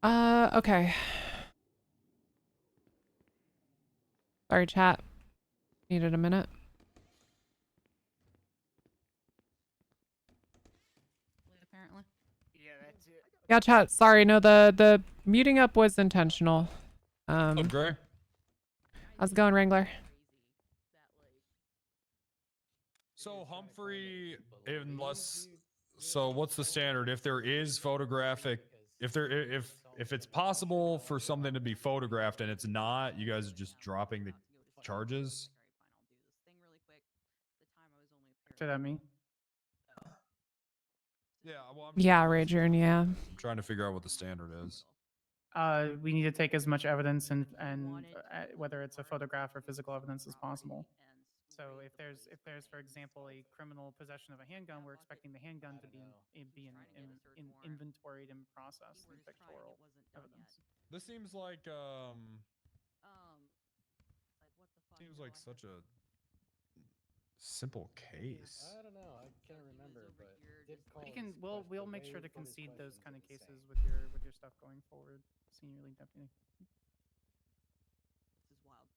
Okay. Sorry, chat. Needed a minute. Apparently. Yeah, that's it. Yeah, chat. Sorry, no, the muting up was intentional. Gray. How's it going, Wrangler? So Humphrey, unless so, what's the standard? If there is photographic, if it's possible for something to be photographed and it's not, you guys are just dropping the charges. Did that mean? Yeah, well, Yeah, Rager, and yeah. I'm trying to figure out what the standard is. We need to take as much evidence and whether it's a photograph or physical evidence as possible. So if there's for example a criminal possession of a handgun, we're expecting the handgun to be inventoried and processed in pictorial evidence. This seems like such a simple case. I don't know. I can't remember, but We'll make sure to concede those kind of cases with your stuff going forward, Senior League Deputy. This is wild.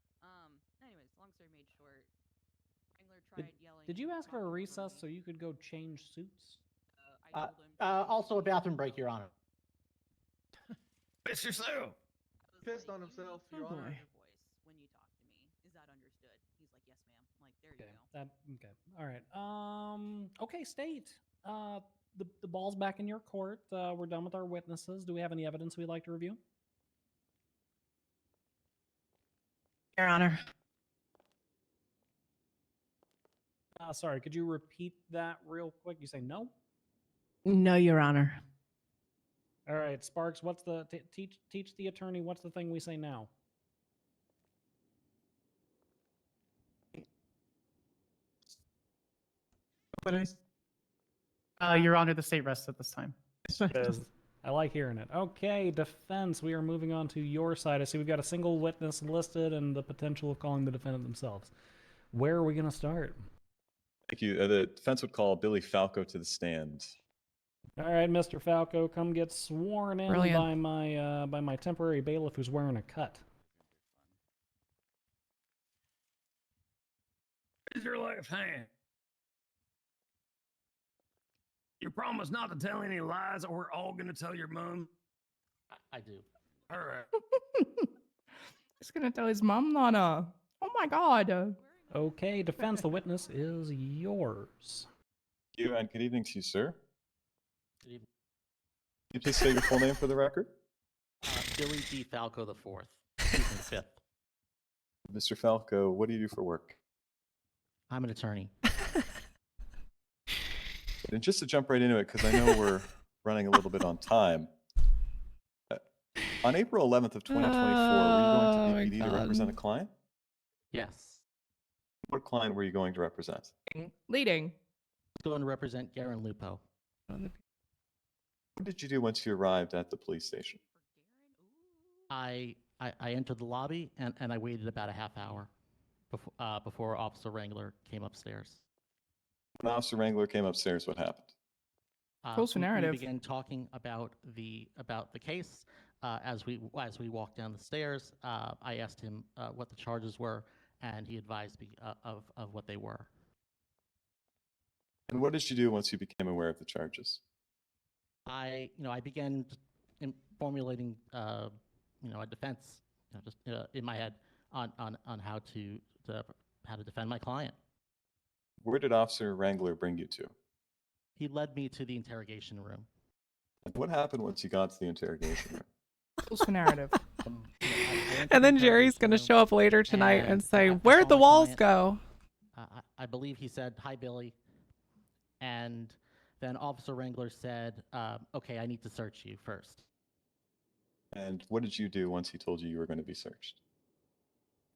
Anyways, long story made short, Wrangler tried yelling. Did you ask for a recess so you could go change suits? Also a bathroom break, Your Honor. Fix yourself. Pissed on himself, Your Honor. Voice when you talk to me. Is that understood? He's like, yes, ma'am. I'm like, there you go. Okay. All right. Okay, state. The ball's back in your court. We're done with our witnesses. Do we have any evidence we'd like to review? Your Honor. Sorry, could you repeat that real quick? You say no? No, Your Honor. All right, Sparks, what's the teach the attorney what's the thing we say now? Your Honor, the state rests at this time. I like hearing it. Okay, defense, we are moving on to your side. I see we've got a single witness listed and the potential of calling the defendant themselves. Where are we going to start? Thank you. The defense would call Billy Falco to the stand. All right, Mr. Falco, come get sworn in by my temporary bailiff who's wearing a cut. Raise your left hand. You promise not to tell any lies, or we're all gonna tell your mom? I do. All right. He's gonna tell his mom, Lana. Oh my god. Okay, defense, the witness is yours. Thank you, and good evening to you, sir. Good evening. Can you please say your full name for the record? Billy D. Falco the Fourth. Excuse me, Fifth. Mr. Falco, what do you do for work? I'm an attorney. And just to jump right into it, because I know we're running a little bit on time. On April 11th of 2024, were you going to the PD to represent a client? Yes. What client were you going to represent? Leading. Going to represent Garen Lupo. What did you do once you arrived at the police station? I entered the lobby and I waited about a half hour before Officer Wrangler came upstairs. When Officer Wrangler came upstairs, what happened? narrative. We began talking about the case. As we walked down the stairs, I asked him what the charges were, and he advised me of what they were. And what did you do once you became aware of the charges? I began formulating a defense, just in my head on how to defend my client. Where did Officer Wrangler bring you to? He led me to the interrogation room. And what happened once you got to the interrogation room? What's narrative? And then Jerry's going to show up later tonight and say, where'd the walls go? I believe he said, "Hi, Billy." And then Officer Wrangler said, "Okay, I need to search you first." And what did you do once he told you you were going to be searched?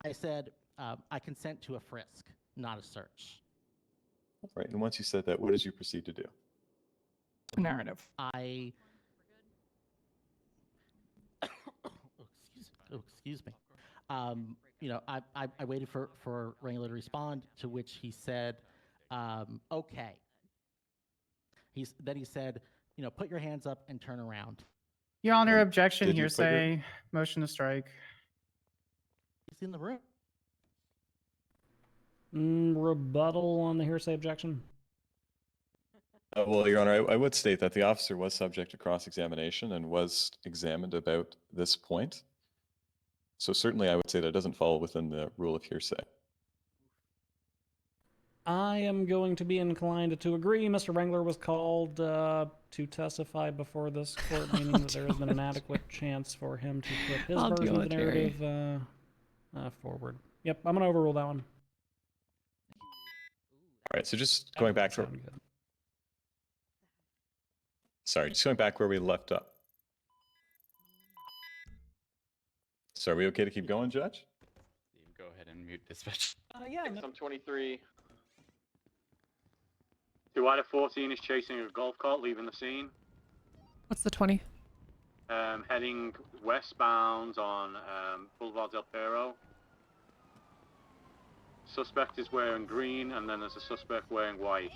I said, "I consent to a frisk, not a search." Right. And once you said that, what did you proceed to do? Narrative. Excuse me. I waited for Wrangler to respond, to which he said, "Okay." Then he said, "Put your hands up and turn around." Your Honor, objection, did you put your- hearsay, motion to strike. He's in the room. Rebuttal on the hearsay objection. Well, Your Honor, I would state that the officer was subject to cross-examination and was examined about this point. So certainly I would say that it doesn't fall within the rule of hearsay. I am going to be inclined to agree. Mr. Wrangler was called to testify before this court, meaning that there has been an adequate chance for him to put his I'll version deal of the with Jerry. narrative forward. Yep, I'm going to overrule that one. All right, so just going back to... Sorry, just going back where we left up. So are we okay to keep going, Judge? You can go ahead and mute dispatch. Yeah. I'm 23. 2 out of 14 is chasing a golf cart, leaving the scene. What's the 20? Heading westbound on Boulevard Del Perro. Suspect is wearing green, and then there's a suspect wearing white.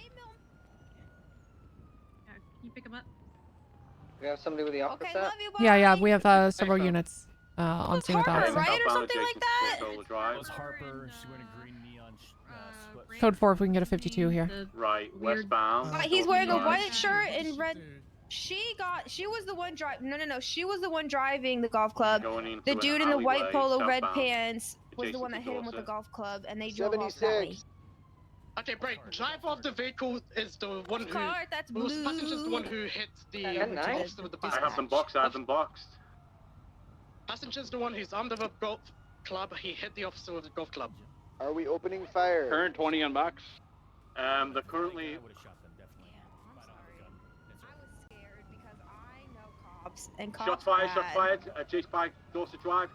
Can you pick him up? We have somebody with the officer. Yeah, we have several units on scene with officers. Right, or something like that? Was Harper, she went a green neon sweat. Code 4 if we can get a 52 here. Right, westbound. He's wearing a white shirt and red. She was the one driving. No. She was the one driving the golf club. The dude in the white polo, red pants was the one that hit him with the golf club, and they drove off that way. Okay, break. Driver of the vehicle is the one who. Car, that's Who's blue. passenger's the one who hit the officer with the I have them boxed. Passenger's the one who's under the golf club. He hit the officer with the golf club. Are we opening fire? Current 20 on box. They're currently. And Shots fired. Chase by Dorset Drive.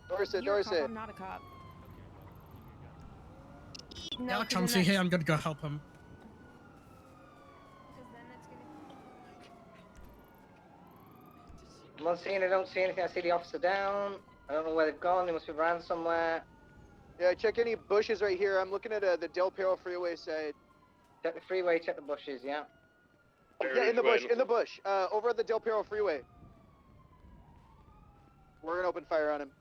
Dorset. I'm not a cop. No, Yeah, come see here. I'm gonna go help him. I'm on scene, I don't see anything. I see the officer down. I don't know where they've gone. They must be ran somewhere. Yeah, check any bushes right here. I'm looking at the Del Perro freeway side. Check the freeway, check the bushes, yeah. Yeah, in the bush. Over at the Del Perro freeway. We're gonna open fire on him.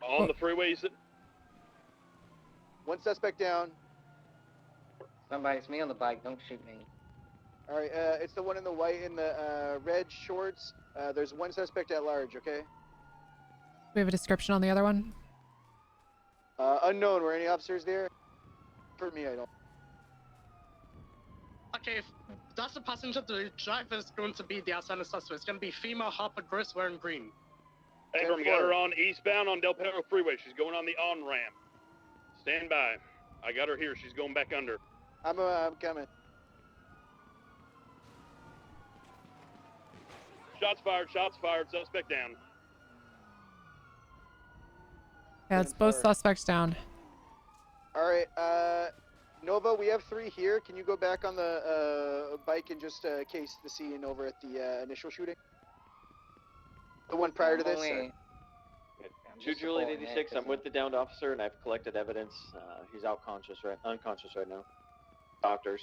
On the freeways. One suspect down. Somebody, it's me on the bike. Don't shoot me. All right, it's the one in the white in the red shorts. There's one suspect at large. Okay. We have a description on the other one. Unknown. Were any officers there? For me, I don't. Okay, if that's the passenger. The driver is going to be the outstanding suspect. It's going to be female Harper Gross wearing green. Ingram, got her on eastbound on Del Perro Freeway. She's going on the on-ramp. Stand by. I got her here. She's going back under. I'm coming. Shots fired. Suspect down. Yeah, it's both suspects down. All right, Nova, we have 3 here. Can you go back on the bike and just case the scene over at the initial shooting? The one prior to this? 2 Juliet 86. I'm with the downed officer, and I've collected evidence. He's unconscious right now. Doctors.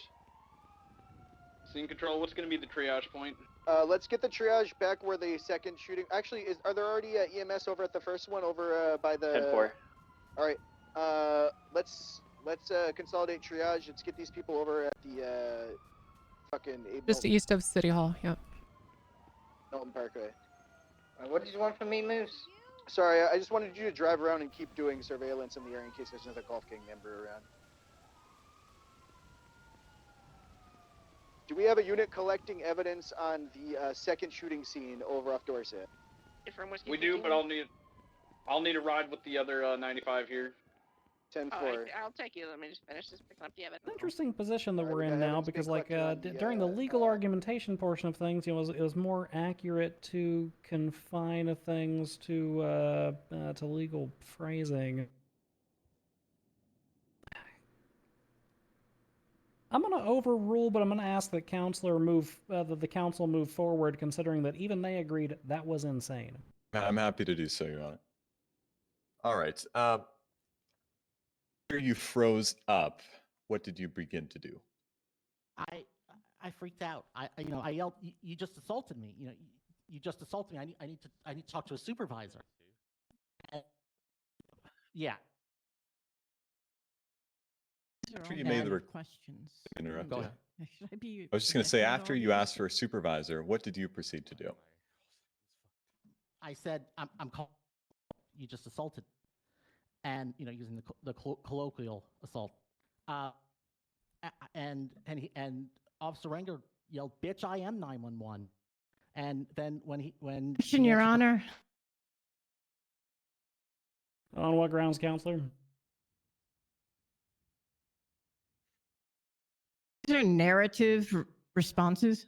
Scene control. What's going to be the triage point? Let's get the triage back where the second shooting. Actually, are there already EMS over at the first one over by the? 10-4. All right. Let's consolidate triage. Let's get these people over at the fucking. Just east of City Hall. Yep. Milton Parkway. What did you want from me, Moose? Sorry, I just wanted you to drive around and keep doing surveillance in the area in case there's another Golf Gang member around. Do we have a unit collecting evidence on the second shooting scene over off Dorset? We do, but I'll need a ride with the other 95 here. 10-4. I'll take you. Let me just finish this picking up the evidence. Interesting position that we're in now, because like during the legal argumentation portion of things, it was more accurate to confine things to legal phrasing. I'm going to overrule, but I'm going to ask that the council move forward, considering that even they agreed that was insane. I'm happy to do so, Your Honor. All right. After you froze up, what did you begin to do? I freaked out. I yelled, you just assaulted me. You just assaulted me. I need to talk to a supervisor. And, yeah. After you made the questions. interrupt Go you. ahead. Should I be I was just going to say, connecting with after all you these? asked for a supervisor, what did you proceed to do? I said, I'm calling. You just assaulted. And, using the colloquial assault. And Officer Ranger yelled, "Bitch, I am 911." And then when Question, Your Honor. On what grounds, counselor? Is there narrative responses?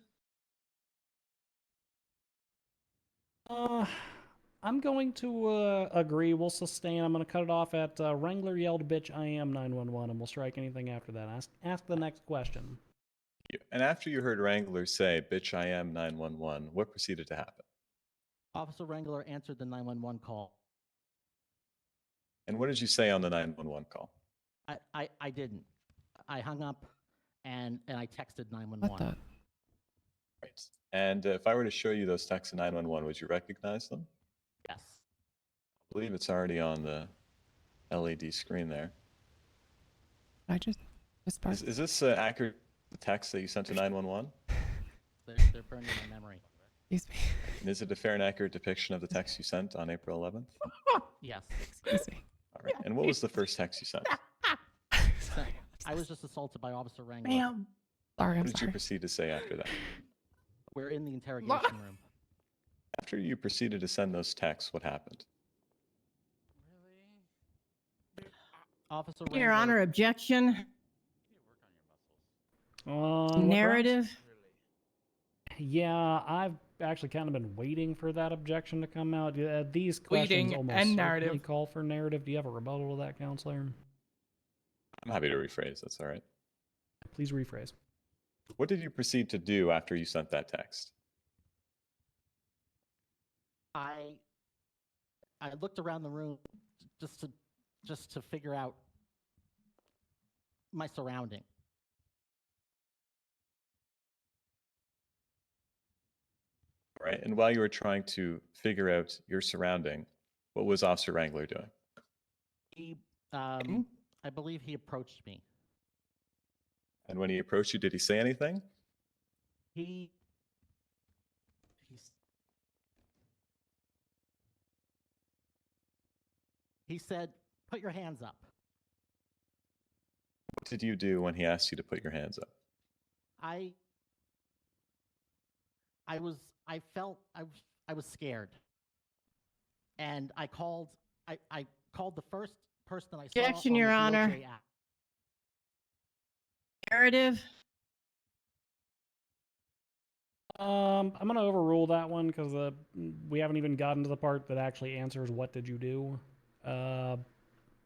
I'm going to agree. We'll sustain. I'm going to cut it off at Wrangler yelled, "Bitch, I am 911," and we'll strike anything after that. Ask the next question. And after you heard Wrangler say, "Bitch, I am 911," what proceeded to happen? Officer Wrangler answered the 911 call. And what did you say on the 911 call? I didn't. I hung up and I texted 911. What the? Right. And if I were to show you those texts to 911, would you recognize them? Yes. I believe it's already on the LED screen there. I just part. Is this accurate text that you sent to 911? They're burned in my memory. Excuse me. And is it a fair and accurate depiction of the text you sent on April 11th? Yes. Excuse me. All right. And what was the first text you sent? I was just assaulted by Officer Wrangler. Ma'am. Sorry, I'm What did you sorry. proceed to say after that? We're in the interrogation room. After you proceeded to send those texts, what happened? Officer Your Wrangler, Honor, objection. Narrative. Yeah, I've actually kind of been waiting for that objection to come out. These questions Waiting almost and certainly narrative. call for narrative. Do you have a rebuttal to that, counselor? I'm happy to rephrase. That's all right. Please rephrase. What did you proceed to do after you sent that text? I looked around the room just to figure out my surrounding. All right. And while you were trying to figure out your surrounding, what was Officer Wrangler doing? He, I believe he approached me. And when he approached you, did he say anything? He said, "Put your hands up." What did you do when he asked you to put your hands up? I was scared. And I called the first person that I saw Objection, on Your the Honor. DOJ app. Narrative. I'm going to overrule that one because we haven't even gotten to the part that actually answers what did you do.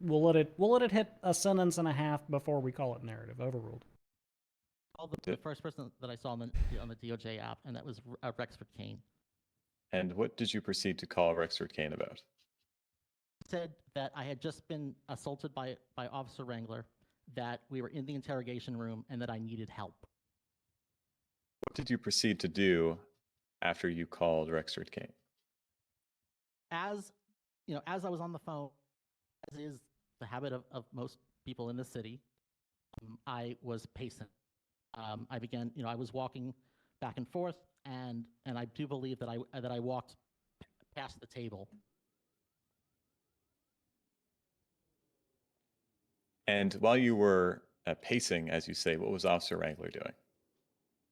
We'll let it hit a sentence and a half before we call it narrative. Overruled. Called the first person that I saw on the DOJ app, and that was Rexford Kane. And what did you proceed to call Rexford Kane about? Said that I had just been assaulted by Officer Wrangler, that we were in the interrogation room, and that I needed help. What did you proceed to do after you called Rexford Kane? As I was on the phone, as is the habit of most people in the city, I was pacing. I began, I was walking back and forth, and I do believe that I walked past the table. And while you were pacing, as you say, what was Officer Wrangler doing?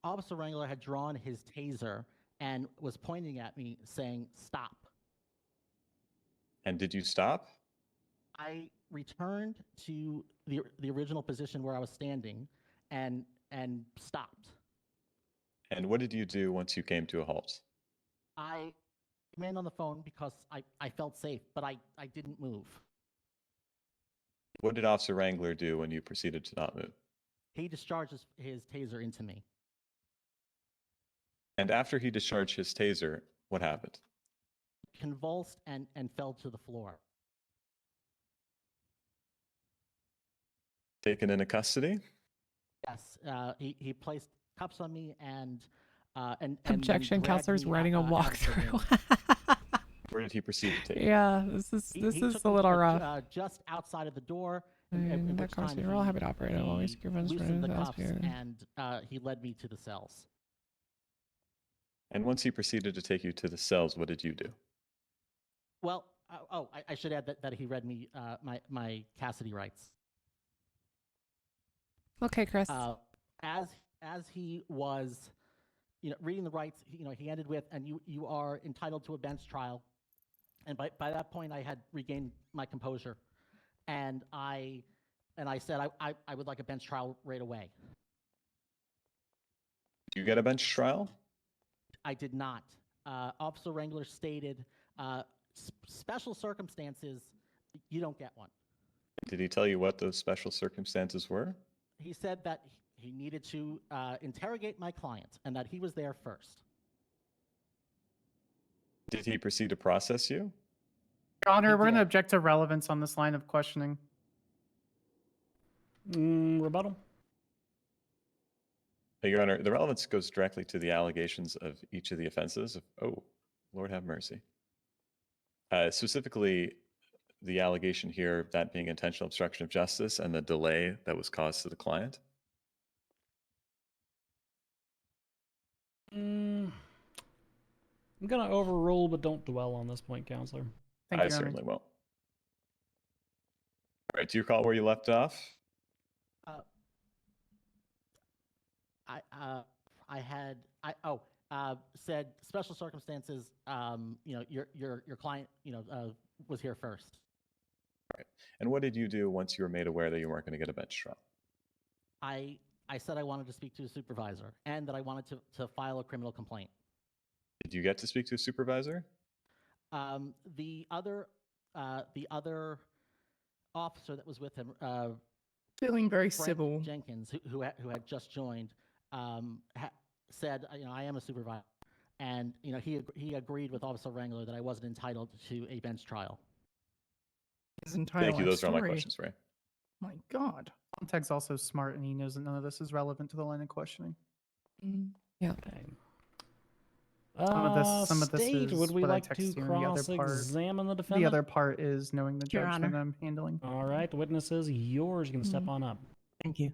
Officer Wrangler had drawn his taser and was pointing at me, saying, "Stop." And did you stop? I returned to the original position where I was standing, and stopped. And what did you do once you came to a halt? I remained on the phone because I felt safe, but I didn't move. What did Officer Wrangler do when you proceeded to not move? He discharged his taser into me. And after he discharged his taser, what happened? Convulsed and fell to the floor. Taken into custody? Yes, he placed cuffs on me and and Objection, dragged counselor's me writing a out of the room. walkthrough. Where did he proceed to take you? Yeah, this is He a took me little to, rough. just outside of the door. And that comes you're all happy to operate it while we secure funds for loosened the the cuffs house. and he led me to the cells. And once he proceeded to take you to the cells, what did you do? Well, I should add that he read me my Cassidy rights. Okay, Chris. As he was, reading the rights, he ended with, and you are entitled to a bench trial. And by that point, I had regained my composure, and I said I would like a bench trial right away. Did you get a bench trial? I did not. Officer Wrangler stated, special circumstances, you don't get one. Did he tell you what those special circumstances were? He said that he needed to interrogate my client and that he was there first. Did he proceed to process you? Your Honor, we're going to object to relevance on this line of questioning. Rebuttal. Your Honor, the relevance goes directly to the allegations of each of the offenses. Oh, Lord have mercy. Specifically, the allegation here, that being intentional obstruction of justice and the delay that was caused to the client. I'm going to overrule, but don't dwell on this point, Counselor. I certainly will. All right, do you recall where you left off? Said special circumstances. Your client, was here first. Right. And what did you do once you were made aware that you weren't going to get a bench trial? I said I wanted to speak to a supervisor and that I wanted to file a criminal complaint. Did you get to speak to a supervisor? The other officer that was with him, feeling very Frank civil. Jenkins, who had just joined, said, I am a supervisor, and he agreed with Officer Wrangler that I wasn't entitled to a bench trial. Thank you. Those are all my questions, Ray. My God. Conteg's also smart, and he knows that none of this is relevant to the line of questioning. Yeah. Okay. Some of this State, is would we what I like to texted you, and the other part- cross-examine the defendant? The other part is knowing the Your judgment Honor. I'm handling. All right, the witness is yours. You can step on up. Thank you.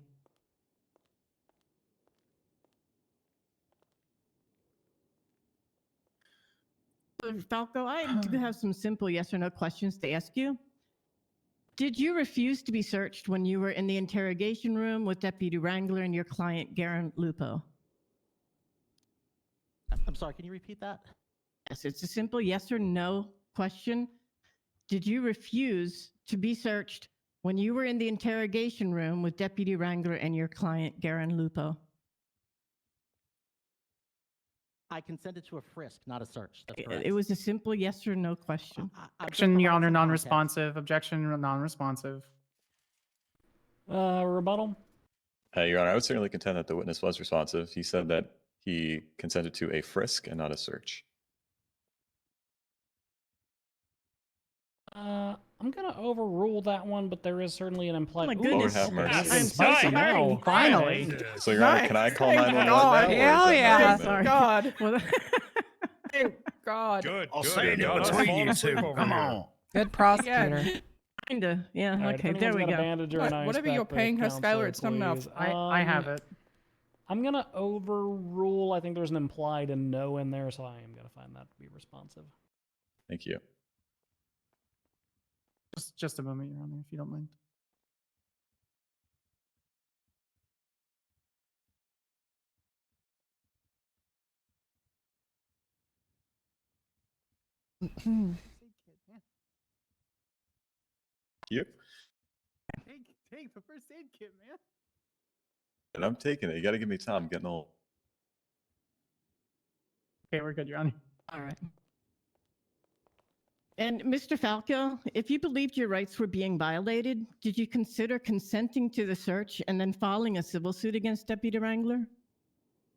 So, Falco, I do have some simple yes or no questions to ask you. Did you refuse to be searched when you were in the interrogation room with Deputy Wrangler and your client, Garen Lupo? I'm sorry, can you repeat that? Yes, it's a simple yes or no question. Did you refuse to be searched when you were in the interrogation room with Deputy Wrangler and your client, Garen Lupo? I consented to a frisk, not a search. That's correct. It was a simple yes or no question. Objection, Your Honor, non-responsive. Objection, non-responsive. Rebuttal? Your Honor, I would certainly contend that the witness was responsive. He said that he consented to a frisk and not a search. I'm going to overrule that one, but there is certainly an implied... Oh my goodness. Lord have mercy. I'm so sorry. Finally. So, Your Honor, can I call 911 now? Hell yeah. Thank God. Thank God. Good. I'll good. say God, no I'm between falling you asleep two. over Come here. on. Good prosecutor. Kinda. Yeah. All right, Okay. if There anyone's we got a go. bandage or an ice Whatever you're pack for paying her, counselor, Skylar, it's not enough. please. I have it. I'm going to overrule. I think there's an implied and no in there, so I am going to find that to be responsive. Thank you. Just a moment, Your Honor, if you don't mind. You? Take the first aid kit, man. And I'm taking it. You got to give me time. I'm getting old. Okay, we're good, Your Honor. All right. And Mr. Falco, if you believed your rights were being violated, did you consider consenting to the search and then filing a civil suit against Deputy Wrangler?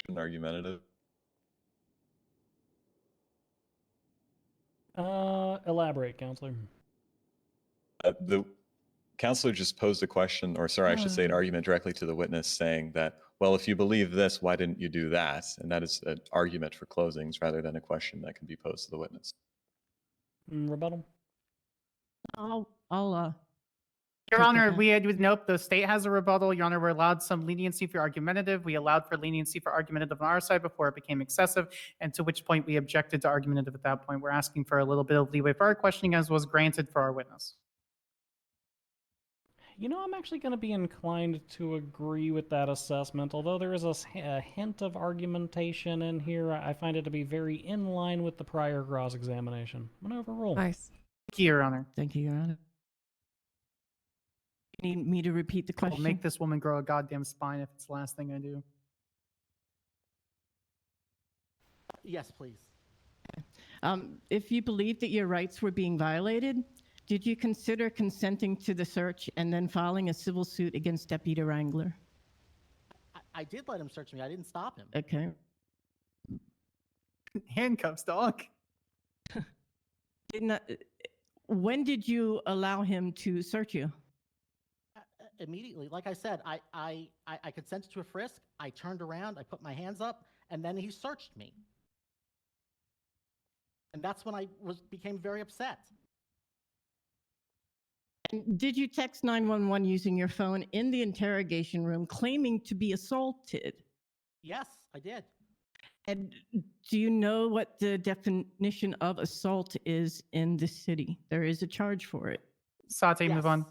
An argumentative. Elaborate, Counselor. The counselor just posed a question, or sorry, I should say an argument directly to the witness saying that well, if you believe this, why didn't you do that? And that is an argument for closings rather than a question that can be posed to the witness. Rebuttal. I'll Your take Honor, that. nope, the state has a rebuttal. Your Honor, we're allowed some leniency for argumentative. We allowed for leniency for argumentative on our side before it became excessive, and to which point we objected to argumentative at that point. We're asking for a little bit of leeway for our questioning as was granted for our witness. You know, I'm actually going to be inclined to agree with that assessment. Although there is a hint of argumentation in here, I find it to be very in line with the prior cross-examination. I'm going to overrule. Nice. Thank you, Your Honor. Thank you, Your Honor. You need me to repeat the question? I'll make this woman grow a goddamn spine if it's the last thing I do. Yes, please. If you believe that your rights were being violated, did you consider consenting to the search and then filing a civil suit against Deputy Wrangler? I did let him search me. I didn't stop him. Okay. Handcuffs, dog. When did you allow him to search you? Immediately. Like I said, I consented to a frisk. I turned around, I put my hands up, and then he searched me. And that's when I became very upset. And did you text 911 using your phone in the interrogation room claiming to be assaulted? Yes, I did. And do you know what the definition of assault is in this city? There is a charge for it. Sate, move on.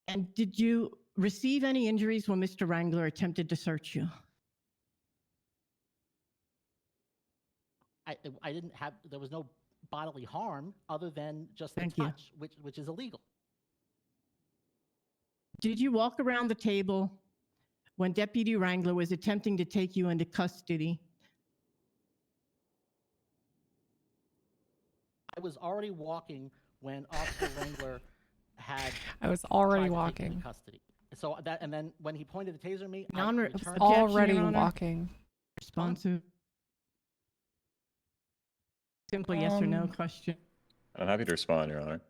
And did you receive any injuries when Mr. Wrangler attempted to search you? I didn't have, there was no bodily harm other than just the Thank you. touch, which is illegal. Did you walk around the table when Deputy Wrangler was attempting to take you into custody? I was already walking when Officer Wrangler had. I was already tried to take me into walking. Custody. So that, and then when he pointed the taser at me, I Non- returned. Already Your Honor. walking. Responsive. Simple yes or no question. I'm happy to respond, Your Honor.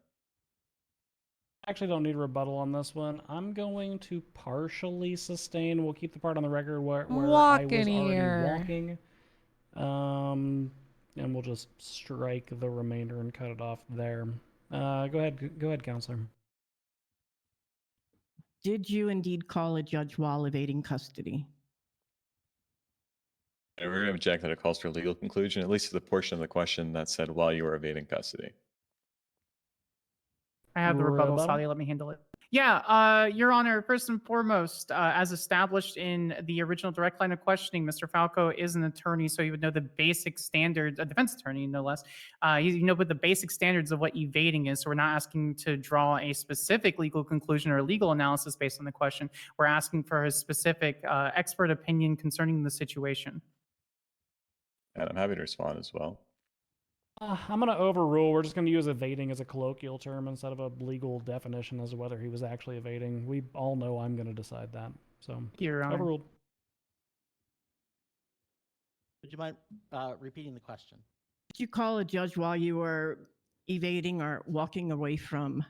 I actually don't need a rebuttal on this one. I'm going to partially sustain. We'll keep the part on the record where I was Walking already here. walking. And we'll just strike the remainder and cut it off there. Go ahead, Counselor. Did you indeed call a judge while evading custody? And we're going to object that it calls for a legal conclusion, at least to the portion of the question that said while you were evading custody. I have the rebuttal, Rebuttal? Sally. Let me handle it. Yeah, Your Honor, first and foremost, as established in the original direct line of questioning, Mr. Falco is an attorney, so he would know the basic standards, a defense attorney, no less. You know what the basic standards of what evading is, so we're not asking to draw a specific legal conclusion or legal analysis based on the question. We're asking for his specific expert opinion concerning the situation. And I'm happy to respond as well. I'm going to overrule. We're just going to use evading as a colloquial term instead of a legal definition as to whether he was actually evading. We all know I'm going to decide that. So, Your Honor. overruled. Would you mind repeating the question? Did you call a judge while you were evading or walking away from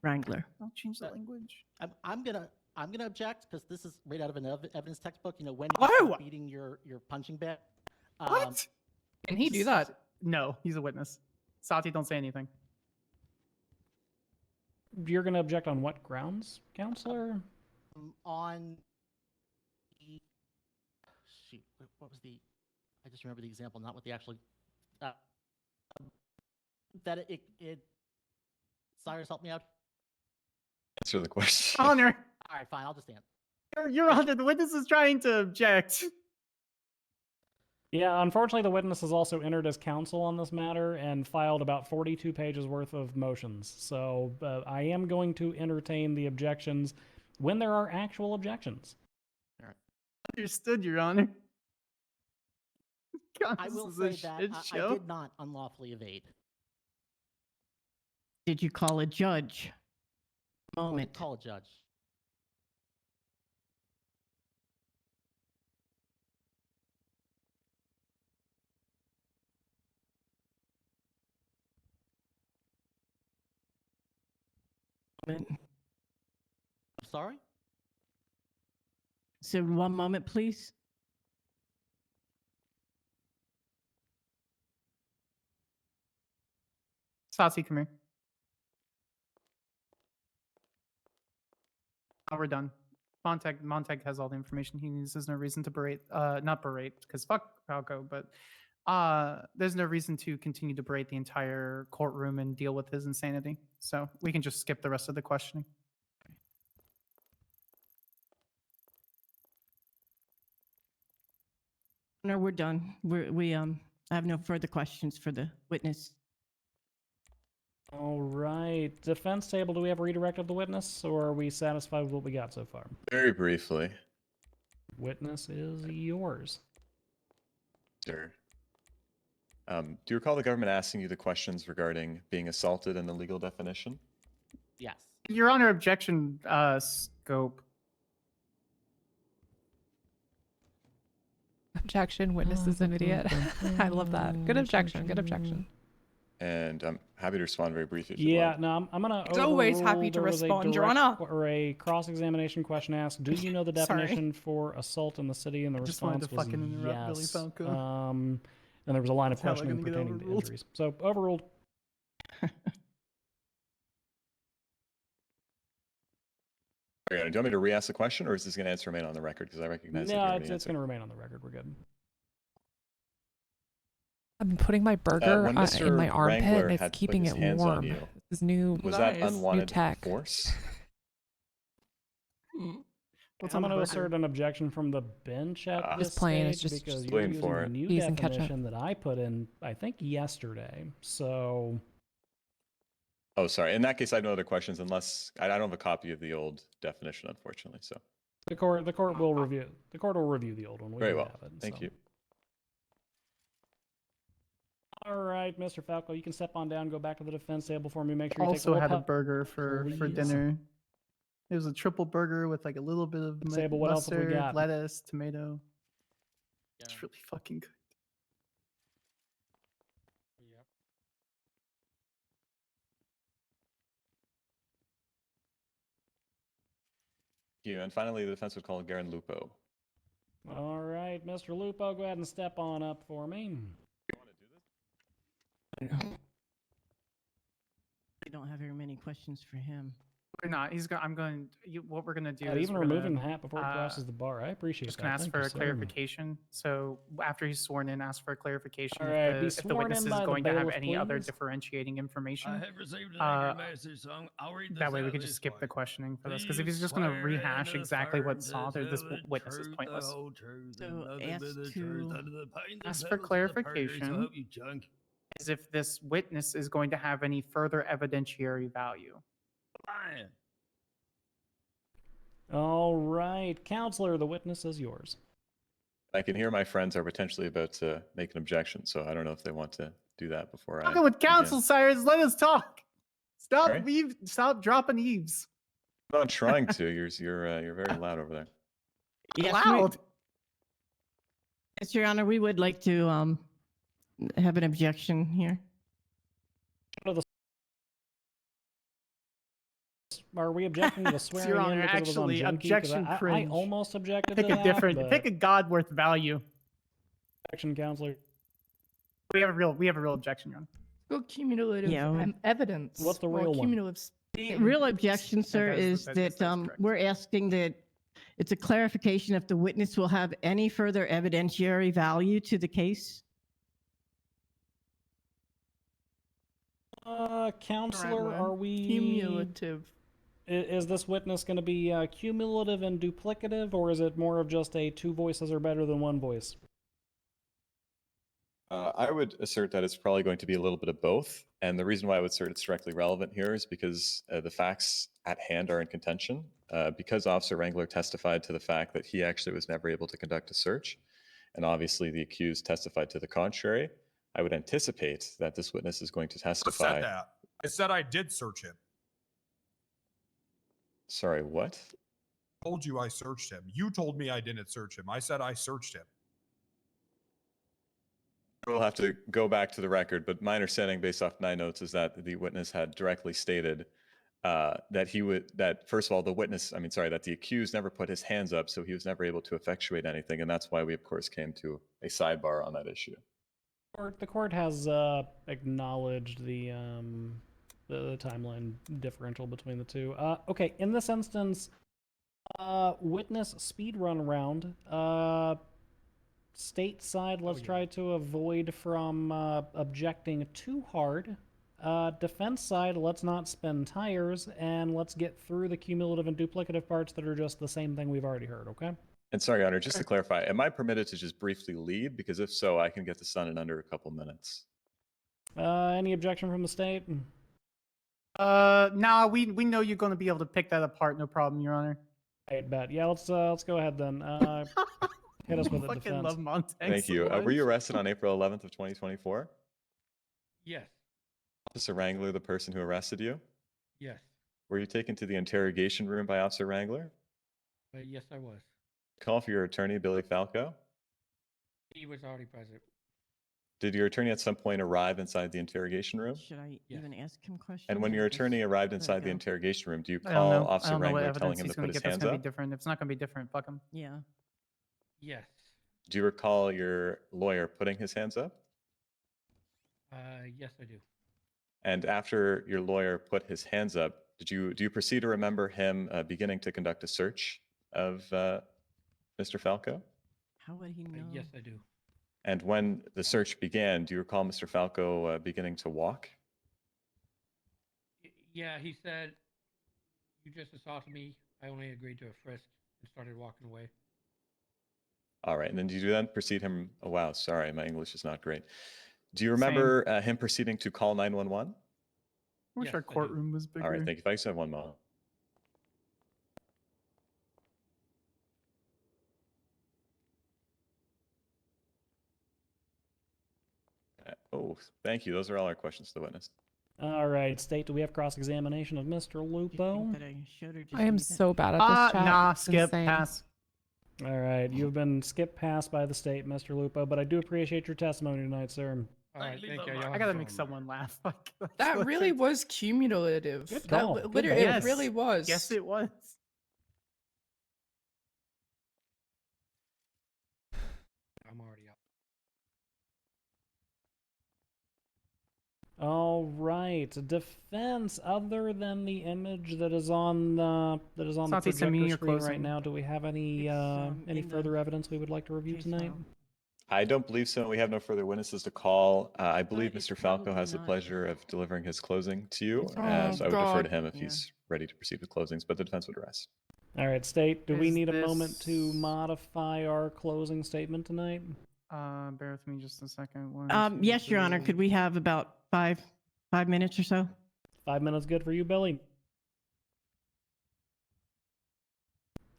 Wrangler? I'll change the language. I'm gonna object because this is right out of an evidence textbook. You know, when Whoa! you start beating your punching bag. What? Can he do that? No, he's a witness. Sati, don't say anything. You're going to object on what grounds, Counselor? On the shoot, what was the? I just remember the example, not what the actual. That it. Cyrus, help me out. Answer the question. Honor. All right, fine. I'll just answer. Your Honor, the witness is trying to object. Yeah, unfortunately, the witness has also entered as counsel on this matter and filed about 42 pages worth of motions. So I am going to entertain the objections when there are actual objections. All right. Understood, Your Honor. God, I will this say is a that shit I show. did not unlawfully evade. Did you call a judge? Moment. Call a judge. Sorry? So 1 moment, please. Saucy, come here. Oh, we're done. Montag has all the information he needs. There's no reason to not berate, because fuck Falco, but there's no reason to continue to berate the entire courtroom and deal with his insanity. So we can just skip the rest of the questioning. No, we're done. I have no further questions for the witness. All right. Defense table, do we have a redirect of the witness, or are we satisfied with what we got so far? Very briefly. Witness is yours. Sure. Do you recall the government asking you the questions regarding being assaulted and the legal definition? Yes. Your Honor, objection scope. Objection, witness is an idiot. I love that. Good objection, good objection. And I'm happy to respond very briefly. Yeah, no, I'm going to He's always happy to respond, Your Honor. Or a cross-examination question asked, do you know the definition for assault in the city? And the response was yes. And there was a line of questioning pertaining to injuries. So, overruled. Do you want me to re-ask the question, or is this going to remain on the record? Because I recognize that you No, already it's going answered. to remain on the record. We're good. I'm putting my burger When in Mr. my armpit Wrangler and it's had put keeping his it hands on warm. you, This new was that new unwanted tech. force? I'm going to assert an objection from the bench at this Just playing, it's stage just because just you're waiting using for the it. new Ease and catch up. definition that I put in, I think, yesterday. So, Oh, sorry. In that case, I have no other questions unless I don't have a copy of the old definition, unfortunately. So the court will review the old one. We very do well. have it, Thank so. you. All right, Mr. Falco, you can step on down, go back to the defense table for me. Make sure you Also take had a a burger for please. dinner. It was a triple burger with like a little bit of Sable, what else have we mustard, got? lettuce, tomato. It's really fucking good. Thank you. And finally, the defense would call Garen Lupo. All right, Mr. Lupo, go ahead and step on up for me. I don't have very many questions for him. We're not. What we're gonna do is Even we're removing gonna, the hat before he crosses the bar. I appreciate just that. gonna ask Thank for you, a sir. clarification. So after he's sworn in, ask for a clarification All right, be if the sworn witness in is by the going to have bailiff, any other please. differentiating information. I have received an angry message, so I'll read this That way we out could this just skip the way. questioning for this, because if Please he's just going to swear rehash and exactly affirm what saw, to this tell the witness is truth, pointless. the whole truth, and So nothing but the ask truth to under the pain and ask for penalty of the perjury, so clarification. help you, junk. Is if this witness is going to have any further evidentiary value. Fine. All right, counselor, the witness is yours. I can hear my friends are potentially about to make an objection, so I don't know if they want to do that before Talking with counsel, begin. Cyrus. Let us talk. Stop, Sorry? stop dropping eaves. I'm not trying to. You're very loud over there. Yes, Loud. Yes, Your Honor, we would like to have an objection here. Are we objecting to the swearing Your in Honor, because it was on actually, junkie? 'Cause objection I cringe. almost objected Pick to a that, different, but- pick a God worth value. Objection, counselor. We have a real objection, Your Honor. Go cumulative Yeah. evidence. What's the or real one? cumulative The real objection, sir, is that we're asking that it's a clarification if the witness will have any further evidentiary value to the case. Counselor, are we... Cumulative. Is this witness going to be cumulative and duplicative, or is it more of just a two voices are better than one voice? I would assert that it's probably going to be a little bit of both. And the reason why I would assert it's directly relevant here is because the facts at hand are in contention. Because Officer Wrangler testified to the fact that he actually was never able to conduct a search, and obviously the accused testified to the contrary, I would anticipate that this witness is going to I testify. said that. I said I did search him. Sorry, what? I told you I searched him. You told me I didn't search him. I said I searched him. We'll have to go back to the record, but my understanding based off my notes is that the witness had directly stated that first of all, that the accused never put his hands up, so he was never able to effectuate anything, and that's why we of course came to a sidebar on that issue. The court has acknowledged the timeline differential between the two. Okay, in this instance, witness speedrun round. State side, let's try to avoid from objecting too hard. Defense side, let's not spin tires, and let's get through the cumulative and duplicative parts that are just the same thing we've already heard, okay? And sorry, Your Honor, just to clarify, am I permitted to just briefly lead? Because if so, I can get this done in under a couple minutes. Any objection from the state? Nah, we know you're going to be able to pick that apart, no problem, Your Honor. I bet. Yeah, let's go ahead then. Hit us with it, fucking defense. love Montex. Thank you. So Were you much. arrested on April 11th of 2024? Yes. Officer Wrangler, the person who arrested you? Yes. Were you taken to the interrogation room by Officer Wrangler? Yes, I was. Call for your attorney, Billy Falco. He was already present. Did your attorney at some point arrive inside the interrogation room? Should I even ask him questions? And when or your just attorney arrived let it inside the go? interrogation room, do you I don't call know. I Officer don't know what Wrangler telling evidence him he's to going put to his get that's hands going to up? be different. If it's not going to be different, fuck him. Yeah. Yes. Do you recall your lawyer putting his hands up? Yes, I do. And after your lawyer put his hands up, do you proceed to remember him beginning to conduct a search of Mr. Falco? How would he know? Yes, I do. And when the search began, do you recall Mr. Falco beginning to walk? Yeah, he said, "You just assaulted me. I only agreed to a frisk," and started walking away. All right, and then do you then proceed him? Oh wow, sorry, my English is not great. Do you remember him proceeding to call 911? I wish our courtroom was bigger. All right, thank you. If I just have one moment. Oh, thank you. Those are all our questions to the witness. All right, state, do we have cross-examination of Mr. Lupo? I am so bad at this chat. Nah, It's skip, insane. pass. All right, you've been skipped past by the state, Mr. Lupo, but I do appreciate your testimony tonight, sir. All right, thank you. I gotta make someone laugh. That really was cumulative. Good That call. Good literally, bait. it really was. Yes, it was. I'm already up. All right, defense. Other than the image that is on the Santi, send me projector your screen right closing. now, do we have any in further evidence we would like to review tonight? I don't believe so. We have no further witnesses to call. I believe it's Mr. Falco probably has the not. pleasure of delivering his closing to you, Oh, so I would defer to God. him if Yeah. he's ready to proceed with closings, but the defense would rest. All right, state. Do we Is need a moment to this- modify our closing statement tonight? Bear with me just a second. One, two, Yes, Your Honor. Could we have about five minutes or so? 5 minutes good for you, Billy?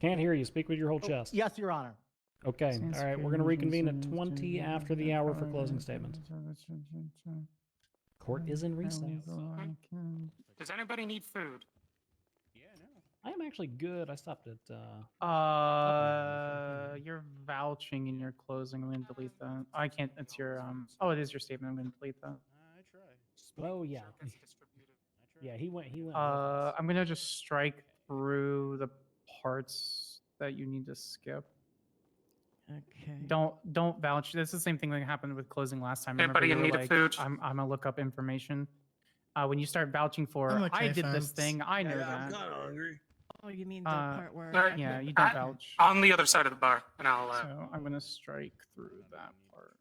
Can't hear you. Speak with your whole chest. Yes, Your Honor. Okay. All right. We're going to reconvene at 20 after the hour for closing statements. Court is in recess. Does anybody need food? I am actually good. I stopped at. You're vouching in your closing. I'm gonna delete that. I can't. It's your Oh, it is your statement. I'm gonna delete that. Oh yeah. Yeah, he went. I'm gonna just strike through the parts that you need to skip. Okay. Don't vouch. That's the same thing that happened with closing last time. Anybody Remember, in you were need of like, food? I'm gonna look up information. When you start vouching for, I'm I okay, did this thanks. thing. I know that. I'm kind of hungry. Oh, you mean the part where? Alright. Yeah, you don't vouch. On the other side of the bar, and I'll. So I'm gonna strike through that part.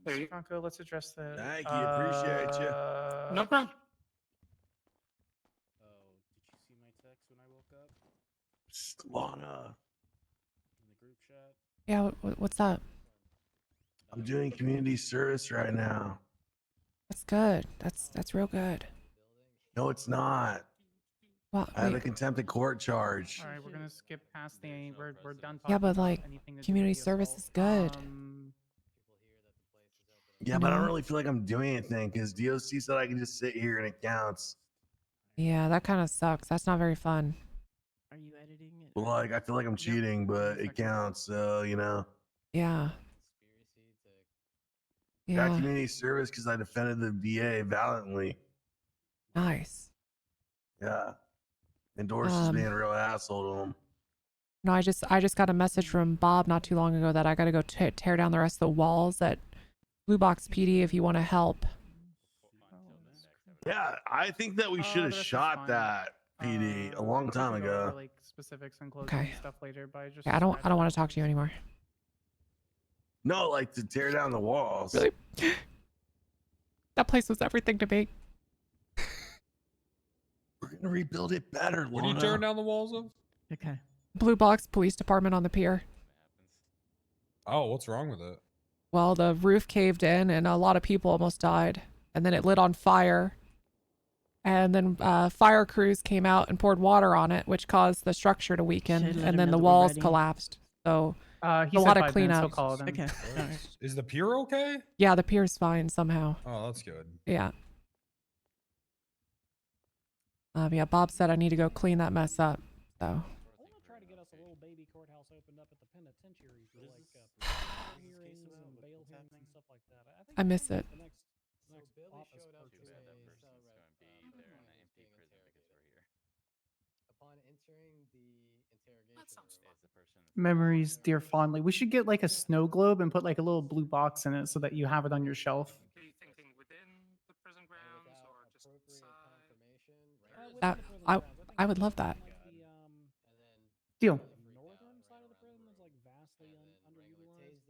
There you- Franco, let's address that. Thank you, appreciate you. No problem. Oh, did you see my text when I woke up Lana, in the group chat? Yeah, what's up? I'm doing community service right now. That's good. That's real good. No, it's not. Well, I have a wait. contempt of court charge. All right, we're gonna skip past the. We're done. Yeah, talking but about like, anything to do community with the service assault. is good. Yeah, but I don't No. really feel like I'm doing anything because DOC said I can just sit here and it counts. Yeah, that kind of sucks. That's not very fun. Are you editing it? Well, like I feel like I'm cheating, but it counts. So you know. Yeah. Yeah. Got community service because I defended the VA valiantly. Nice. Yeah. Endorses being a real asshole to him. No, I just got a message from Bob not too long ago that I got to go tear down the rest of the walls at Blue Box PD if you want to help. Yeah, I think that we should have shot that PD a long time ago. Like specifics and closing Okay. stuff later, but I just Yeah, I don't want to talk to you anymore. No, like to tear down the walls. Really? That place was everything to me. We're gonna rebuild it better. What are you tearing down the walls of? Okay. Blue Box Police Department on the pier. Oh, what's wrong with it? Well, the roof caved in and a lot of people almost died. And then it lit on fire. And then fire crews came out and poured water on it, which caused the structure to weaken. Should let And him then know the that we're walls ready. collapsed. So He a said lot of 5 minutes, he'll cleanup. call them. Okay. All right. Is the pier okay? Yeah, the pier's fine somehow. Oh, that's good. Yeah. Yeah, Bob said I need to go clean that mess up. So. I want to try to get us a little baby courthouse opened up at the penitentiary for like hearings and bail hearings and stuff like that. I think I miss it. the next office purchase. Memories, dear fondly. We should get like a snow globe and put like a little blue box in it so that you have it on your shelf. That, I would love that. Deal. Northern side of the prison is like vastly underutilized.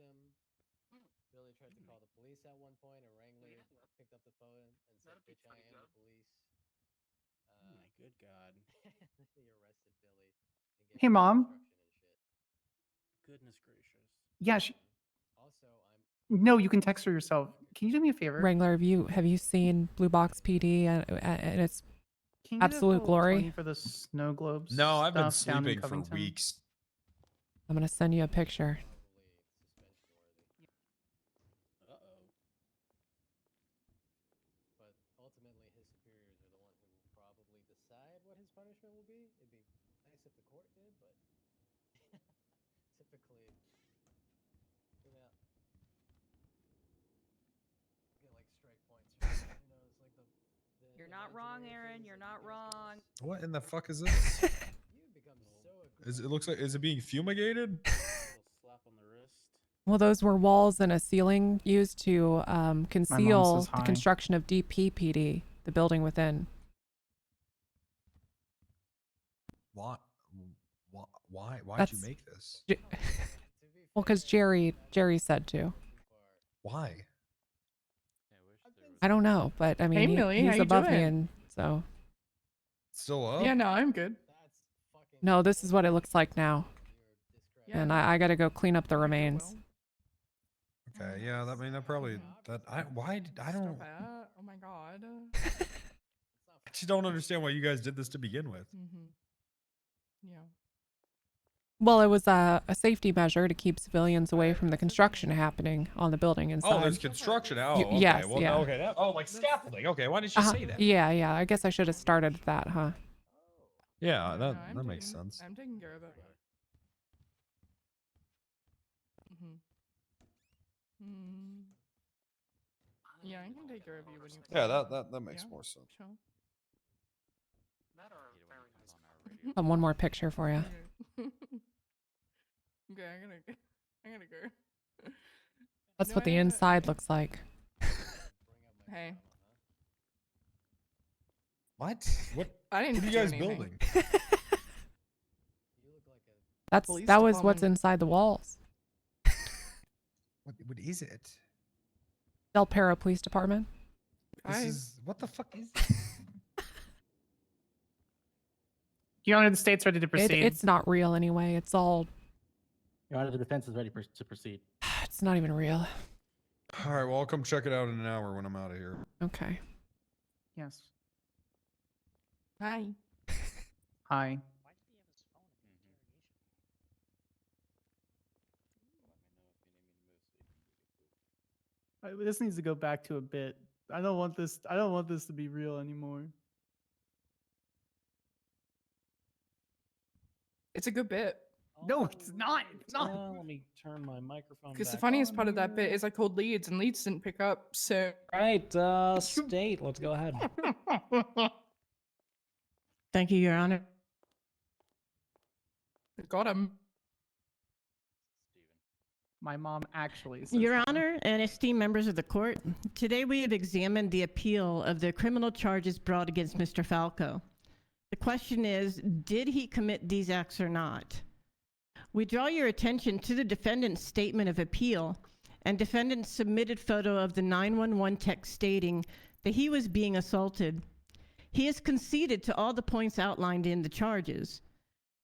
Billy tried to call the police at one point, and Wrangler picked up the phone and said, "Bitch, I am the police." Oh my good God. They arrested Billy. And Hey, Mom. Goodness gracious. Yeah. Also, I'm No, you can text her yourself. Can you do me a favor? Wrangler, have you seen Blue Box PD and its Can you get a absolute full glory? 20 for the snow globes. No, I've been stuff down in sleeping for Covington? weeks. I'm gonna send you a picture. But ultimately, his superiors are the ones who will probably decide what his punishment will be. It'd be nice if the court did, but typically, yeah, get like strike points. You know, it's like the You're not wrong, Aaron. You're not wrong. What in the fuck is this? you become so It looks like, is it being fumigated? slap on the wrist. Well, those were walls and a ceiling used to conceal says the hi. construction of DPPD, the building within. Why? Why'd you That's- make this? Well, because Jerry said to. Why? I don't know, but I mean, Hey, Millie, how he's you above me, doing? and so. Still up? Yeah, no, I'm good. No, this is what it looks like now. Yeah. And I got to go clean up the remains. Okay, yeah, that mean that probably I don't Stop it. Oh my god. I just don't understand why you guys did this to begin with. Yeah. Well, it was a safety measure to keep civilians away from the construction happening on the building inside. Oh, there's construction. Oh, okay. Yes, Well, yeah. okay. Like scaffolding. Okay, why didn't you say that? Yeah. I guess I should have started with that, huh? Yeah, No, that I'm makes taking- sense. I'm taking care of it. Yeah, I can take care of you when you. Yeah, that makes more sense. Sure. One more picture for you. Okay, I'm gonna go. That's No, what the I- inside looks like. Hey, What? What? I didn't What are you do guys anything. building? Police That was what's department. inside the walls. What is it? Del Perro Police Department. What the fuck is Your Honor, the state's ready to proceed. It's not real anyway. It's all. Your Honor, the defense is ready to proceed. It's not even real. All right, well, I'll come check it out in an hour when I'm out of here. Okay. Yes. Hi. Hi. This needs to go back to a bit. I don't want this to be real anymore. It's a good bit. No, it's not. It's not. Let me turn my microphone Because the back funniest on part of that bit here. is I called Leeds and Leeds didn't pick up. So Right, State, let's go ahead. Thank you, Your Honor. got him. My mom actually says Your that. Honor and esteemed members of the court, today we have examined the appeal of the criminal charges brought against Mr. Falco. The question is, did he commit these acts or not? We draw your attention to the defendant's statement of appeal and defendant's submitted photo of the 911 text stating that he was being assaulted. He has conceded to all the points outlined in the charges.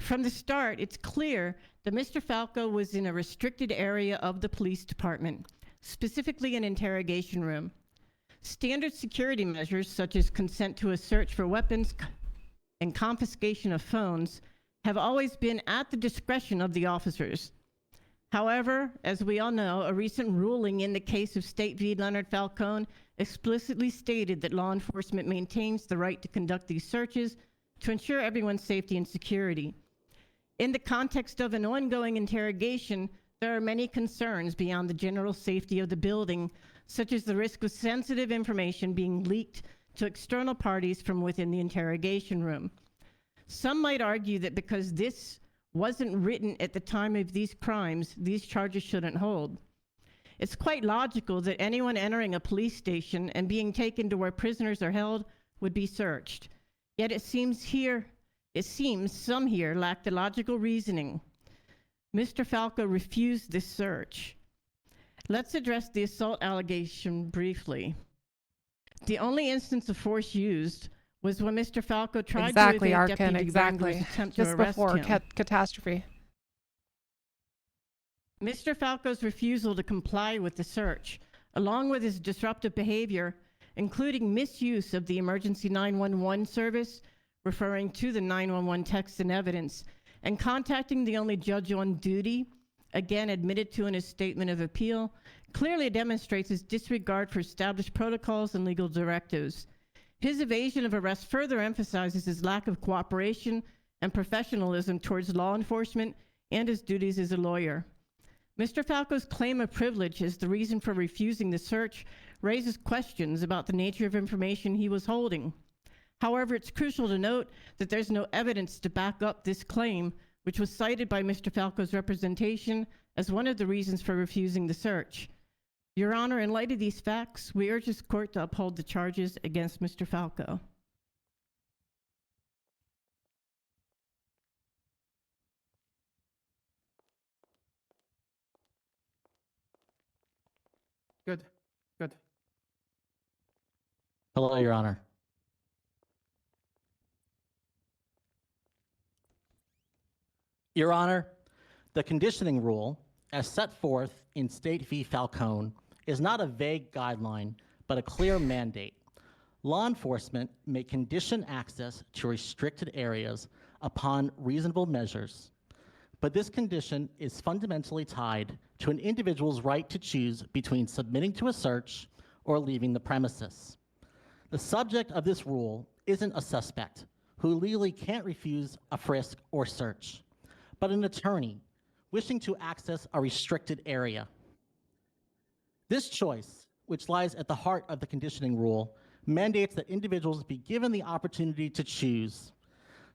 From the start, it's clear that Mr. Falco was in a restricted area of the police department, specifically an interrogation room. Standard security measures, such as consent to a search for weapons and confiscation of phones, have always been at the discretion of the officers. However, as we all know, a recent ruling in the case of State v. Leonard Falcone explicitly stated that law enforcement maintains the right to conduct these searches to ensure everyone's safety and security. In the context of an ongoing interrogation, there are many concerns beyond the general safety of the building, such as the risk of sensitive information being leaked to external parties from within the interrogation room. Some might argue that because this wasn't written at the time of these crimes, these charges shouldn't hold. It's quite logical that anyone entering a police station and being taken to where prisoners are held would be searched. Yet it seems some here lack the logical reasoning. Mr. Falco refused this search. Let's address the assault allegation briefly. The only instance of force used was when Mr. Falco tried to evade Deputy Wrangler's attempt to Just arrest before him. catastrophe. Mr. Falco's refusal to comply with the search, along with his disruptive behavior, including misuse of the emergency 911 service, referring to the 911 text and evidence, and contacting the only judge on duty, again admitted to in his statement of appeal, clearly demonstrates his disregard for established protocols and legal directives. His evasion of arrest further emphasizes his lack of cooperation and professionalism towards law enforcement and his duties as a lawyer. Mr. Falco's claim of privilege as the reason for refusing the search raises questions about the nature of information he was holding. However, it's crucial to note that there's no evidence to back up this claim, which was cited by Mr. Falco's representation as one of the reasons for refusing the search. Your Honor, in light of these facts, we urge this court to uphold the charges against Mr. Falco. Good. Good. Hello, Your Honor. Your Honor, the conditioning rule, as set forth in State v. Falcone, is not a vague guideline, but a clear mandate. Law enforcement may condition access to restricted areas upon reasonable measures, but this condition is fundamentally tied to an individual's right to choose between submitting to a search or leaving the premises. The subject of this rule isn't a suspect who legally can't refuse a frisk or search, but an attorney wishing to access a restricted area. This choice, which lies at the heart of the conditioning rule, mandates that individuals be given the opportunity to choose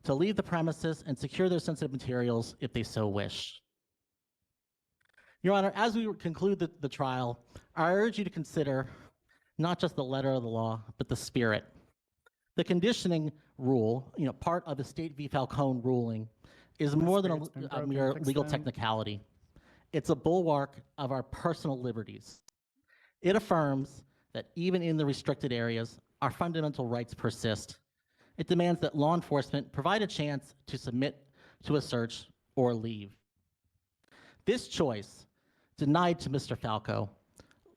to leave the premises and secure their sensitive materials if they so wish. Your Honor, as we conclude the trial, I urge you to consider not just the letter of the law, but the spirit. The conditioning rule, part of the State v. Falcone ruling, is more than a mere legal technicality. It's a bulwark of our personal liberties. It affirms that even in the restricted areas, our fundamental rights persist. It demands that law enforcement provide a chance to submit to a search or leave. This choice, denied to Mr. Falco,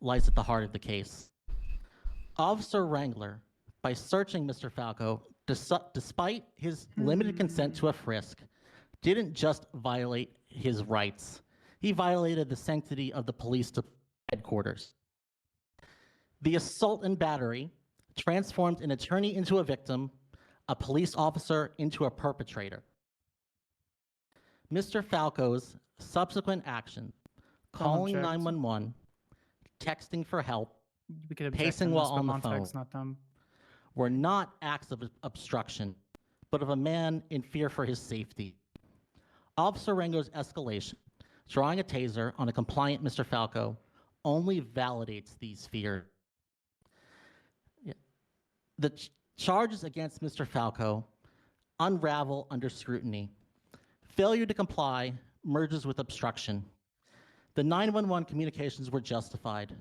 lies at the heart of the case. Officer Wrangler, by searching Mr. Falco, despite his limited consent to a frisk, didn't just violate his rights. He violated the sanctity of the police headquarters. The assault and battery transformed an attorney into a victim, a police officer into a perpetrator. Mr. Falco's subsequent action, calling object. 911, texting for help, We could object pacing on while this, but on the Montag's phone, not dumb. were not acts of obstruction, but of a man in fear for his safety. Officer Rango's escalation, drawing a taser on a compliant Mr. Falco, only validates these fears. The charges against Mr. Falco unravel under scrutiny. Failure to comply merges with obstruction. The 911 communications were justified,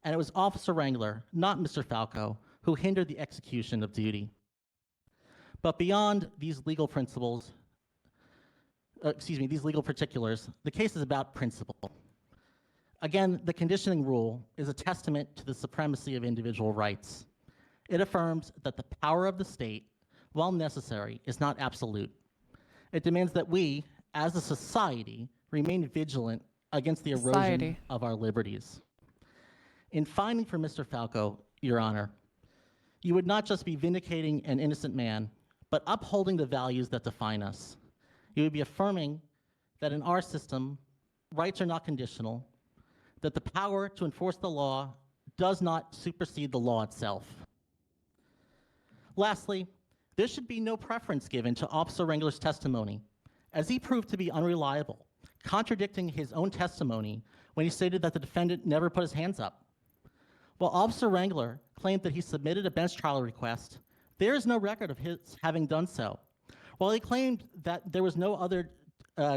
and it was Officer Wrangler, not Mr. Falco, who hindered the execution of duty. But beyond these legal principles, these legal particulars, the case is about principle. Again, the conditioning rule is a testament to the supremacy of individual rights. It affirms that the power of the state, while necessary, is not absolute. It demands that we, as a society, remain vigilant against the erosion of our liberties. In finding for Mr. Falco, Your Honor, you would not just be vindicating an innocent man, but upholding the values that define us. You would be affirming that in our system, rights are not conditional, that the power to enforce the law does not supersede the law itself. Lastly, there should be no preference given to Officer Wrangler's testimony, as he proved to be unreliable, contradicting his own testimony when he stated that the defendant never put his hands up. While Officer Wrangler claimed that he submitted a bench trial request, there is no record of his having done so. While he claimed that there was no other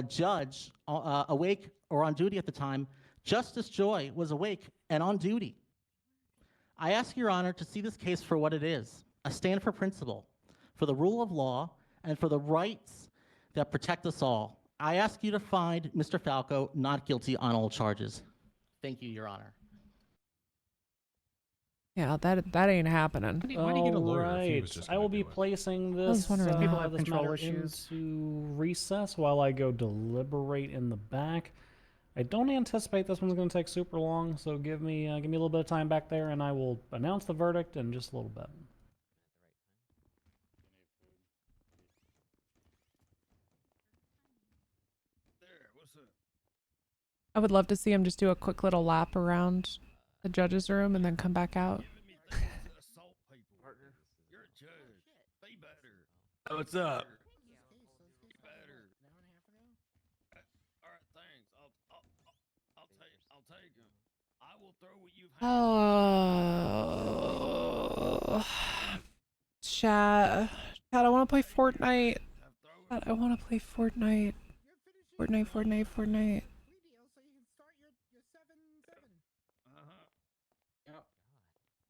judge awake or on duty at the time, Justice Joy was awake and on duty. I ask Your Honor to see this case for what it is, a stand for principle, for the rule of law, and for the rights that protect us all. I ask you to find Mr. Falco not guilty on all charges. Thank you, Your Honor. Yeah, that ain't happening. Why do you get a lawyer if he was just I will be placing I was this, wondering that. People have this control matter issues. into recess while I go deliberate in the back. I don't anticipate this one's going to take super long, so give me a little bit of time back there, and I will announce the verdict in just a little bit. I would love to see him just do a quick little lap around the judge's room and then come back out. Oh, what's up? Oh, chat, I want to play Fortnite. Chat, I want to play Fortnite. Fortnite.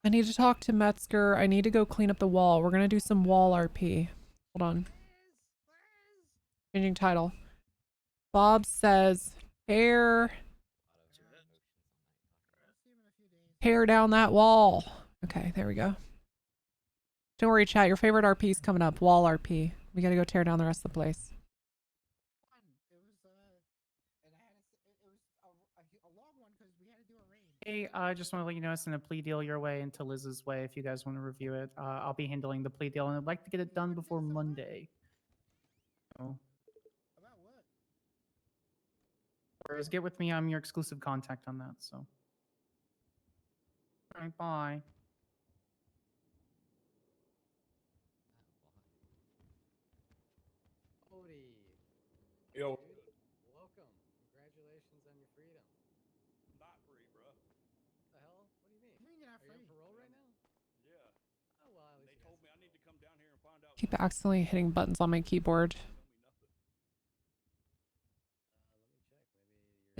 I need to talk to Metzger. I need to go clean up the wall. We're gonna do some wall RP. Hold on. Changing title. Bob says, tear down that wall. Okay, there we go. Don't worry, chat. Your favorite RP is coming up. Wall RP. We gotta go tear down the rest of the place. Hey, I just want to let you know I sent a plea deal your way and to Liz's way if you guys want to review it. I'll be handling the plea deal and I'd like to get it done before Monday. So. Whereas get with me, I'm your exclusive contact on that, so. All right, bye. Yo. Welcome. Congratulations on your freedom. Not free, bro. What the hell? What do you mean? Are you on parole right now? Yeah. Oh, well, at least They told me I need to come down here and find out. Keep accidentally hitting buttons on my keyboard.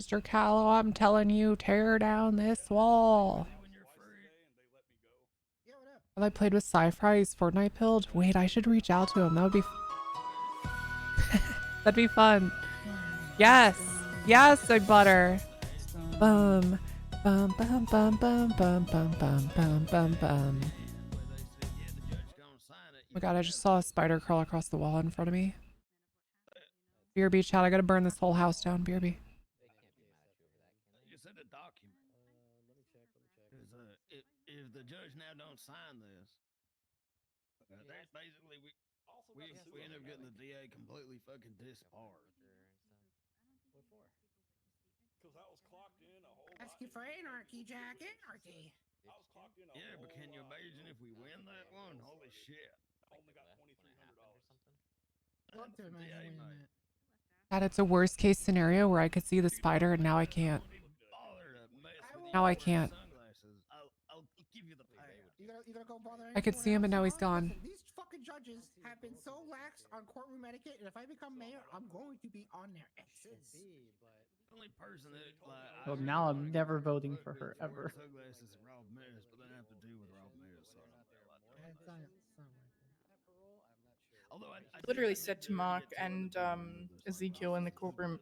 Mr. Callow, I'm telling you, tear down this wall. Have I played with Sci-Fi? He's Fortnite pilled? Wait, I should reach out to him. That would be that'd be fun. Yes, Big Butter. Bum, bum, bum, bum, bum, bum, bum, bum, bum, bum, bum. Oh my god, I just saw a spider crawl across the wall in front of me. BRB chat, I gotta burn this whole house down, BRB. You said a document. let me check. If the judge now don't sign this, that basically we end up getting the DA completely fucking disbarred. Because I was clocked in a whole Ask you for anarchy, Jack. Anarchy. I was clocked in a Yeah, but can you whole lot imagine if we win that one? Holy shit. I only got $2,300. Love to imagine winning that. That it's a worst case scenario where I could see the spider and now I can't. Now I can't. I'll give you the pay. You gonna go bother I could anyone see him and else, now he's huh? gone. Listen, these fucking judges have been so lax on courtroom etiquette, and if I become mayor, I'm going to be on their asses. The only person that like Well, now I'm never voting for her ever. Sunglasses and Rob Mears, but then have to do with Rob Mears. So although I Literally said to Mark and Ezekiel in the courtroom,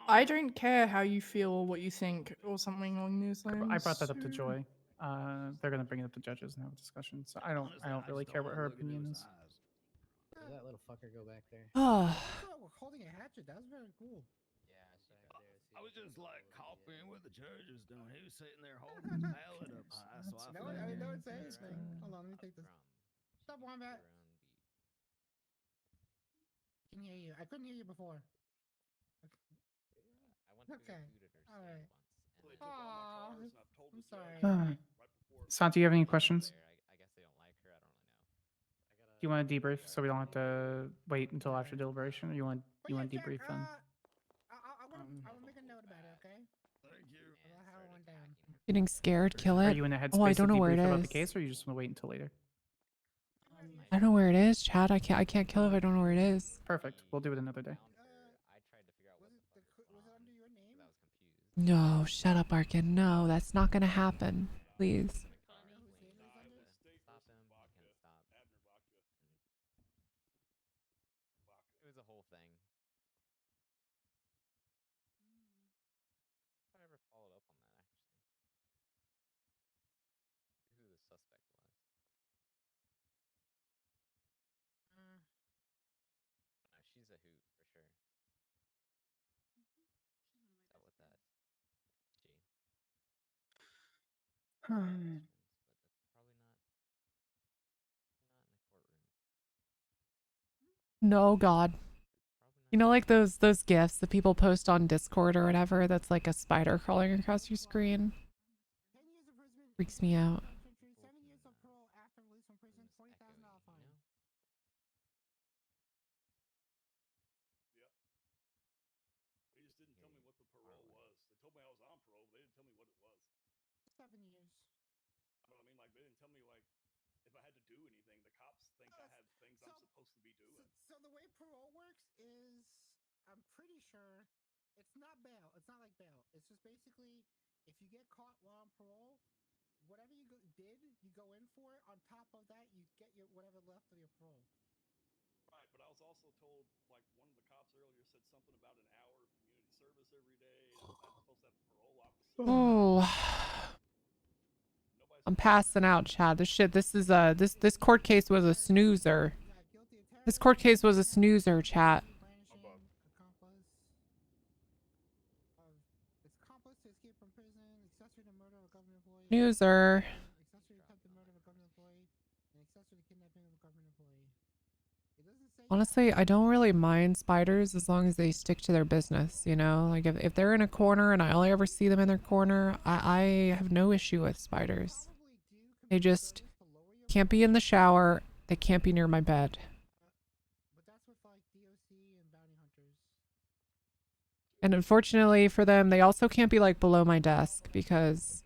I don't care how you feel or what you think or something along those lines. I brought that up to Joy. They're gonna bring it up to judges and have a discussion. So I don't really care what her opinion is. Does that little fucker go back there? Oh. We're holding a hatchet. That's very cool. I was just like copying what the judge was doing. He was sitting there holding his palette up high, so I No, I don't say anything. Hold on, let me take this. Stop, Wombat. Can hear you. I couldn't hear you before. Okay. All right. Aw, I'm sorry. Sant, do you have any questions? Do you want to debrief so we don't have to wait until after deliberation, or you want debrief then? I will make a note about it, okay? Thank you. About how it went down. Getting scared, kill it. Are you in a headspace Oh, I don't to know where debrief it about the is. case, or you just want to wait until later? I don't know where it is, Chad. I can't kill if I don't know where it is. Perfect. We'll do it another day. No, shut up, Arkin. No, that's not gonna happen. Please. It was a whole thing. I never followed up on that actually. Who the suspect was. No, she's a hoot for sure. Dealt with that. She. Hmm. But that's probably not in the courtroom. No, God. You know, like those gifs that people post on Discord or whatever. That's like a spider crawling across your screen. Freaks me out. 7 years of parole after release from prison, $20,000 fine. They just didn't tell me what the parole was. They told me I was on parole, but they didn't tell me what it was. 7 years. But I mean, like, they didn't tell me, like, if I had to do anything. The cops think I have things I'm supposed to be doing. So the way parole works is, I'm pretty sure, it's not bail. It's not like bail. It's just basically, if you get caught while on parole, whatever you did, you go in for it. On top of that, you get your whatever left of your parole. Right, but I was also told, like, one of the cops earlier said something about an hour of community service every day. And I'm supposed to have a parole officer. Oh. I'm passing out, Chad. This court case was a snoozer. This court case was a snoozer, chat. Snoozer. Honestly, I don't really mind spiders as long as they stick to their business, you know? Like, if they're in a corner and I only ever see them in their corner, I have no issue with spiders. They just can't be in the shower. They can't be near my bed. And unfortunately for them, they also can't be, like, below my desk because,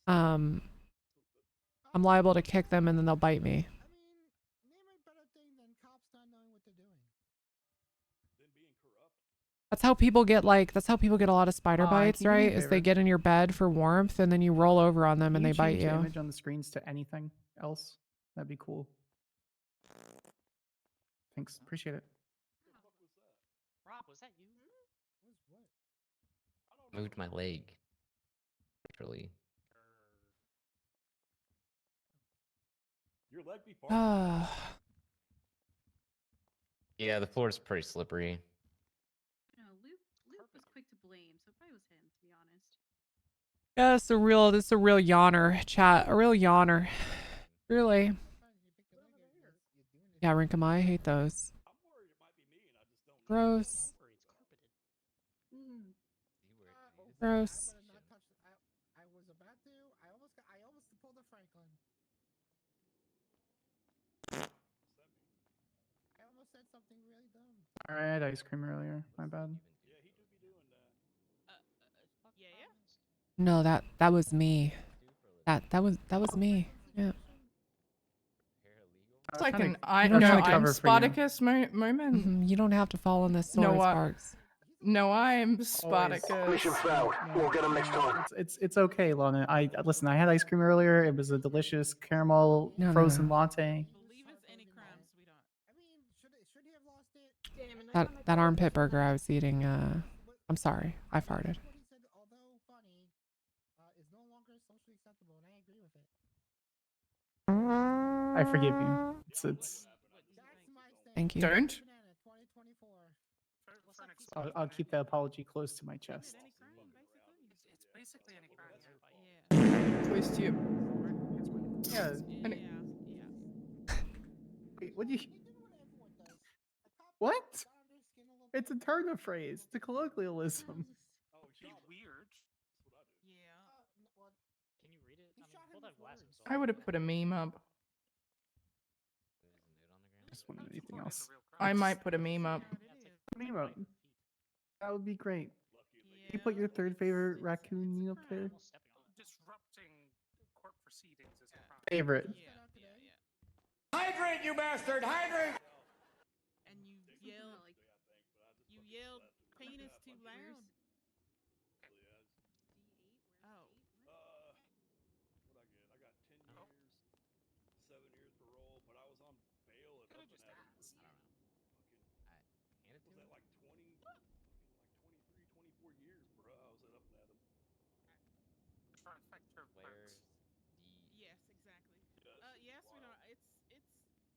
I'm liable to kick them and then they'll bite me. That's how people get a lot of spider bites, can you do me a right? Is they favor? get in your bed for warmth and then you roll over on them and they Can bite change the you. image on the screens to anything else? That'd be cool. Thanks. Appreciate it. Rob, was that you? Moved my leg. Literally. Your leg be far. Yeah, the floor is pretty slippery. No, Luke was quick to blame, so it probably was him, to be honest. Yeah, this is a real yawner, chat. A real yawner. Really. Yeah, Rinkama, I hate those. Gross. Gross. I not touch. I was about to. I almost pulled a Franklin. I almost said something really dumb. Alright, I had ice cream earlier. My bad. Yeah, he do be doing that. Yeah. No, that was me. That was me. Yeah. It's like trying an to- I I was no, trying to I'm cover for you. Spartacus moment. You don't have to fall in this story, No, Sparks. No, I'm Always. Spartacus. Mission failed. We'll get him next time. It's okay, Lana. I listen. I had ice cream earlier. It was a delicious caramel No, no, frozen no. latte. Believe it's any crime, sweetheart. I mean, should he have lost it? That armpit burger I was eating. I'm sorry, I farted. What he said, although funny, is no longer socially acceptable, and I agree with it. I forgive you. It's. That's my stand. Thank you. Don't. Banana 2024. I'll keep that apology close to my chest. It's basically any crime. Yeah. Close to you. Yeah. And Wait, what do you? What? It's a turn of phrase. It's a colloquialism. Oh, he's weird. That's what I do. Yeah. Can you read it? I mean, both have glasses. I would have put a meme up. Just wanted anything else. I might put a meme up. Meme up. That would be great. Can you put your third favorite raccoon meme up there? Disrupting court proceedings is a crime. Favorite. Hydrate, you bastard! Hydrate! And you yelled penis too loud. Oh. What I get? I got 10 years, 7 years parole, but I was on bail at up and at him for fucking, was that like 20, fucking like 23, 24 years, bro? I was at up and at him. Trifecta of perks. Yes, exactly. Yes, sweetheart.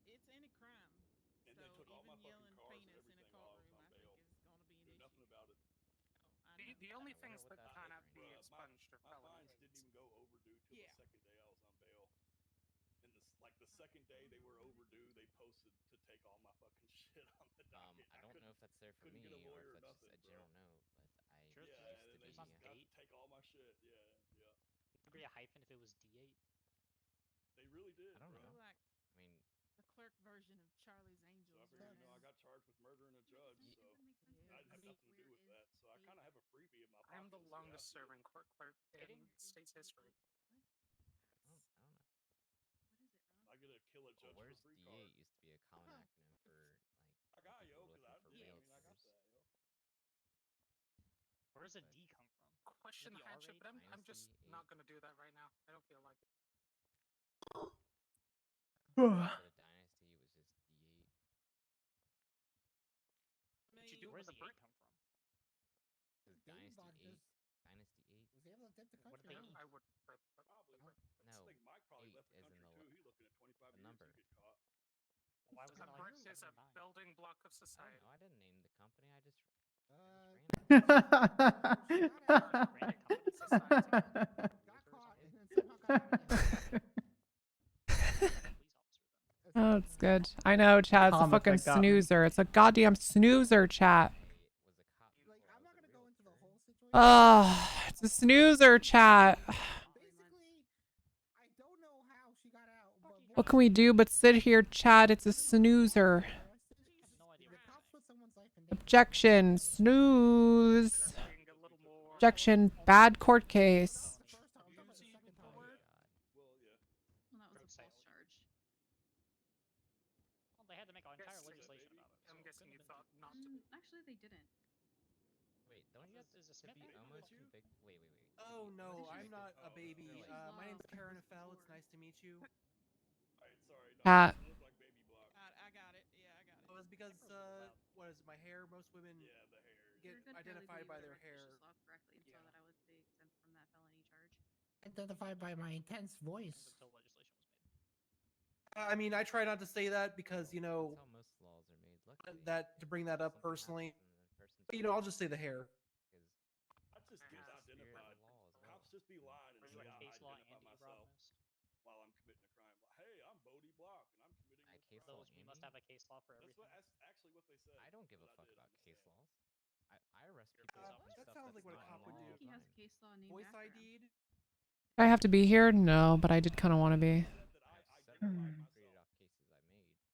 It's any crime. And So they took all even my yelling fucking cars and penis in a everything while I was courtroom, on I think, bail. is going to be an Do issue. nothing about it. The only things that kind of have to be expunged are My felonies. fines didn't even go overdue till the second day I was on bail. And the second day they were overdue, they posted to take all my fucking shit on the docket. I don't know if that's there for me couldn't get a or lawyer if or that's just nothing, a bro. general note, but Yeah, and then they just got to take all my shit. Yeah. Could be a hyphen if it was D8. They really did, I don't bro. know. Like I mean, the clerk version of Charlie's Angels. So I figured, I got charged with murdering a judge, so I had nothing to do with that. So I kind of have a freebie in my pocket. I'm the longest serving court clerk in state's history. I don't know. I get to kill a judge Well, where's for free D8 card. used to be a common acronym for I got yo, people because looking for I bail got that, orders. yo. Where does a D come from? Question the Maybe hardship, R8? but I'm just Dynasty not gonna do that right now. I don't feel like it. Instead of Dynasty, it was just D8. What you do Where's with the the 8 come from? Because Game Dynasty bot 8. Dynasty 8. was able to dip the What did country. they eat? I would Probably. No, I think Mike probably 8 left the is in country the too. He looking at 25 the years. number. He get caught. Why was it A not brick like is a 79? building block of I don't society. know. I didn't name the company. I just ran it. Granite company. Got caught and then somehow got out again. Oh, it's good. I know, Chad. It's a Comment fucking that got me. snoozer. It's a goddamn snoozer, chat. Was a cop Like, before I I'm was not a gonna go realtor. into the whole situation. It's a snoozer, chat. Basically, I don't know how she got out, but What can we do but sit here, chat? It's a snoozer. the cops put someone's life in danger. Objection. Snooze. Being a little more. Objection. Bad court case. The first time, I'm talking about the second time. Well, yeah. Well, that was a false charge. Well, they had to make an entire Yes, legislation about it. I'm so it guessing you couldn't have thought been not to be. Actually, they didn't. Wait, don't you have Is a to Smith be baby almost with too you? big? Wait. Oh no, What I'm did you not do? a baby. Really? My name's Wow. Karen Affel. It's nice to meet you. Alright, sorry. No, Cat. it looked like baby block. I got it. Yeah, I got it. Oh, it's because what is it, my hair? Most women Yeah, the hair. get You're a good identified by their paralegal that read hair. Fisher's Law correctly and saw that I would be exempt from that felony charge. Identified by my intense voice. until legislation was made. I mean, I try not to say that because That's how most laws are made. Luckily, that to bring that up something personally. happens and the person's But, I'll just say the hair. because I just get that's the spirit identified. of the law as well. Cops just be lying and Where's say like I case law identify Andy myself Robinist? while I'm committing a crime. Like, hey, I'm Bodie Block and I'm committing I this case crime. law Which you must Andy? have a case law for That's everything. actually what they said. I don't give a that I fuck did on about the case stand. laws. I arrest people for That stuff sounds that's like what a not cop would law. do. He has case law named Voice after him. ID'd. Do I have to be here? No, but I did kind of want to be.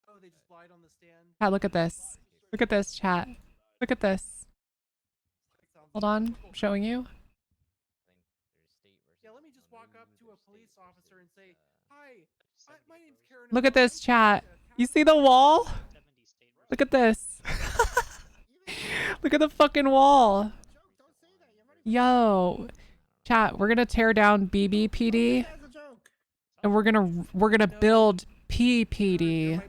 Oh, they just lied on the stand. Chat, look at this. Look at this, chat. Look at this. Hold on, I'm showing you. Yeah, let me just walk up to a police officer and say, "Hi, my name's Karen." Look at this, chat. You see the wall? Look at this. Look at the fucking wall. Yo, chat, we're gonna tear down BBPD, and we're gonna build PPD,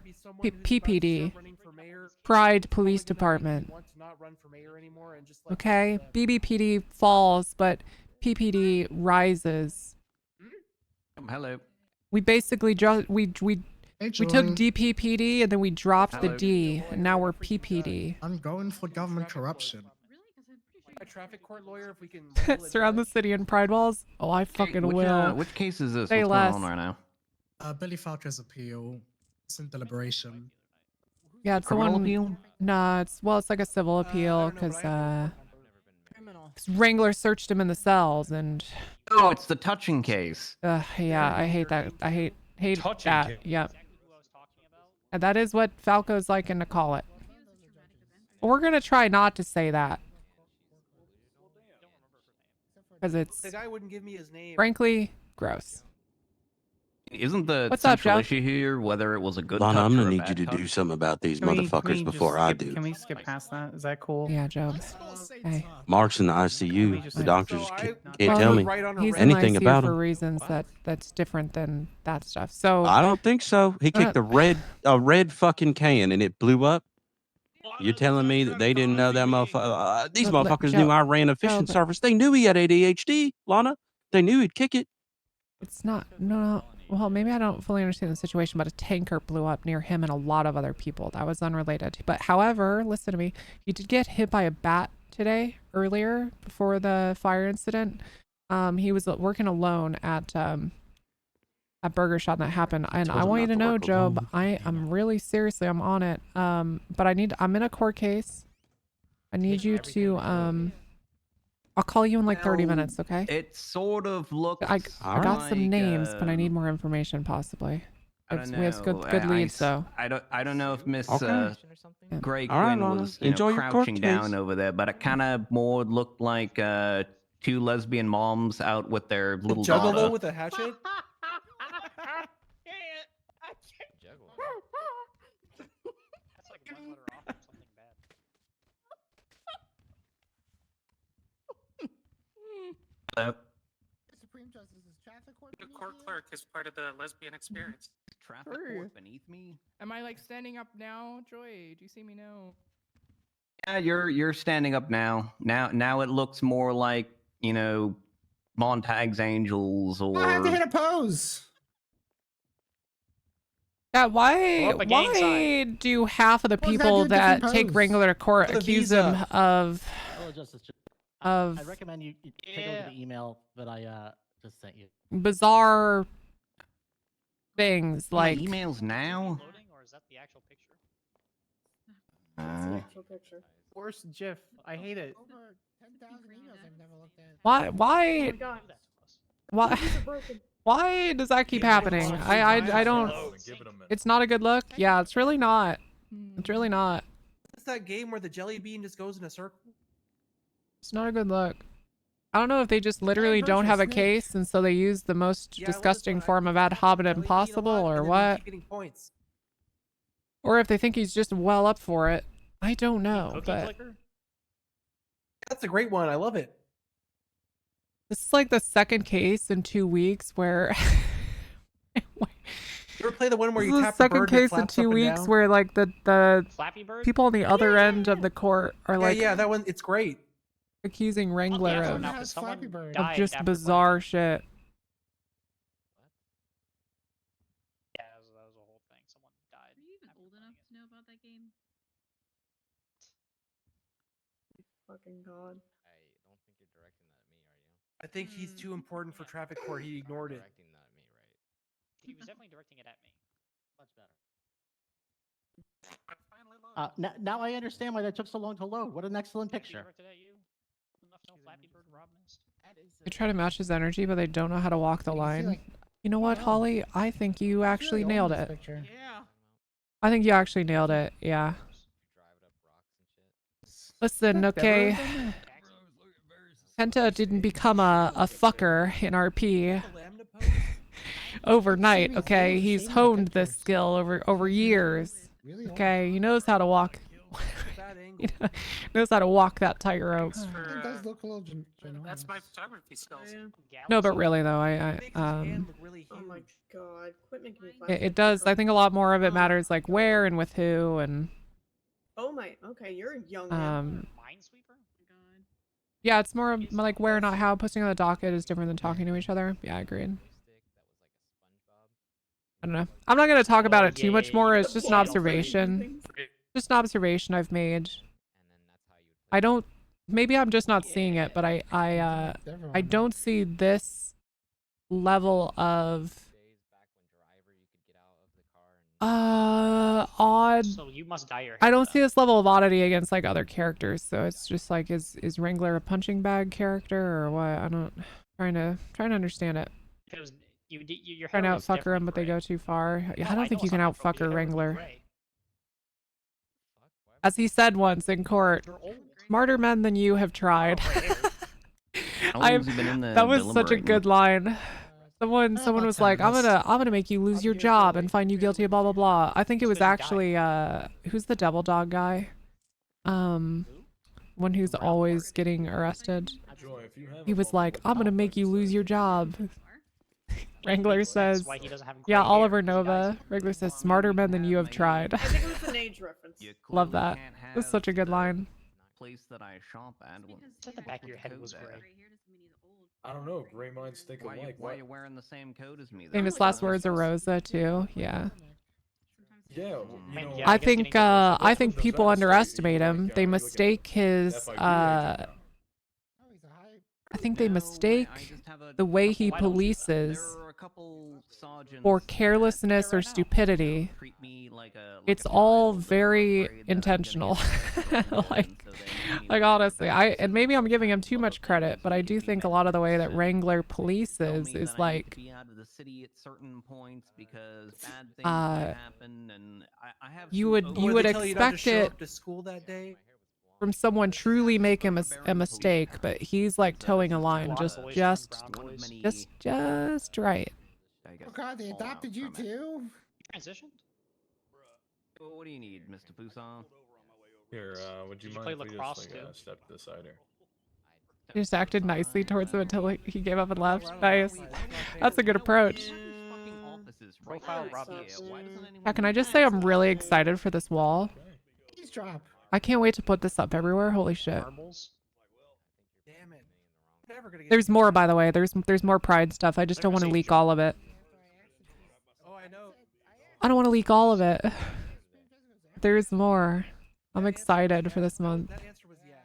PPD, Pride Police Department. Okay, BBPD falls, but PPD rises. Hello. We basically we took DPPD and then we dropped the D, and now we're PPD. I'm going for government corruption. A traffic court lawyer, if we can Surround the city in pride walls. Oh, I fucking will. Which case is this? Say What's less. going on right now? Billy Falco's appeal. It's in deliberation. Yeah, it's Criminal the one. appeal? Nah, it's like a civil appeal because Wrangler searched him in the cells and. Oh, it's the touching case. Yeah, I hate that. I hate Touching that. case. Yep. And that is what Falco's liking to call it. But we're gonna try not to say that because it's The guy wouldn't give me his name. frankly gross. Isn't the What's up, central Joe? issue here whether it was a good Lana, touch I'm or gonna a need bad you to touch? do something about these Can we motherfuckers before I do. Can we skip past that? Is that cool? Yeah, Joe. Hey. Mark's in the ICU. The doctors can't tell me He's anything in the ICU about for him. reasons that's different than that stuff. So I don't think so. He kicked a red fucking can and it blew up. You're telling me that they didn't know that motherfucker? These motherfuckers knew I ran a fishing but- service. They knew he had ADHD, Lana. They knew he'd kick it. It's not no. Well, maybe I don't fully understand the situation, but a tanker blew up near him and a lot of other people. That was unrelated. But however, listen to me. He did get hit by a bat today, earlier, before the fire incident. He was working alone at Burger Shot that happened. And I want you to know, Job, I'm really seriously, I'm on it. But I'm in a court case. I need you to I'll call you in like 30 minutes, okay? It sort of looks. I got some like, names, but I need more information, possibly. I don't We have good know. leads, though. I don't know if Miss Okay. Gray All right, Quinn Lana. was Enjoy your court crouching down case. over there, but it kind of more looked like two lesbian moms out with their little Juggalo daughter. with a hatchet. That's like one letter off from something bad. Hello? Supreme Justice's traffic court. The court clerk is part of the lesbian experience. Traffic court beneath me. Am I like standing up now, Joy? Do you see me now? Yeah, you're standing up now. Now it looks more like Montag's Angels or. I have to hit a pose. Yeah, Go why up a gang sign. do half of the Well, people do a different that take pose. Wrangler to court For the accuse him visa. of Hello, Justice. of I recommend you take a look at the email that I just sent you. bizarre things My like emails now? Loading, or is that the actual picture? Worst GIF. I hate it. Over 10,000 emails I've never looked at. why why does that keep happening? I don't. It's not a good look. Yeah, it's really not. It's really not. It's that game where the jelly bean just goes in a circle. It's not a good look. I don't know if they just literally don't have a case, and so they use the most Yeah, well, that's disgusting what I- form of ad hominem Jelly bean a possible, lot, or and then they what. keep getting points. Or if they think he's just well up for it. I don't know, Cookie but clicker? That's a great one. I love it. this is like the second case in 2 weeks where You ever play the one where this you is the tap the second bird and it case in flaps 2 up and weeks down? where like the Flappy Bird? people on the other end of the court are like yeah, that one. It's great. accusing Wrangler Yeah, of, now, 'cause someone Flappy Bird. of died just after bizarre playing shit. it. Yeah, that was a whole thing. Someone died. Are you even old enough to know about that game? Fucking god. I don't think you're directing that at me, are you? I think he's too important for traffic court. He ignored it. Directing that at me, right? He was definitely directing it at me. Much better. I finally Now I understand why that took so long to load. What an excellent picture. They try to match his energy, but they don't know how to walk the line. You know what, Holly? I think you actually nailed it. Yeah. I think you actually nailed it. Yeah. Listen, okay. Penta didn't become a fucker in RP overnight, okay? He's honed this skill over years. Okay, he knows how to walk. He knows how to walk that tightrope. It does look a little That's my photography skills. No, but really though, I Oh my god, quit making me flash. it does. I think a lot more of it matters like where and with who and Oh my, okay, you're a young man. Minesweeper? yeah, it's more of, like where not how. Posting on the docket is different than talking to each other. Yeah, I agreed. I don't know. I'm not gonna talk about it too much more. It's just an observation. Just an observation I've made. I don't. Maybe I'm just not seeing it, but I don't see this level of odd. So you must dye your hair. I don't see this level of oddity against like other characters, so it's just like is Wrangler a punching bag character or what? I don't trying to understand it. Because your Trying hair to was outfucker him, different but they gray. go too far. Yeah, No, I don't I think know you it's can not my fault, outfucker but your hair was Wrangler. gray. As he said once in court, smarter men than you have tried. How long has he been in the That was such a deliberating? good line. Someone was like, I'm gonna make you lose your job and find you guilty of blah blah blah. I think it was actually who's the devil dog guy? One who's always getting arrested. He was like, I'm gonna make you lose your job. Wrangler says, why he doesn't have yeah, gray hair, Oliver 'cause he dyes Nova. Wrangler says, smarter men than you have tried. I think it was an age reference. Love that. That's such a good line. Place that I shop at. At the back of your head was gray. I don't know. Gray minds think alike. Why are you wearing the same coat as me? then? Famous last words are Rosa too. Yeah. Yeah, you know, I think people underestimate him. They mistake his I think they mistake the way he polices for carelessness or stupidity. It's all very intentional. like honestly, and maybe I'm giving him too much credit, but I do think a lot of the way that Wrangler polices is like you would expect it to school that day. from someone truly making a mistake, but he's like towing a line just right. Oh god, they adopted you too? Transitioned? What do you need, Mr. Poussin? Here, would you Did you mind play if we lacrosse just like, too? step to the side here? He just acted nicely towards him until he gave up and left. Nice. That's a good approach. Profile Robbie. Yeah, can I just say I'm really excited for this wall? Eavesdrop. I can't wait to put this up everywhere. Holy shit. Marbles? Damn it. Never gonna get There's more, by the way. There's more Pride stuff. I just don't want to leak all of it. Oh, I know. I don't want to leak all of it. There's more. I'm excited for this month. That answer was yes.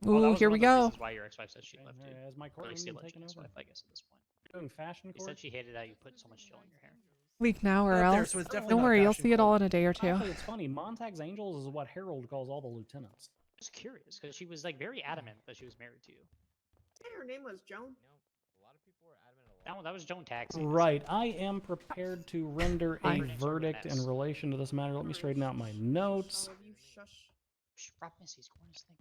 Ooh, here we go. Why your ex-wife said she left you. Has my court Really been stealing taken Jane's over? wife, I guess, at this point. Doing fashion He court? said she hated how you put so much gel in your hair. Leak now or Up there, else. so it's definitely Don't not worry, you'll fashion see it all in a day or two. Actually, it's funny. Montag's Angels is what Harold calls all the lieutenants. Just curious, because she was like very adamant that she was married to you. Her name was Joan. That was Joan Taxi. Right. I am prepared to render a Fine. verdict in relation to this matter. Let me straighten out my notes. Oh, you shush. Shh, Rob Missy's corniest thing.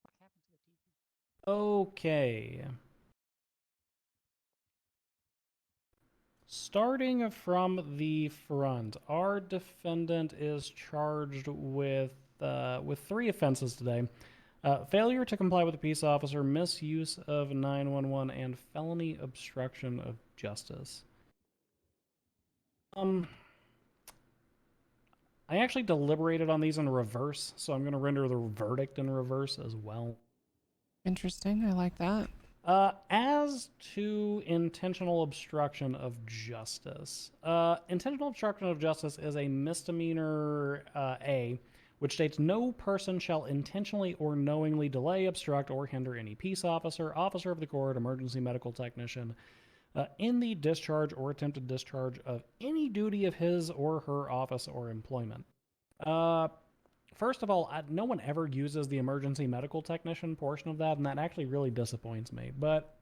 What happened to the TV? Okay. Starting from the front, our defendant is charged with 3 offenses today. Failure to comply with a peace officer, misuse of 911, and felony obstruction of justice. I actually deliberated on these in reverse, so I'm going to render the verdict in reverse as well. Interesting. I like that. As to intentional obstruction of justice, intentional obstruction of justice is a misdemeanor A, which states no person shall intentionally or knowingly delay, obstruct, or hinder any peace officer, officer of the court, emergency medical technician, in the discharge or attempted discharge of any duty of his or her office or employment. First of all, no one ever uses the emergency medical technician portion of that, and that actually really disappoints me. But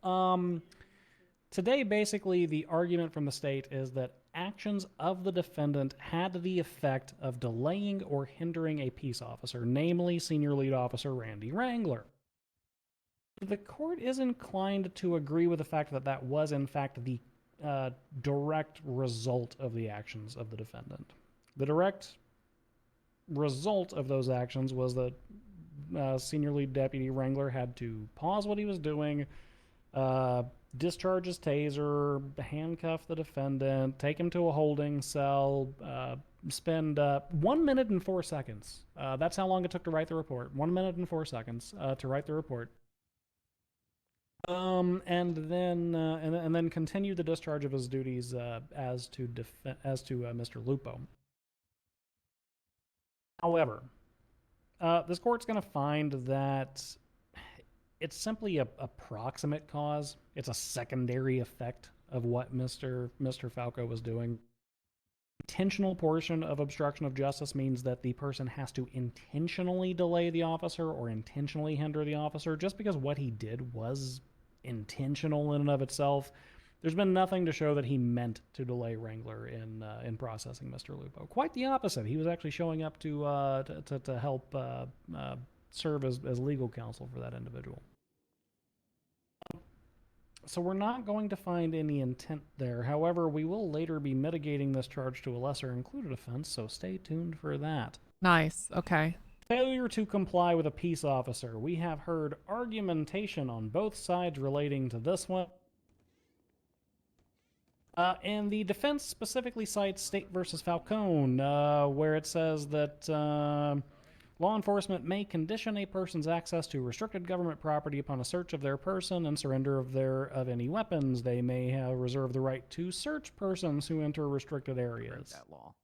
today, basically, the argument from the state is that actions of the defendant had the effect of delaying or hindering a peace officer, namely Senior Lead Officer Randy Wrangler. The court is inclined to agree with the fact that that was, in fact, the direct result of the actions of the defendant. The direct result of those actions was that Senior Lead Deputy Wrangler had to pause what he was doing, discharge his taser, handcuff the defendant, take him to a holding cell, spend 1 minute and 4 seconds. That's how long it took to write the report. 1 minute and 4 seconds to write the report. And then continue the discharge of his duties as to Mr. Lupo. However, this court's going to find that it's simply a proximate cause. It's a secondary effect of what Mr. Falco was doing. Intentional portion of obstruction of justice means that the person has to intentionally delay the officer or intentionally hinder the officer. Just because what he did was intentional in and of itself, there's been nothing to show that he meant to delay Wrangler in processing Mr. Lupo. Quite the opposite. He was actually showing up to help serve as legal counsel for that individual. So we're not going to find any intent there. However, we will later be mitigating this charge to a lesser included offense, so stay tuned for that. Nice. Okay. Failure to comply with a peace officer. We have heard argumentation on both sides relating to this one. And the defense specifically cites State versus Falcone, where it says that law enforcement may condition a person's access to restricted government property upon a search of their person and surrender of any weapons. They may have reserved the right to search persons who enter restricted areas. That law.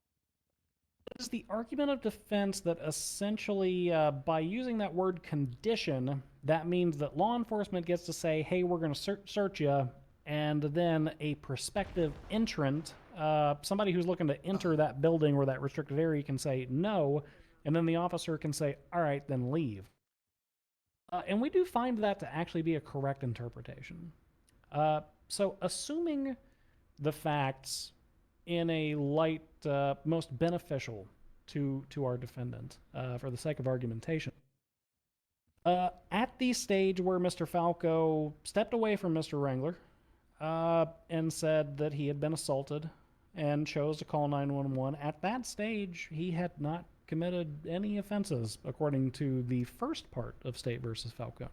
It is the argument of defense that essentially, by using that word condition, that means that law enforcement gets to say, hey, we're going to search you, and then a prospective entrant, somebody who's looking to enter that building or that restricted area, can say no, and then the officer can say, all right, then leave. And we do find that to actually be a correct interpretation. So assuming the facts in a light most beneficial to our defendant, for the sake of argumentation, at the stage where Mr. Falco stepped away from Mr. Wrangler and said that he had been assaulted and chose to call 911, at that stage he had not committed any offenses according to the first part of State versus Falcone.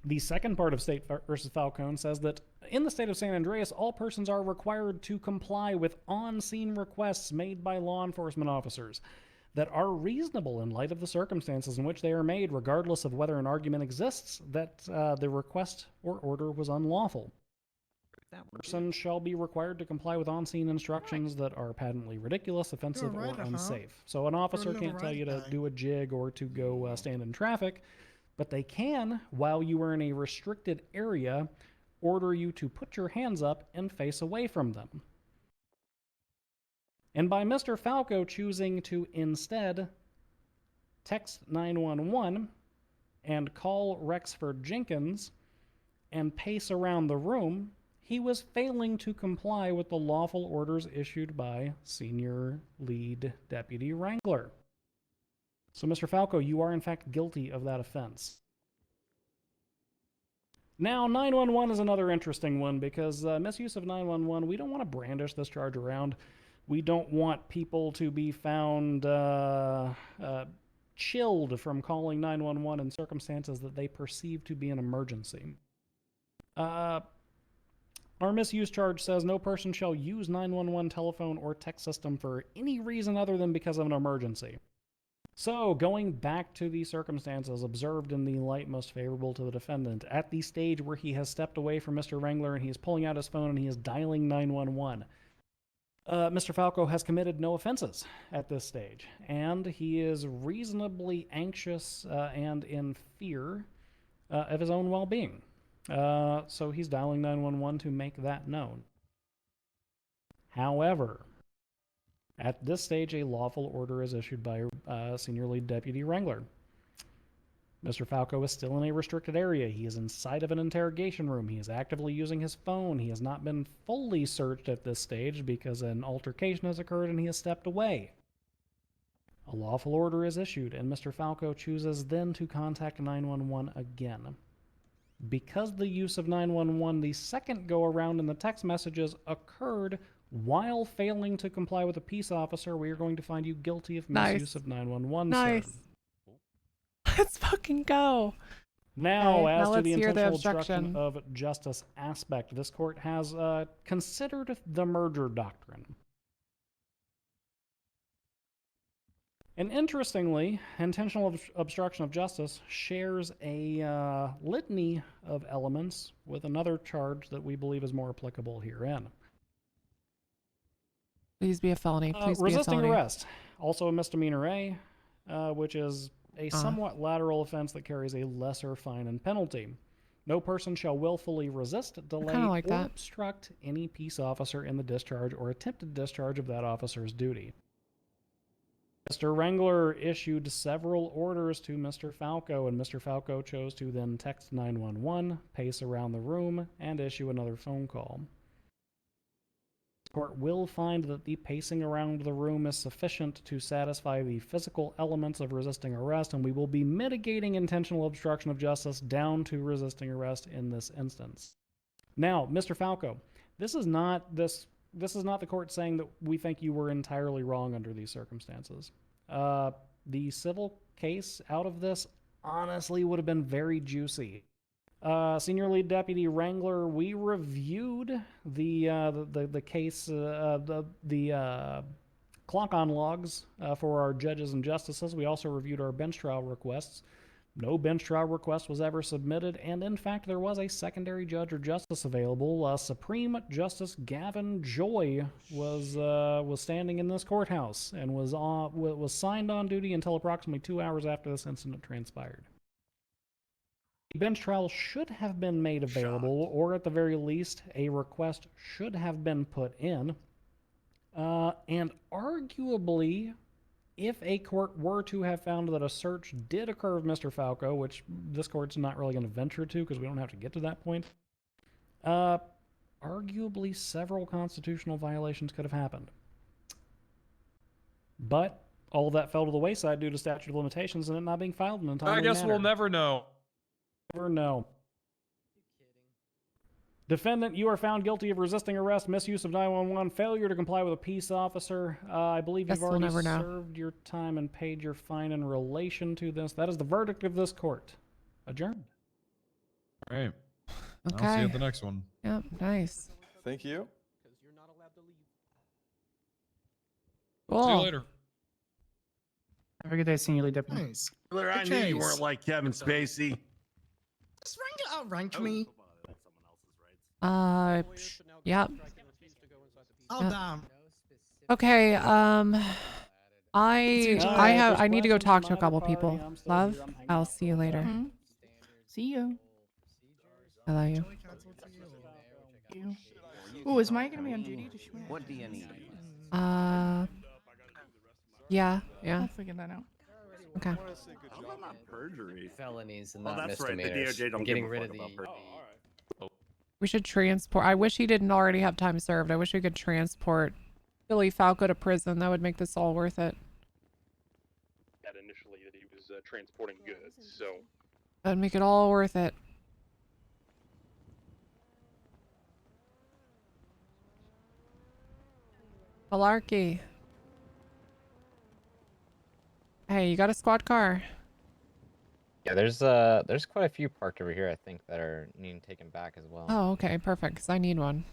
The second part of State versus Falcone says that in the state of San Andreas, all persons are required to comply with on-scene requests made by law enforcement officers that are reasonable in light of the circumstances in which they are made, regardless of whether an argument exists that the request or order was unlawful. Person shall be required to comply with on-scene instructions that are patently ridiculous, offensive, or unsafe. So an officer can't tell you to do a jig or to go stand in traffic, but they can, while you are in a restricted area, order you to put your hands up and face away from them. And by Mr. Falco choosing to instead text 911 and call Rexford Jenkins and pace around the room, he was failing to comply with the lawful orders issued by Senior Lead Deputy Wrangler. So, Mr. Falco, you are in fact guilty of that offense. Now, 911 is another interesting one because misuse of 911, we don't want to brandish this charge around. We don't want people to be found chilled from calling 911 in circumstances that they perceive to be an emergency. Our misuse charge says no person shall use 911 telephone or text system for any reason other than because of an emergency. So, going back to the circumstances observed in the light most favorable to the defendant, at the stage where he has stepped away from Mr. Wrangler and he is pulling out his phone and he is dialing 911, Mr. Falco has committed no offenses at this stage, and he is reasonably anxious and in fear of his own well-being. So he's dialing 911 to make that known. However, at this stage, a lawful order is issued by Senior Lead Deputy Wrangler. Mr. Falco is still in a restricted area. He is inside of an interrogation room. He is actively using his phone. He has not been fully searched at this stage because an altercation has occurred and he has stepped away. A lawful order is issued, and Mr. Falco chooses then to contact 911 again. Because the use of 911 the second go-around in the text messages occurred while failing to comply with a peace officer, we are going to find you guilty of misuse of 911, Nice. sir. Let's fucking go. Now, Okay, as now to let's the hear the intentional obstruction obstruction. of justice aspect, this court has considered the merger doctrine. And interestingly, intentional obstruction of justice shares a litany of elements with another charge that we believe is more applicable herein. Please be a felony. Please be a Resisting felony. arrest, also a misdemeanor A, which is a somewhat lateral offense that carries a lesser fine and penalty. No person shall willfully resist, delay, like or that. obstruct any peace officer in the discharge or attempted discharge of that officer's duty. Mr. Wrangler issued several orders to Mr. Falco, and Mr. Falco chose to then text 911, pace around the room, and issue another phone call. The court will find that the pacing around the room is sufficient to satisfy the physical elements of resisting arrest, and we will be mitigating intentional obstruction of justice down to resisting arrest in this instance. Now, Mr. Falco, this is not the court saying that we think you were entirely wrong under these circumstances. The civil case out of this honestly would have been very juicy. Senior Lead Deputy Wrangler, we reviewed the case, the clock-on logs for our judges and justices. We also reviewed our bench trial requests. No bench trial request was ever submitted, and in fact, there was a secondary judge or justice available. Supreme Justice Gavin Joy was standing in this courthouse and was signed on duty until approximately 2 hours after this incident transpired. The bench trial should have been made available, or at the very least, a request should have been put in. And arguably, if a court were to have found that a search did occur of Mr. Falco, which this court's not really going to venture to because we don't have to get to that point, arguably several constitutional violations could have happened. But all of that fell to the wayside due to statute of limitations and it not being filed in a timely manner. I guess we'll never know. Never know. Defendant, you are found guilty of resisting arrest, misuse of 911, failure to comply with a peace officer. I believe Guess you've we'll already never know. served your time and paid your fine in relation to this. That is the verdict of this court. Adjourned. All right. I'll see Okay. you at the next one. Yep, nice. Thank you. Cool. See you later. Have a good day, Senior Lead Deputy. Nice. I knew you weren't like Kevin Spacey. Does Wrangler outrank me? Yep. Oh, Yep. damn. Okay, I need to go talk to a couple people. Love, I'll see you later. See you. I love you. Oh, is Maya gonna be on duty? Does she want What do you need? Yeah. I'll figure that out. Okay. How about not perjury? Felonies and Oh, not that's right. The misdemeanors. DOJ don't Getting give a rid fuck of about the. perjury. We should transport. I wish he didn't already have time served. I wish we could transport Billy Falco to prison. That would make this all worth it. That initially that he was transporting goods, so. That'd make it all worth it. Malarkey. Hey, you got a squad car? Yeah, there's quite a few parked over here, I think, that are needing taken back as well. Oh, okay, perfect, because I need one.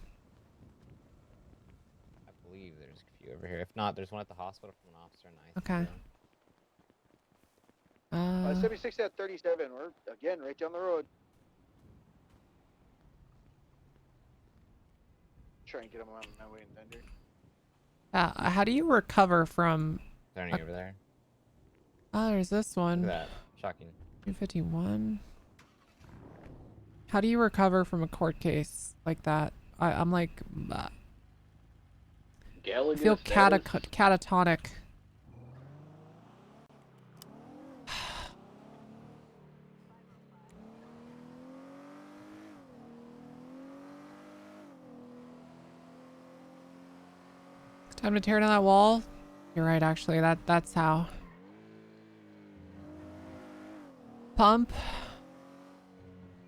I believe there's a few over here. If not, there's one at the hospital from an officer in Okay. 76 at 37. We're again right down the road. Try and get him on my way in Thunder. How do you recover from... Turning over there. Oh, there's this one. Look at that. Shocking. 251. How do you recover from a court case like that? I'm like... I feel catatonic. Time to tear down that wall? You're right, actually. That's how. Pump.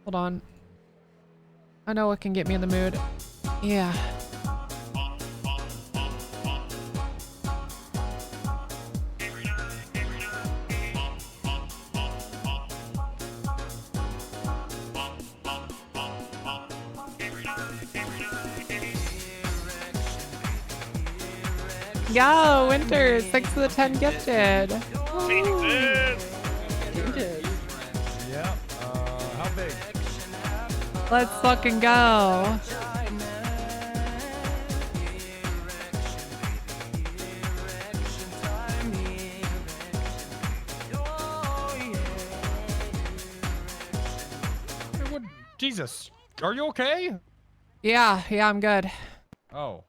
Hold on. I know what can get me in the mood. Yeah. Yo, Winters, 6 of the 10 gifted. Yeah. How big? Let's fucking go. What? Jesus. Are you okay? Yeah, I'm good. Oh.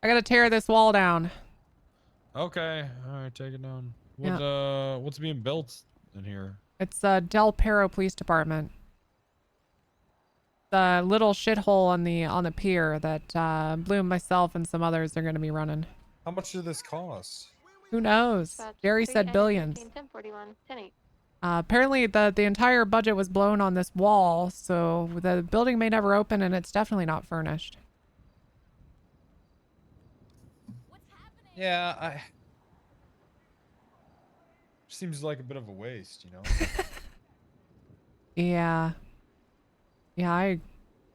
I gotta tear this wall down. Okay. All right, take it down. What what's being built in here? It's Del Perro Police Department. The little shithole on the pier that Bloom, myself, and some others are gonna be running. How much did this cost? Who knows? Jerry said billions. Apparently the entire budget was blown on this wall, so the building may never open, and it's definitely not furnished. Yeah, seems like a bit of a waste, you know. Yeah. Yeah,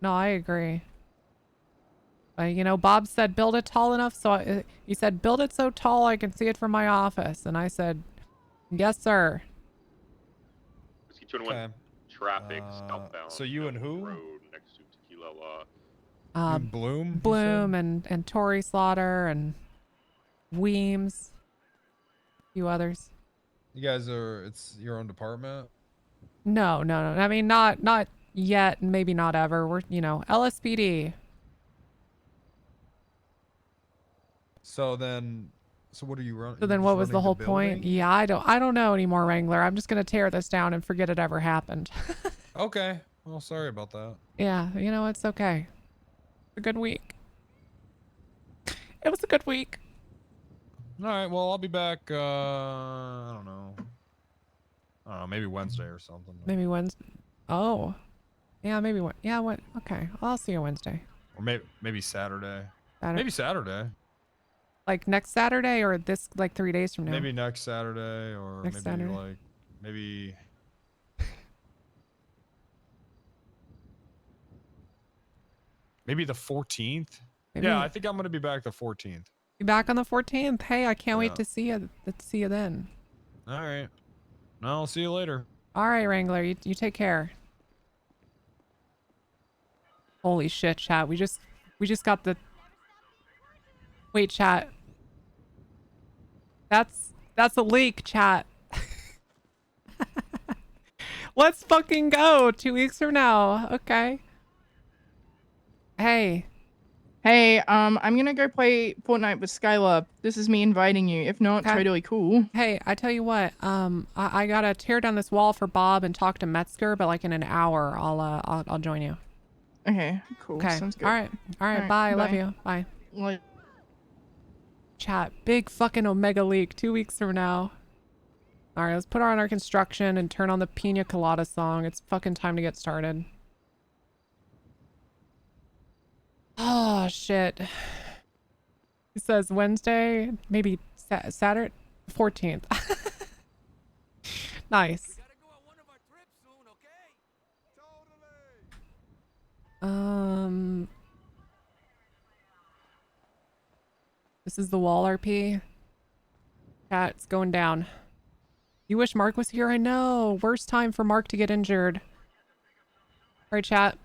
I agree. But, you know, Bob said build it tall enough, so he said build it so tall I can see it from my office, and I said, yes, sir. Okay. Traffic southbound. So you and who? Road next to Tequila Law. You and Bloom? you Bloom said? and Tori Slaughter and Weems, a few others. You guys it's your own department? No. I mean, not yet, and maybe not ever. We're, you know, LSPD. So what are you running? So then what was the whole point? Yeah, I don't know anymore, Wrangler. I'm just gonna tear this down and forget it ever happened. Okay. Well, sorry about that. Yeah, you know, it's okay. It's a good week. It was a good week. All right. Well, I'll be back. I don't know, maybe Wednesday or something. Maybe Wednesday. Oh, yeah, maybe what? Yeah, what? Okay, I'll see you Wednesday. Or maybe Saturday. Saturday. Maybe Saturday. Like next Saturday, or this like 3 days from now? Maybe next Saturday, or Next maybe Saturday. like maybe. Maybe the 14th. Maybe. Yeah, I think I'm gonna be back the 14th. You back on the 14th? Hey, I can't Yeah. wait to see you. Let's see you then. All right. No, I'll see you later. All right, Wrangler. You take care. Holy shit, chat. We just got the. Wait, chat. That's a leak, chat. Let's fucking go. 2 weeks from now. Okay. Hey. Hey, I'm gonna go play Fortnite with Skylar. This is me inviting you. If not, Okay. totally cool. Hey, I tell you what. I gotta tear down this wall for Bob and talk to Metzger, but like in an hour, I'll join you. Okay, cool. Okay. Sounds good. All right. Bye. Love you. Bye. Like, Chat. Big fucking Omega leak. 2 weeks from now. All right. Let's put on our construction and turn on the Pina Colada song. It's fucking time to get started. Oh shit. He says Wednesday, maybe Saturday, 14th. Nice. This is the wall RP. Chat, it's going down. You wish Mark was here? I know. Worst time for Mark to get injured. All right, chat.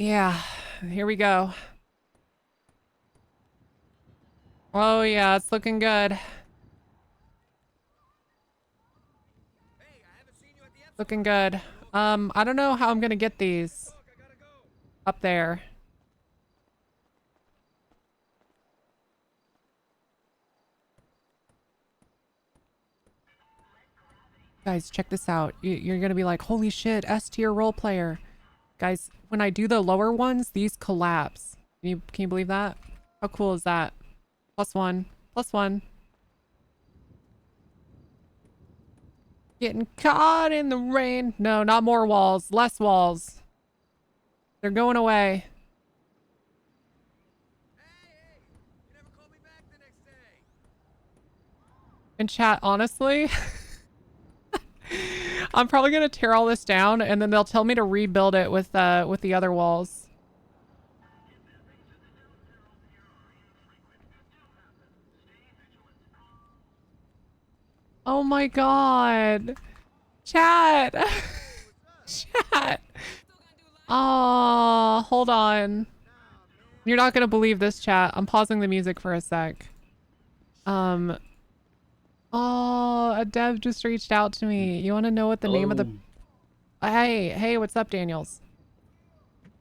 Yeah, here we go. Oh yeah, it's looking good. Looking good. I don't know how I'm gonna get these up there. Guys, check this out. You're gonna be like, holy shit, S tier role player. Guys, when I do the lower ones, these collapse. Can you believe that? How cool is that? +1. +1. Getting caught in the rain. No, not more walls. Less walls. They're going away. In chat, honestly, I'm probably gonna tear all this down and then they'll tell me to rebuild it with the other walls. Oh my god. Chat. Chat. Oh, hold on. You're not gonna believe this, chat. I'm pausing the music for a sec. Oh, a dev just reached out to me. You want to know what the name of the... Hey, what's up, Daniels?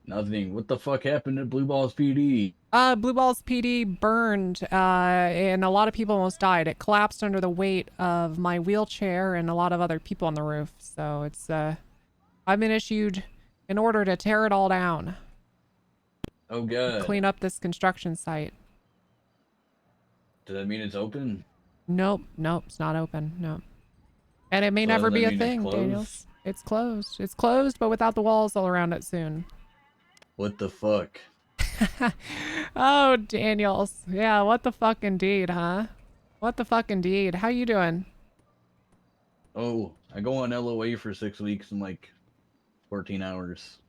Nothing. What the fuck happened to Blue Balls PD? Blue Balls PD burned, and a lot of people almost died. It collapsed under the weight of my wheelchair and a lot of other people on the roof. So it's, I've been issued an order to tear it all down. Oh god. Clean up this construction site. Does that mean it's open? Nope, it's not open, no. And it may So never does that be a mean it's thing, closed? Daniels. It's closed. It's closed, but without the walls all around it soon. What the fuck? Oh, Daniels. Yeah, what the fuck indeed, huh? What the fuck indeed. How you doing? Oh, I go on LOA for 6 weeks in like 14 hours.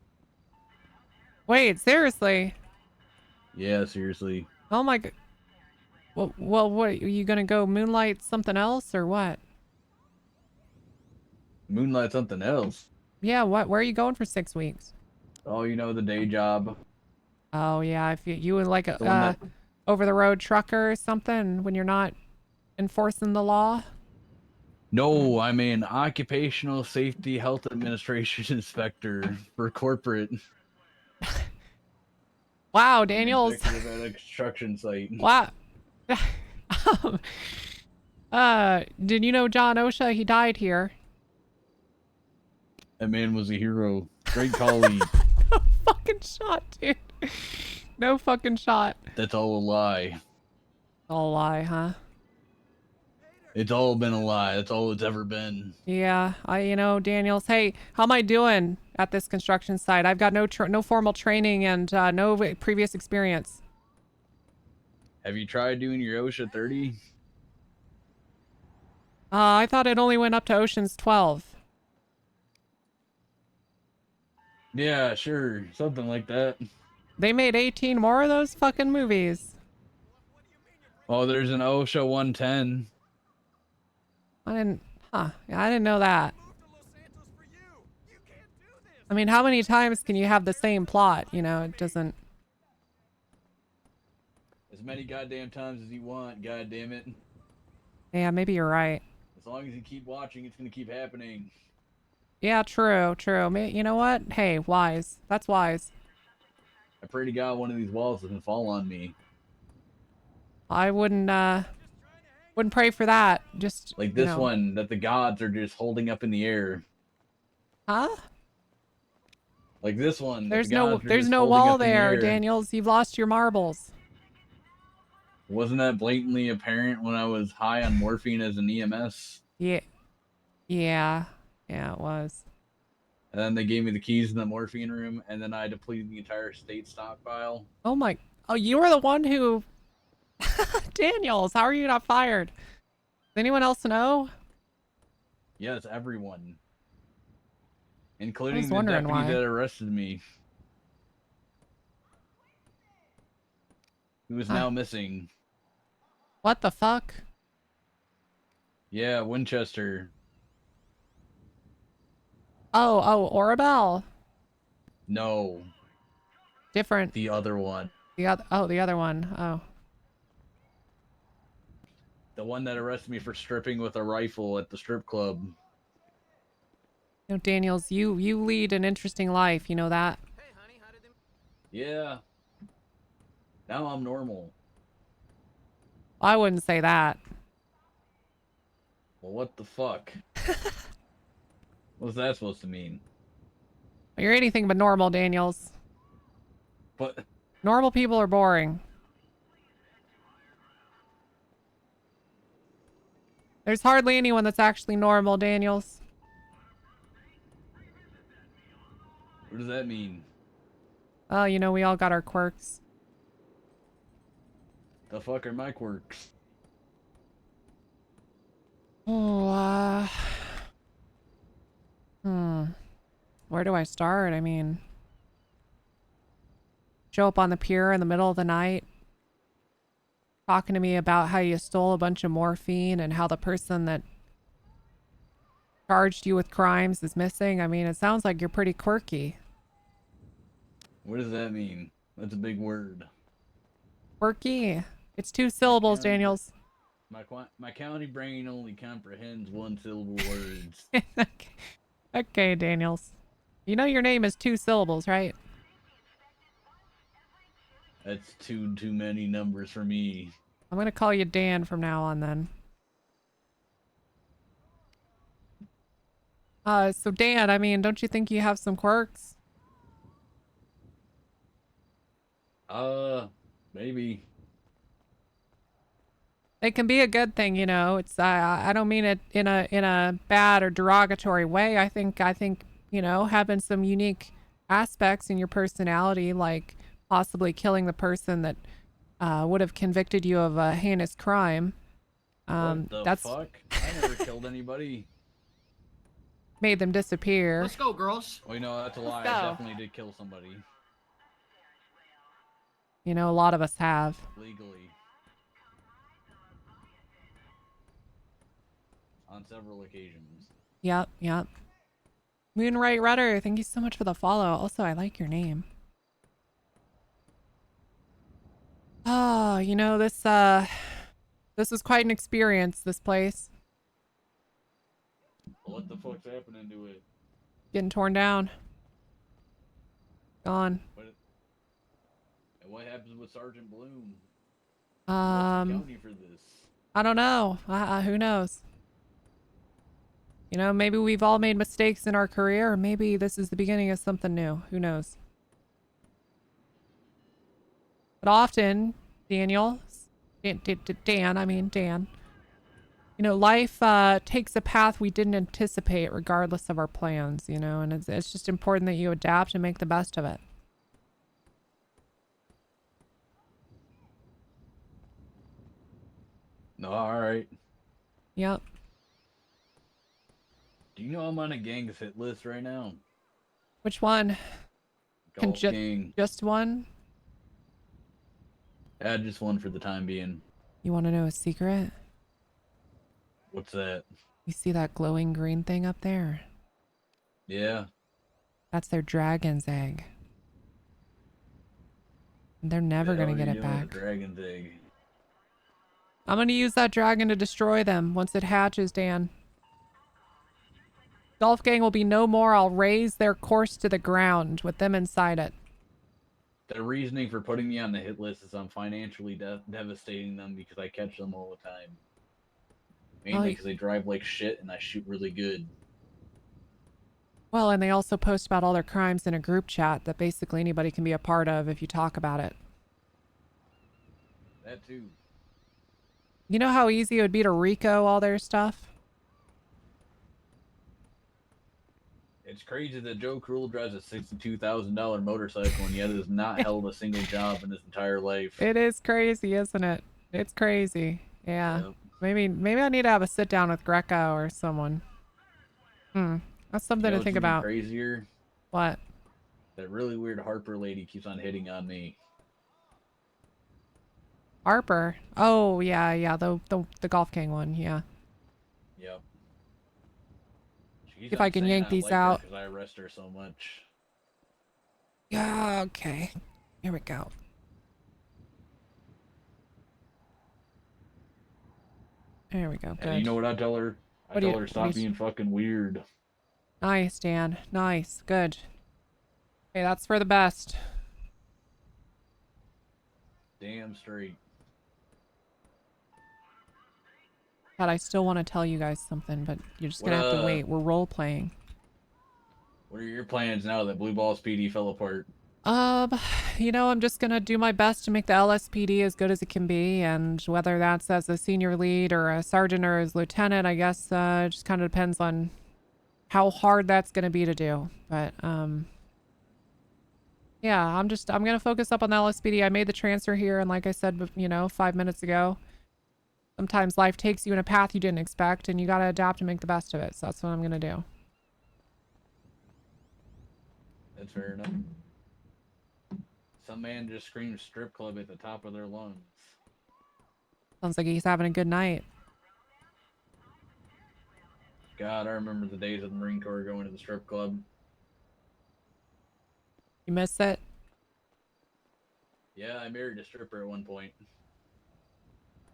Wait, seriously? Yeah, seriously. Oh my god. Well, what, are you gonna go moonlight something else or what? Moonlight something else. Yeah, what? Where are you going for 6 weeks? Oh, you know, the day job. Oh yeah, if you were like The one a over the road trucker or something when you're not enforcing the law. No, I'm an occupational safety health administration inspector for corporate. Wow, I'm an Daniels. executive at a construction site. Wow. Did you know John OSHA? He died here. That man was a hero. Great colleague. No fucking shot, dude. No fucking shot. That's all a lie. All a lie, huh? It's all been a lie. That's all it's ever been. Yeah, Daniels. Hey, how am I doing at this construction site? I've got no formal training and no previous experience. Have you tried doing your OSHA 30? I thought it only went up to Ocean's 12. Yeah, sure. Something like that. They made 18 more of those fucking movies. Oh, there's an OSHA 110. I didn't know that. I mean, how many times can you have the same plot? You know, it doesn't... As many goddamn times as you want, goddamn it. Yeah, maybe you're right. As long as you keep watching, it's gonna keep happening. Yeah, true. You know what? Hey, wise. That's wise. I pray to God one of these walls doesn't fall on me. I wouldn't pray for that. Just like this one that the gods are just holding up in the air. Huh? Like this one. There's no wall there, Daniels. You've lost your marbles. Wasn't that blatantly apparent when I was high on morphine as an EMS? Yeah, it was. And then they gave me the keys in the morphine room, and then I depleted the entire state stockpile. Oh, you were the one who... Daniels, how are you not fired? Does anyone else know? Yes, everyone. Including the wondering deputy why. that arrested me. Who is now missing. What the fuck? Yeah, Winchester. Oh, Orabel. No. Different. The other one. The other one. Oh. The one that arrested me for stripping with a rifle at the strip club. You know, Daniels, you lead an interesting life. You know that? Yeah. Now I'm normal. I wouldn't say that. Well, what the fuck? What's that supposed to mean? You're anything but normal, Daniels. But normal people are boring. There's hardly anyone that's actually normal, Daniels. What does that mean? Oh, you know, we all got our quirks. The fuck are my quirks? Oh, where do I start? I mean, show up on the pier in the middle of the night, talking to me about how you stole a bunch of morphine and how the person that charged you with crimes is missing. I mean, it sounds like you're pretty quirky. What does that mean? That's a big word. Quirky? It's 2 syllables, Daniels. My county brain only comprehends 1-syllable words. Okay, Daniels. You know your name is 2 syllables, right? That's too many numbers for me. I'm gonna call you Dan from now on, then. So Dan, I mean, don't you think you have some quirks? Maybe. It can be a good thing, you know. It's I don't mean it in a bad or derogatory way. I think you know, having some unique aspects in your personality, like possibly killing the person that would have convicted you of a heinous crime. What the That's fuck? I never killed anybody. made them disappear. Let's go, girls. Oh, you know, that's a lie. Let's I go. definitely did kill somebody. You know, a lot of us have. Legally. On several occasions. Yep. Moonright Rudder, thank you so much for the follow. Also, I like your name. Oh, you know, this was quite an experience, this place. What the fuck's happening to it? Getting torn down. Gone. And what happens with Sergeant Bloom? What's the county for this? I don't know. Who knows? You know, maybe we've all made mistakes in our career, or maybe this is the beginning of something new. Who knows? But often, Daniel, Dan, you know, life takes a path we didn't anticipate regardless of our plans, you know, and it's just important that you adapt and make the best of it. No, alright. Yep. Do you know I'm on a gang's hit list right now? Which one? Golf gang. Just one? Yeah, just one for the time being. You want to know a secret? What's that? You see that glowing green thing up there? Yeah. That's their dragon's egg. They're never going to get it back. Dragon's egg. I'm going to use that dragon to destroy them once it hatches, Dan. Golf gang will be no more. I'll raise their course to the ground with them inside it. The reasoning for putting me on the hit list is I'm financially devastating them because I catch them all the time. Mainly because they drive like shit and I shoot really good. Well, and they also post about all their crimes in a group chat that basically anybody can be a part of if you talk about it. That too. You know how easy it would be to RICO all their stuff? It's crazy that Joe Cruel drives a $62,000 motorcycle and yet has not held a single job in his entire life. It is crazy, isn't it? It's crazy. Yeah. Yep. Maybe I need to have a sit down with Greco or someone. That's something to think about. Crazier? What? That really weird Harper lady keeps on hitting on me. Harper? Oh, yeah, the Golf King one, yeah. Yep. If I can yank these out. Because I arrest her so much. Yeah, okay. Here we go. There we go. And Good. you know what I tell her? I tell her stop being fucking weird. Nice, Dan. Nice. Good. Okay, that's for the best. Damn straight. God, I still want to tell you guys something, but you're just gonna have to wait. We're role playing. What are your plans now that Blue Balls PD fell apart? You know, I'm just gonna do my best to make the LSPD as good as it can be, and whether that's as a senior lead or a sergeant or as lieutenant, I guess it just kind of depends on how hard that's gonna be to do. But yeah, I'm gonna focus up on the LSPD. I made the transfer here, and like I said, you know, 5 minutes ago, sometimes life takes you in a path you didn't expect, and you gotta adapt and make the best of it. So that's what I'm gonna do. That's fair enough. Some man just screamed strip club at the top of their lungs. Sounds like he's having a good night. God, I remember the days of the Marine Corps going to the strip club. You miss it? Yeah, I married a stripper at one point.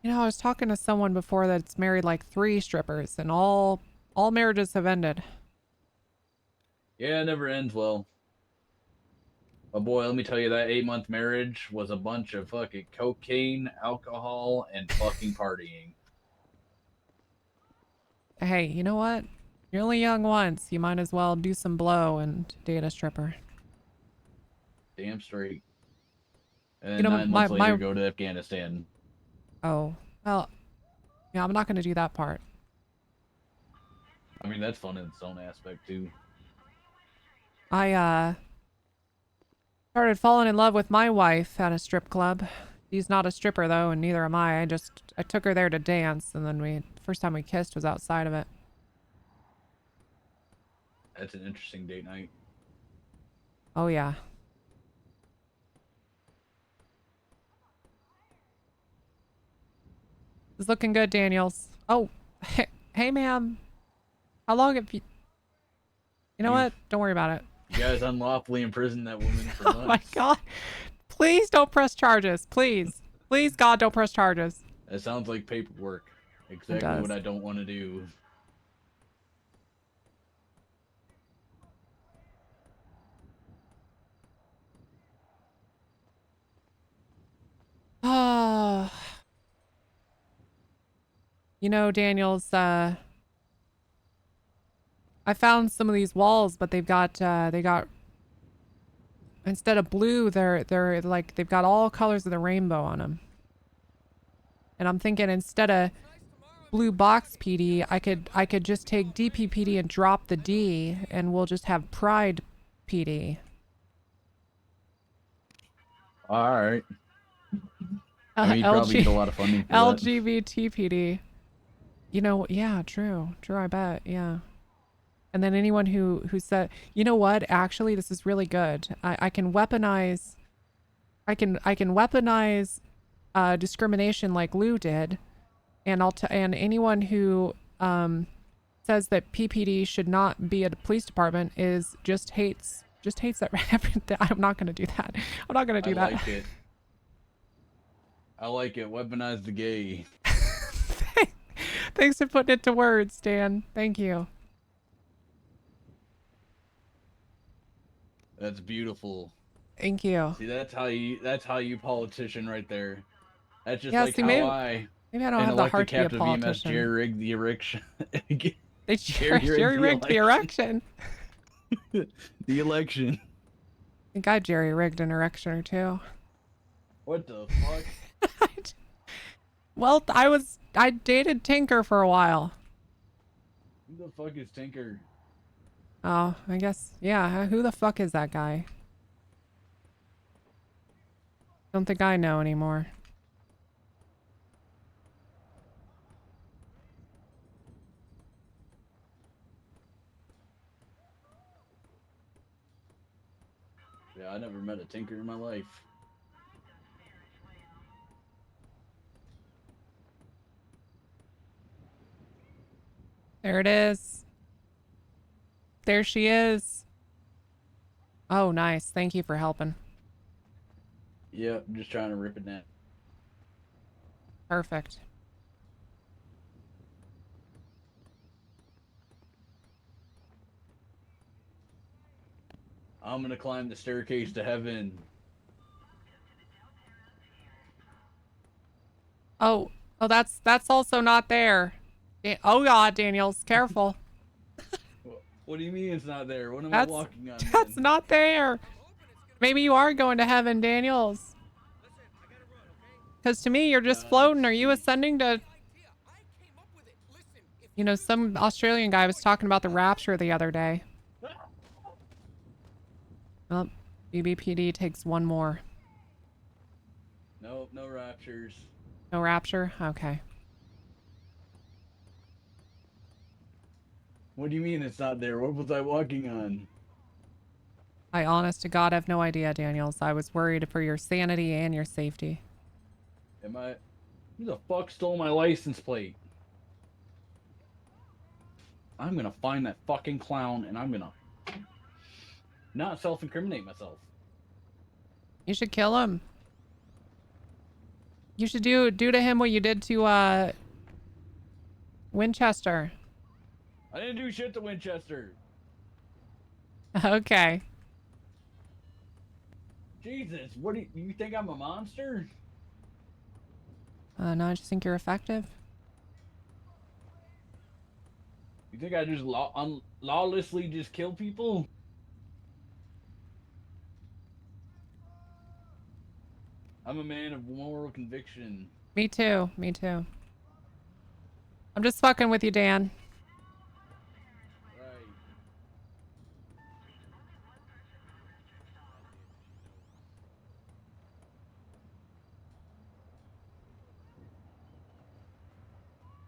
You know, I was talking to someone before that's married like 3 strippers, and all marriages have ended. Yeah, it never ends well. But boy, let me tell you, that 8-month marriage was a bunch of fucking cocaine, alcohol, and fucking partying. Hey, you know what? You're only young once. You might as well do some blow and date a stripper. Damn straight. And You then know, 9 months later, go to Afghanistan. Oh, well, yeah, I'm not going to do that part. I mean, that's fun in its own aspect, too. I, started falling in love with my wife at a strip club. She's not a stripper, though, and neither am I. I took her there to dance, and then first time we kissed was outside of it. That's an interesting date night. Oh, yeah. It's looking good, Daniels. Oh, hey, ma'am. How long have you... You know what? Don't worry about it. You guys unlawfully imprisoned that woman for months. Oh my god. Please don't press charges. Please. Please, God, don't press charges. That sounds like paperwork. Exactly what I don't want to do. Oh. You know, Daniels, I found some of these walls, but they got instead of blue, they're like they've got all colors of the rainbow on them. And I'm thinking instead of blue box PD, I could just take DPPD and drop the D, and we'll just have Pride PD. All right. I mean, you probably get a lot of funding for that. LGBT PD. You know, yeah, true. True, I bet. Yeah. And then anyone who said, you know what, actually, this is really good. I can weaponize discrimination like Lou did, and and anyone who says that PPD should not be a police department just hates that. I'm not going to do that. I'm not going to do that. I like it. I like it. Weaponize the gay. Thanks for putting it to words, Dan. Thank you. That's beautiful. Thank you. See, that's how you politician right there. That's just Yeah, like see, how maybe I don't have the heart to be a captain of EMS politician. jerry-rigged the erection. They jerry-rigged the erection. The election. I think I jerry-rigged an erection or two. What the fuck? Well, I dated Tinker for a while. Who the fuck is Tinker? Oh, I guess, yeah, who the fuck is that guy? Don't think I know anymore. Yeah, I never met a Tinker in my life. There it is. There she is. Oh, nice. Thank you for helping. Yep, I'm just trying to rip it down. Perfect. I'm gonna climb the staircase to heaven. Oh, that's also not there. Oh God, Daniels, careful. What do you mean it's not there? What am I That's walking on? that's then? not there. Maybe you are going to heaven, Daniels. Because to me, you're just floating. Are you ascending to? You know, some Australian guy was talking about the rapture the other day. Well, BBPD takes one more. Nope, no raptures. No rapture? Okay. What do you mean it's not there? What was I walking on? I honest to God have no idea, Daniels. I was worried for your sanity and your safety. Am I? Who the fuck stole my license plate? I'm gonna find that fucking clown and I'm gonna not self-incriminate myself. You should kill him. You should do to him what you did to Winchester. I didn't do shit to Winchester. Okay. Jesus, what do you think I'm a monster? No, I just think you're effective. You think I just lawlessly just kill people? I'm a man of moral conviction. Me too. Me too. I'm just fucking with you, Dan. Right.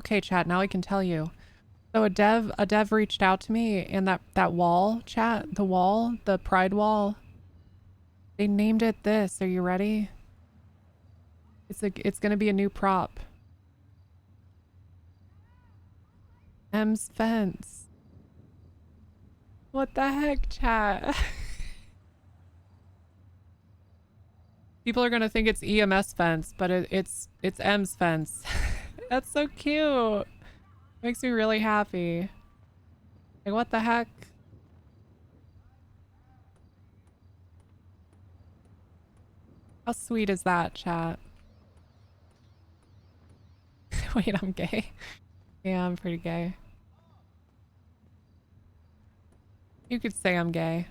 Okay, chat, now I can tell you. So a dev reached out to me, and that wall, chat, the pride wall, they named it this. Are you ready? It's gonna be a new prop. M's fence. What the heck, chat? People are gonna think it's EMS fence, but it's M's fence. That's so cute. Makes me really happy. Like, what the heck? How sweet is that, chat? Wait, I'm gay. Yeah, I'm pretty gay. You could say I'm gay.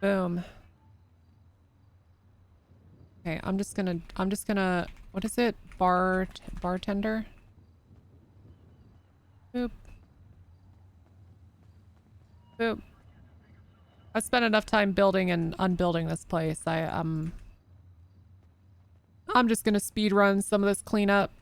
Boom. Okay, I'm just gonna, what is it? Bartender? Boop. Boop. I spent enough time building and unbuilding this place. I'm just gonna speed run some of this cleanup.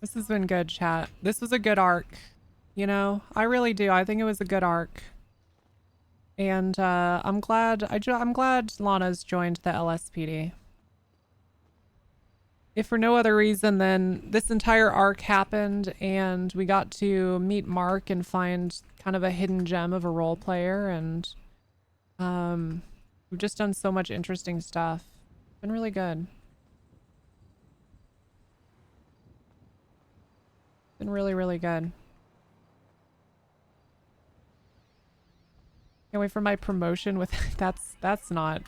This has been good, chat. This was a good arc. You know, I really do. I think it was a good arc. And I'm glad I'm glad Lana's joined the LSPD. If for no other reason than this entire arc happened and we got to meet Mark and find kind of a hidden gem of a role player, and we've just done so much interesting stuff. It's been really good. Been really, really good. Can't wait for my promotion with that's not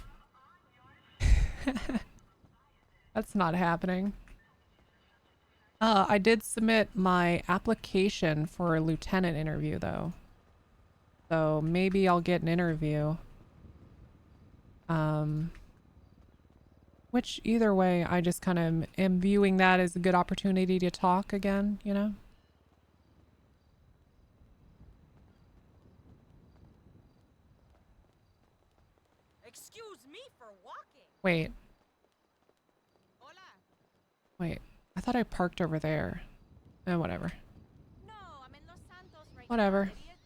that's not happening. I did submit my application for a lieutenant interview though. So maybe I'll get an interview. Which either way, I just kind of am viewing that as a good opportunity to talk again, you know? Excuse me for walking. Wait. Wait. I thought I parked over there. Whatever. No, I'm in Los Santos right Whatever. now, idiot.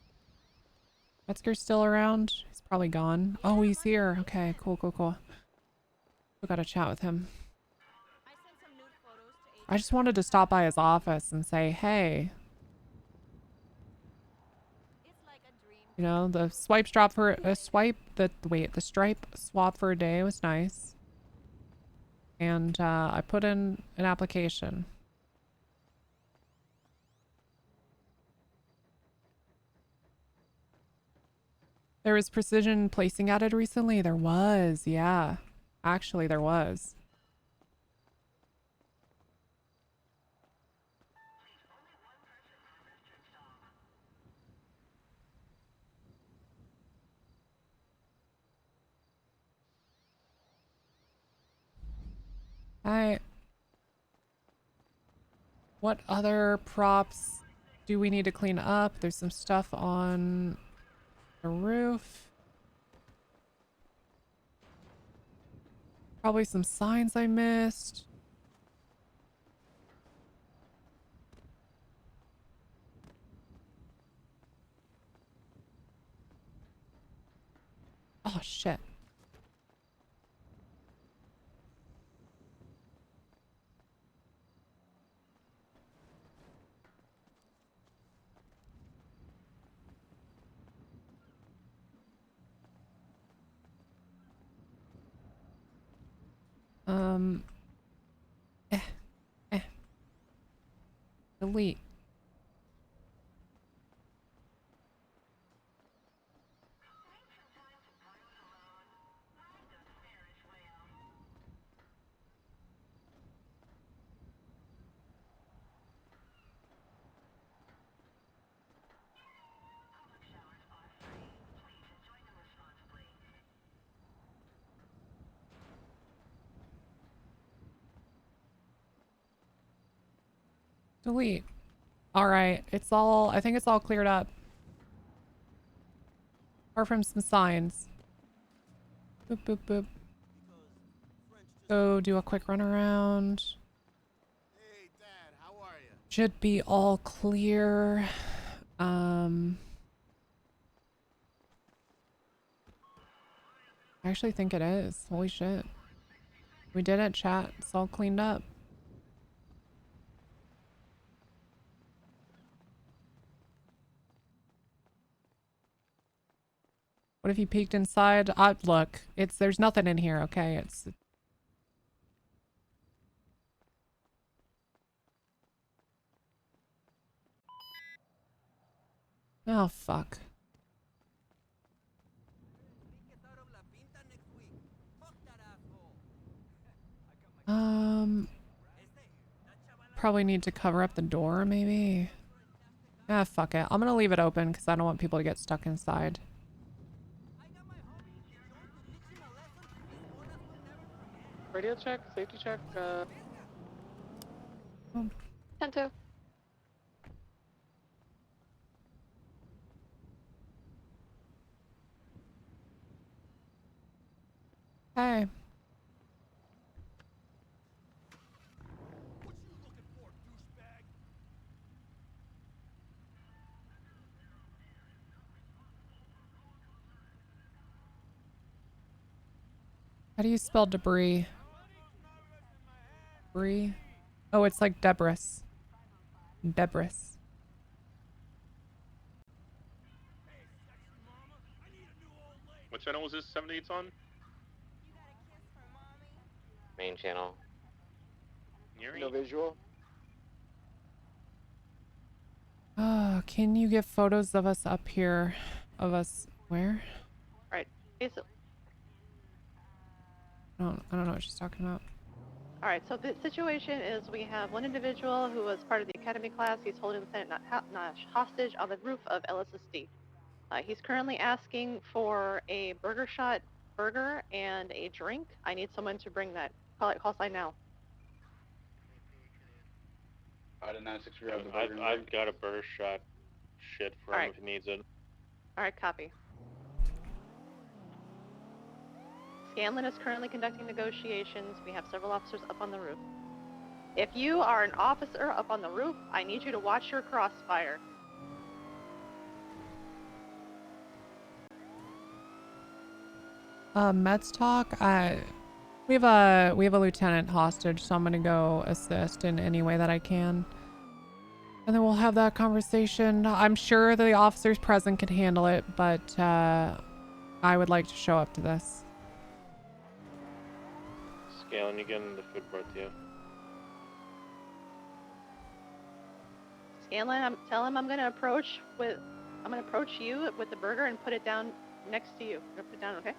Metzger's still around. He's probably gone. Oh, he's here. Okay, cool. We gotta chat with him. I just wanted to stop by his office and say, hey. You know, the stripe swap for a the stripe swap for a day was nice. And I put in an application. There was precision placing added recently. There was, yeah. Actually, there was. What other props do we need to clean up? There's some stuff on the roof. Probably some signs I missed. Oh, shit. Delete. Delete. All right. I think it's all cleared up. Apart from some signs. Boop, boop, boop. Go do a quick run around. Hey, Dad, how are you? Should be all clear. I actually think it is. Holy shit. We did it, chat. It's all cleaned up. What if you peeked inside? Look, there's nothing in here, okay? Oh, fuck. Probably need to cover up the door, maybe. Ah, fuck it. I'm gonna leave it open because I don't want people to get stuck inside. Radio check, safety check, 10-2. Hey. How do you spell debris? Debris? Oh, it's like debris. Debris. What channel was this 78's on? Main channel. No visual. Oh, can you get photos of us up here? Of us where? Right. It's, I don't know what she's talking about. all right, so the situation is we have one individual who was part of the academy class. He's holding Lieutenant Nash hostage on the roof of LSSD. He's currently asking for a burger shot burger and a drink. I need someone to bring that Call sign now. Item 96, grab the I've, burger. I've got a burger shot shit for him Alright. if he needs it. Alright, copy. Scanlon is currently conducting negotiations. We have several officers up on the roof. If you are an officer up on the roof, I need you to watch your crossfire. Mets talk. We have a lieutenant hostage, so I'm gonna go assist in any way that I can, and then we'll have that conversation. I'm sure the officers present can handle it, but I would like to show up to this. Scaling, you getting the food brought to you. Scanlon, tell him I'm gonna approach you with the burger and put it down next to you. I'm gonna put it down, okay?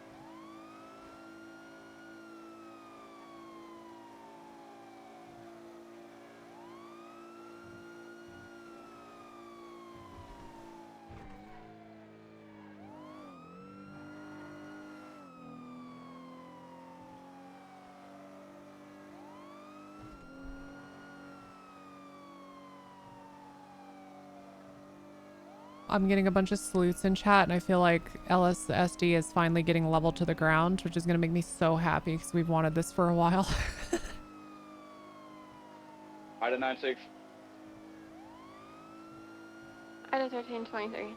I'm getting a bunch of salutes in chat, and I feel like LSSD is finally getting leveled to the ground, which is going to make me so happy because we've wanted this for a while. Item 96. Item 1323.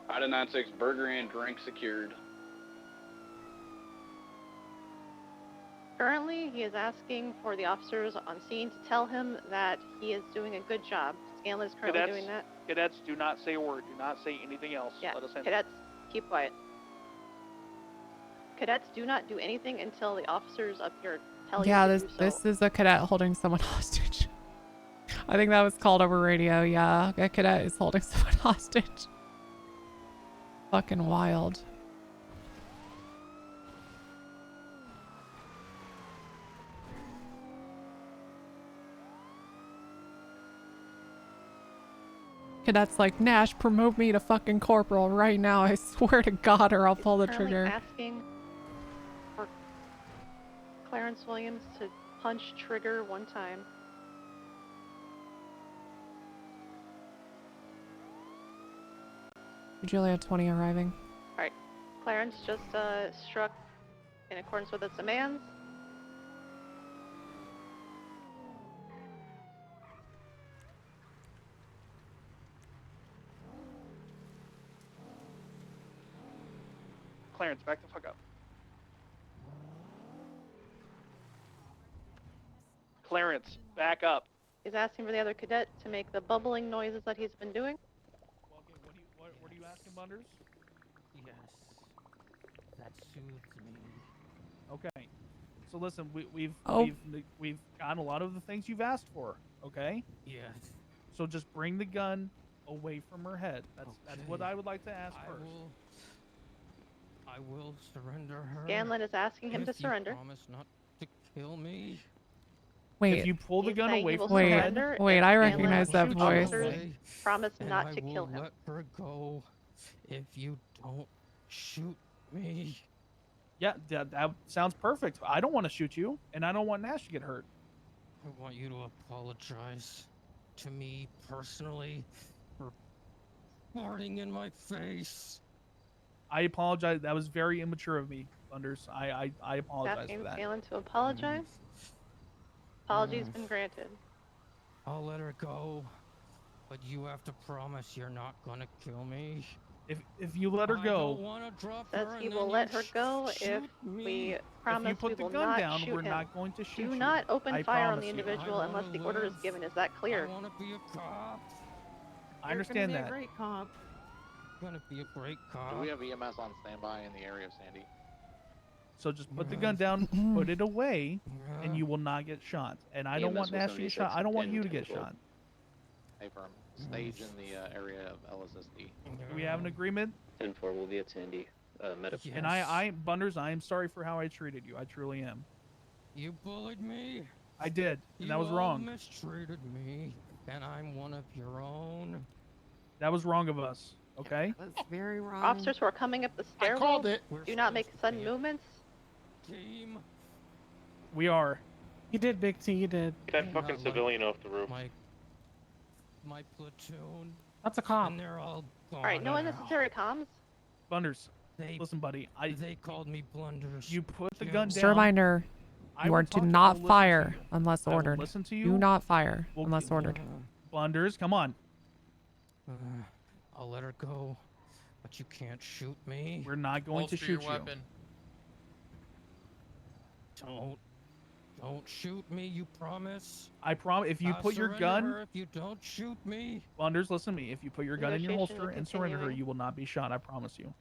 Item 96, burger and drink secured. Currently, he is asking for the officers on scene to tell him that he is doing a good job. Scanlon is currently doing that. Cadets, do not say a word. Do not say anything else. Yeah, Let us handle cadets, keep quiet. Cadets, do not do anything until the officers up here tell Yeah, you to do so. this is a cadet holding someone hostage. I think that was called over radio. Yeah, a cadet is holding someone hostage. Fucking wild. Cadet's like, Nash, promote me to fucking corporal right now. I swear to God, or I'll pull the Currently trigger. asking for Clarence Williams to punch trigger one time. Julia 20 arriving. Alright, Clarence just struck in accordance with its demands. Clarence, back the fuck up. Clarence, back up. He's asking for the other cadet to make the bubbling noises that he's been doing. Okay, what are you asking, Bunders? Yes. That soothes me. Okay. So listen, we've Oh. we've gotten a lot of the things you've asked for. Okay. Yes. So just bring the gun away from her head. That's what I would like to ask first. I will surrender her. Scanlon is asking him to if you surrender. promise not to kill me. Wait. If you pull the He's gun saying away he will from her head, surrender Wait, if I Scanlon recognize that shoots voice. officers. Promise and not I to kill will him. let her go if you don't shoot me. yeah, that sounds perfect. I don't want to shoot you, and I don't want Nash to get hurt. I want you to apologize to me personally for farting in my face. I apologize. That was very immature of me, Thunders. I apologize Asking for that. Scanlon to apologize. Apology's been granted. I'll let her go, but you have to promise you're not gonna kill me. If you let her I go, don't wanna drop Says her he and will then let you her go if shoot we me. promise if you put we the will gun not down, shoot we're him. not going to shoot Do you. not open I fire on promise the you. individual I unless wanna the order is live. given. Is that clear? I wanna be a cop. I understand that. Great cop. I'm gonna be a great cop. Do we have EMS on standby in the area of Sandy? So just put the gun down, put it away, and you will not get shot. And I don't EMS want Nash to get shot. I don't want you to get 10-12. shot. Hey, firm. Stage in the area of LSSD. Do we have an agreement? 10-4 will be at Sandy. Medical. And Bunders, I am sorry for how I treated you. I truly am. You bullied me. I did, and that was You all wrong. mistreated me, and I'm one of your own. That was wrong of us. Okay. That's very wrong. Officers who are coming up the stairwell, called it. do not make sudden movements. Team. We are. You did, Big T. You did. Get that fucking civilian off the roof. My platoon. That's a cop. And they're all gone. All right, no unnecessary comms. Blunders. Listen, buddy. They called me blunders. You put the gun Just a down. reminder, I you will are talk to to- I not will listen to fire you. unless I will ordered. listen to Do you. not fire We'll unless keep- ordered. Blunders, come on. I'll let her go, but you can't shoot me. We're not going to shoot you. Don't shoot me. You promise? I promise. If you I'll put your surrender gun, her if you don't shoot me. Blunders, listen to me. If you put your gun in your Negotiations holster are and surrender her, continuing. you will not be shot. I promise you.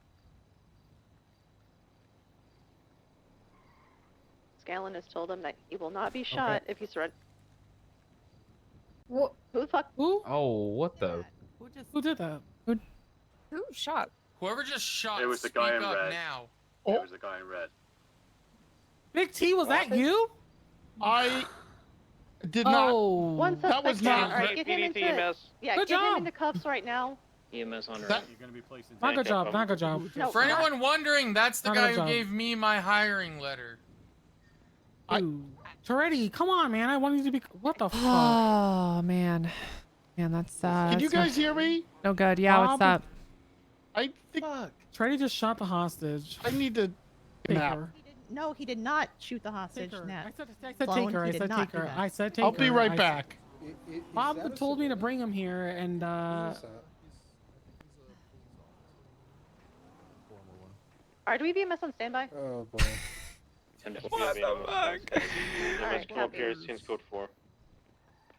Scanlon has told him that he will not be shot if he surrenders. What? Who the fuck? Who? Oh, what the? Who did that? Who shot? Whoever just shot, It was the speak guy in up red. now. It was the guy in red. Big T, was that you? I did not. Oh, One suspect. That was not. All right, get him into. Yeah, Good get him job. into cuffs right now. EMS on That- route. You're gonna be placed in. not good job. Not good job. No, For anyone wondering, that's the Not guy good who job. gave me my hiring letter. Ooh. Toretti, come on, man. I want you to be. What the fuck? Oh man, that's Can you that's not- guys hear me? No good. Yeah, what's Bob? up? I think Toretti just shot the hostage. I need to Take nap. her. No, he did not shoot the hostage. Take her. Nat. I said Sloan, take her. he I did said not take do her. that. I said take I'll her. be right I- back. Bob told me to bring him here, and All right, do we BMS on standby? Oh boy. What the fuck? All right, copy. Since code 4.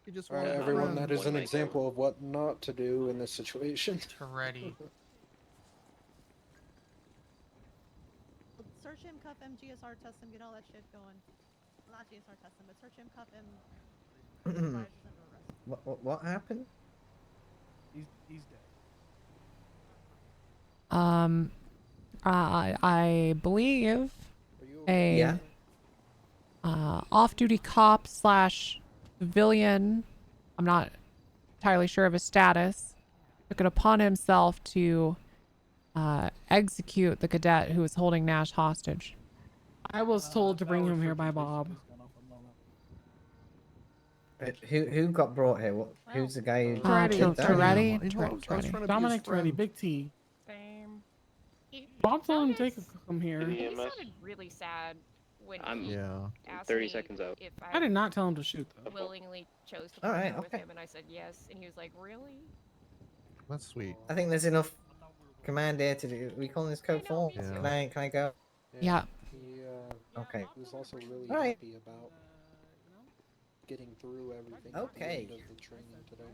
You just All right, walked everyone, around. that is an example of what not to do in this situation. Ready. Search him, cuff him, GSR test him, get all that shit going. Not GSR test him, but search him, cuff him. What happened? He's dead. I believe a Yeah. off-duty cop / civilian. I'm not entirely sure of his status. Took it upon himself to execute the cadet who was holding Nash hostage. I was told to bring him here by Bob. Who got brought here? Who's the guy who Toretti. did that? Toretti. Dominic Toretti, Big T. Bob told him to take him here. He sounded really sad when he asked 30 me seconds out. if I did not tell him to shoot though. willingly chose to All right, partner with okay. him, and I said yes, and he was like, "Really?" That's sweet. I think there's enough command here to do. We calling this code 4? Can I go? Yeah. He Okay. he was also really All right. happy about getting through everything. Okay. At the end of the training today.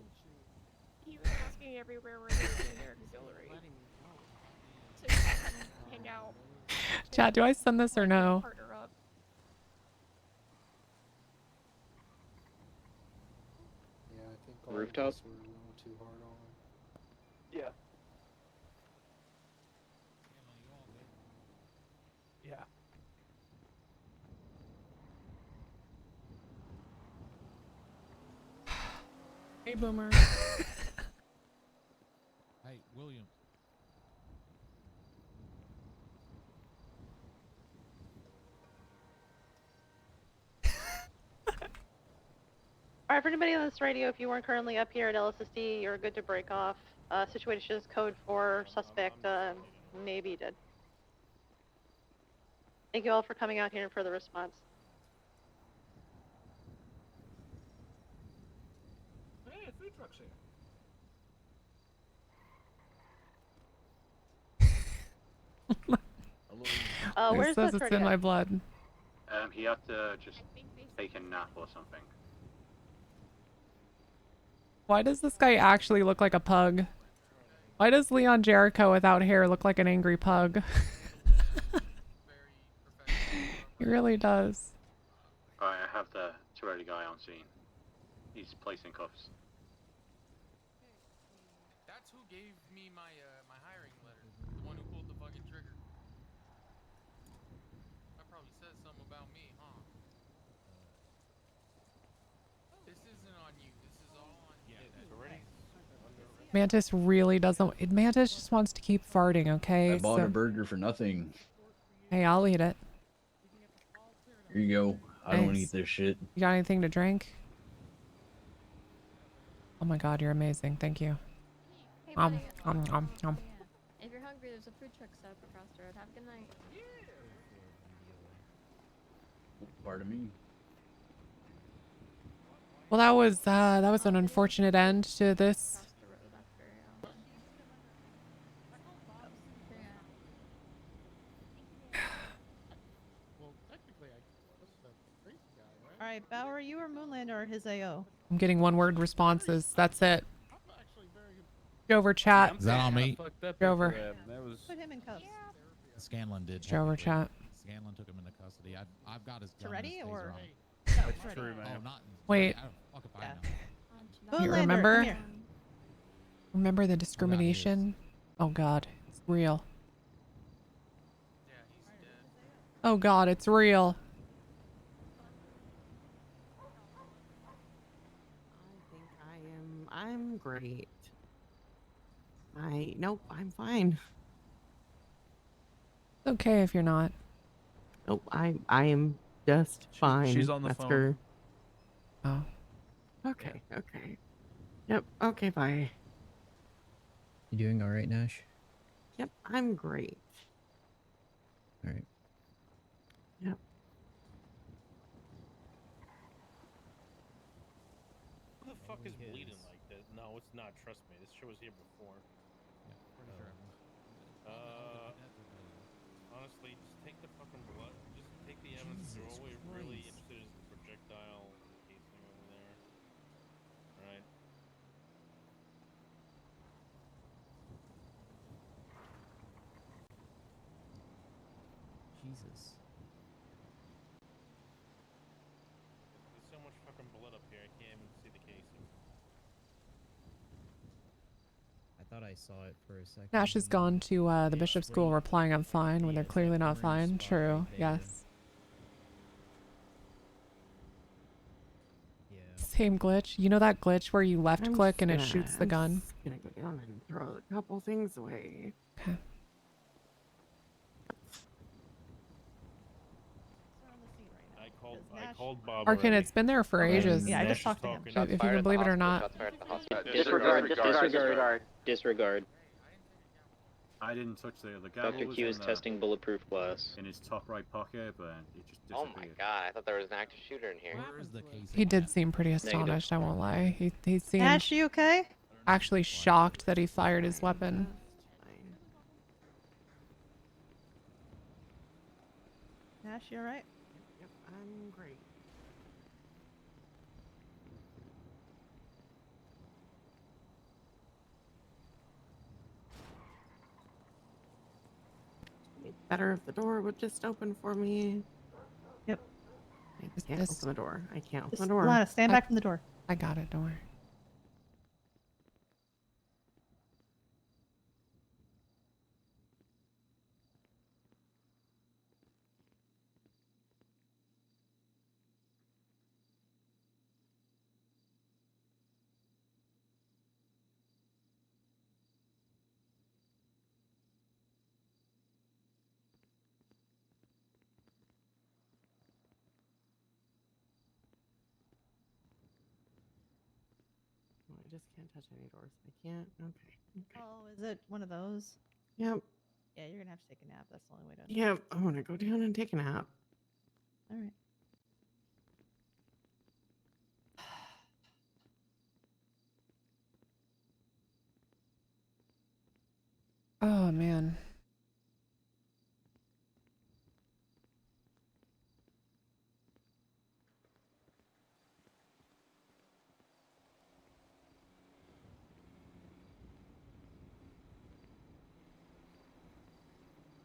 He was asking everywhere where they were in their auxiliary to come hang out. Chat, do I send this or no? Partner up. Yeah, I think all Rooftop? of us were a little too hard on him. Yeah. Yeah. Hey, Boomer. Hey, William. All right, for anybody on this radio, if you weren't currently up here at LSSD, you're good to break off. Situation is code 4, suspect maybe dead. Thank you all for coming out here and for the response. Hey, food truck's here. Where's It says the it's in my Tritiot? blood. He had to just take a nap or something. Why does this guy actually look like a pug? Why does Leon Jericho without hair look like an angry pug? He really does. Alright, I have the Toretti guy on scene. He's placed in cuffs. That's who gave me my my hiring letter. The one who pulled the fucking trigger. That probably says something about me, huh? This isn't on you. This is all on you. Yeah, Toretti. Mantis really doesn't. Mantis just wants to keep farting. Okay. I bought a burger for nothing. Hey, I'll eat it. Here you go. I don't want to Thanks. eat this shit. You got anything to drink? Oh my God, you're amazing. Thank you. Hey, buddy, if you're hungry, there's a food truck set up across the road. Have a good night. Pardon me. Well, that was an unfortunate end to this. All right, Bauer, you or Moonlander or his AO? I'm getting one-word responses. That's it. Go over chat. Is that on me? Go over. Put him in cuffs. Scanlon did. Go over chat. Scanlon took him into custody. I've got his gun. Ready or? That's true, man. Oh, not. Wait. You Moonlander, remember? come here. Remember the discrimination? Oh God, it's real. Oh God, it's real. I'm great. Nope, I'm fine. It's okay if you're not. Nope, I am just fine. She's on the That's phone. her. Oh. Okay, okay. Yep, okay, bye. You doing all right, Nash? Yep, I'm great. All right. Yep. Who the fuck is bleeding like that? No, it's not. Trust me. This shit was here before. Honestly, just take the fucking blood. Just take the evidence. You're always really interested in the projectile casing over there. Right. Jesus. There's so much fucking blood up here. I can't even see the casing. I thought I saw it for a second. Nash has gone to the Bishop School replying I'm fine when they're clearly not fine. True. Yes. Same glitch. You know that glitch where you left click and it shoots the gun? I'm just gonna go down and throw a couple things away. Okay. I called Bob. Arkin, it's been there for ages. Yeah, I just talked to him. If you can believe it or not. Disregard. I didn't touch the other guy. Dr. Q is testing bulletproof glass. In his top right pocket, but it just Oh disappeared. my god, I thought there was an active shooter in here. He did seem pretty astonished, I won't lie. He seemed Ash, you okay? actually shocked that he fired his weapon. Ash, you alright? Yep, I'm great. It'd be better if the door would just open for me. Yep. I can't open the door. I can't open Just, the door. Lana, stand back from the door. I got it, don't worry. Oh, I just can't touch any doors. I can't. Okay. Oh, is it one of those? Yep. Yeah, you're gonna have to take a nap. That's the only way to. Yep. I want to go down and take a nap. All right. Oh man.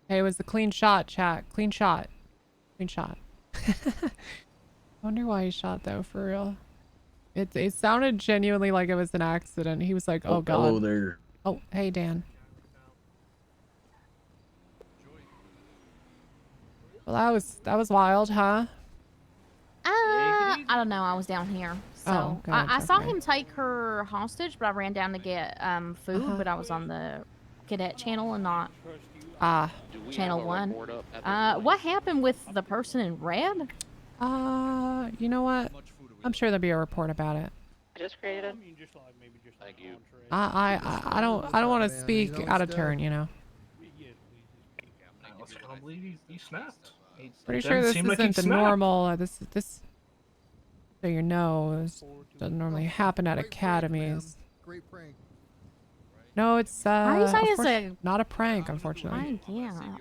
Hey, it was a clean shot, chat. Clean shot. Clean shot. I wonder why he shot though, for real. It sounded genuinely like it was an accident. He was like, oh god. Hello there. Oh, hey Dan. Well, that was wild, huh? I don't know. I was down here, So good, I saw okay. him take her hostage, but I ran down to get food. But I was on the cadet channel and not Do we channel have a 1. report up at this point? What happened with the person in red? You know what? I'm sure there'll be a report about it. I just created it. Thank you. I don't want to speak out of turn, you know. I was gonna believe he snapped. Pretty sure this isn't the normal. This. So you know, this doesn't normally happen at academies. Great prank. No, it's Why you say it's not a prank, unfortunately. Yeah.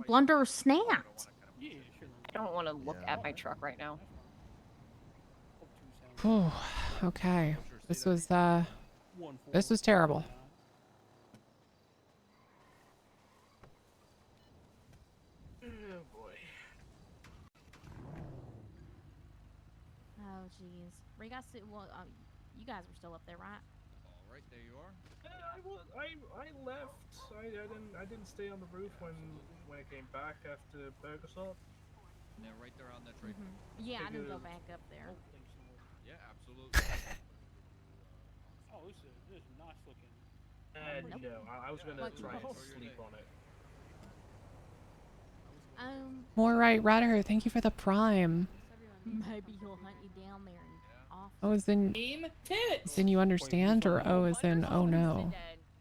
Blunder snapped. I don't want to look at my truck right now. Whew, okay. This was terrible. Oh boy. Oh jeez. Were you guys well? You guys were still up there, right? All right, there you are. I left. I didn't stay on the roof when I came back after Burger Salt. Yeah, right there on that train. Yeah, I didn't go back up there. Yeah, absolutely. Oh, this is nice looking. No, I was gonna try and sleep on it. More right, Ryder. Thank you for the prime. Maybe he'll hunt you down there and off. Oh, as in you understand, or oh, as in oh no.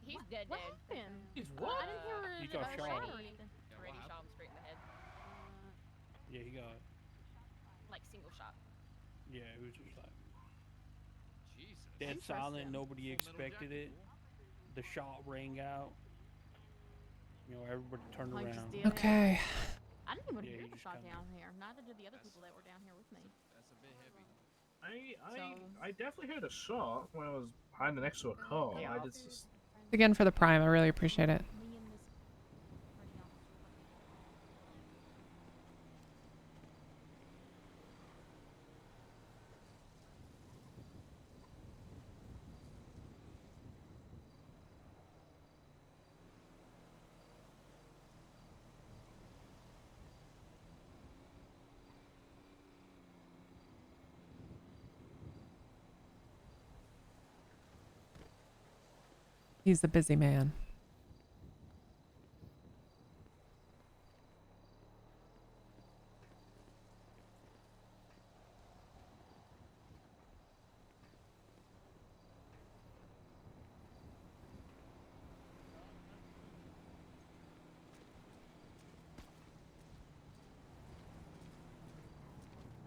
He's dead. What happened? He's what? I didn't hear He got a shot. shot or anything. Already shot him straight in the head. Yeah, he got. Like single shot. Yeah, it was just like Jesus. dead silent. Nobody expected it. The shot rang out. You know, everybody turned Like, just around. did it. Okay. I didn't even Yeah, hear he the just shot kinda- down here. Neither did the other people that were down here with me. That's a bit heavy. I definitely heard a shot when I was hiding next to a car. Yeah. I just Again for the prime. I really appreciate it. Me and this party officer. He's a busy man.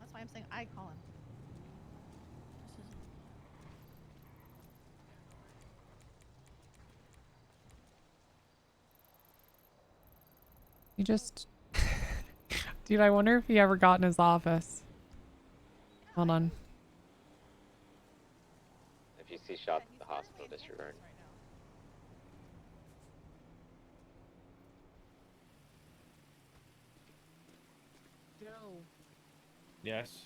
That's why I'm saying I call him. He just... Dude, I wonder if he ever got in his office. Hold on. If you see shots at the hospital, disregard. Joe. Yes.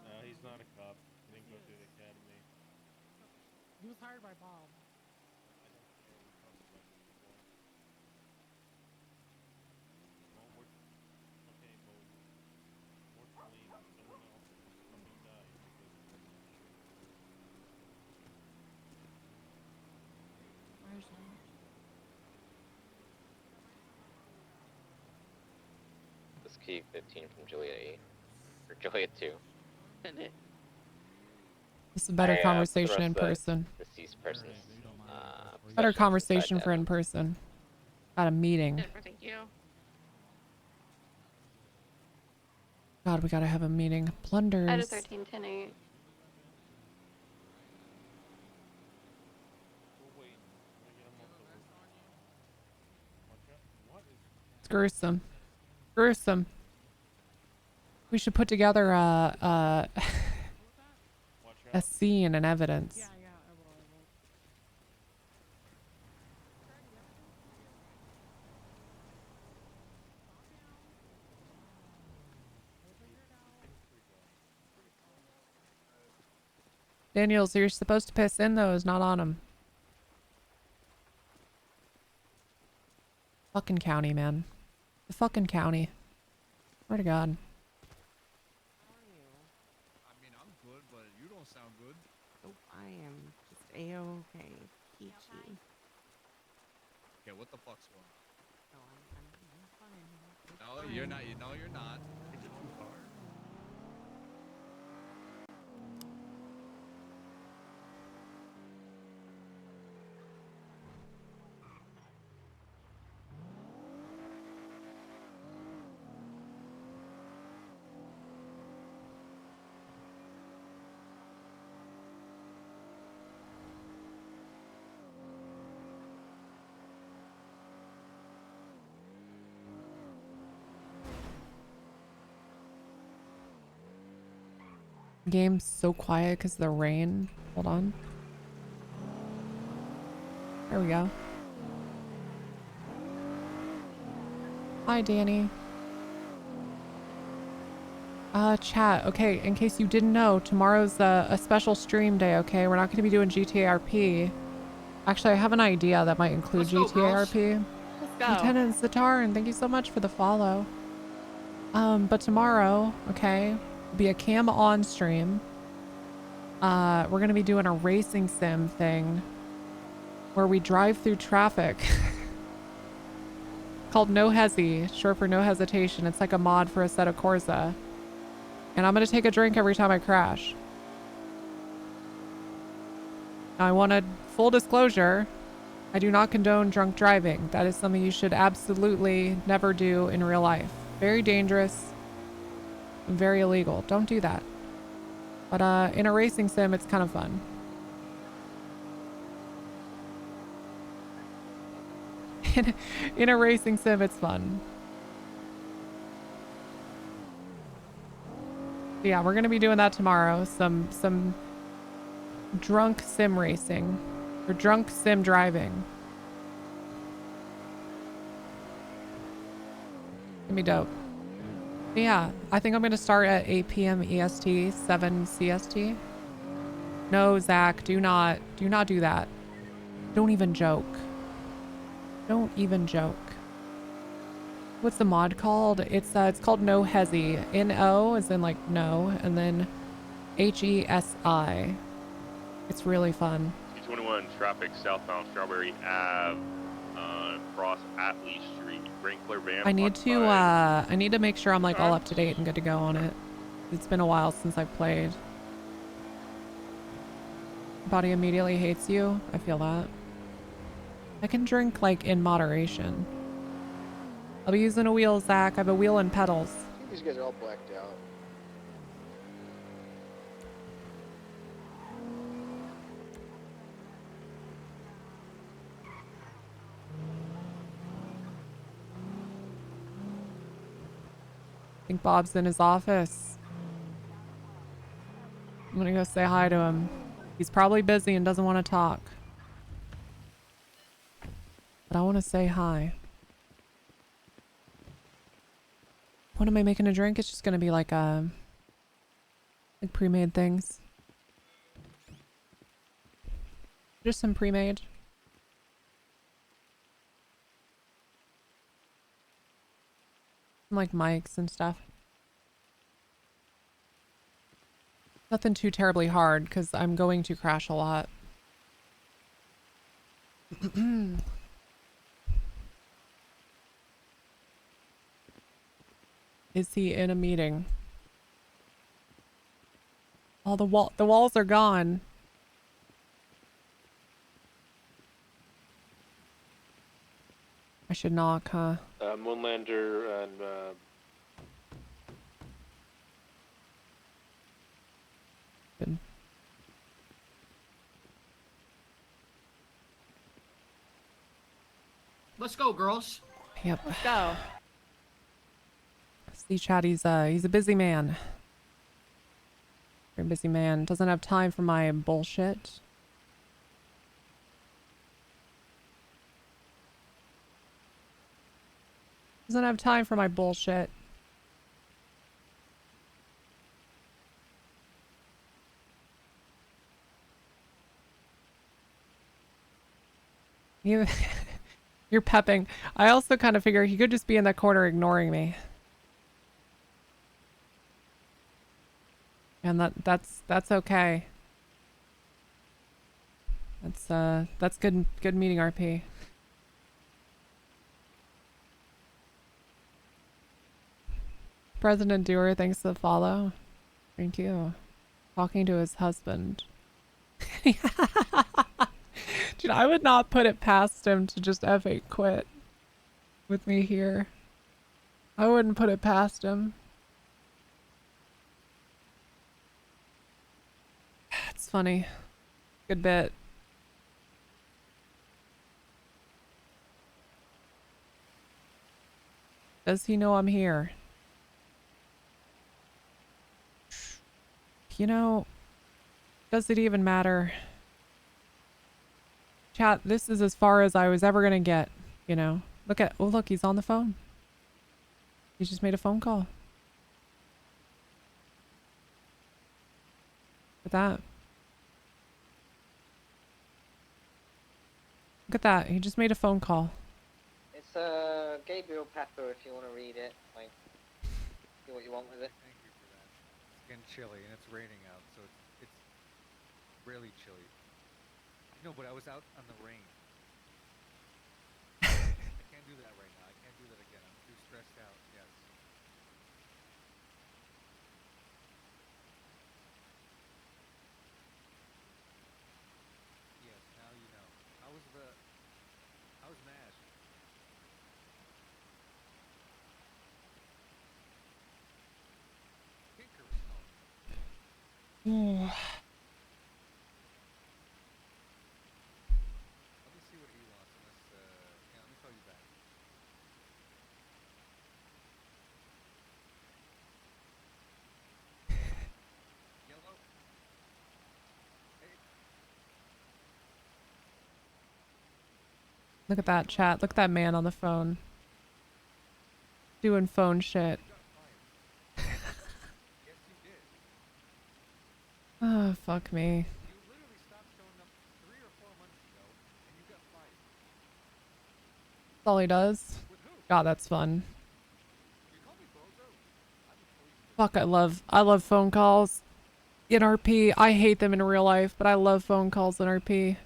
No, he's not a cop. He didn't go through the academy. He was hired by Bob. I don't care. We talked about this before. Well, okay, well, fortunately, someone else somebody died because of this issue. Where's that? This key 15 from Julia 8. Or Julia 2. This is a better I, conversation in thrust the person. Deceased person's, Better possessions conversation inside for them. in person. At a meeting. Thank you. God, we gotta have a meeting. Blunders. Item 1310-8. It's gruesome. Gruesome. We should put together a scene and evidence. Daniels, you're supposed to piss in those, not on them. Fucking county, man. The fucking county. Swear to God. Oh, I am just a-okay. Peachy. Okay, what the fuck's going on? Oh, I'm fine. It's No, fine. you're not. No, you're not. Is it too far? Game's so quiet because of the rain. Hold on. There we go. Hi, Danny. Chat. Okay, in case you didn't know, tomorrow's a special stream day, okay? We're not going to be doing GTA RP. Actually, I have an idea that might include GTA RP. Let's go. Lieutenant Zatar, and thank you so much for the follow. But tomorrow, okay, will be a cam on stream. We're going to be doing a racing sim thing where we drive through traffic. Called No Hesi, short for No Hesitation. It's like a mod for Assetto Corsa. And I'm going to take a drink every time I crash. Now, I wanted full disclosure. I do not condone drunk driving. That is something you should absolutely never do in real life. Very dangerous. And very illegal. Don't do that. But in a racing sim, it's kind of fun. In a racing sim, it's fun. Yeah, we're gonna be doing that tomorrow. Some drunk sim racing or drunk sim driving. Gonna be dope. But yeah, I think I'm gonna start at 8 p.m. EST, 7 CST. No, Zach, do not do that. Don't even joke. Don't even joke. What's the mod called? It's called No Hesi. N-O as in like no, and then H-E-S-I. It's really fun. T21 traffic southbound Strawberry Ave, cross Atlee Street. Sprinkler van. I need to make sure I'm like all up to date and good to go on it. It's been a while since I've played. Body immediately hates you. I feel that. I can drink like in moderation. I'll be using a wheel, Zach. I have a wheel and pedals. I think these guys are all blacked out. I think Bob's in his office. I'm gonna go say hi to him. He's probably busy and doesn't want to talk. But I want to say hi. What am I making a drink? It's just gonna be like like pre-made things. Just some pre-made. Like mics and stuff. Nothing too terribly hard because I'm going to crash a lot. Is he in a meeting? Oh, the walls are gone. I should knock, huh? Moonlander and Good. Let's go, girls. Yep. Let's go. See, Chad, he's a busy man. Very busy man. Doesn't have time for my bullshit. Doesn't have time for my bullshit. You're pepping. I also kind of figure he could just be in the corner ignoring me. And that's okay. That's good meeting RP. President Dewar, thanks for the follow. Thank you. Talking to his husband. Dude, I would not put it past him to just F8 quit with me here. I wouldn't put it past him. It's funny. Good bit. Does he know I'm here? You know, does it even matter? Chat, this is as far as I was ever gonna get, you know? Oh look, he's on the phone. He just made a phone call. Look at that. Look at that, he just made a phone call. It's Gabriel Pepper if you want to read it. Like, see what you want with it. Thank you for that. It's getting chilly and it's raining out, so it's really chilly. No, but I was out on the rain. I can't do that right now. I can't do that again. I'm too stressed out. Yes. Yes, now you know. How's Nash? Tinker is calling. Let me see what he wants. Yeah, let me call you back. Yellow. Hey. Look at that chat. Look at that man on the phone. Doing phone shit. Yes, you did. Oh, fuck me. You literally stopped showing up 3 or 4 months ago, and you got fired. That's all he does. With who? God, that's fun. You call me bozo? I'm a policeman. Fuck, I love phone calls in RP. I hate them in real life, but I love phone calls in RP. How did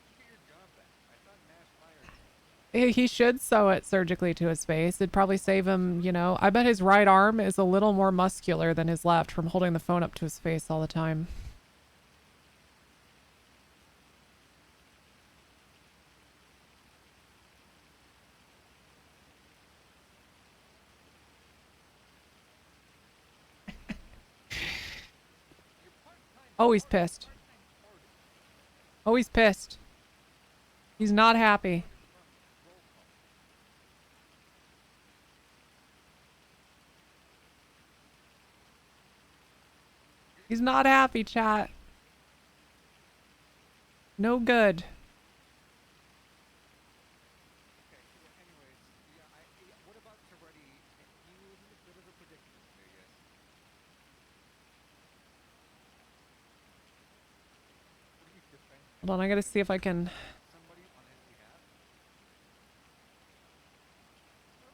you get your job back? I thought Nash fired you. He should sew it surgically to his face. It'd probably save him, you know. I bet his right arm is a little more muscular than his left from holding the phone up to his face all the time. Oh, he's pissed. Oh, he's pissed. He's not happy. He's not happy, chat. No good. Okay, anyways, what about Toretti? He was in a bit of a predicament, I guess. What do you defend him? Hold on, I gotta see if I can... Somebody on his behalf?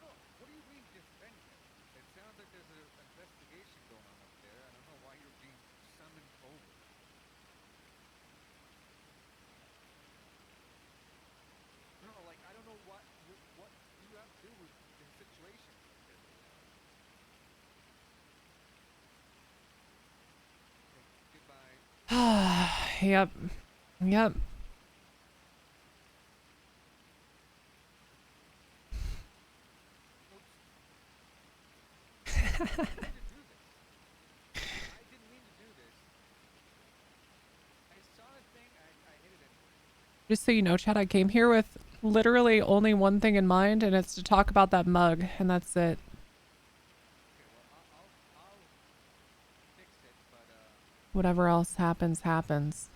No, what do you mean defend him? It sounds like there's an investigation going on up there. I don't know why you're being summoned over. No, like, I don't know what you have to do with the situation up there right now. Okay, goodbye. Yep. Yep. I didn't mean to do this. I saw the thing, I hit it anyway. Just so you know, chat, I came here with literally only one thing in mind, and it's to talk about that mug, and that's it. Okay, well, I'll fix it, but, Whatever else happens, happens.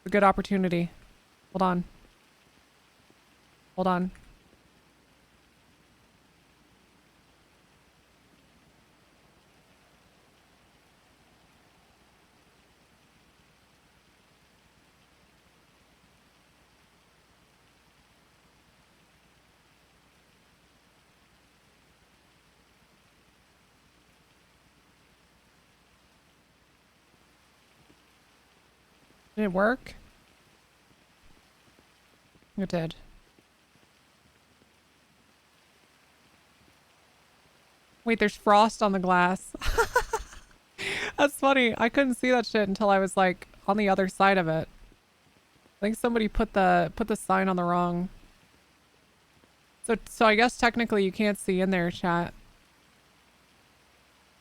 A good opportunity. Hold on. Hold on. Did it work? It did. Wait, there's frost on the glass. That's funny. I couldn't see that shit until I was like on the other side of it. I think somebody put the sign on the wrong. So I guess technically you can't see in there, chat.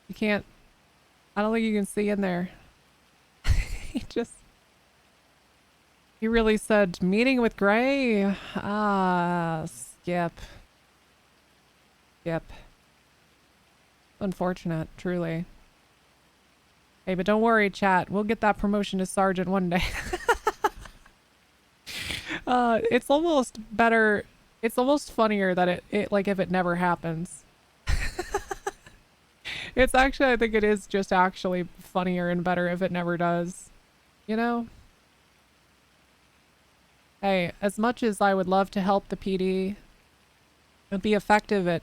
You can't. I don't think you can see in there. He really said meeting with Gray. Ah, skip. Skip. Unfortunate, truly. Hey, but don't worry, chat. We'll get that promotion to sergeant one day. It's almost better. It's almost funnier that it like if it never happens. It's actually, I think it is just actually funnier and better if it never does. You know? Hey, as much as I would love to help the PD and be effective at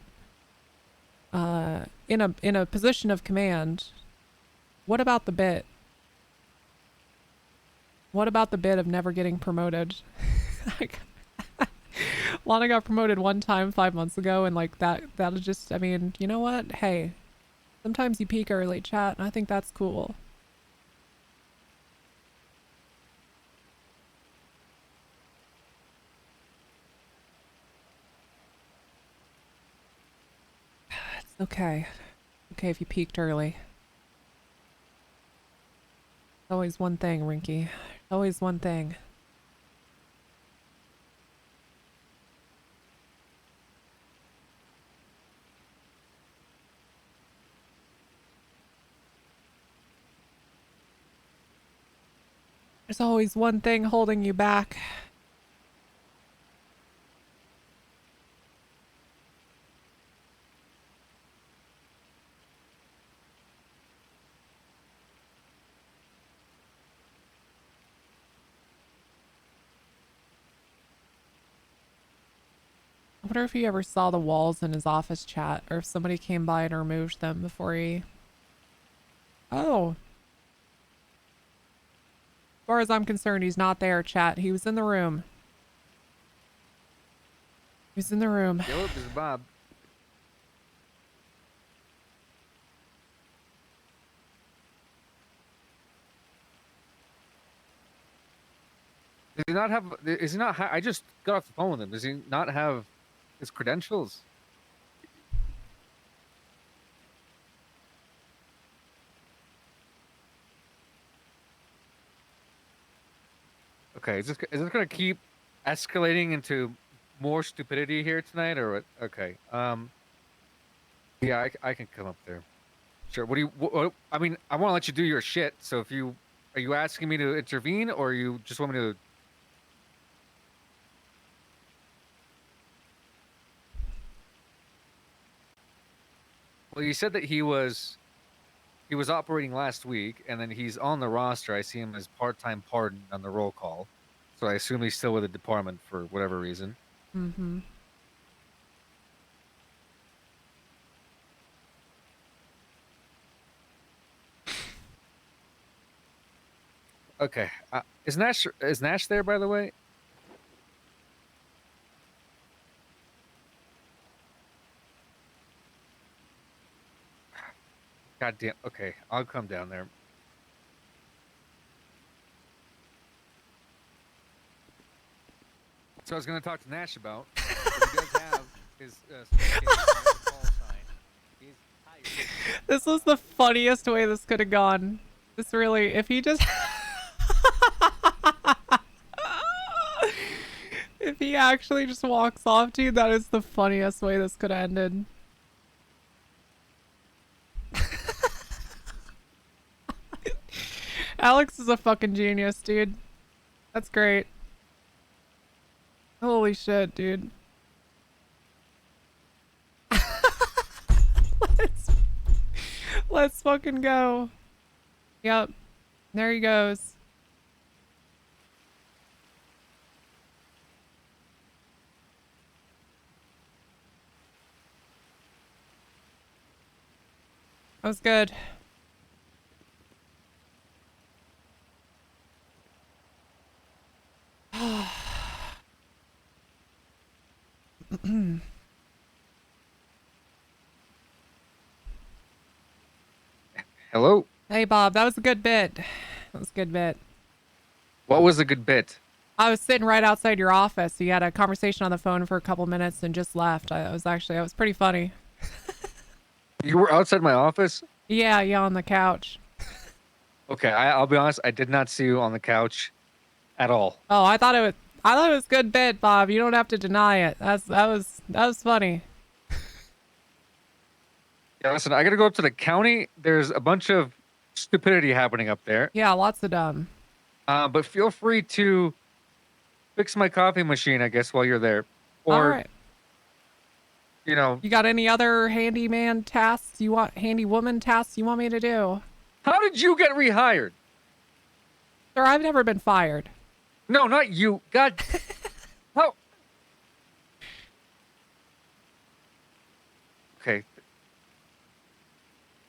in a position of command, what about the bit? What about the bit of never getting promoted? Lana got promoted one time 5 months ago, and like that'll just, I mean, you know what? Hey, sometimes you peak early, chat, and I think that's cool. It's okay. Okay if you peaked early. Always one thing, Rinky. Always one thing. There's always one thing holding you back. I wonder if he ever saw the walls in his office chat, or if somebody came by and removed them before he... Oh. As far as I'm concerned, he's not there, chat. He was in the room. He was in the room. Yo, this is Bob. Does he not have? Is he not? I just got off the phone with him. Does he not have his credentials? Okay, is this going to keep escalating into more stupidity here tonight, or what? Okay. Yeah, I can come up there. Sure. What do you? What, I mean, I want to let you do your shit. So if you are you asking me to intervene, or you just want me to? Well, you said that he was operating last week, and then he's on the roster. I see him as part-time pardon on the roll call, so I assume he's still with the department for whatever reason. Mm-hmm. Okay. Is Nash there, by the way? God damn. Okay, I'll come down there. So I was going to talk to Nash about. He does have his call sign. He's tired. This was the funniest way this could have gone. This really, if he just... If he actually just walks off, dude, that is the funniest way this could have ended. Alex is a fucking genius, dude. That's great. Holy shit, dude. Let's fucking go. Yep. There he goes. That was good. Hello. Hey, Bob. That was a good bit. That was a good bit. What was a good bit? I was sitting right outside your office. You had a conversation on the phone for a couple minutes and just left. It was pretty funny. You were outside my office? Yeah, on the couch. Okay, I'll be honest. I did not see you on the couch at all. Oh, I thought it was a good bit, Bob. You don't have to deny it. That was funny. Yeah, listen, I gotta go up to the county. There's a bunch of stupidity happening up there. Yeah, lots of dumb. But feel free to fix my coffee machine, I guess, while you're there. Or, All right. You know. You got any other handyman tasks handy woman tasks you want me to do? How did you get rehired? Sir, I've never been fired. No, not you. God. How? Okay.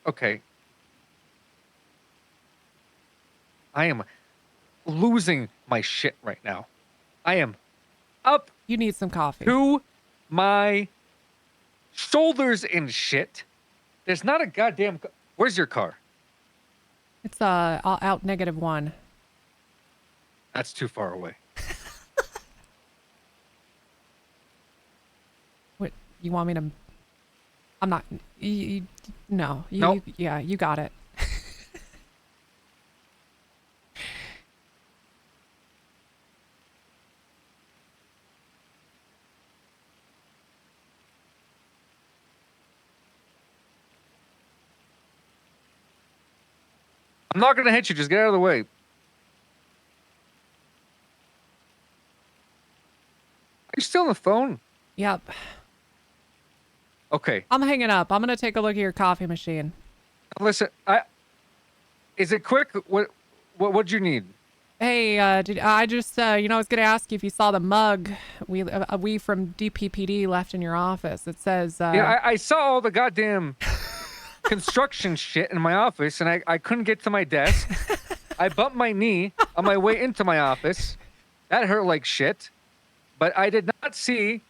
Okay. I am losing my shit right now. I am up. You need some coffee. To my shoulders in shit. There's not a goddamn. Where's your car? It's out -1. That's too far away. What you want me to? I'm not. No. Nope. Yeah, you got it. I'm not gonna hit you. Just get out of the way. Are you still on the phone? Yep. Okay. I'm hanging up. I'm gonna take a look at your coffee machine. Listen, is it quick? What'd you need? Hey, I just I was gonna ask you if you saw the mug we from DPPD left in your office. It says Yeah, I saw all the goddamn construction shit in my office, and I couldn't get to my desk. I bumped my knee on my way into my office. That hurt like shit. But I did not see.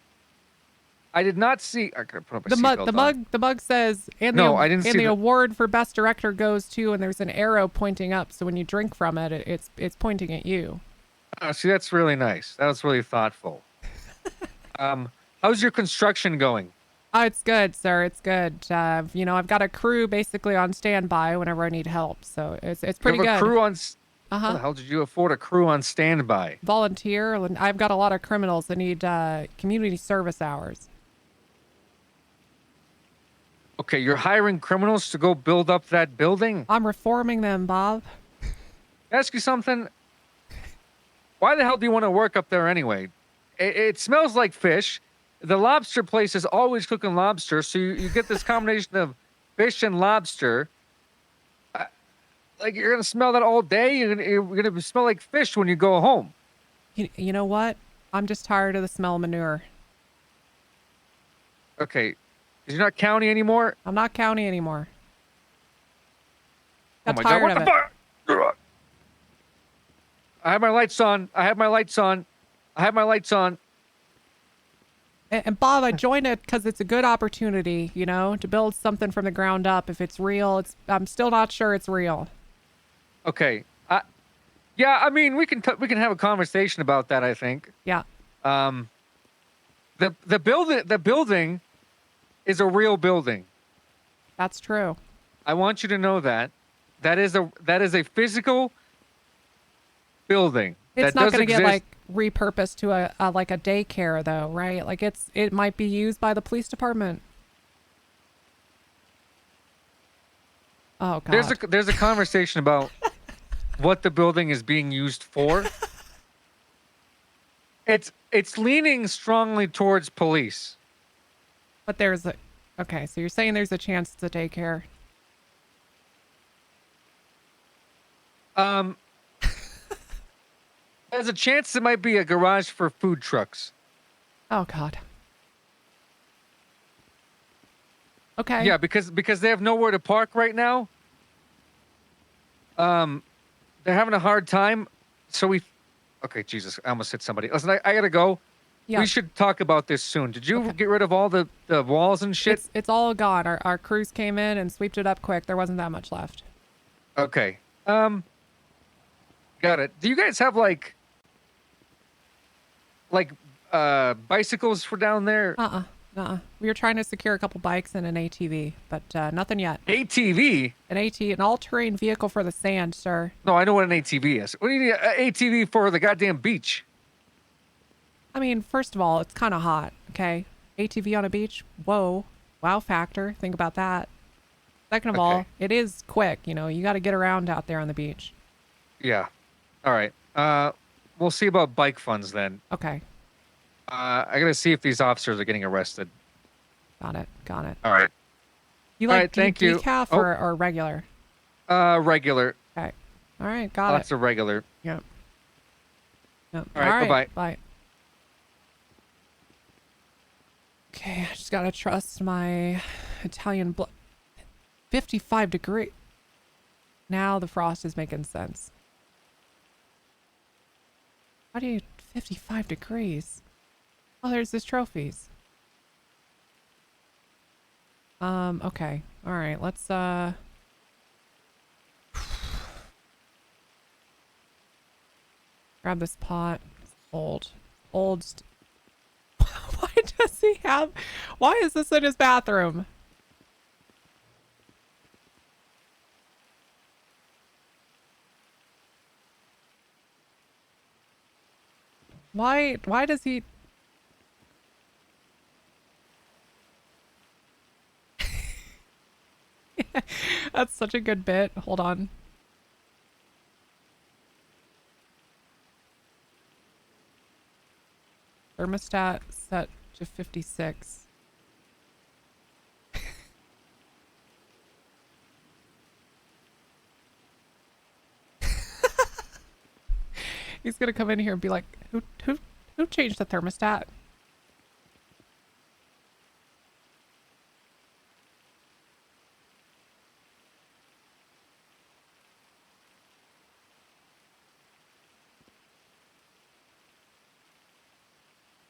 I could put up the mug says I didn't see the award for best director goes to, and there's an arrow pointing up, so when you drink from it, it's pointing at you. Oh, see, that's really nice. That was really thoughtful. How's your construction going? Oh, it's good, sir. It's good. I've got a crew basically on standby whenever I need help, so it's pretty You have good. a crew on. Uh-huh. How the hell did you afford a crew on standby? Volunteer, and I've got a lot of criminals that need community service hours. Okay, you're hiring criminals to go build up that building? I'm reforming them, Bob. Ask you something. Why the hell do you want to work up there anyway? It smells like fish. The lobster place is always cooking lobster, so you get this combination of fish and lobster. Like, you're going to smell that all day? You're going to smell like fish when you go home. You know what? I'm just tired of the smell of manure. Okay. You're not county anymore? I'm not county anymore. Oh Got my tired God, what of the it. fuck? I have my lights on. I have my lights on. And Bob, I joined it because it's a good opportunity, to build something from the ground up. If it's real, I'm still not sure it's real. Okay. Yeah, I mean, we can have a conversation about that, I think. Yeah. The building is a real building. That's true. I want you to know that. That is a physical building. It's not going to get repurposed to a daycare though, right? Like it might be used by the police department. Oh God. There's a conversation about what the building is being used for. It's leaning strongly towards police. But okay, so you're saying there's a chance it's a daycare. There's a chance it might be a garage for food trucks. Oh God. Okay. Yeah, because they have nowhere to park right now. They're having a hard time. So okay, Jesus, I almost hit somebody. Listen, I gotta go. Yeah. We should talk about this soon. Did you get rid of all the walls and shit? It's all gone. Our crews came in and swept it up quick. There wasn't that much left. Okay. Got it. Do you guys have like bicycles for down there? Nuh-uh. We were trying to secure a couple bikes and an ATV, but nothing yet. ATV? An all-terrain vehicle for the sand, sir. No, I know what an ATV is. What do you need an ATV for the goddamn beach? I mean, first of all, it's kind of hot, okay? ATV on a beach? Whoa. Wow factor. Think about that. Second of all, it is quick, you know. You got to get around out there on the beach. Yeah. All right. We'll see about bike funds then. Okay. I gotta see if these officers are getting arrested. Got it. All right. You All like right, thank you. decaf Oh. or regular? Regular. Okay. All right. Got Lots it. of regular. Yep. All right, bye-bye. Bye. Okay, I just gotta trust my Italian blood. 55 degree. Now the frost is making sense. How do you 55 degrees? Oh, there's his trophies. Okay. All right, let's grab this pot. It's old. Why does he have, why is this in his bathroom? Why does he? That's such a good bit. Hold on. Thermostat set to 56. He's gonna come in here and be like, who changed the thermostat?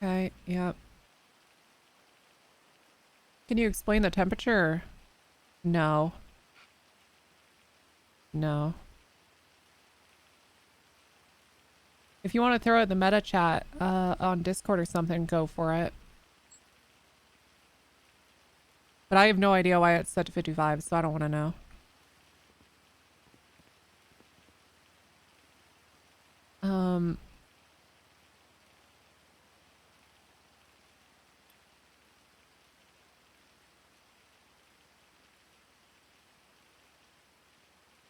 Okay, yep. Can you explain the temperature? No. No. If you want to throw it in the meta chat on Discord or something, go for it. But I have no idea why it's set to 55, so I don't want to know.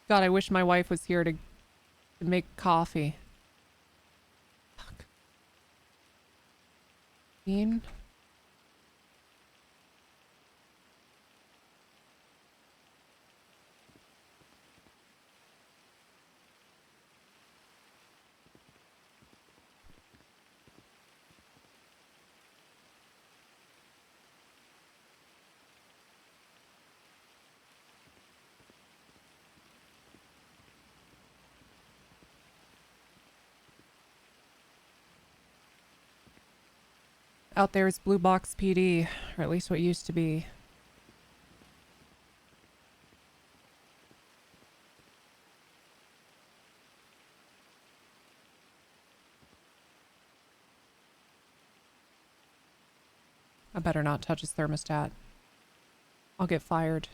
God, I wish my wife was here to make coffee. Fuck. Bean? Out there is Blue Box PD, or at least what used to be. I better not touch his thermostat. I'll get fired.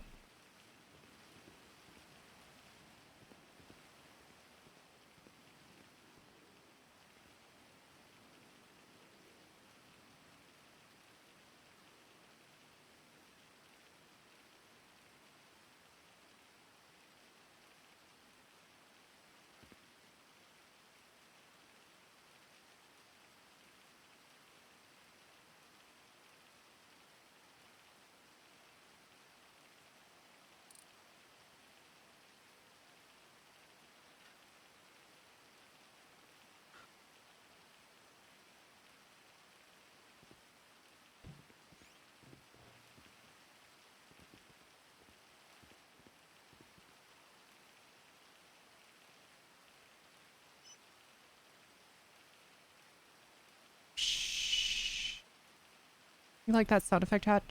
You like that sound effect, Hat?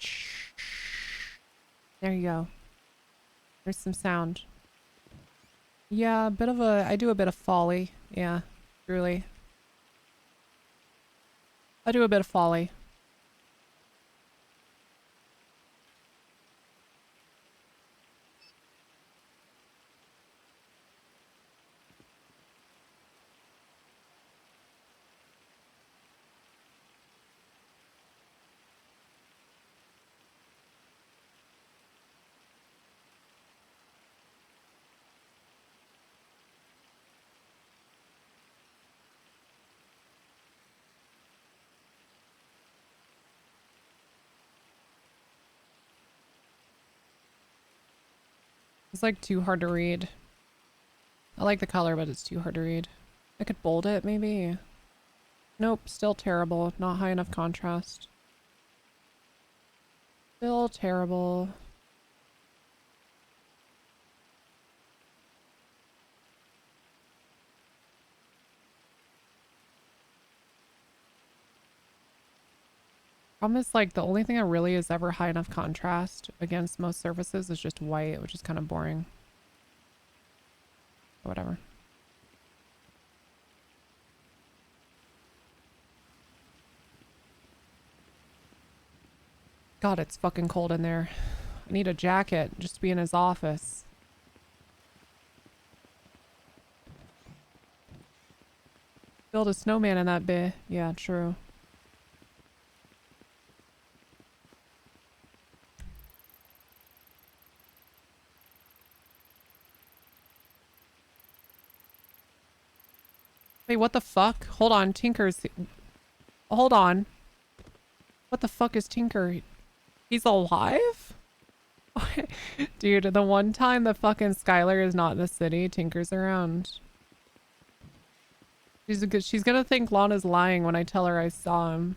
There you go. There's some sound. Yeah, a bit of a. I do a bit of folly. Yeah, truly. I do a bit of folly. It's like too hard to read. I like the color, but it's too hard to read. I could bold it, maybe. Nope, still terrible. Not high enough contrast. Still terrible. Problem is, like, the only thing that really is ever high enough contrast against most surfaces is just white, which is kind of boring. Whatever. God, it's fucking cold in there. I need a jacket just to be in his office. Build a snowman in that bit. Yeah, true. Wait, what the fuck? Hold on, Tinker's... Hold on. What the fuck is Tinker? He's alive? Dude, the one time the fucking Skylar is not in the city, Tinker's around. She's gonna think Lana's lying when I tell her I saw him.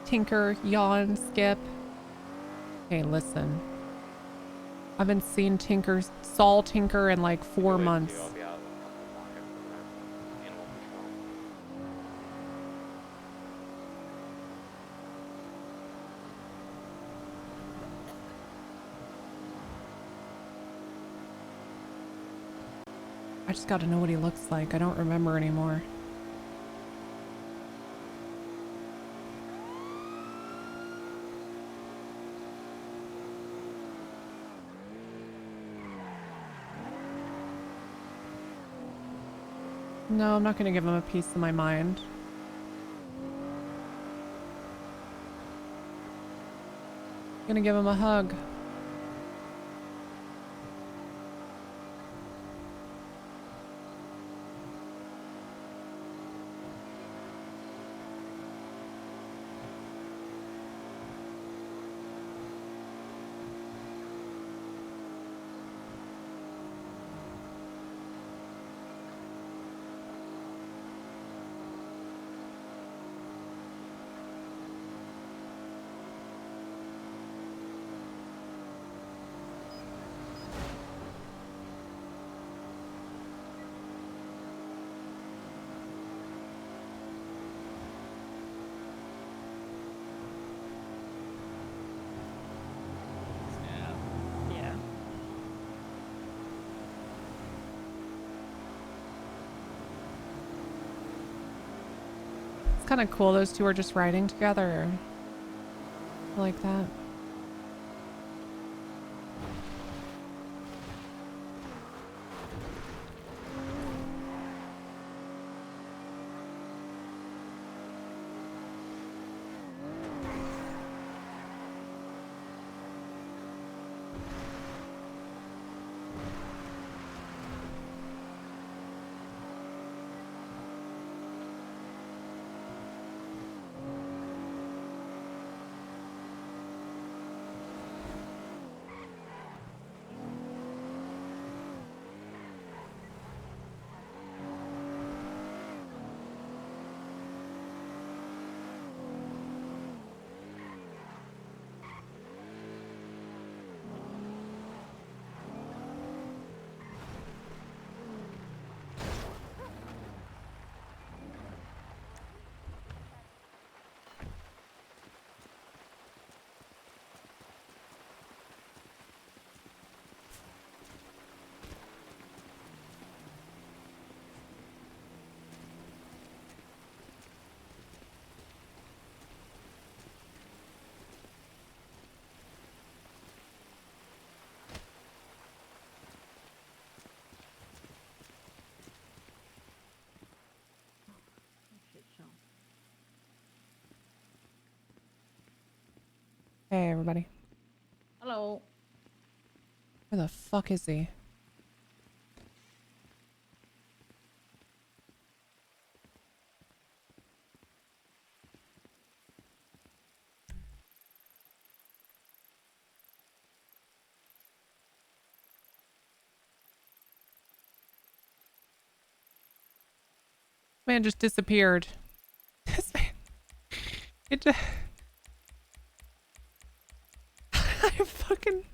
Tinker, yawn, skip. Hey, listen. I haven't seen Tinker, saw Tinker in like 4 months. I just gotta know what he looks like. I don't remember anymore. No, I'm not gonna give him a piece of my mind. I'm gonna give him a hug. Yeah. It's kind of cool those two are just riding together. I like that. Hey, everybody. Hello. Where the fuck is he? Man just disappeared. This man. It just... I fucking...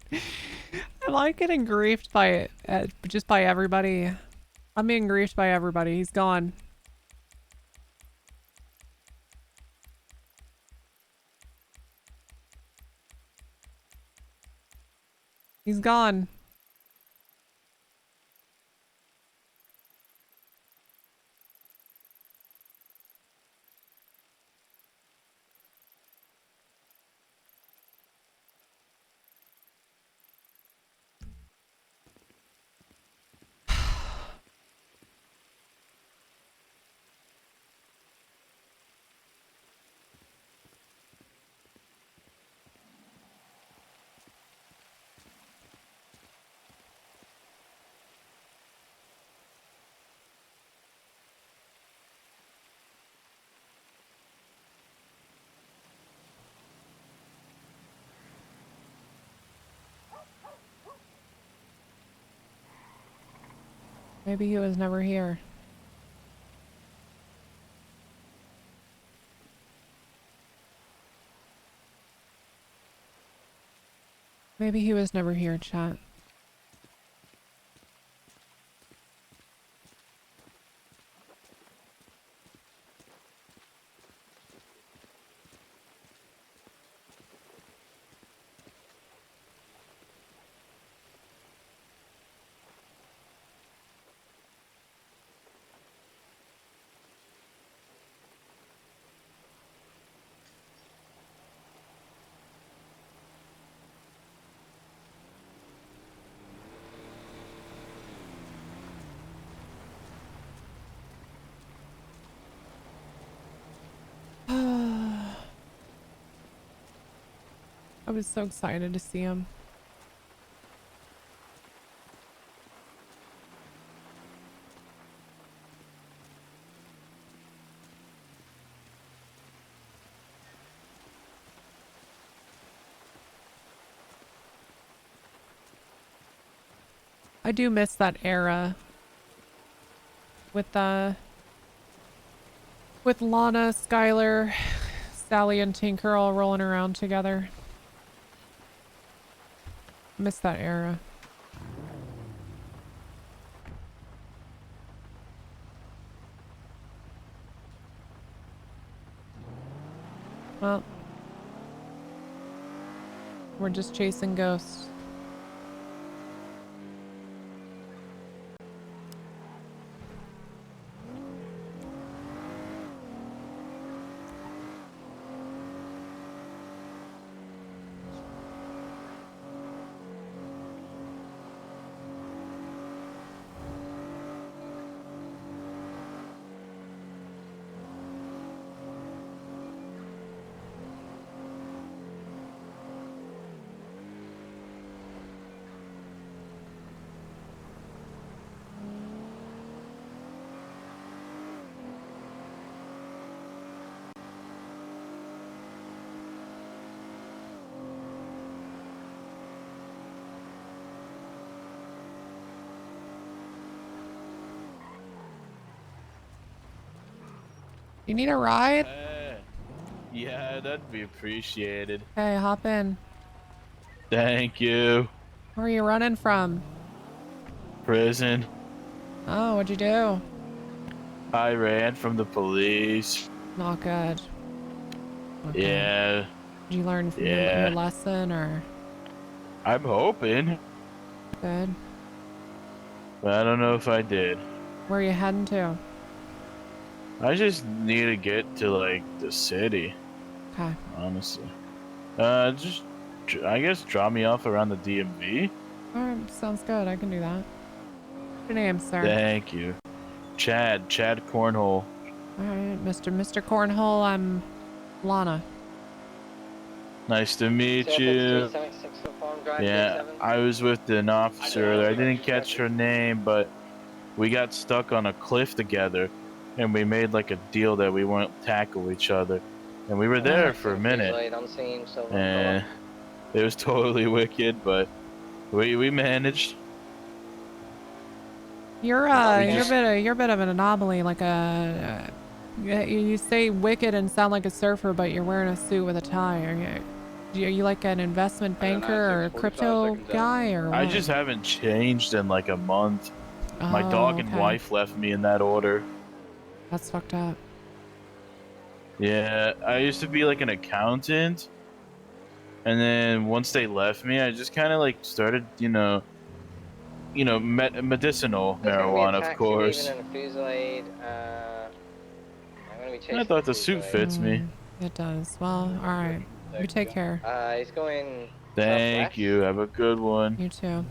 I'm like getting griefed by just by everybody. I'm being griefed by everybody. He's gone. He's gone. Maybe he was never here. Maybe he was never here, chat. I was so excited to see him. I do miss that era with Lana, Skylar, Sally, and Tinker all rolling around together. Miss that era. Well, we're just chasing ghosts. You need a ride? Yeah, that'd be appreciated. Hey, hop in. Thank you. Where are you running from? Prison. Oh, what'd you do? I ran from the police. Not good. Not good. Yeah. Did you learn from your Yeah. lesson, or? I'm hoping, Good. but I don't know if I did. Where are you heading to? I just need to get to like the city. Okay. Honestly. Just I guess drop me off around the DMV. Alright, sounds good. I can do that. What's your name, sir? Thank you. Chad Cornhole. Alright, Mr. Cornhole, I'm Lana. Nice to meet you. Yeah, I was with an officer earlier. I didn't catch her name, but we got stuck on a cliff together, and we made like a deal that we wouldn't tackle each other. And we were there for a minute, and it was totally wicked, but we managed. You're We you're just- a bit of an anomaly. Like you say wicked and sound like a surfer, but you're wearing a suit with a tie. Are you like an investment banker or a crypto guy or what? I just haven't changed in like a month. My dog and okay. wife left me in that order. That's fucked up. Yeah, I used to be like an accountant, and then once they left me, I just kind of like started, medicinal marijuana, of course. I thought the suit fits me. It does. Well, all right. You take care. He's going Thank you. Have a good one. You too.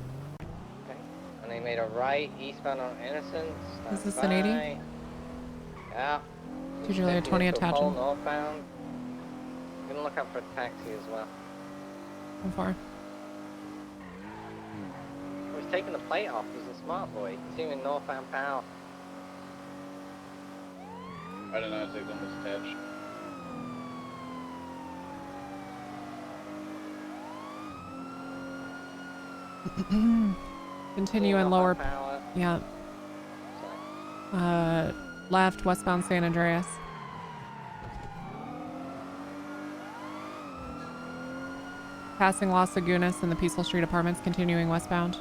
and they made a right eastbound on Innocence. Is this an 80? Yeah. Two Julia 20 attaching. Northbound. I'm gonna look out for a taxi as well. How far? Oh, he's taking the plate off. He's a smart boy. Continuing northbound Powell. I don't know, it's like almost attached. Continue in lower. Yeah. Left, westbound San Andreas. Passing Las Lagunas and the Peaceful Street Apartments, continuing westbound.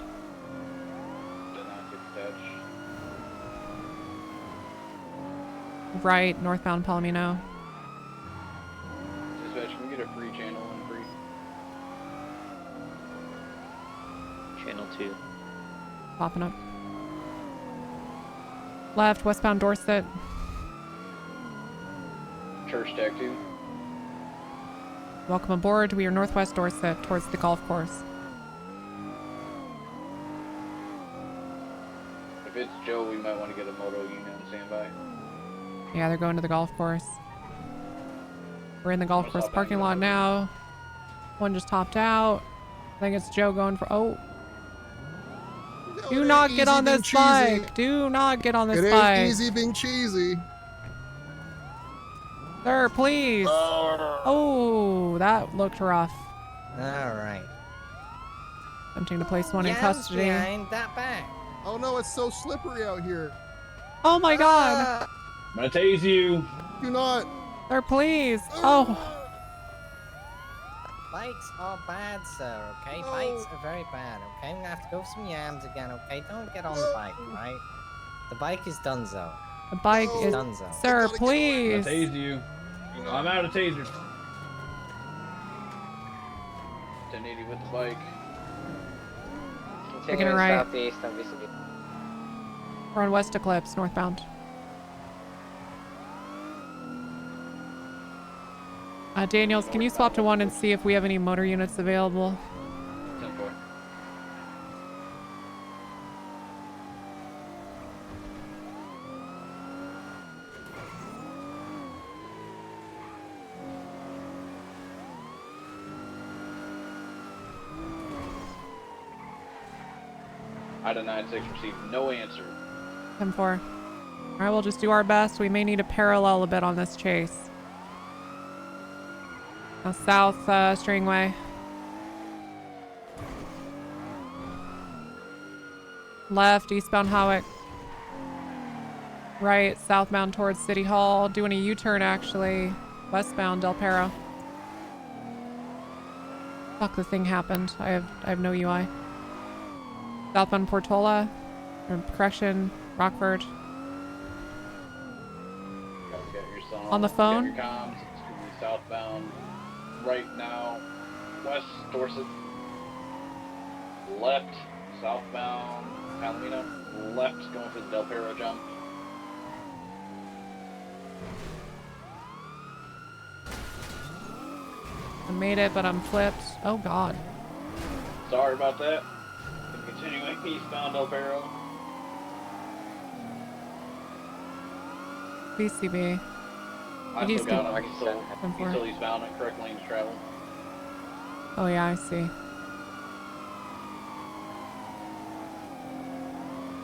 Right, northbound Palomino. Dispatch, can we get a free channel and free? Channel 2. Popping up. Left, westbound Dorset. Church Tech 2. Welcome aboard. We are northwest Dorset towards the golf course. If it's Joe, we might want to get a moto unit on standby. Yeah, they're going to the golf course. We're in the golf course parking lot now. One just topped out. I think it's Joe going for. Oh. Do not get on this bike. Do not get on this bike. It ain't easy being cheesy. Sir, please. Oh, that looked rough. Alright. Attempting to place one in custody. Behind that back. Oh no, it's so slippery out here. Oh my god. I'm gonna tase you. Do not. Sir, please. Oh. Bikes are bad, sir, okay? Bikes are very bad, okay? I'm gonna have to go for some yams again, okay? Don't get on the bike, right? The bike is donezo. The bike is. Donezo. Sir, please. I'll tase you. I'm out of tasers. 1080 with the bike. Taking a right. Southeast on VCB. We're on West Eclipse, northbound. Daniels, can you swap to 1 and see if we have any motor units available? 10-4. Item 96 received no answer. 10-4. All right, we'll just do our best. We may need to parallel a bit on this chase. South Stringway. Left, eastbound Howick. Right, southbound towards City Hall. Doing a U-turn, actually. Westbound Del Perro. Fuck, the thing happened. I have no UI. Southbound Portola. Or correction, Rockford. On the phone? Get your comms. It's going to be southbound. Right now, west Dorset, left southbound Palomino, left going for the Del Perro jump. I made it, but I'm flipped. Oh god. Sorry about that. Continuing eastbound Del Perro. BCB. I still got him. He's still eastbound and correct lane to travel. Oh yeah, I see.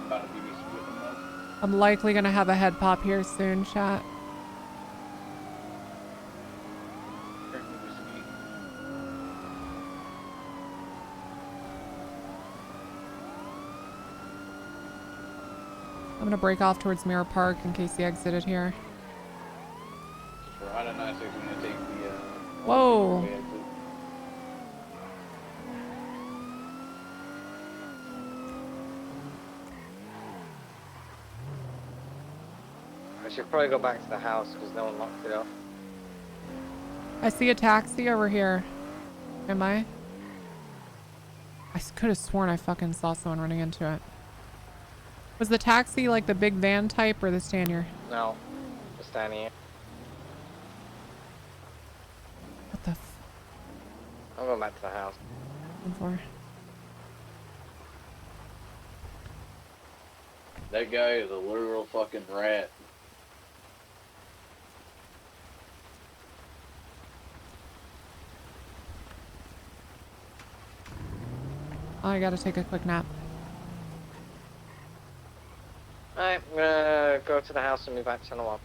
About to be with them though. I'm likely gonna have a head pop here soon, chat. I'm gonna break off towards Mirror Park in case he exited here. For Hana 96, I'm gonna take the Whoa. exit. I should probably go back to the house because no one locked it up. I see a taxi over here. Am I? I could have sworn I fucking saw someone running into it. Was the taxi like the big van type or the Stanier? No, just down here. What the f? I'm going back to the house. For? That guy is a literal fucking rat. Oh, I gotta take a quick nap. Alright, I'm gonna go to the house and move back to the one.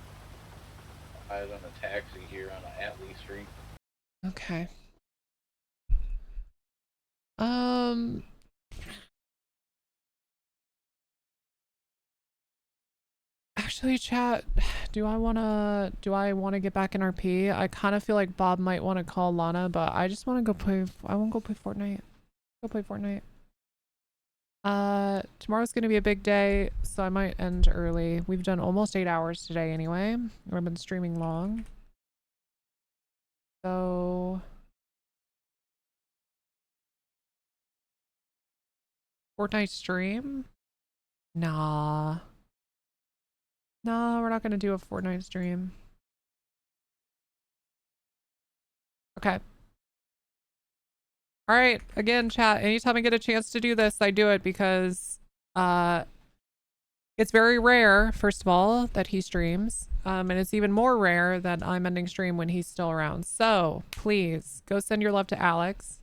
I was on a taxi here on Atlee Street. Okay. Actually, chat, do I wanna get back in RP? I kind of feel like Bob might want to call Lana, but I just want to go play. I won't go play Fortnite. Go play Fortnite. Tomorrow's gonna be a big day, so I might end early. We've done almost 8 hours today anyway. We've been streaming long. So Fortnite stream? Nah. No, we're not gonna do a Fortnite stream. Okay. All right, again, chat, anytime I get a chance to do this, I do it because it's very rare, first of all, that he streams. And it's even more rare that I'm ending stream when he's still around. So please go send your love to Alex.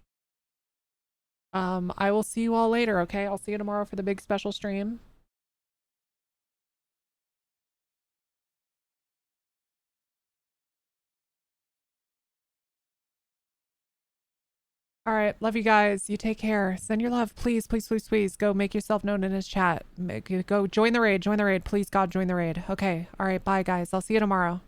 I will see you all later, okay? I'll see you tomorrow for the big special stream. All right, love you guys. You take care. Send your love, please, please, please, please. Go make yourself known in his chat. Go join the raid, please, God, join the raid. Okay, all right, bye guys. I'll see you tomorrow.